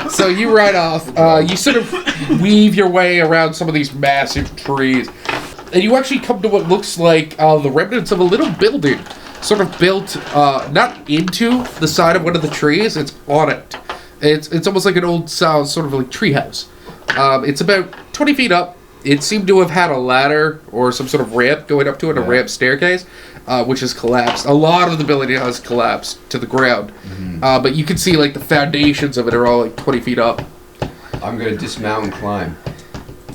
So you ride off. You sort of weave your way around some of these massive trees, and you actually come to what looks like the remnants of a little building, sort of built not into the side of one of the trees. It's on it. It's almost like an old style sort of like treehouse. It's about 20 feet up. It seemed to have had a ladder or some sort of ramp going up to it, a Yeah. ramp staircase, which has collapsed. A lot of the building has collapsed to the ground. But you can see like the foundations of it are all like 20 feet up. I'm gonna dismount and climb.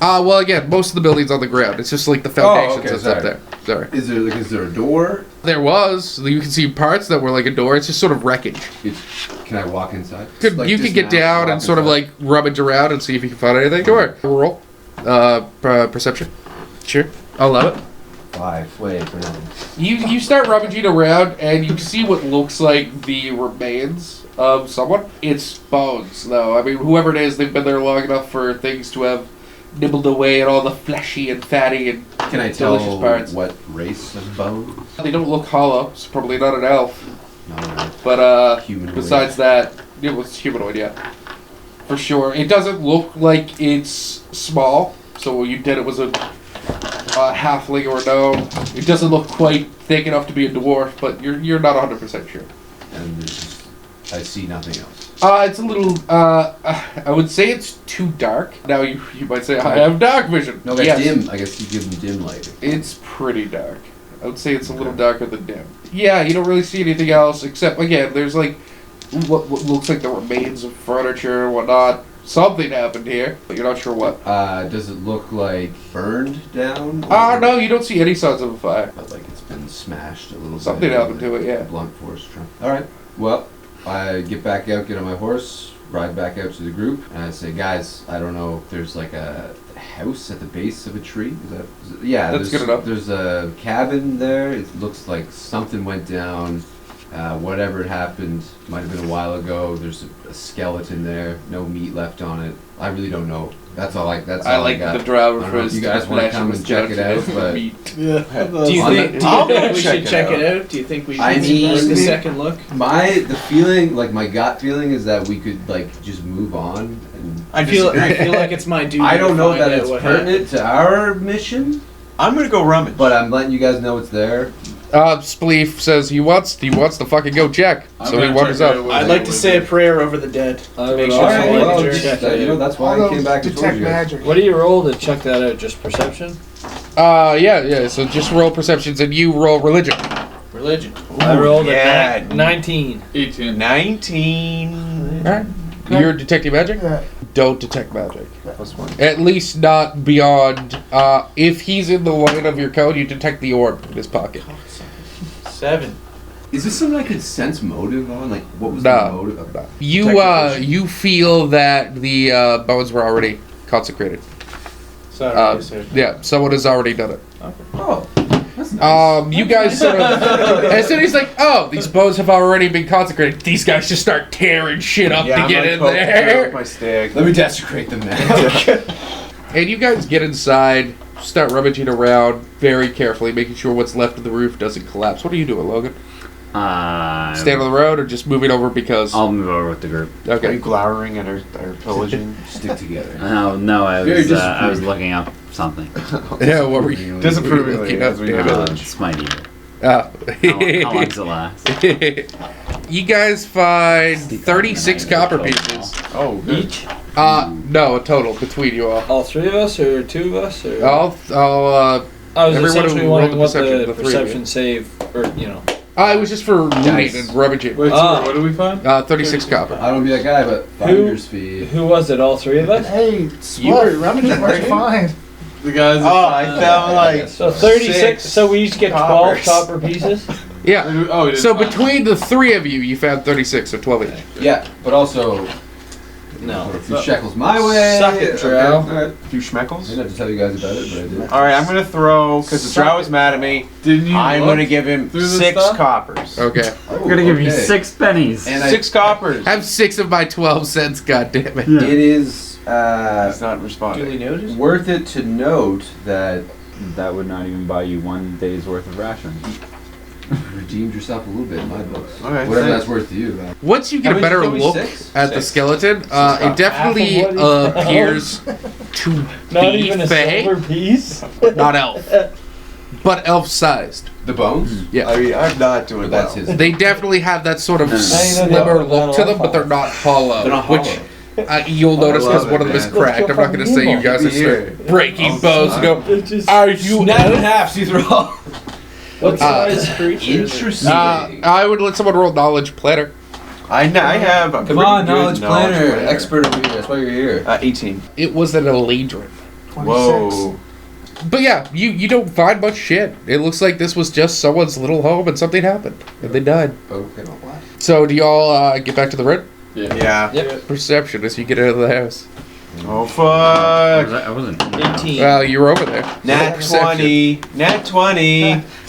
Well, again, most of the building's on the ground. It's just like the foundations okay, that's up sorry. there. Sorry. Is there a door? There was. You can see parts that were like a door. It's just sort of wreckage. Can I walk inside? You could get dismount, down walk and sort of inside. like rummage around and see if you can find anything. Sure. Roll. Perception. Sure. I'll allow it. 5. Wait for nothing. You start rummaging around and you see what looks like the remains of someone. It's bones, though. I mean, whoever it is, they've been there long enough for things to have nibbled away at all the fleshy and fatty and Can I delicious tell parts. what race of bone? They don't look hollow. It's probably not an elf. No, But Humanoid. besides that, it was humanoid, yeah, for sure. It doesn't look like it's small. So what you did, it was a halfling or no. It doesn't look quite thick enough to be a dwarf, but you're not 100% sure. and there's just, I see nothing else. It's a little. I would say it's too dark. Now you might say I have dark vision. No, that's Yes. dim. I guess you give them dim lighting. It's pretty dark. I would say it's a little darker than dim. Yeah, you don't really see anything else except, again, there's like what looks like the remains of furniture and whatnot. Something happened here, but you're not sure what. Does it look like burned down? No, you don't see any signs of a fire. But like it's been been smashed a little bit. Something happened to it, yeah. Blunt force trauma. All right. Well, I get back out, get on my horse, ride back out to the group, and I say, guys, I don't know if there's like a house at the base of a tree. Yeah, That's good enough. There's a cabin there. It looks like something went down. Whatever had happened might have been a while ago. There's a skeleton there. No meat left on it. I really don't know. That's all I got. the driver I don't for know his if you guys want to come and check it out, but Do you I'll think go we check should it check out. it out? Do you think we should I mean- take a second look? the feeling, like my gut feeling, is that we could like just move on. And I feel like it's my duty. I don't to know find that out it's what pertinent to our mission, I'm gonna go rummage. but I'm letting you guys know it's there. Spleef says he wants to fucking go check. I'm So he gonna wanders check it up. out. I'd like to say a prayer over the dead. I Make would sure also I like well, to just- check that, it out. that's why I Although came back and told detect you guys. magic. What do you roll to check that out? Just perception? Yeah. So just roll perceptions and you roll religion. Religion. I rolled yeah. a 19. 18. 19. Alright. You're detecting magic? Yeah. Don't detect magic. +1. At least not beyond. If he's in the line of your code, you detect the orb in his pocket. 7. Is this something I could sense motive on? Like, what was No. the motive of that? You feel that the bones were already consecrated. Sorry. Yeah, someone has already done it. Oh, that's nice. You guys sort of, as soon as he's like, oh, these bones have already been consecrated, these guys just start tearing shit up to get in there. With my stick. Let me desecrate them now. And you guys get inside, start rummaging around very carefully, making sure what's left of the roof doesn't collapse. What are you doing, Logan? Stand on the road or just moving over because... I'll move over with the group. Are you Okay. glowering at our pillaging? Stick together. No, I Very was looking up something. Yeah, what were you... Disapprovingly, looking up, as we damn know. it? It's my deal. Ah. How long does it last? You guys find 36 copper pieces. Oh, good. Each? No, a total between you all. All three of us or two of us? Or? I'll I was everyone essentially who rolled wondering the what perception, the the three of you. perception save, or, you know. it was just for looting Nice. and rummaging. Wait, Ah. what do we find? 36 copper. I don't be that guy, but finder's fee. Who was it? All three of us? Hey, You were Split. rummaging, What'd you find? The guys. Oh, I found like So 36. So we each get 12 coppers. copper pieces. Yeah. Oh, we didn't So find between the three of you, you found 36, or 12 each. Yeah, but also No. a few shekels my way. Suck it, Okay, Drow. all right. a few I schmeckles. didn't have to tell you guys about it, but I did. All right, I'm gonna throw because the drow is mad at me. Didn't you? I'm look gonna give him through the 6 stuff? coppers. Okay. I'm gonna give you Okay. 6 pennies. And 6 coppers. Have 6 of my 12 cents, goddammit. Yeah. it is He's not responding. Duly noted. worth it to note that That would not even buy you 1 day's worth of rations. you redeemed yourself a little bit in my books. Okay, Whatever thanks. that's worth to you. Once you get How a many better told me? look 6? at the 6. skeleton, coppers. it definitely Half of what he appears to Not be even a fae, silver piece. not elf. But elf-sized. The bones? Yeah. I mean, I'm not doing But that's well. his. They definitely have that sort of No, no, no. slimmer look to them, but they're not hollow. They're not Which hollow. you'll notice love because it, one of them is man. cracked. I'm not going to say you guys are Here. breaking bones and go, It's just are you Snap in elf? half, see through all. what size creature is it? Interesting. I would let someone roll knowledge planner. I have a Come pretty on, good knowledge planner, expert over here. That's why you're here. 18. It was an eladrin. 26. Whoa. But yeah, you don't find much shit. It looks like this was just someone's little home and something happened. And they died. Okay. So do y'all get back to the red? Yeah. Yep. Perception as you get out of the house. Oh, fuck. I wasn't. 18. Well, you were over there. Nat Perception. 20. Nat 20.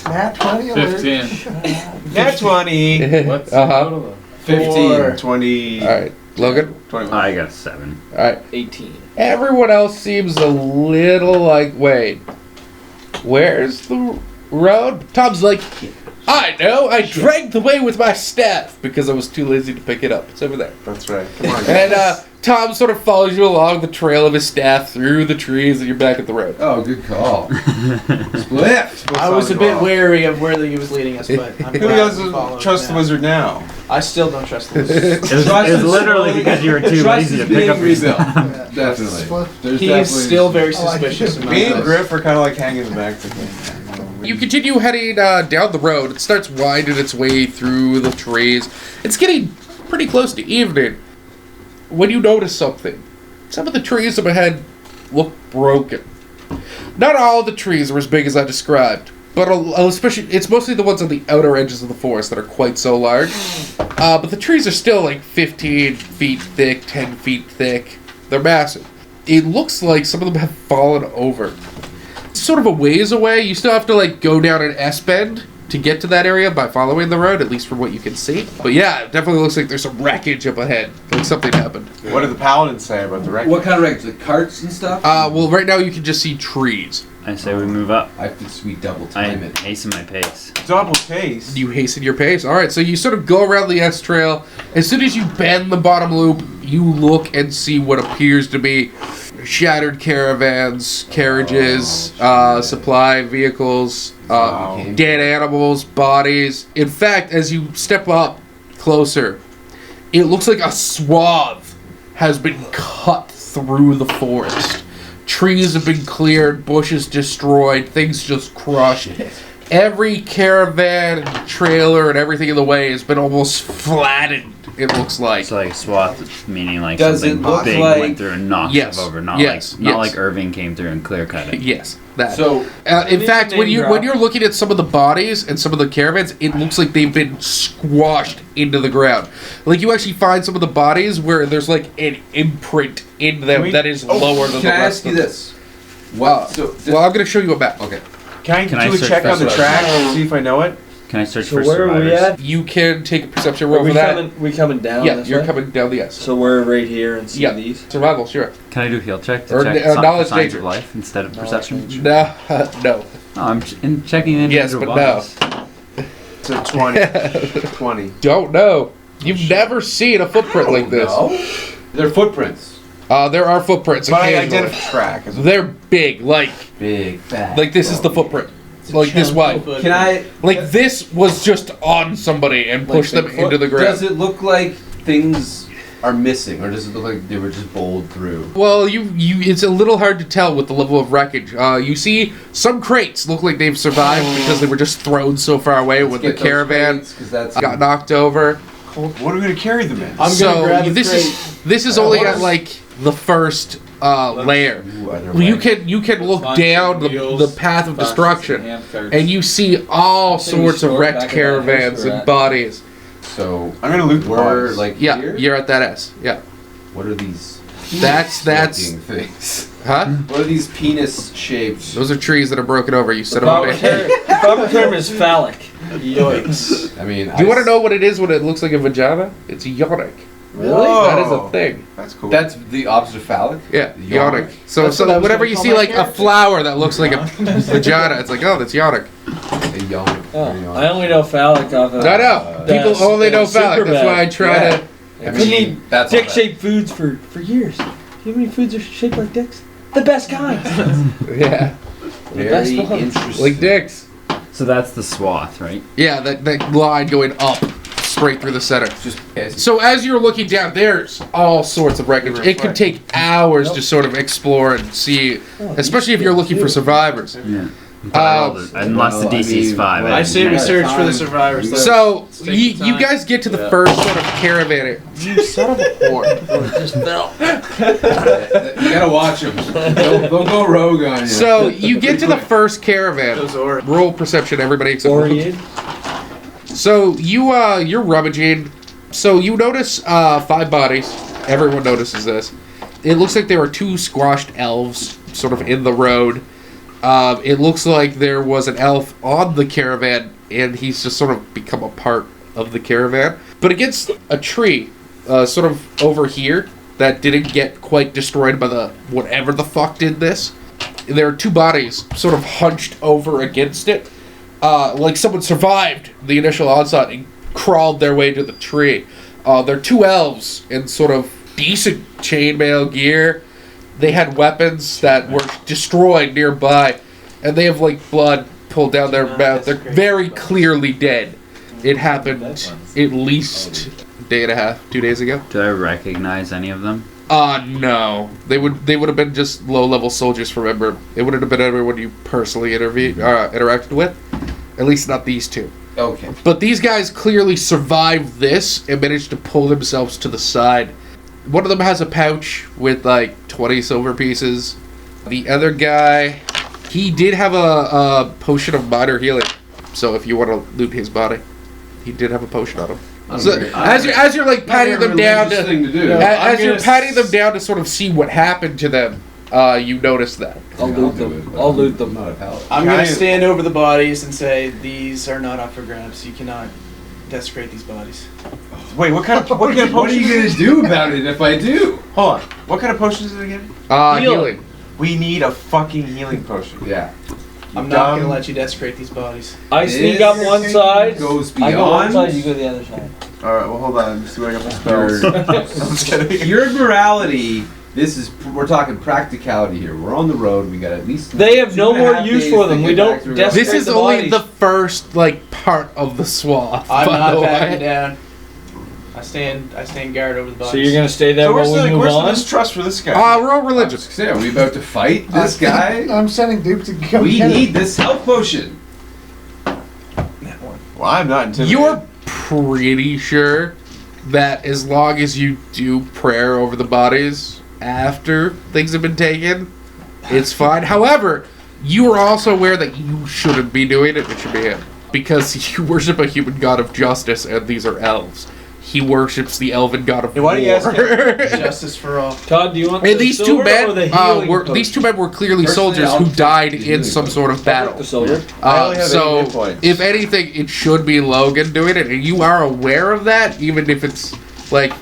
Nat 20 alert. 15. Nat 20. What's Uh-huh. 15. 20. Alright, Logan? 21. I got a 7. Alright. 18. Everyone else seems a little like, wait, where's the road? Tom's like, I know, I dragged the way with my staff because I was too lazy to pick it up. It's over there. That's right. Come on. And Tom sort of follows you along the trail of his staff through the trees and you're back at the road. Oh, good call. Split. I was a bit wary of where he was leading us, but I'm Who glad we doesn't followed trust him the now. wizard now? I still don't trust the wizard. It was literally because you were too Trust lazy is to pick up being your stuff. rebuilt. Definitely. Split. There's He definitely is still very I like suspicious it. in my Me and eyes. Griff are kind of like hanging in the back of the thing. You continue heading down the road. It starts winding its way through the trees. It's getting pretty close to evening when you notice something. Some of the trees up ahead look broken. Not all the trees are as big as I described. but especially it's mostly the ones on the outer edges of the forest that are quite so large. But the trees are still like 15 feet thick, 10 feet thick. They're massive. It looks like some of them have fallen over. It's sort of a ways away. You still have to like go down an S-bend to get to that area by following the road, at least from what you can see. But yeah, it definitely looks like there's some wreckage up ahead. Like something happened. What do the paladins say about the wreck? What kind of wreckage? Like carts and stuff? Well, right now you can just see trees. I say we move up. I think we double I time it. hasten my pace. Double pace. You hasten your pace. All right, so you sort of go around the S trail. As soon as you bend the bottom loop, you look and see what appears to be shattered caravans, carriages, supply vehicles, dead animals, bodies. In fact, as you step up closer, it looks like a swath has been cut through the forest. Trees have been cleared, bushes destroyed, things just crushed. Every caravan, trailer, and everything in the way has been almost flattened, it looks like. So like swath, meaning like Does something it look big like- went through and knocked Yes. it over, not Yes. like not Yes. like Irving came through and clear cut it. Yes, that. So, In fact, when name when drop. you're looking at some of the bodies and some of the caravans, it looks like they've been squashed into the ground. Like you actually find some of the bodies where there's like an imprint in them Can we- that is lower than can the I rest ask you of them. this? What? Well, I'm going to show you a map. Okay. Can I I do a search check for on the survivors? track? See if I know it. Can I search So for where are we survivors? at? You can take a perception Are roll we for that. coming down? Yeah, this you're way? coming down the S. So we're right here and see Yeah, these. survival, sure. Can I do heal check to Or check knowledge signs danger. of life instead of perception? No, no. No, I'm checking the Yes, individual but no. bodies. It's a 20. 20. Don't know. You've never seen a footprint like this. No. They're footprints. There are footprints. But I occasionally. identify track. As They're big, like Big, fat. this is the footprint, like this wide. Can I? Like this was just on somebody and pushed them into the ground. Does it look like things are missing, or does it look like they were just bowled through? Well, it's a little hard to tell with the level of wreckage. You see some crates look like they've survived because they were just thrown so far away when the Get those cravan crates, 'cause that's got knocked over. what are we going to carry them in? I'm gonna grab the this crate. this is only at like the first layer. Ooh, are there You legs? can look Find down some the wheels, path of boxes, destruction, hand carts. and you see all Things sorts of stored wrecked back in that caravans house we're and at. bodies. So I'm going to loot the we're bodies. like Yeah, here. you're at that S. Yeah, What are these? that's looking things. huh? What are these penis-shaped? Those are trees that are broken over. You set The them proper, up. the proper term is phallic. Yikes. I mean, Do you want to know what it is when it looks like a vagina? It's yonic. Really? That is a Whoa. thing. That's cool. That's the opposite of phallic. Yeah, Yonic. yonic. So That's what I was whenever gonna you call see my like a character. flower that looks like a vagina, it's like, oh, that's yonic. A yonic. Oh, Very yonic. I only know phallic off of. No, no. the- People only know the phallic. That's Superbad. why I try Yeah. to. I I couldn't mean, eat that's all dick-shaped foods for years. You know how many foods are shaped like dicks? The best kind. Yeah, best Very ones. interesting. like dicks. So that's the swath, right? Yeah, that line going up straight through the center. Just So as you're looking down, there's all sorts of wreckage. It could take hours to sort of explore and see, especially if you're looking for survivors. Yeah. But I rolled it, unless the well, I DC's mean, 5. well, I say we Yeah. search for the survivors. Though. So take you the time. guys get to the Yeah. first sort of caravan. You son of a whore. Just fell. You gotta watch them. They'll go rogue on you. So you get to the first caravan. Those or Roll perception, everybody except for Oriented. So you're rummaging. So you notice 5 bodies. Everyone notices this. It looks like there were 2 squashed elves sort of in the road. It looks like there was an elf on the caravan, and he's just sort of become a part of the caravan. But against a tree, sort of over here, that didn't get quite destroyed by the whatever the fuck did this. There are 2 bodies sort of hunched over against it. Like someone survived the initial onslaught and crawled their way to the tree. They're 2 elves in sort of decent chainmail gear. They had weapons that were destroyed nearby, and they have like blood pulled down their mouth. They're very clearly dead. It happened at least a day and a half, 2 days ago. Do I recognize any of them? No. They would have been just low-level soldiers from Ember. It wouldn't have been everyone you personally interacted with. At least not these 2. Okay. But these guys clearly survived this and managed to pull themselves to the side. One of them has a pouch with like 20 silver pieces. The other guy He did have a potion of minor healing, so if you want to loot his body, he did have a potion on him. So as you're like patting them down to, thing to do. as you're patting them down to sort of see what happened to them, you notice that. I'll loot them. I'll loot them. I'm not a paladin. I'm gonna stand over the bodies and say these are not up for grabs. You cannot desecrate these bodies. Wait, what kind of What are potion? you gonna do about it if I do? Hold on. What kind of potion is it again? Healing. We need a fucking healing potion. Yeah. I'm not Dumb. gonna let you desecrate these bodies. I sneak up one side. Goes I go one beyond side. You go the other side. All right. Well, hold on. Let me see what I got for spells. I'm just kidding. your morality. We're talking practicality here. We're on the road. We got at least. They have no 2.5 more use days for to them. get We back don't to desperate This is the only bodies. the first part of the swath. I'm by not the backing way. down. I stand guard over the bodies. So you're gonna stay there So while we move where's the on? mistrust for this guy? Roll I was religion. just saying, are we about to fight this guy? I'm sending Duke to go We get need it. this health potion. Well, I'm not intimidated. You're pretty sure that as long as you do prayer over the bodies after things have been taken, it's fine. However, you are also aware that you shouldn't be doing it. It should be him. Because you worship a human god of justice, and these are elves. He worships the elven god of Hey, why don't you ask war. Justice for all. Todd, do you want And the these two silver or the men, healing were potion? these two men were clearly Personally, soldiers I'll who take died the in healing some potion. sort of battle. The silver. I only have 80 hit So, points. if anything, it should be Logan doing it, and you are aware of that, even if it's like,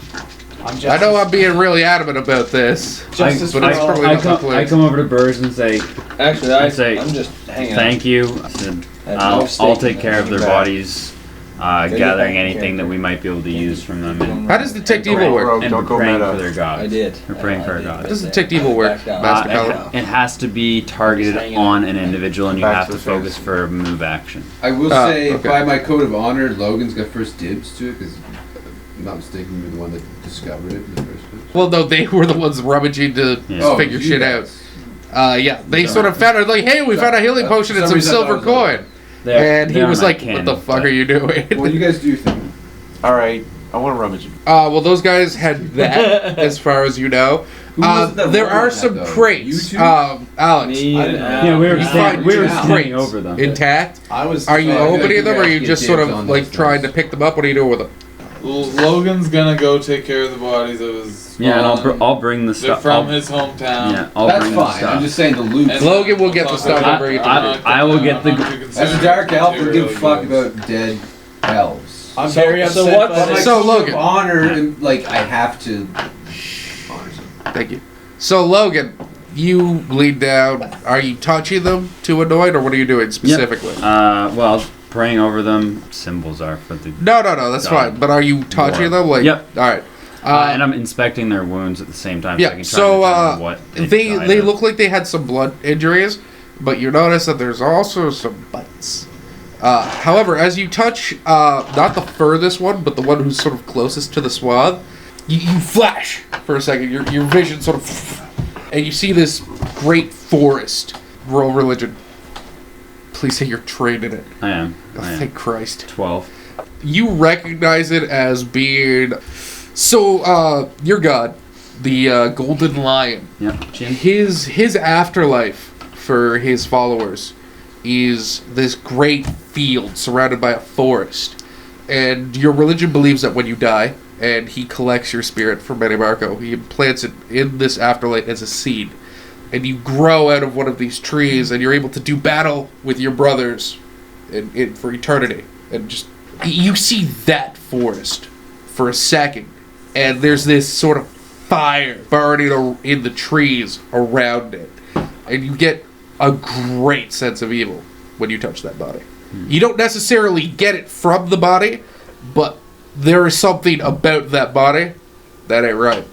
I'm justice. I know I'm being really adamant about this, Justice but for it's all. probably I not the come, I place. come over to Burrs and say, Actually, I'd say I'm just hanging thank you. I said, I'll take care of their bodies, gathering anything that we might be able to use from them, and, How does detect Don't evil go work? rogue, and don't we're go praying meta. for their gods. I did. We're praying for our I gods. How does detect evil work, Backed out. Master Uh, Paladin? it has to be targeted on an individual, and you Back have to to the focus face. for a move action. I will Ah, say, okay. by my code of honor, Logan's got first dibs to it because, I'm not mistaken, you were the one that discovered it in the first place. Well, no, they were the ones rummaging to Yeah. figure you shit out. guys. Yeah, they sort of found it like, hey, we found a healing For potion and some some reason I silver thought it was coin. And he was like, what the fuck are you doing? Well, you guys do think. All right. I want to rummage him. Well, those guys had that, as far as you know. Who was it that There won are that, some though? crates. You two? Alex, Me I and didn't know. Al. Yeah, we were you standing- find we were two standing crates over them. intact. I was. Are you I feel like opening you them, or are guys you get just sort dibs of on like those trying to things. pick them up? What are you doing with them? Logan's gonna go take care of the bodies of his. Yeah, and fallen. I'll bring the They're stuff. from I'll, his hometown. yeah, I'll That's bring the fine. stuff. I'm just saying the loot. And Logan will get the stuff I- and bring it to I- you. I will get the- As a dark elf, I give a fuck about dead elves. I'm So- very so upset what- by But my this. So, code Logan. of honor, and, like, I have to honor them. Thank you. So, Logan, you lean down. Are you touching them to annoy, or what are you doing specifically? Well, praying over them. Symbols are for the. No, that's Done. fine. But are you touching them? Like, Yep. All right. And I'm inspecting their wounds at the same time. Yeah, So I can try so, and determine what they died of. look like they had some blood injuries, but you notice that there's also some bites. However, as you touch, not the furthest one, but the one who's sort of closest to the swath, you flash for a second. Your vision sort of, and you see this great forest. Roll religion. Please say you're trained in it. I am. Oh, I am. thank Christ. 12. You recognize it as being your god, the golden lion. Yep. Chin. His afterlife for his followers is this great field surrounded by a forest, and your religion believes that when you die and he collects your spirit from Marco, he implants it in this afterlife as a seed, and you grow out of one of these trees, and you're able to do battle with your brothers for eternity. And just you see that forest for a second, and there's this sort of fire burning in the trees around it, and you get a great sense of evil when you touch that body. You don't necessarily get it from the body, but there is something about that body that ain't right,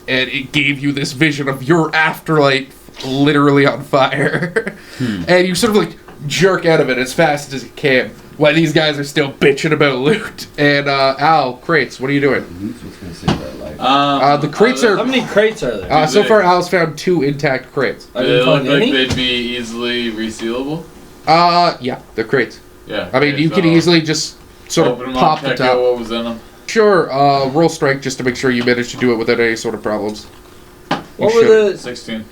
and it gave you this vision of your afterlife literally on fire. And you sort of like jerk out of it as fast as you can while these guys are still bitching about loot. And Al, crates, what are you doing? Loot's what's gonna save that life. The crates How are many crates are there? so far Al's found 2 intact crates. I They didn't look find like any. they'd be easily resealable. Yeah, they're crates. Yeah. I mean, okay, you can so easily just sort open of 'em pop up, the check out top. what was in them. Sure, roll strength just to make sure you manage to do it without any sort of problems. What You were should. the 16.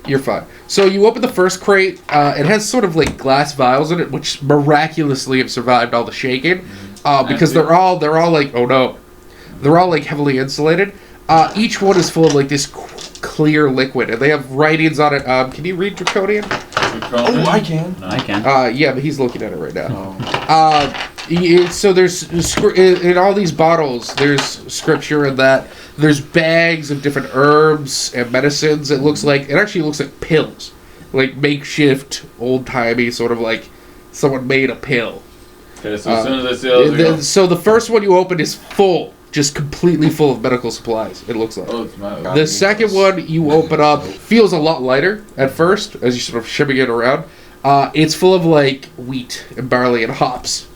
You're fine. So you open the first crate. It has sort of like glass vials in it, which miraculously have survived all the shaking, because they're all like, oh no, they're all like heavily insulated. Each one is full of like this clear liquid, and they have writings on it. Can you read Draconian? Oh, I can. I can. Yeah, but he's looking at it right now. So there's in all these bottles, there's scripture in that. There's bags of different herbs and medicines. It actually looks like pills, like makeshift, old timey, sort of like someone made a pill. Okay, so as soon as I see those, So the first one you open is full, just completely full of medical supplies. It looks like. oh, it's my. The second one you open up feels a lot lighter at first as you sort of shimming it around. It's full of like wheat and barley and hops,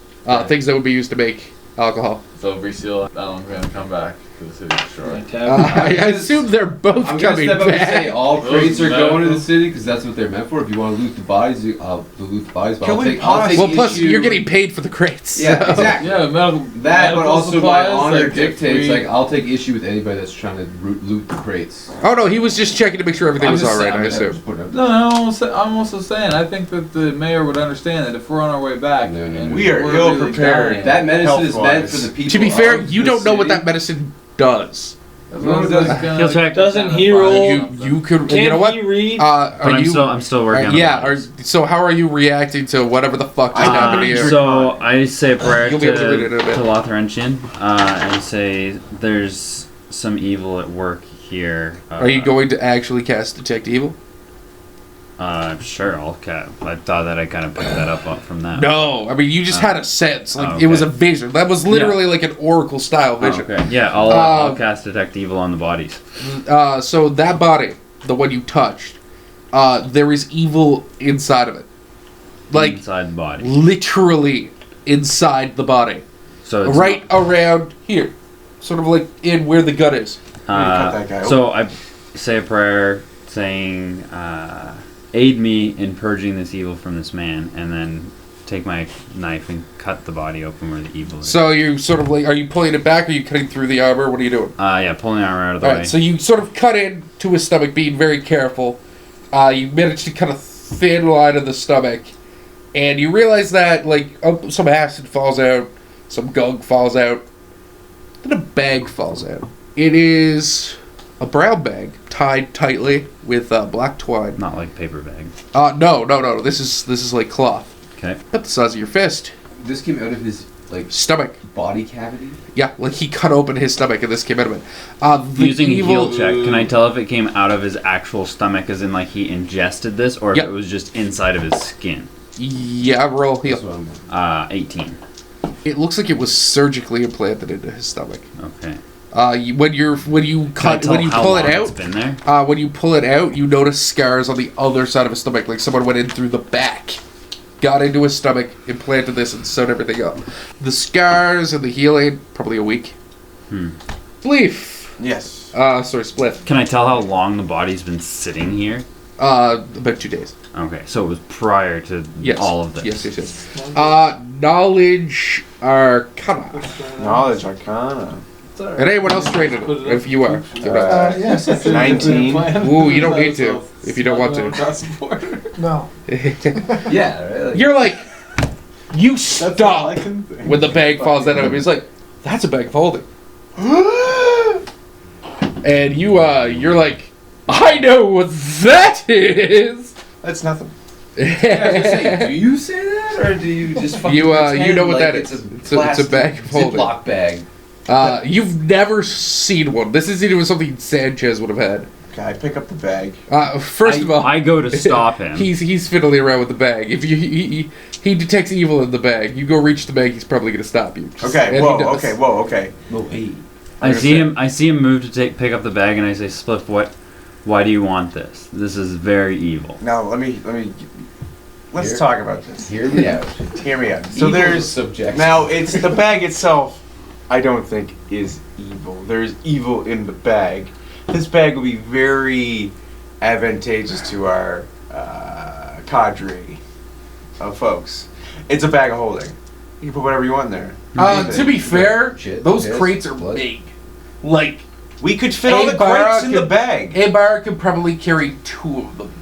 things that would be used to make alcohol. So reseal that one's gonna come back to the city destroy. I assume they're both I'm gonna coming step up and say back. all Those crates are going to medical- the city because that's what they're meant for. If you want to loot the bodies, I'll loot the bodies. But Can I'll we take, I'll take Well, plus issue- you're getting paid for the crates. Yeah, so. exactly. Yeah, medical. That, medical but also my supplies, honor like, dictates. we- Like, I'll take issue with anybody that's trying to loot the crates. Oh no, he was just checking to make sure everything I'm was just all right. saying- I I'm assume. just putting it- No, I'm also saying I think that the mayor would understand that if we're on our way back, No, no, and no. We are we're ill really prepared. dying, That medicine is meant Health-wise. for the people. To be fair, of you the don't know what city. that medicine does. as long as it's gonna, He'll check. Doesn't kind he of roll- find You could. Can You know what? he read? But Are you? I'm still working on the yeah. bodies. So how are you reacting to whatever the fuck just happened to you? So I say a prayer You'll to, be able to read it in a bit. to Lothrentian and say there's some evil at work here. Are you going to actually cast Detect Evil? Sure, I'll cat. I thought that I kind of picked that up from that. No, I mean you just had a sense, like oh, it was a okay. vision. That was literally like an oracle style Oh, vision. okay. Yeah, I'll cast Detect Evil on the bodies. So that body, the one you touched, there is evil inside of it, like Inside the body. literally inside the body, So it's right around here, sort of like in where the gut is. not- cut that guy so I say a prayer saying, aid me in purging this evil from this man, and then take my knife and cut the body open where the evil is. So you sort of like, are you pulling it back? Or are you cutting through the armor? What are you doing? Yeah, pulling the armor out of the All way. right, so you sort of cut into his stomach, being very careful. You manage to cut a thin line of the stomach, and you realize that like some acid falls out, some gunk falls out, then a bag falls out. It is a brown bag tied tightly with black twine. Not like paper bag. No. This is like cloth, Okay. about the size of your fist. This came out of his like Stomach. body cavity. Yeah, like he cut open his stomach and this came out of it. The Using a evil- heal check, can I tell if it came out of his actual stomach, as in like he ingested this, or if Yep. it was just inside of his skin? Yeah, roll heal. That's what I'm. 18. It looks like it was surgically implanted into his stomach. Okay. When you Can I cut tell when you how pull long it it's out, been there? when you pull it out, you notice scars on the other side of his stomach, like someone went in through the back, got into his stomach, implanted this, and sewed everything up. The scars and the healing, probably a week. Leaf. Yes. Sorry, Split. Can I tell how long the body's been sitting here? About 2 days. Okay, so it was prior to Yes. all of this. Yes. Knowledge Arcana. Knowledge Arcana. And anyone else traded it, if you are. Yes. 19. Ooh, you don't need to, if you don't want to. No. Yeah, right. Like, You're like, you stop can think. when the bag falls out of him. He's like, that's a bag of holding. And you're like, I know what that is. That's nothing. I was gonna say, do you say that, or do you just fucking You pretend know what like that it's is. A It's a plastic bag of holding. Ziploc bag. You've never seen one. This isn't even something Sanchez would have had. Okay, I pick up the bag. First of all, I go to stop him. he's fiddling around with the bag. If he detects evil in the bag, you go reach the bag, he's probably gonna stop you. Okay, And he whoa, does. okay. Oh, hey. I see him move to pick up the bag, and I say, Spliff, why do you want this? This is very evil. Now let's Here. talk about this. Hear me out. Hear me out. So Evil is there's subjective. now it's the bag itself. I don't think is evil. There's evil in the bag. This bag will be very advantageous to our cadre of folks. It's a bag of holding. You can put whatever you want in there. To be fair, Shit, those piss, crates are blood. big. Like, We could fit all the crates in the bag. A bar could probably carry 2 of them.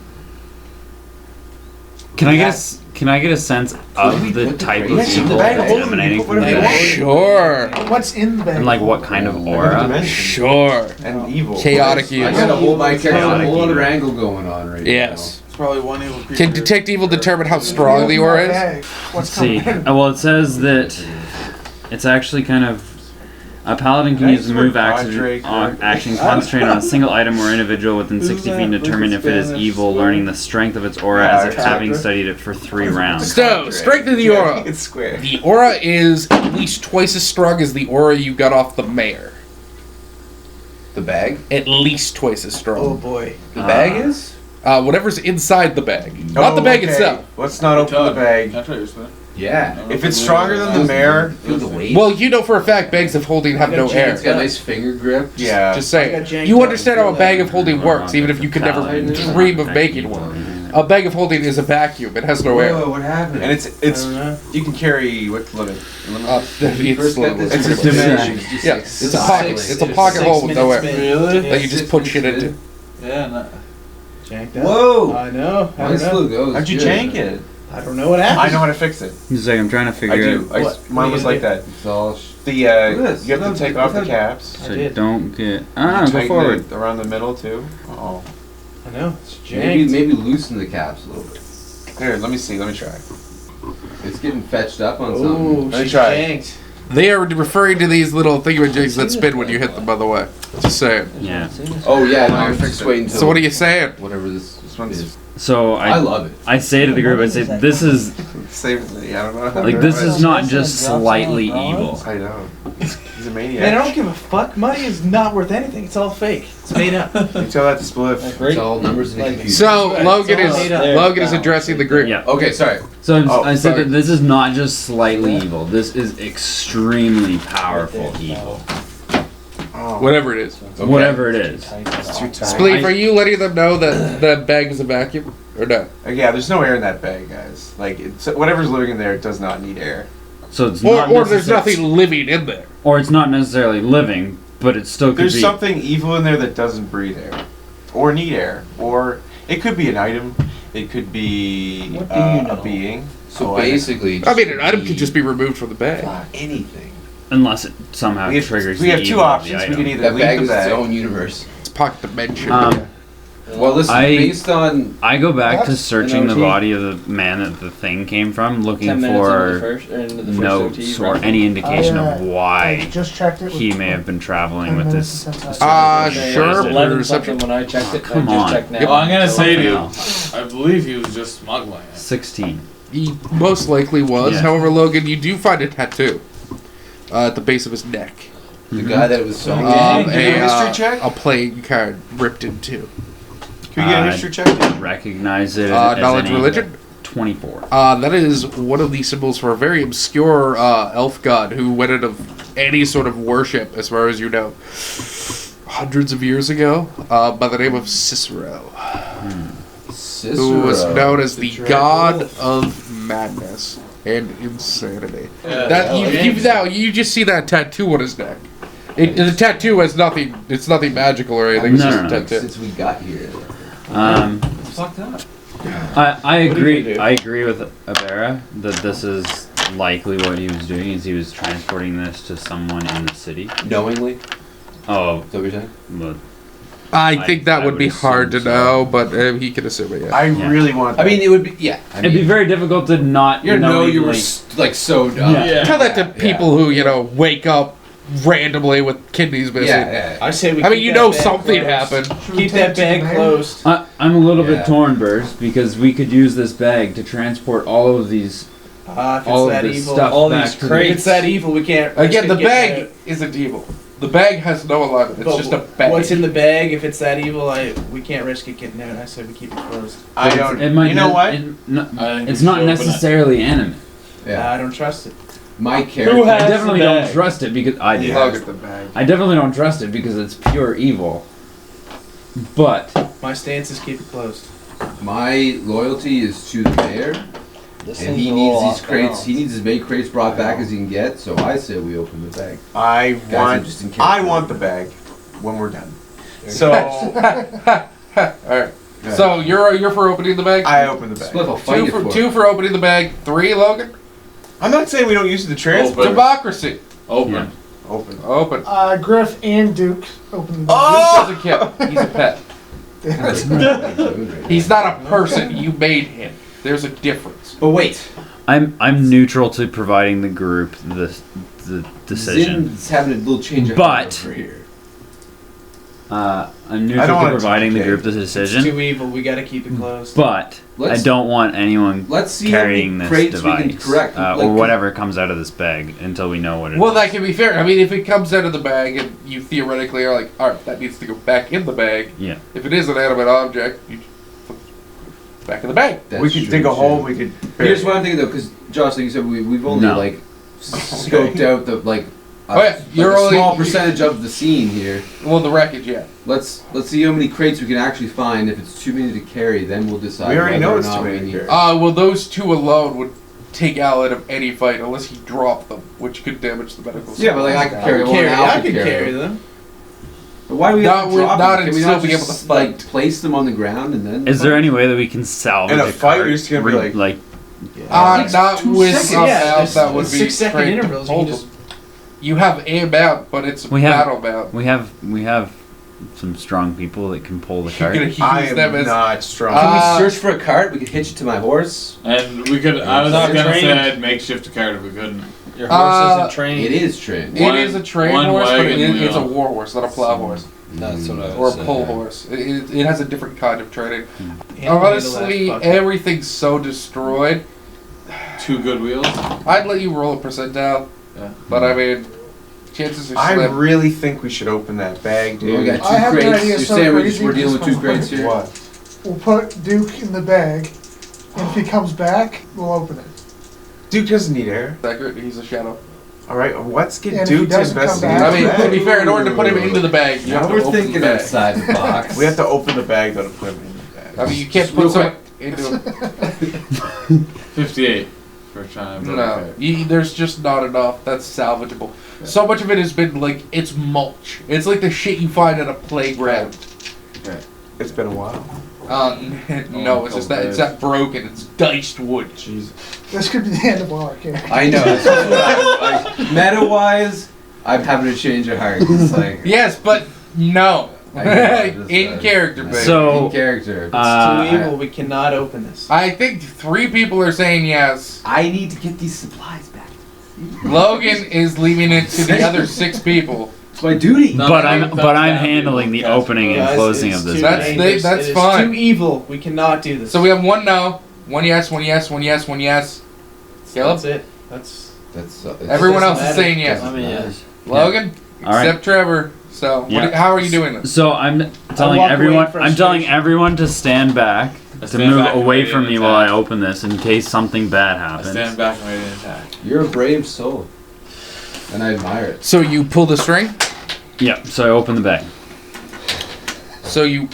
Can I get a sense of the type of Yes, in the evil bag, that's hold them, emanating you from put the whatever you bag? Sure. What's in the bag? And like what kind of Another aura? dimension. Sure. And evil. Chaotic I evil. got a whole my character, a Chaotic whole other evil. angle going on right Yes. It's probably one evil creature. Can detect evil determine how strong the aura is? What's See, coming in? well, it says that it's actually kind of a paladin can Nice use the move work, action, Padre. action concentrate on a single item or individual within 60 feet and determine if it is evil, learning the strength of its aura as if having studied it for 3 rounds. So, strength of the aura. It's square. The aura is at least twice as strong as the aura you got off the mare. The bag? At least twice as Oh strong. boy. The bag is? Whatever's inside the bag. Not the bag okay. itself. Let's not open the bag. That's what you're saying. Yeah. If it's stronger than the mare, Feel the weight. Well, you know for a fact bags of holding have no air. It's got a nice finger grip. yeah. Just I got saying. janked You up understand how a until bag that. of holding works, even if you could never dream of making one. A bag of holding is a vacuum. It has no air. Whoa, what happened? And it's I don't know. you can carry what's limit? It's limitless. It's a dimension. Yeah, it's a pocket. It's a pocket hole with no air Really? that you just put shit into. Yeah. No. Janked up. Whoa! I know. I Mine don't know. still goes. How'd you good. jank it? I don't know what happened. I know how to fix it. He's like, I'm trying to I figure do. out What? Mine was like that. It's all. The Look at this. you have to Look, take look off the how- caps. so I you did. don't get. You Go tighten forward. it around the middle too. Oh, I know. It's Maybe janked. maybe loosen the caps a little bit. here. Let me see. Let me try. It's getting fetched up on Oh, something. Let me she's try. janked. They are referring to these little thingamajigs that spin when you hit them, by the way. Just saying. Yeah. Oh yeah, no, I'm I'm gonna just fix it. waiting until So what are you saying? whatever this one's- is. So I love it. I say to the group, I say, this is Same as me. I don't know. How like to this write. is not just slightly evil. I know. He's a maniac. Man, I don't give a fuck. Money is not worth anything. It's all fake. It's made up. You tell that to Spliff. It's all numbers and confusion. So Logan It's all made up. is addressing the group. Yeah. Okay, sorry. So Oh, I said sorry. that this is not just slightly evil. This is extremely powerful evil. Oh, Whatever it is. Okay. Whatever it is. it's too tight. Spleef, are you letting them know that the bag is a vacuum or no? Yeah, there's no air in that bag, guys. Like it's, whatever's living in there does not need air. So it's Or, not or there's necessar- nothing living in there. Or it's not necessarily living, but it still could There's be. something evil in there that doesn't breathe air, or need air, or it could be an item. It could be What do you know? a being. So Oh, I- basically, I mean, an item could just be removed from the bag. anything. Unless it somehow we have, triggers we the have two evil of the options. We item. can either That leave bag the is its bag. own universe. It's pocket dimension. Well, listen, I- based on I go back to That's searching an the OT. body of the man that the thing came from, 10 looking minutes into the for first, or into the first notes OT, or roughly. any indication of I why just checked it. he with may have been traveling 10 with minutes this. since Okay, sure, it was for 11 reception. something when I checked it. come I just on. checked now. Well, I'm gonna say to you, No. I believe he was just smuggling it. 16. He most likely was. Yeah. However, Logan, you do find a tattoo at the base of his neck. the guy that it was so. Can we get a history a check? a playing card ripped in two. Can we get a history check? Recognize it as Knowledge any religion. 24. That is one of the symbols for a very obscure elf god who went out of any sort of worship, as far as you know, hundreds of years ago, by the name of Cicero, Cicero. who was known as the Cicero. god of madness and insanity. Yeah, That hell, you just see that tattoo on his neck. The tattoo has nothing. It's nothing magical or anything. It's No, just no, a no. tattoo. Since we got here, It's fucked up. I What are you agree. gonna do? I agree with Abera that this is likely what he was doing. Is he was transporting this to someone in the city. Knowingly, Oh, is that what you're saying? but I think that I would would be hard to assume so. know, but he can assume it. Yeah. I Yeah. really want. I mean, it would be. Yeah. I it'd mean, be very difficult to not You know, you were like, so dumb. Yeah. Tell that to people who wake up randomly with kidneys missing. Yeah. I say we. I mean, keep you that know bag something closed. happened. Should we Keep take that it to the bag mayor? closed. I'm a little Yeah. bit torn, Burrs, because we could use this bag to transport all of these. If All it's of that this evil, stuff all back these to the- crates. If it's that evil, we can't. Again, the risk it getting bag out. isn't evil. The bag has no alignment. It's But just a bag. What's in the bag? If it's that evil, we can't risk it getting out. I say we keep it closed. I don't. It might You know not- what? it- no- I think it's we not should open it. necessarily animate. Yeah. I don't trust it. My Who character. has I definitely the don't bag? trust it because I do. Look at the bag. I definitely don't trust it because it's pure evil. But My stance is keep it closed. My loyalty is to the mayor, and he needs these crates. He needs as many crates brought back as he can get. So I say we open the bag. I I'm want. just in case. I want the bag. when we're done. So Alright. So you're for opening the bag? I open the bag. Spliff, I'll fight you for it. Two for opening the bag. 3, Logan? I'm not saying we don't use the transport. Open. Democracy. Open. Yeah. Open. Griff and Duke open the Oh! Duke doesn't count. He's a pet. He's not a person. You made him. There's a difference. But wait. I'm neutral to providing the group the decision. Zin's having a little change of But- heart over here. I'm I don't neutral to want it to providing the be group the It's decision, too evil. We gotta keep it closed. but Let's- I don't want anyone Let's see how carrying many this crates we can device correct. or whatever comes out of this bag until we know what it is. Well, that can be fair. I mean, if it comes out of the bag and you theoretically are like, alright, that needs to go back in the bag. Yeah. If it is an animate object, you put it back in the bag. That's We could true, dig a too. hole. We could. Here's what I'm thinking though, because Josh, like you said, we've only No. like scoped out the Oh, yeah, you're a only- small percentage of the scene here. Well, the wreckage, yeah. Let's see how many crates we can actually find. If it's too many to carry, then we'll decide. We already whether know or it's not too many we to need- carry. Well, those 2 alone would take Al out of any fight unless he dropped them, which could damage the medical Yeah, but like I could carry one. Al I could could carry carry them. them. But why do we Not have to with- drop not them? Can we until not we just get to like fight. place them on the ground and then? Is there any way that we can salvage In a a fight, cart? you're just gonna be like- Not with seconds. some Yeah, out there's that would be 6-second trained to intervals, you hold can them. You have aim out, but it's We have- battle bound. We have some strong people that can pull the You're cart. gonna use I them am as not strong. Can we Uh, search for a cart? We could hitch it to my horse. And we could. I was Not gonna trained. say makeshift card if we couldn't. Your horse isn't trained. It is trained. it is a trained one horse, but wagon it's a wheel. war horse, not a plow horse That's what I or a pull horse. It has a different kind of training. Handle Honestly, that fucker. everything's so destroyed. 2 good wheels. I'd let you roll a percentile, Yeah. but I mean, chances are I slim. really think we should open that bag, We dude. got I have 2 an crates. idea You're so saying crazy, we're dealing with just 2 crates here? What? We'll put Duke in the bag, and if he comes back, we'll open it. Duke doesn't need air. Accurate, he's a shadow. All right, let's get And if he Duke to doesn't come investigate. back- I mean, the to be bag. fair, in order to put him into the bag, you Now have to we're open thinking the bag. outside the box. We have to open the bag though to put him in the bag. I mean, you can't Just real put someone into a 58 for trying to. No, there's just not enough. That's salvageable. So much of it has been like it's mulch. It's like the shit you find at a playground. It's been a while. No, it's just that it's that broken. It's diced wood. Jesus. This could be the end of all our characters. I know. That's like, meta-wise, I'm having to change a heart. It's like Yes, but no. I know, just, In character, baby. So- in character. It's Uh, too evil. We cannot open this. I think 3 people are saying yes. I need to get these supplies back. Logan is leaving it to the other 6 people. It's my duty. No. but That's I'm that handling the people. opening and Guys, closing it's of this too That's- bag. dangerous. that's It is fine. too evil. We cannot do this. So we have 1 no, 1 yes, 1 yes, 1 yes, 1 yes. Caleb? That's it. That's. That's Everyone else doesn't is matter. saying yes. I mean, yes. Logan, All right. except Trevor. So, Yeah. how are you doing this? So I'm telling walk away everyone. in I'm telling frustration. everyone to stand back, I to stand move back and away ready from to me while I attack. open this in case something bad I happens. stand back and ready to attack. You're a brave soul, and I admire it. So you pull the string. Yeah. So I open the bag. So you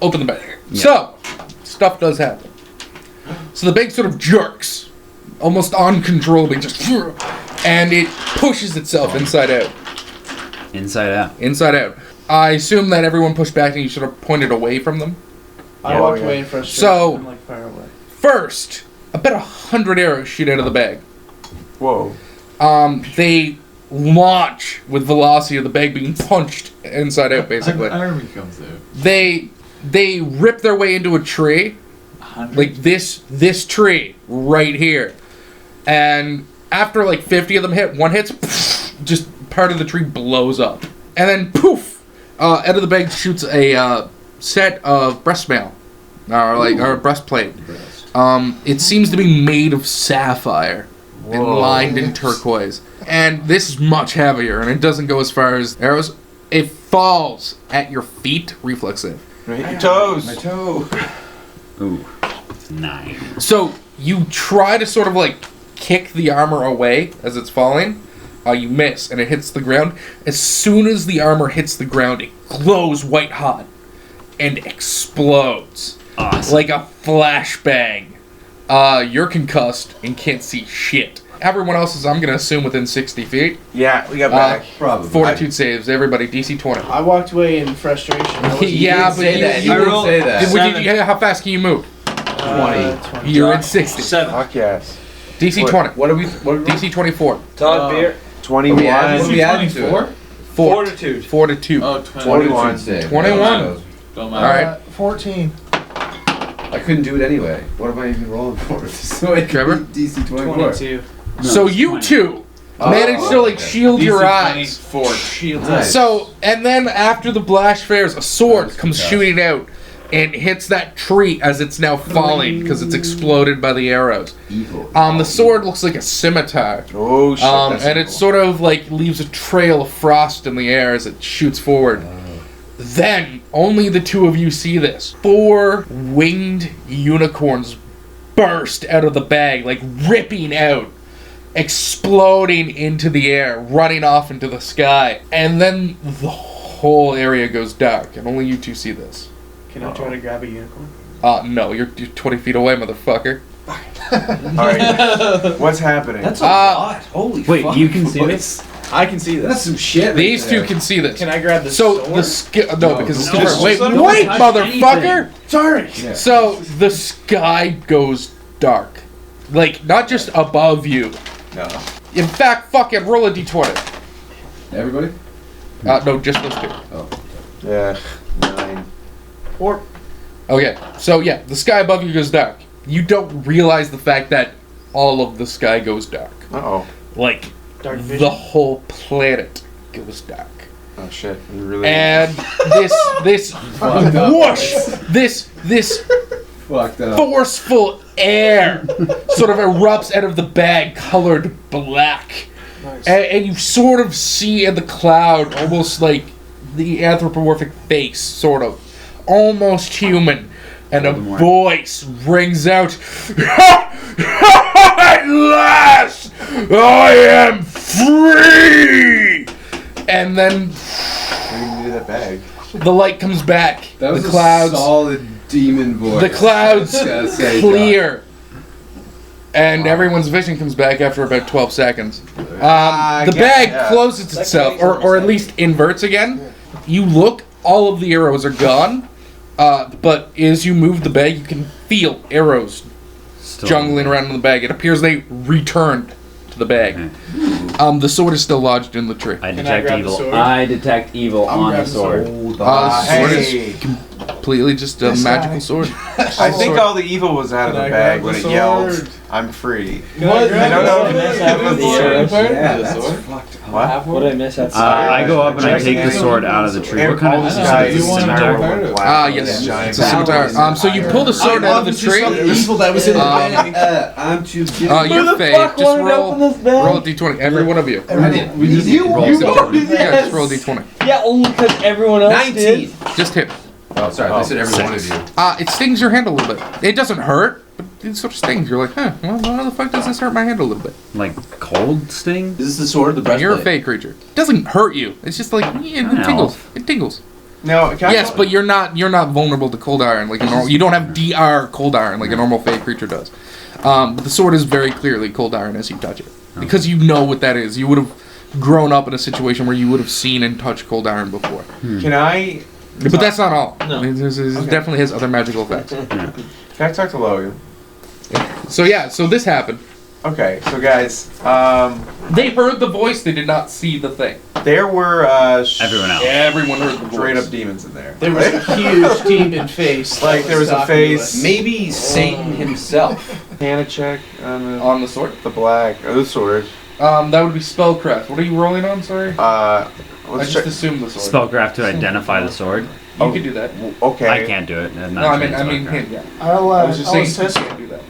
open the bag. Yeah. So stuff does happen. So the bag sort of jerks, almost uncontrollably, just and it pushes itself inside out. Inside out. Inside out. I assume that everyone pushed back and you sort of pointed away from them. I Yeah. walked Yeah. away in frustration. So- I'm like far away. First, about 100 arrows shoot out of the bag. Whoa. They launch with velocity of the bag being punched inside out, basically. Army comes out. They rip their way into a tree, 100. like this tree right here, and after like 50 of them hit, one hits, just part of the tree blows up, and then poof, out of the bag shoots a set of breast mail, or breastplate. It seems to be made of sapphire and Whoa. lined in turquoise, and this is much heavier, and it doesn't go as far as arrows. It falls at your feet, reflex save. Hit your toes. My toe. Ooh. 9. So you try to sort of like kick the armor away as it's falling. You miss, and it hits the ground. As soon as the armor hits the ground, it glows white hot and explodes Awesome. like a flashbang. You're concussed and can't see shit. everyone else is, I'm going to assume, within 60 feet. Yeah, we got back. Probably. Fortitude saves. Everybody, DC 20. I walked away in frustration. I wasn't- Yeah, but say you- that. you You rolled- did say that. How fast can you move? 20. You're in 60. 7. Fuck yes. DC 20. What are we? What are we? DC 24. Todd beer. 21. What are we adding to it? 4. Fortitude. Fortitude. Oh, 20. 21. Save. 21. Don't All matter. right. 14. I couldn't do it anyway. What am I even rolling for? So I Trevor? DC 24. 22. So you 20. two Oh, managed to like okay. shield your eyes. 24. Shields Nice. up. So, and then after the blast fares, a sword That's comes fantastic. shooting out and hits that tree as it's now falling because it's exploded by the arrows. Evil. The sword looks like a scimitar. Oh shit. that's And it cool. sort of like leaves a trail of frost in the air as it shoots forward. Then, only the two of you see this. 4 winged unicorns burst out of the bag, like ripping out, exploding into the air, running off into the sky. And then the whole area goes dark, and only you two see this. Can I try to grab a unicorn? No, you're 20 feet away, motherfucker. Alright. What's happening? That's a Uh, lot. Holy Wait, fuck. you can see boys. this? I can see That's this. some shit. right These two there. can see this. Can I grab the So sword? no, because it's no, different. no, Wait, don't wait, touch motherfucker! Sorry. Yeah. So the sky goes dark, like not just above you. No. In fact, fucking roll a d20. Everybody? No, just those two. Yeah. 9. Okay, so yeah, the sky above you goes dark. You don't realize the fact that all of the sky goes dark. Uh-oh. Like Dark vision. the whole planet goes dark. Oh shit. You really. And this Fucked up. whoosh, this Fucked up. forceful air sort of erupts out of the bag, colored black. Nice. And you sort of see in the cloud almost like the anthropomorphic face, sort of. Almost human. And a Voldemort. voice rings out, "At last, I am free!" And then What do you do that bag? the light comes back. That was the clouds, a solid demon voice. the clouds I gotta say, clear. And everyone's vision comes back after about 12 seconds. The yeah, bag yeah. closes itself, or at least inverts again. You look, all of the arrows are gone. But as you move the bag, you can feel arrows Still jungling around in the bag. It appears they returned to the bag. The sword is still lodged in the tree. I Can I detect grab the evil. sword? I detect evil I'm on the grabbing the sword. The sword is Hey. completely just a This magical guy. sword. I think all the evil was out of Can the I bag grab when the it yelled, sword? "I'm free." What? I don't know. Yeah, that's fucked up. What? What did I miss? That's I go up and I take the Checking sword out of the tree. What all kind the of skies You want to scimitar be part of went it? black. Yes. Giant It's a scimitar. So you pull the sword out of the tree. evil that was in the bag. I'm too big. You're fake. Just roll a d20. Every one of you. We just roll Yeah, just roll a d20. Yeah, only because everyone else 19. Just hit. Oh, sorry. I said every one of you. It stings your hand a little bit. It doesn't hurt, but it sort of stings. You're like, well, how the fuck does this hurt my hand a little bit? like cold sting? Is this the sword or the breastplate? You're a fake creature. It doesn't hurt you. It's just like it Ow. tingles. It tingles. No, Yes, but you're not vulnerable to cold iron like a normal. You don't have DR cold iron like a normal fake creature does. But the sword is very clearly cold iron as you touch it because you know what that is. You would have grown up in a situation where you would have seen and touched cold iron before. Can I? But that's not all. No. It Okay. definitely has other magical effects. Can I talk to Logan? So yeah, so this happened. Okay, so guys, They heard the voice. They did not see the thing. there were Everyone else. Everyone heard the voice. straight up demons in there. There was a huge demon face. Like, that there was a talking to face. us. Maybe Satan himself. Can check on On the sword. the black or the sword. That would be spellcraft. What are you rolling on? Sorry. Let's I just check. assumed the sword. Spellcraft to identify the sword. You could do that. Okay. I can't do it. No, I mean spellcraft. him. Yeah. I'll I was just saying assist. you can't do that.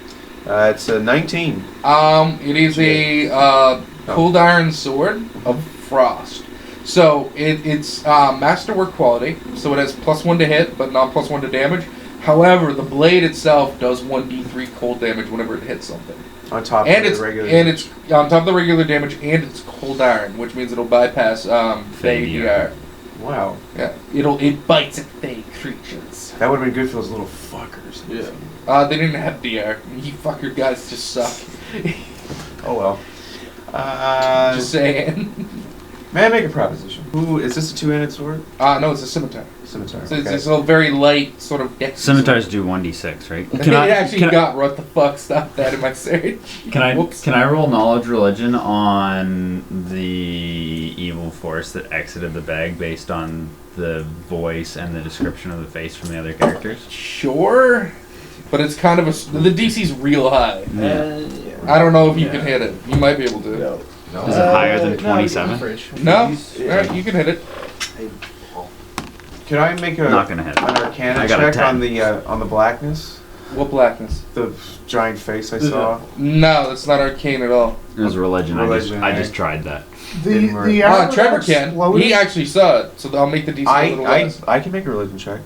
It's a 19. It is a cold iron sword of frost. So it's masterwork quality. So it has +1 to hit, but not +1 to damage. However, the blade itself does 1d3 cold damage whenever it hits something. On top And of it's the regular. it's on top of the regular damage, and it's cold iron, which means it'll bypass Fey DR. Wow. Yeah, it bites at Fey creatures. That would have been good for those little fuckers. Yeah. They didn't have DR. You fucker guys just suck. Oh well. Just saying. May I make a proposition? Who is this? A two-handed sword? No, it's a scimitar. Scimitar. So Okay. it's a very light sort of dex. Scimitars do 1d6, right? It actually got what the fuck? Stop that in my search. Whoops. Can I roll knowledge religion on the evil force that exited the bag based on the voice and the description of the face from the other characters? Sure, but it's kind of the DC's real high. I don't know if you can hit it. You might be able to. No. Is it higher than 27? No? Alright, you can hit it. Can I make Not gonna hit it. an Arcana I got a check 10. on the blackness? What blackness? The giant face I saw. No, that's not arcane at all. It was religion. Religion, I just tried that. The arrow Trevor that can. exploded- He actually saw it, so I'll make the DC a little less. I can make a religion check.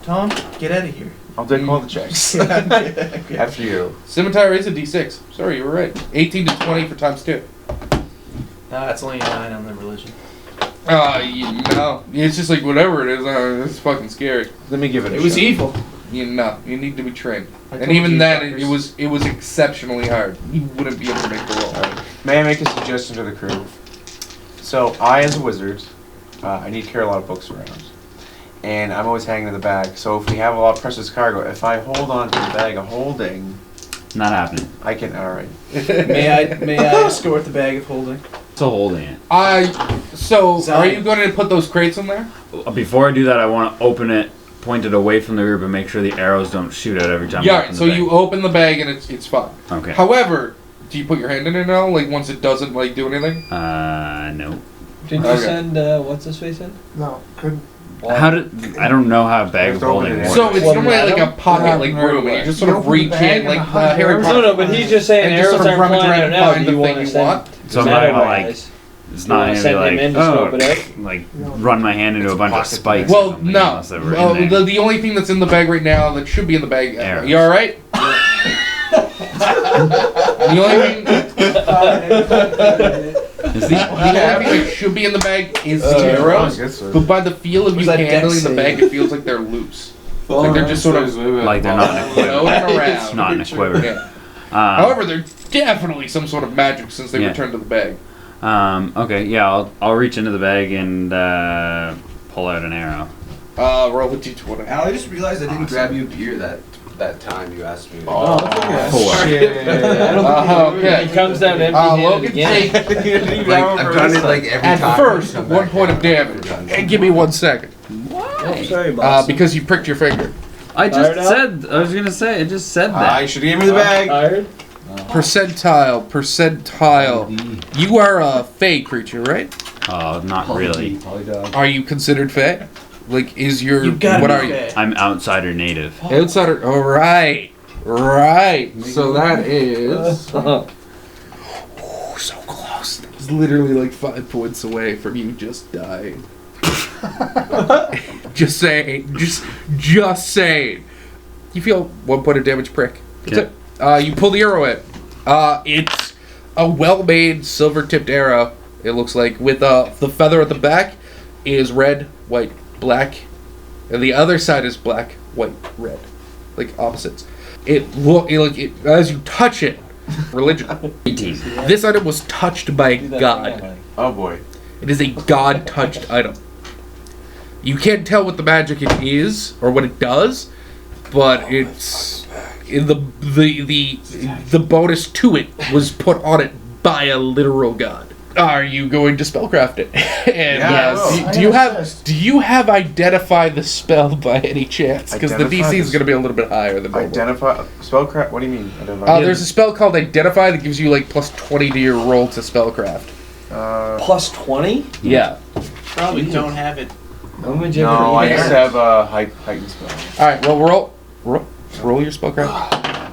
Tom, get out of here. I'll take all the checks. After you. Scimitar is a D6. Sorry, you were right. 18 to 20 for times 2. No, it's only 9 on the religion. No. It's just like whatever it is. It's fucking scary. Let me give it a It was shot. evil. You need to be trained. I And told even you, then, fuckers. it was exceptionally hard. You wouldn't be able to make the roll. May I make a suggestion to the crew? So, I, as a wizard, I need to carry a lot of books around. And I'm always hanging in the bag. So, if we have a lot of precious cargo, if I hold on to the bag of holding, Not happening. I can. Alright. May I escort the bag of holding? So holding it. So, Zion. are you going to put those crates in there? Before I do that, I want to open it, point it away from the group, and make sure the arrows don't shoot out every time. I Yeah, open so the bag. you open the bag and it's fine. Okay. However, do you put your hand in it now? Like, once it doesn't, like, do anything? No. Did you Okay. send what's his face in? No, couldn't. How did I don't know how a bag of Just open holding it. works. So it's Well, normally like a madam? pocket, like Yeah, room, and you just sort You of open the reach bag in, and like the hot Harry arrows- Potter. No, no, but he's just saying And just arrows sort of aren't rummage flying around out and now. find Do you the want thing to you want. send? So I'm Metal not gonna like. guys. It's You not wanna gonna be send him like in to scope it out? like run my hand into a bunch of pocket spikes. or Well, something, no. unless they were in there. The only thing that's in the bag right now that should be in the bag. Arrows. You all right? The only thing. Is The only thing that should be in the bag is the arrows, I guess so. but by the feel of Was you that handling dex the save? bag, it feels like they're loose. Like they're just sort of like they're not in a quiver. floating It's around. not in a quiver. Yeah. However, they're definitely some sort of magic since they Yeah. returned to the bag. Okay, yeah, I'll reach into the bag and pull out an arrow. Roll a d20. Al, I just realized I didn't grab you a beer that time you asked me. Four. Okay. He comes down empty-handed Logan, again. take Like, I've done it like every at time. first Come 1 back point in. of damage. And give me 1 second. Oh, sorry, boss. Because you pricked your finger. I Tired just out? said. I was gonna say. I just said that. I should have given me the bag. Tired? Percentile. You are a fey creature, right? Oh, not really. Polydog. Are you considered fey? Like, is your You gotta what be are you? fair. I'm outsider native. Outsider. All right. So that is. Ooh, so close. It's literally like 5 points away from you just dying. Just saying. Just saying. You feel 1 point of damage prick. That's Okay. it. You pull the arrow in. It's a well-made silver-tipped arrow. It looks like with the feather at the back is red, white, black, and the other side is black, white, red, like opposites. As you touch it, religion. 18. This item was touched by God. Oh boy. It is a God-touched item. You can't tell what the magic it is or what it does, but it's in the bonus to it was put on it by a literal god. Are you going to spellcraft it? And Yeah, I will. do you have identify the spell by any chance? Because the Identify DC is the going to be a little bit higher than normal. Identify spellcraft. What do you mean? Identify. There's a spell called Identify that gives you like plus 20 to your roll to spellcraft. Plus 20? Yeah. Probably don't have it. How much No, I ever just have a heightened spell. All right. Well, roll your spellcraft.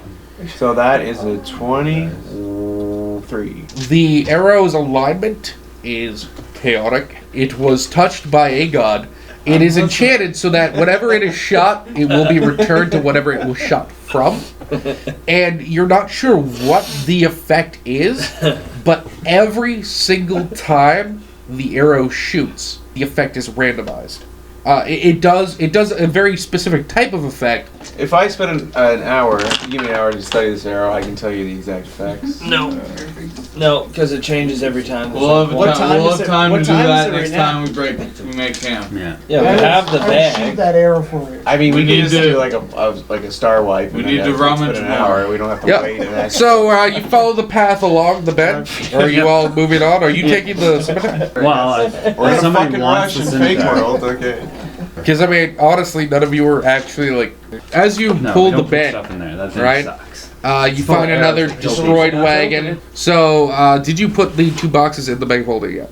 So that is a 23. The arrow's alignment is chaotic. It was touched by a god. It is enchanted so that whenever it is shot, it will be returned to whatever it was shot from. And you're not sure what the effect is, but every single time the arrow shoots, the effect is randomized. It does a very specific type of effect, If I spend an hour, give me an hour to study this arrow, I can tell you the exact effects. No, because it changes every time. We'll have What time. time We'll is have it- time what to do time is that it right next now? time we make camp. Yeah. Yeah, we have the I will shoot bag. that arrow for you. I mean, we We can need just to- do like a star wipe. we and need then to it's been rummage an more. hour. We don't have to Yep. wait. And So you follow the path along the bench, or are you all moving on? Are you taking the cemetery? Well, we're in if a somebody fucking wants rush the in fake cemetery. world. Okay. Because I mean, honestly, none of you were actually like. As you No, pull we the don't put bench, stuff in there. That thing right? sucks. you find another arrows. destroyed Don't wagon. open So did you put the 2 boxes in the bag holder yet,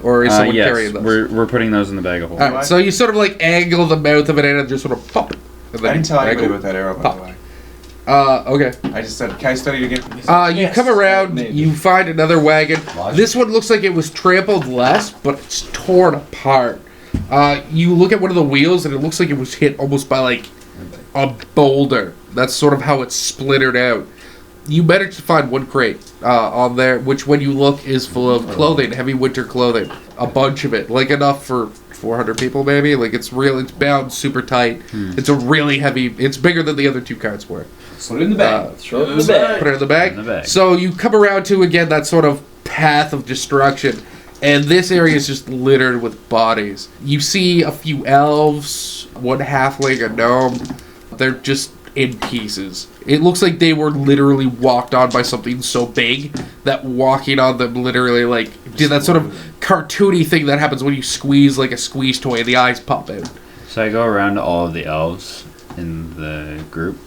or is someone Yes, carrying those? we're putting those in the bag of holding. All right, so you sort of like angle the mouth of it in and just sort of pop it. And I didn't tell bag anybody it. about that arrow, by Pop. the way. Okay. I just said, can I study it again? You Yes, come around, maybe. you find another wagon. Logic. This one looks like it was trampled less, but it's torn apart. You look at one of the wheels, and it looks like it was hit almost by like a boulder. That's sort of how it's splintered out. You managed to find one crate on there, which when you look is full of clothing, heavy winter clothing. A bunch of it, like enough for 400 people maybe. Like it's bound super tight. It's a really heavy, it's bigger than the other 2 carts were. Put it in the bag. Throw it in the bag. Put it in the bag. In the bag. So you come around to again that sort of path of destruction, and this area is just littered with bodies. You see a few elves, one halfling, a gnome. They're just in pieces. It looks like they were literally walked on by something so big that walking on them literally like did that sort of cartoony thing that happens when you squeeze like a squeeze toy and the eyes pop out. So I go around to all of the elves in the group.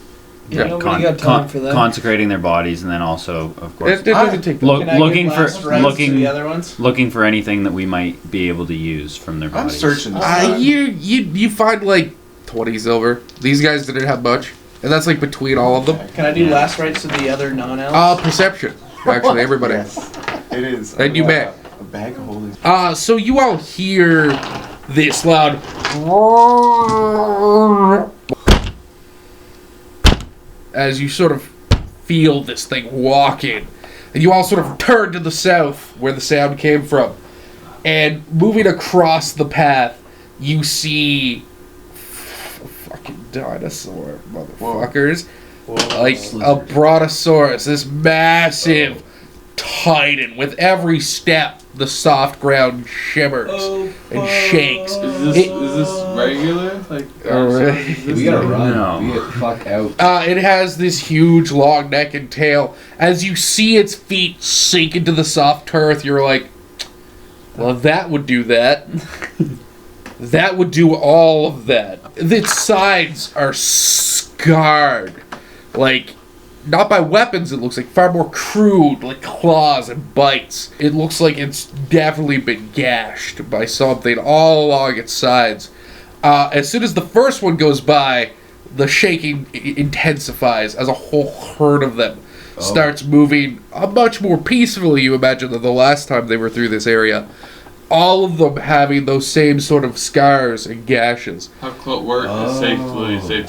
Yeah. Nobody got time for that. Consecrating their bodies, and then also, of course, It doesn't take Look- Can I looking give for- last rites looking- to the other ones? looking for anything that we might be able to use from their I'm bodies. searching this. You find like 20 silver. These guys didn't have much, and that's like between all of them. Can I do last rites to the other non-elves? Perception. Actually, everybody. Yes, it is. And you may. A bag of holding. So you all hear this loud as you sort of feel this thing walking, and you all sort of turn to the south where the sound came from, and moving across the path, you see fucking dinosaur motherfuckers, like a brontosaurus, this massive titan. With every step, the soft ground shimmers and shakes. Is this regular? Like, Alright. is this We gotta like- run. No. We get the fuck out. It has this huge long neck and tail. As you see its feet sink into the soft turf, you're like, well, that would do that. That would do all of that. Its sides are scarred. Like, not by weapons, it looks like, far more crude, like claws and bites. It looks like it's definitely been gashed by something all along its sides. As soon as the first one goes by, the shaking intensifies as a whole herd of them starts moving much more peacefully, you imagine, than the last time they were through this area. All of them having those same sort of scars and gashes. How close? Where is safe?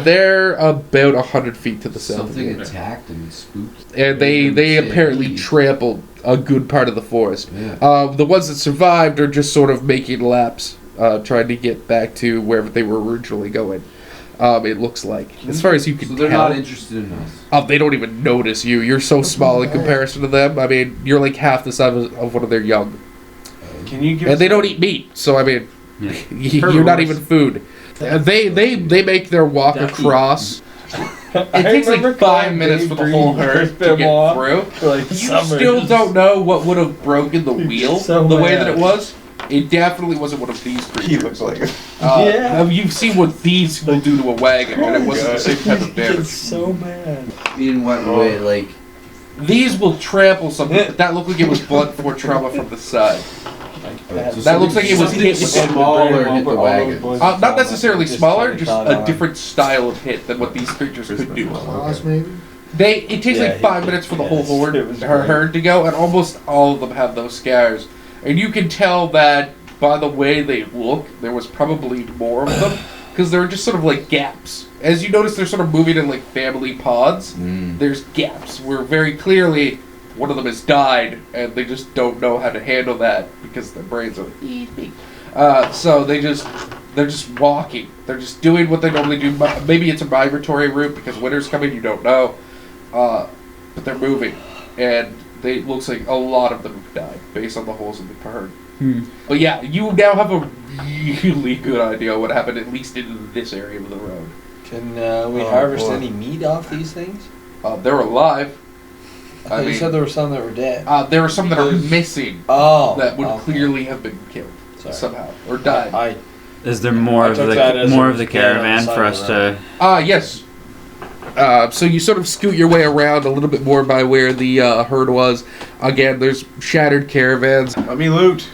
They're about 100 feet to the south. of Something you. attacked and spooked. And they Said apparently he- trampled a good part of the forest. Yeah. The ones that survived are just sort of making laps, trying to get back to wherever they were originally going. It looks like, as far as you can So they're tell. not interested in us. They don't even notice you. You're so small in comparison to them. I mean, you're like half the size of one of their young. Can you give And us they don't eat meat, so I mean, Yeah. you're not even food. They make their walk across. It takes like 5 minutes for the whole herd to get through. Like You still don't know what would have broken the wheel So the way mad. that it was. It definitely wasn't one of these He creatures. looks like it. Yeah. You've seen what these will do to a wagon, and it wasn't the same type of damage. so mad. In what way? Like, These will trample something, but that looked like it was blunt force trauma from the side. That looks like it was hit with smaller hit the wagon. not necessarily smaller, just a different style of hit than what these creatures could do. Claws, maybe? It takes like 5 minutes for the whole herd to go, and almost all of them have those scars. And you can tell that by the way they look, there was probably more of them, because there are just sort of like gaps. As you notice, they're sort of moving in like family pods. There's gaps where very clearly one of them has died, and they just don't know how to handle that because their brains are easy. So they just they're just walking. They're just doing what they normally do. Maybe it's a migratory route because winter's coming. You don't know, but they're moving, and it looks like a lot of them have died based on the holes in the burn. But yeah, you now have a really good idea what happened, at least in this area of the road. Can we harvest boy. any meat off these things? They're alive. I thought you said there were some that were dead. There were some that are missing Oh, that would okay. clearly have been killed Sorry. somehow or died. I Is there more I of took that as more it of the was dead on the caravan side for of us the to? Yes. So you sort of scoot your way around a little bit more by where the herd was. Again, there's shattered caravans. Let me loot.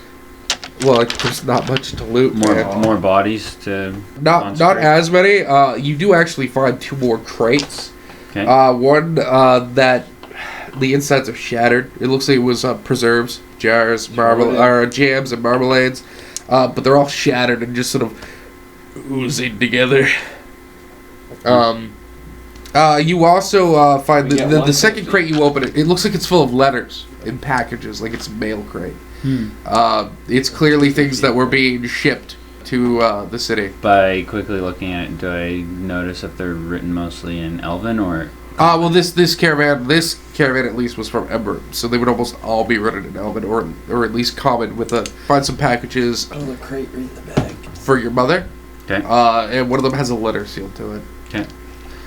Well, there's not much to loot. man. More bodies to. Not consecrate? as many. You do actually find 2 more crates. Okay. One that the insides are shattered. It looks like it was preserves, jars, jams, and marmalades. But they're all shattered and just sort of oozing together. You also find We got the one second crate. crate you open it. It looks like it's full of letters in packages, like it's a mail crate. It's clearly things that were being shipped to the city. By quickly looking at it, do I notice if they're written mostly in Elven or? Well, this caravan at least was from Ember, so they would almost all be written in Elven, or at least common. Find some packages oh, the crate right in the bag. for your mother. Okay. And one of them has a letter sealed to it. Okay.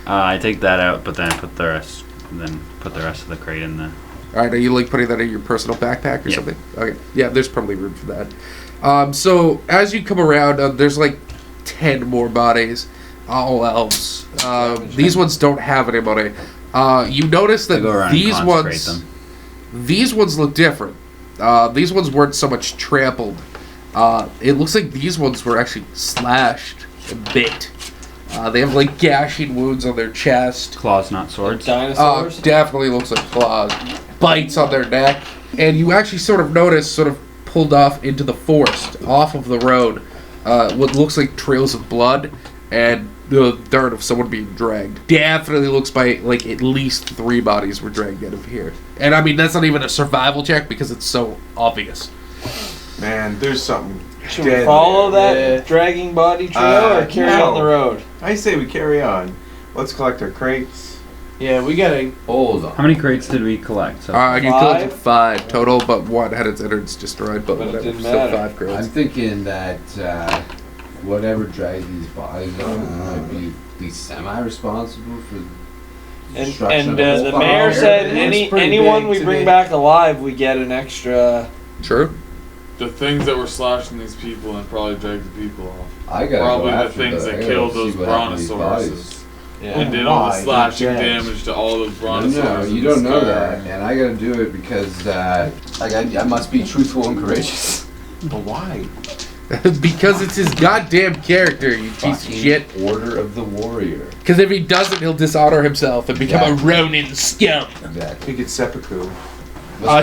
I take that out, but then put the rest of the crate in the. All right, are you like putting that in your personal backpack or Yeah. something? Okay, yeah, there's probably room for that. So as you come around, there's like 10 more bodies, all elves. These ones don't have anybody. You notice that I go around these and consecrate ones, them. these ones look different. These ones weren't so much trampled. It looks like these ones were actually slashed and bit. They have like gashing wounds on their chest. Claws, not swords. Dinosaurs? Definitely looks like claws. Bites on their neck. And you actually sort of notice, sort of pulled off into the forest, off of the road, what looks like trails of blood and the dirt of someone being dragged. Definitely looks like at least 3 bodies were dragged out of here. And I mean, that's not even a survival check because it's so obvious. Man, there's something. Should we dead follow there. that dragging body trail or carry no. on the road? I say we carry on. Let's collect our crates. Yeah, we gotta. Hold on. How many crates did we collect? So You collected 5 total, but 1 had its innards destroyed, but But it whatever. didn't Still matter. 5 I'm crates. thinking that whatever dragged these bodies on might be at least semi-responsible for the destruction And of the whole mayor fire. said It's pretty anyone big we to bring me. back alive, we get an extra. True. The things that were slashing these people and probably dragged the people off. I gotta Probably go the after things I that gotta killed see those what happened to these bodies. brontosauruses. Yeah. And did all the Why? slashing They're dead. damage to all those No, brontosauruses. you don't know that, and I gotta do it because I must be truthful and courageous. But why? Because it's his goddamn character, you piece of Fucking shit. Order of the Warrior. Because if he doesn't, he'll dishonor himself and become a Exactly. Ronin scum. Exactly. We get seppuku.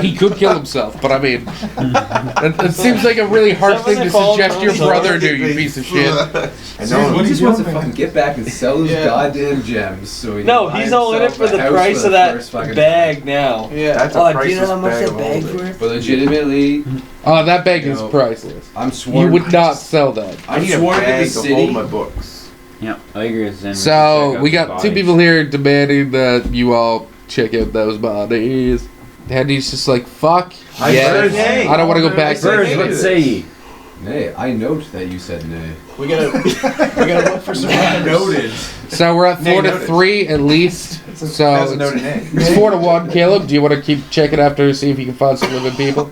He could kill himself, but I mean, it seems like a really harsh thing to suggest your brother do, you piece of shit. I Seriously, know. what He are just you wants to doing, fucking man? get back and sell those Yeah. goddamn gems. So he No, can buy he's all in it himself for a the house price for of the that first fucking bag now. Yeah. That's a Oh, do priceless you know how much bag that of bag's holding. worth? But legitimately, That bag is No. priceless. I'm sworn. You would not sell that. I need a sworn to the bag to city. hold my books. Yep, I agree with Zen. So, we got 2 people here demanding that you all check out those bodies. And he's just like, fuck, I yeah, said nay. I don't want to go back. Birds, Say what nay. say ye? Nay, I note that you said nay. We gotta look for survivors. Noted. So we're at 4 to noted. 3 at least. So That's a it's, noted nay. it's 4 to 1. Caleb, do you want to keep checking after, see if you can find some living people?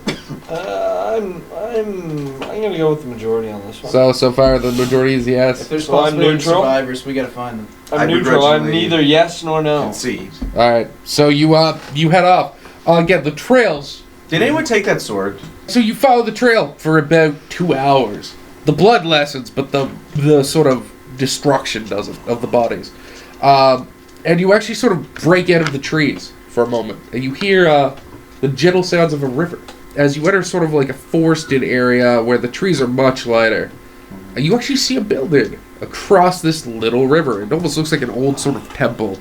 I'm gonna go with the majority on this one. So far the majority is If yes. there's So I'm possibility of neutral? survivors, we gotta find them. I'm I neutral. I'm begrudgingly neither yes nor no. Concede. All right. So you head off. Again, the trails. Did anyone take that sword? So you follow the trail for about 2 hours. The blood lessens, but the sort of destruction doesn't of the bodies. And you actually sort of break out of the trees for a moment, and you hear the gentle sounds of a river as you enter sort of like a forested area where the trees are much lighter. And you actually see a building across this little river. It almost looks like an old sort of temple.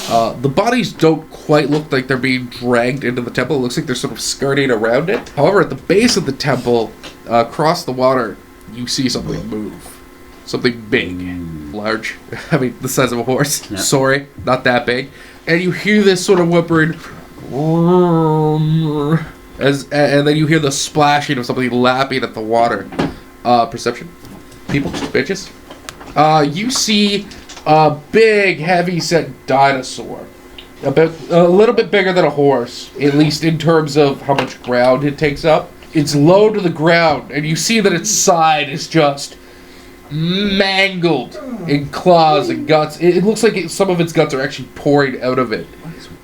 The bodies don't quite look like they're being dragged into the temple. It looks like they're sort of skirting around it. However, at the base of the temple, across the water, you see something move. Something big, large. I mean, the size of a horse. Yep. Sorry, not that big. And you hear this sort of whimpering, and then you hear the splashing of somebody lapping at the water. Perception, people, bitches. You see a big, heavy-set dinosaur, about a little bit bigger than a horse, at least in terms of how much ground it takes up. It's low to the ground, and you see that its side is just mangled in claws and guts. It looks like some of its guts are actually pouring out of it.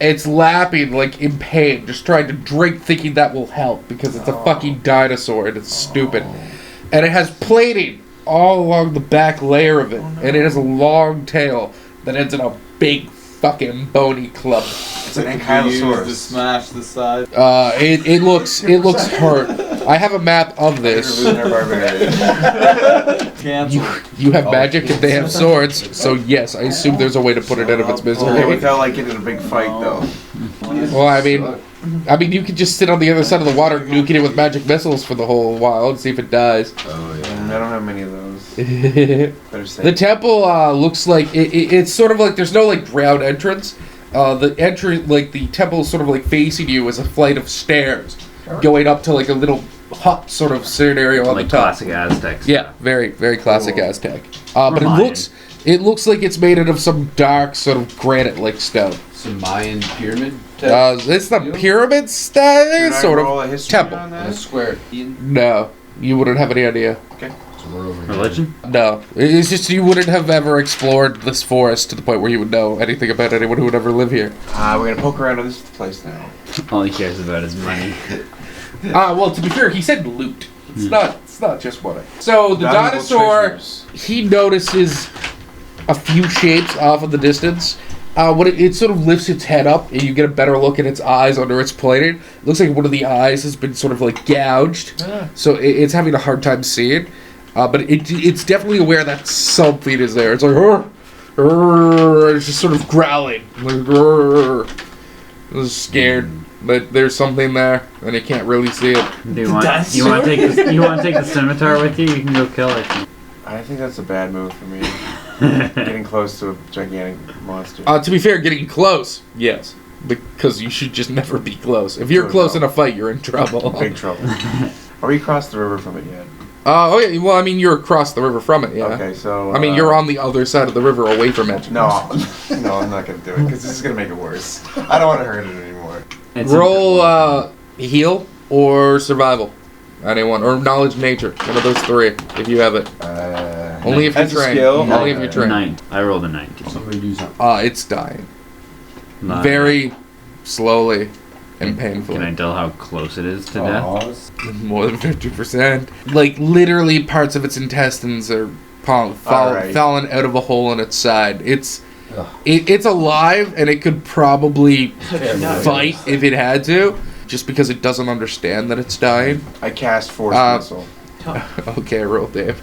It's lapping like in pain, just trying to drink, thinking that will help because it's a fucking dinosaur and it's stupid. And it has plating all along the back layer of it, and it has a long tail that ends in a big fucking bony club. It's an To ankylosaurus. smash the side. It looks hurt. I have a map of We're this. losing our barbarian. Cancel. You have magic and they have swords, so yes, I assume there's a way to put it out of its Oh, misery. without like getting in a big fight though. Well, I mean, you could just sit on the other side of the water, nuking it with magic missiles for the whole while and see if it dies. Oh yeah. I don't have many of those. The Better say. temple looks like it's sort of like there's no like ground entrance. The entry, like the temple, is sort of like facing you as a flight of stairs going up to like a little hut sort of scenario on Like the top. classic Aztecs. Yeah, very, very classic Cool. Aztec. But Mayan. it looks like it's made out of some dark sort of granite-like stone. Some Mayan pyramid. type It's the deal? pyramid style, Should I sort roll of a history temple. on And a that? square. No, you wouldn't have any idea. So we're over here. Religion? No, it's just you wouldn't have ever explored this forest to the point where you would know anything about anyone who would ever live here. We're gonna poke around in this place now. All he cares about is money. Well, to be fair, he said loot. It's not just money. So the Valuable dinosaur, treasures. he notices a few shapes off in the distance. When it sort of lifts its head up, and you get a better look at its eyes under its plating. It looks like one of the eyes has been sort of like gouged, so it's having a hard time seeing. But it's definitely aware that something is there. It's like, it's just sort of growling, like, it's scared that there's something there, and it can't really see it. Do you want to take the scimitar with you? You can go kill it. I think that's a bad move for me. Getting close to a gigantic monster. To be fair, getting close, yes, because you should just never be close. If you're Oh, close no. in a fight, you're in trouble. Big trouble. Are we across the river from it yet? Oh yeah. Well, I mean, you're across the river from it. Yeah. Okay, so. I mean, you're on the other side of the river, away from it. No, no, I'm not gonna do it because this is gonna make it worse. I don't want to hurt it anymore. Roll heal or survival. Anyone or knowledge nature. One of those three, if you have it. Only if That's a you're trained. skill. Only if you're trained. 9. I rolled a 19. Somebody do something. It's dying Nine. very slowly and painfully. Can I tell how close it is to death? More than 50%. Like literally, parts of its intestines are Alright. falling out of a hole in its side. It's Ugh. it's alive and it could probably fight if it had to, just because it doesn't understand that it's dying. I cast force missile. Okay, roll damage.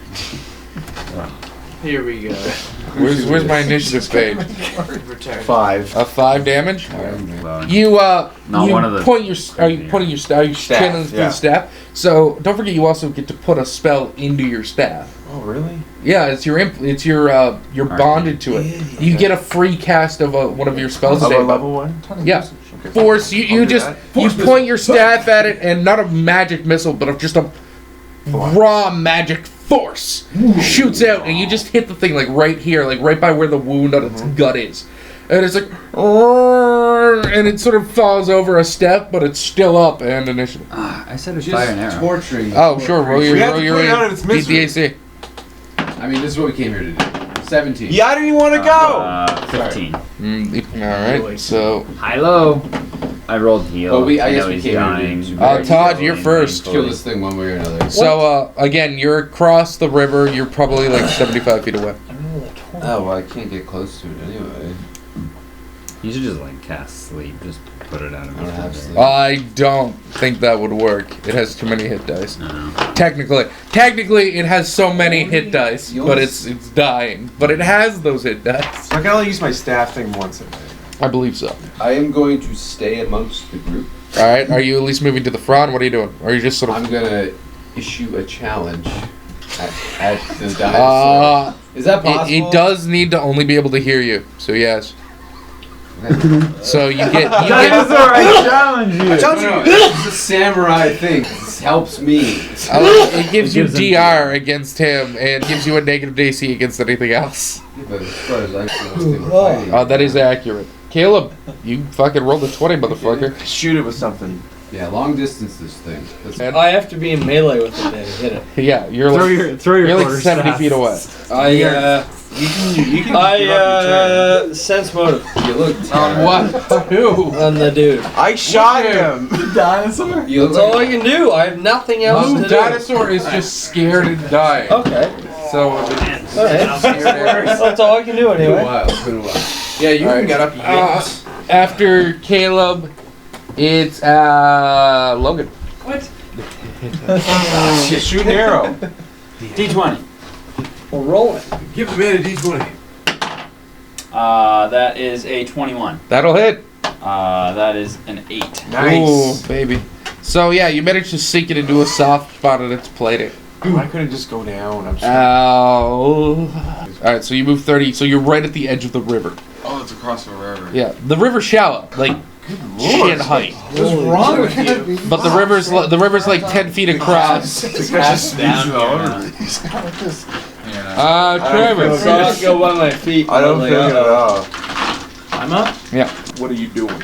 Here we go. Where's my initiative page? Return. 5. A 5 damage. Well, You Not you one of the- point your are you pointing your staff? Are you Staff, channeling through yeah. the staff? So don't forget you also get to put a spell into your staff. Oh, really? Yeah, it's your you're bonded to it. You get a free cast of one of your spells a Of day. a level 1? Yeah. Okay. Force. You I'll do just that. you point your staff at it, and not a magic missile, but of just a raw magic force shoots out, and you just hit the thing like right here, like right by where the wound on its gut is, and it's like, and it sort of falls over a step, but it's still up. And initiative. I said it's Just fire and arrow. torturing. Oh sure, roll your We have roll to your put it out of its beat the misery. AC. I mean, this is what we came here to do. 17. Yeah, I didn't even want to go! 15. All right, so High low. I rolled heal. Well, I guess know we he's came here to dying. do- Very Todd, slowly you're and first. Kill painfully. this thing one way or another. so again, you're across the river. You're probably like 75 feet away. Oh, well, I can't get close to it anyway. You should just like cast sleep. Just put it out of I don't have misery. sleep. I don't think that would work. It has too many hit dice. No. Technically, it has so many hit dice, You'll but s- it's dying. But it has those hit dice. So I can only use my staff thing once a day. I believe so. I am going to stay amongst the group. All right. Are you at least moving to the front? What are you doing? Or are you just sort I'm of? gonna issue a challenge At the dinosaur. Is that possible? It does need to only be able to hear you. So yes. So you get Dinosaur, I challenge you. No, it's a samurai thing. This helps me. it gives you gives him DR against him and gives you a negative DC against anything else. But as far as I know, they were fighting. That is accurate. Caleb, you fucking rolled a 20, motherfucker. Shoot it with something. Yeah, long distance this thing. That's And- I have to be in melee with it to hit it. Yeah, you're Throw like, your you're like quarter 70 staff. feet away. You can give up your turn. Sense motive you look On what? Who? on the dude. I shot him. Dinosaur? You look That's all I can do. I have nothing else to do. Dinosaur is just scared and dying. Okay. So, Alright. scared and- That's all I can do It's been a anyway. while. It's been a while. Yeah, you Alright. can get up. You after Caleb, it's Logan. Shit, shoot an arrow. D20. We'll roll it. Give the man a D20. That is a 21. That'll hit. That is an 8. Nice. Ooh, baby. So yeah, you managed to sink it into a soft spot on its plating. Why couldn't it just go down? I'm Ow. Alright, so you move 30, so you're right at the edge of the river. Oh, it's across the river. Yeah, the river's shallow, like shit height. What's wrong with you? But the river's like 10 feet across. This guy just speeds down all here, over. man. He's got like this. Trevor. So I go by my feet. I don't like, think it at all. I'm up. What are you doing?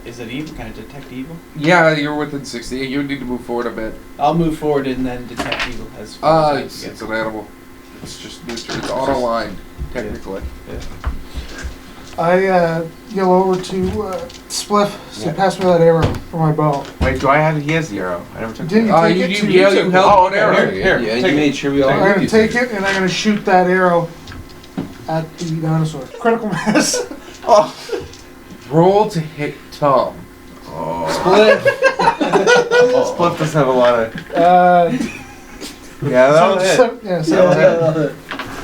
Is it evil? Can I detect evil? Yeah, you're within 60. You need to move forward a bit. I'll move forward and then detect evil as It's an animal. It's just neutral. It's auto line, technically. I yell over to Spliff, so pass me that arrow for my bow. Wait, do I have? He has the arrow. I never took Didn't it. you take it? you held Oh, one arrow. here. Yeah, take you made sure we all I'm heard gonna you take say it and I'm gonna shoot that arrow at the dinosaur. Critical mass. Oh. Roll to hit Tom. Split. Split doesn't have a lot of. Yeah, that'll hit. Yeah,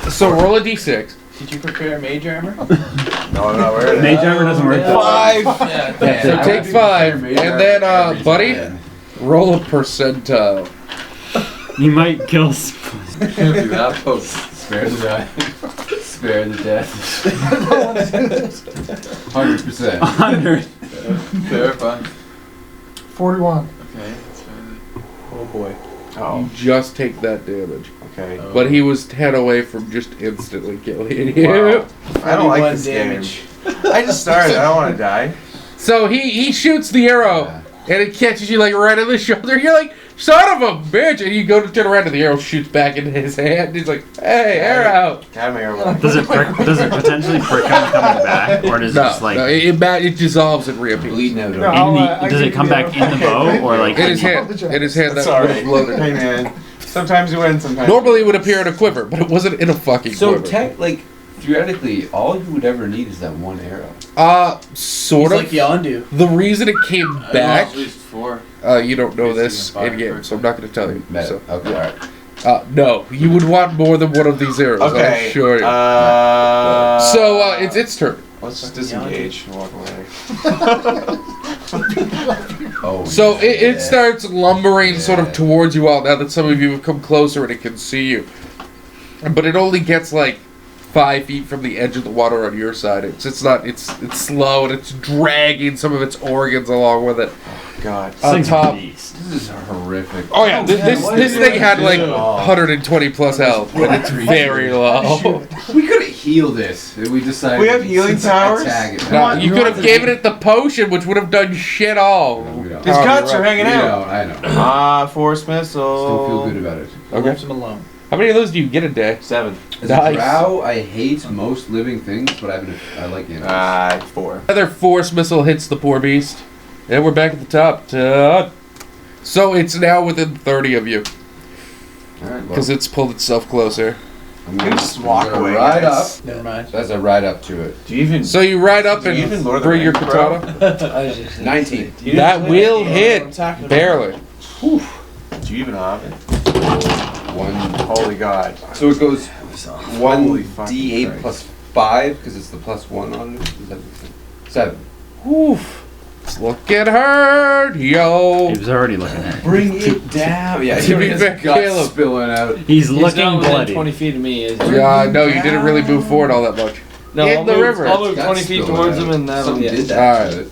So roll a d6. Did you prepare mage armor? No, I'm not wearing it. Mage armor doesn't work. Yeah. So take 5, and then, buddy, roll a percentile. You might kill. Can't be that close. spare the die. Spare the death. 100%. 100. Terrifying. 41. Okay, that's fine. Oh boy. Oh, You just take that damage. okay. But he was 10 away from just instantly killing you. Wow. I don't like 41 this damage. game. I just started. I don't want to die. So he shoots the arrow, and it catches you like right in the shoulder. You're like, son of a bitch! And you go to turn around, and the arrow shoots back into his hand. He's like, hey, arrow! Got my arrow. Does it potentially prick him coming back, or does it just like it dissolves and reappears. Bleeding out. No, over. I does give it come you the back in the bow, or like In his hand. In his hand, That's that would have alright. loaded. Hey man. Sometimes you win, sometimes. Normally it would appear in a quiver, but it wasn't in a fucking So, quiver. theoretically, all you would ever need is that one arrow. Sort He's of. like Yondu. The reason it came back, At least 4. you don't know this Basically a fire in game, so I'm not going to tell you. Meta. So, Okay, alright. no, you would want more than one of these arrows. Okay. I'm sure. So it's its turn. Let's just disengage and walk away. Oh, So yeah. it starts lumbering sort of Yeah. towards you all now that some of you have come closer and it can see you. But it only gets like 5 feet from the edge of the water on your side. It's slow and it's dragging some of its organs along with it. God. On thing's a top. beast. This is horrific. Oh yeah, this thing had like 120 plus health, and it's very low. We could heal this. We decided. We have healing to powers? attack it. Now, you could have given it the potion, which would have done shit all. We don't. His Oh, guts you're are right. hanging out. I know. Force missile. Still feel good about it. Okay. Leaves him alone. How many of those do you get a day? 7. As Nice. a drow, I hate most living things, but I like animals. 4. Another force missile hits the poor beast. And we're back at the top. So it's now within 30 of you, Alright, well, because it's pulled itself closer. I'm gonna just walk I'm gonna away, Ride guys. up. Never mind. As I ride up to it. Do you even? So you ride up Do you even Lord and of the bring your Rings, bro? katana. 19. That will hit, I'm talking about. barely. Do you even have it? One. Holy God. So it goes Holy fucking 1d8 Christ. plus 5 because it's the plus 1 on it. Does that make sense? 7. Oof. It's looking hurt, yo. He was already looking at it. Bring it down. Yeah, To he be already has fair, guts Caleb. spilling out. He's He's looking not within bloody. 20 feet of me. Is he? Yeah, no, you didn't really move forward all that much. No, In I'll the move, river. I'll move Guts 20 feet spilling towards out. him and that'll Something be did it. that Alright. to it.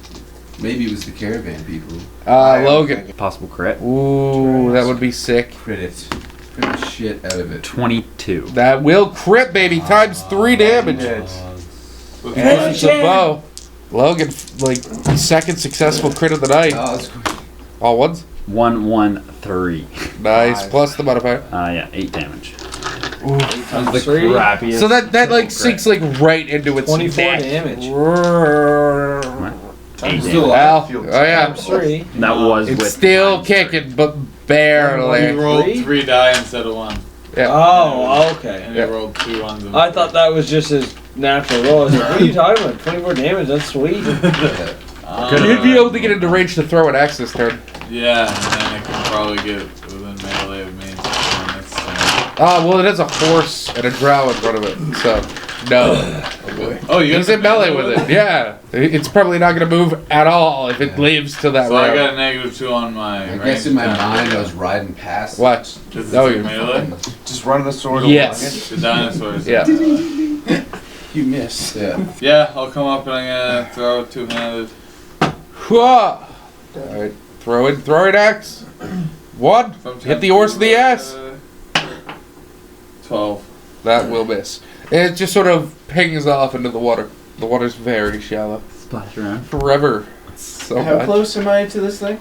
Maybe it was the caravan people. Logan. Possible crit. Ooh, that would be sick. Crit it. Crit the shit out of it. 22. That will crit, baby, times 3 damage. With And one- it's a bow. Logan, like, second successful crit of the night. Oh, that's cool. All ones? 113. Nice. Plus the modifier. Yeah, 8 damage. Times The 3. crappiest. So that like crit. sinks like right into its 24 neck. damage. What? 8 Still damage. Well, Feels- oh yeah. Times 3. That was with It's still times 3. kicking, but You barely. rolled Three? 3 die instead of 1. Yeah. Oh, okay. And Yeah. you rolled 2 ones. and I thought that was just his natural roll. I was like, what are you talking about? 24 damage? That's sweet. You'd be able to get into range to throw an axe this turn. Yeah, and then it can probably get within melee of me. So next turn. Well, it has a horse and a drow in front of it, so no. Oh, you He's got in melee with it. Yeah, it's probably not gonna move at all if it lives to that So I round. got a -2 on my. I guess in my mind I was riding past. What? Because it's Oh, in you're melee. Just run the sword Yes. The dinosaurs. Yeah. You missed. Yeah. Yeah, I'll come up and I'm gonna throw it 2-handed. All right, throw it, axe. One. From Hit the horse in the ass. 12. That will miss. It just sort of hangs off into the water. The water's very shallow. Splash around. Forever. So How much. close am I to this thing?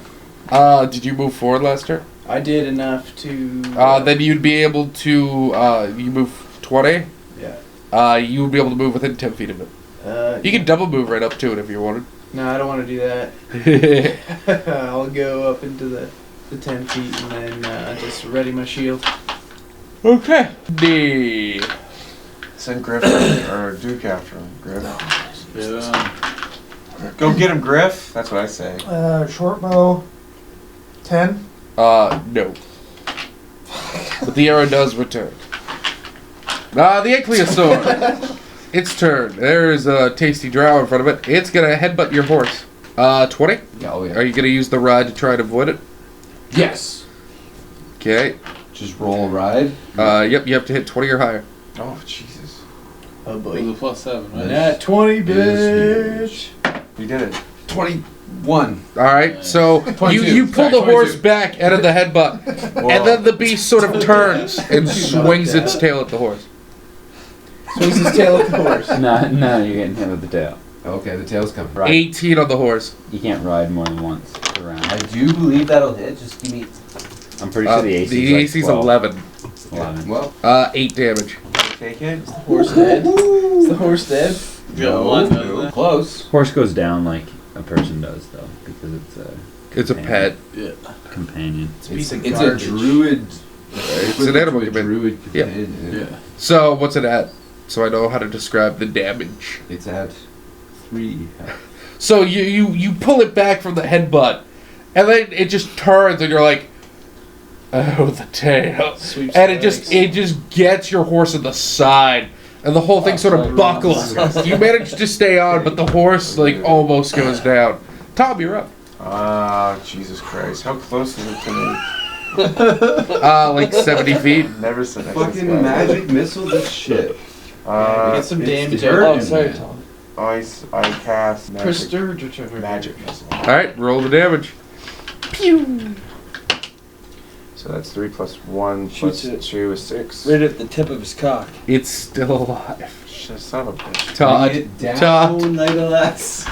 Did you move forward last turn? I did enough to. Then you'd be able to, you move 20. Yeah. You would be able to move within 10 feet of it. You can double move right up to it if you wanted. No, I don't want to do that. I'll go up into the 10 feet and then just ready my shield. Okay. D. Send Griff or Duke after him. Griff. Yeah. Go get him, Griff. That's what I say. Short bow, 10. No. But the arrow does return. The Ankylosaur. Its turn. There is a tasty drow in front of it. It's gonna headbutt your horse. 20? Yeah, oh yeah. Are you gonna use the ride to try to avoid it? Yes. Okay. Just roll a ride. Yep, you have to hit 20 or higher. Oh, Jesus. Oh It was a +7, right? Yeah, 20, Is bitch. We did it. 21. Alright, so 22. you pull Sorry, the horse 22. back out of the headbutt, and then the beast sort of turns and swings its tail at the horse. Swings his tail at the horse. No, you're getting hit with the tail. Okay, the tail's coming. Right. 18 on the horse. You can't ride more than once around. I do believe that'll hit. Just give me. I'm pretty sure the AC The AC's 11. 11. Well, 8 damage. Take it. Horse dead. Is the horse dead? You got one, doesn't it? close. Horse goes down like a person does, though, because it's a It's a pet. Yeah. companion. Piece of It's garbage. a druid. It's an animal a companion. druid Yeah. companion. Yeah. So, what's it at? So I know how to describe the damage. It's at 3. So you pull it back from the headbutt, and then it just turns, and you're like, oh, the tail. Sweeps And the it just legs. gets your horse in the side, and the whole thing sort of buckles. You manage to stay on, but the horse like almost goes down. Tom, you're up. Ah, Jesus Christ. How close is it to me? Like 70 feet. Never said I could Fucking spell. magic missile this shit. Get some damage out. hurting, Oh, sorry, man. Tom. I cast magic, Magic. magic missile. All right, roll the damage. Pew. So that's 3 plus 1 Shoots plus it. 2 is 6. Right at the tip of his cock. It's still alive. Son of a bitch. Todd. Bring it down, Todd. Legolas.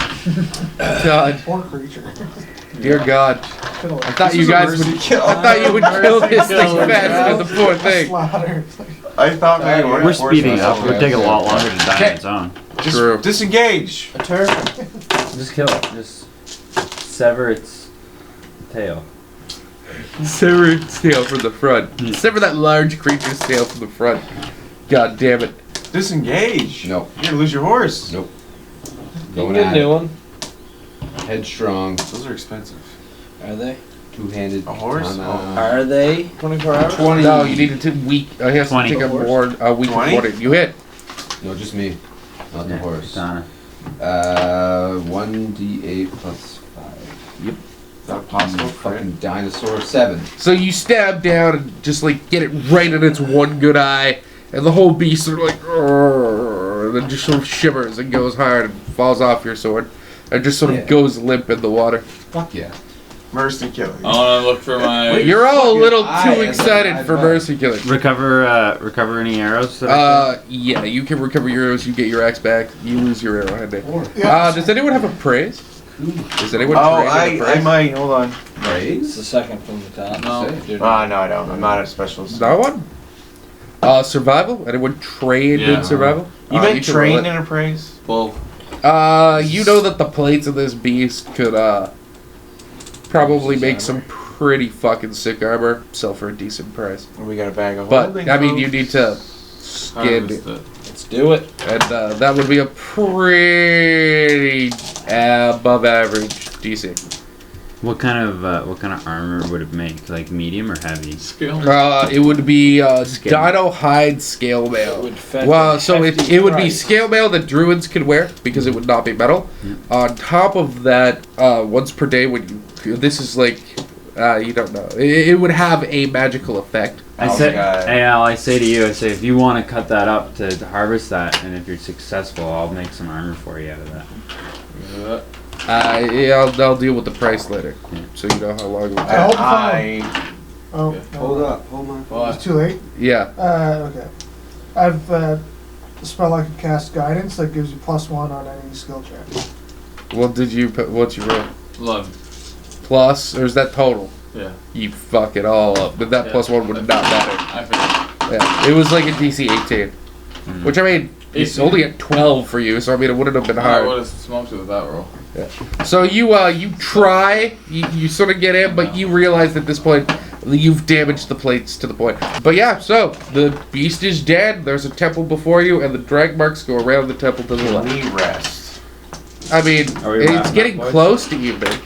Todd. Poor creature. Dear God. Could've, I thought you guys would. I thought you would kill this thing faster than the poor thing. slaughter. I thought maybe one We're of the horse speeding up. muscles- We're taking a lot longer to die on its own. Just True. disengage. A turf. Just kill it. Just sever its tail. Sever its tail from the front. Sever that large creature's tail from the front. God damn it. Disengage. No. You're gonna lose your horse. Nope. You can Going get a at new it. one. Headstrong. Those are expensive. Are they? Two-handed. A horse? katana. Are they? 24 hours? 20. No, you need to weak. He has 20. to take a more weak 20? opponent. You hit. No, just me. Not the Yeah, horse. katana. 1d8 plus 5. Yep. Is that possible? Fucking dinosaur 7. So you stab down and just like get it right in its one good eye, and the whole beast sort of like, "Arr," and then just sort of shivers and goes hard and falls off your sword, and just sort of Yeah. goes limp in the water. Fuck yeah. Mercy killing. I want to look for my. Wait. You're all a Fucking little eye too and then excited eye for back. mercy killing. Recover any arrows? that I Yeah, you can recover your arrows. You get your axe back. You lose your arrow handing. Yeah. Does anyone have a praise? Does anyone Oh, train with a I praise? might. Hold on. It's the Praise? second from the top. No. Dude. No, I don't. I'm not a specialist. No one? Survival? Anyone trained Yeah. in survival? You You been can roll trained it. in a praise? Well, You know that the plates of this beast could, probably make some pretty fucking sick armor, sell for a decent price. We got a bag of But, holding. I mean, folks. you need to skin harvest it. it. Let's do it. And, that would be a pretty above average DC. What kind of armor would it make? Like medium or heavy? Skill. It would be, Skin. dino hide scale It mail. would fetch Well, a so hefty it would be price. scale mail that druids could wear because it would not be metal. Yeah. On top of that, once per day, when you this is like you don't know, it would have a magical effect. I Oh, say, God. hey Al, I say to you, I say if you want to cut that up to harvest that, and if you're successful, I'll make some armor for you out of that. Yeah, I'll deal with the price later, so you know how long it would I take. hope I Oh, Yeah. no. Hold up. Hold on. Well, It's too late. Yeah, Okay. I've a spell I can cast guidance that gives you +1 on any skill check. what did you put? What's your roll? 11. Plus, or is that total? Yeah. You fuck it all up. But that Yeah. +1 would not matter. I figured. Yeah, it was like a DC 18, which I mean, it's 18. only at 12 for you, so I mean, it wouldn't have been I hard. would have smoked it with that roll. So you try, you sort of get in, but you realize at this point you've damaged the plates to the point. But yeah, so the beast is dead. There's a temple before you, and the drag marks go around the temple to the left. we rest. I mean, Are we it's wrapping getting up, boys? close to evening.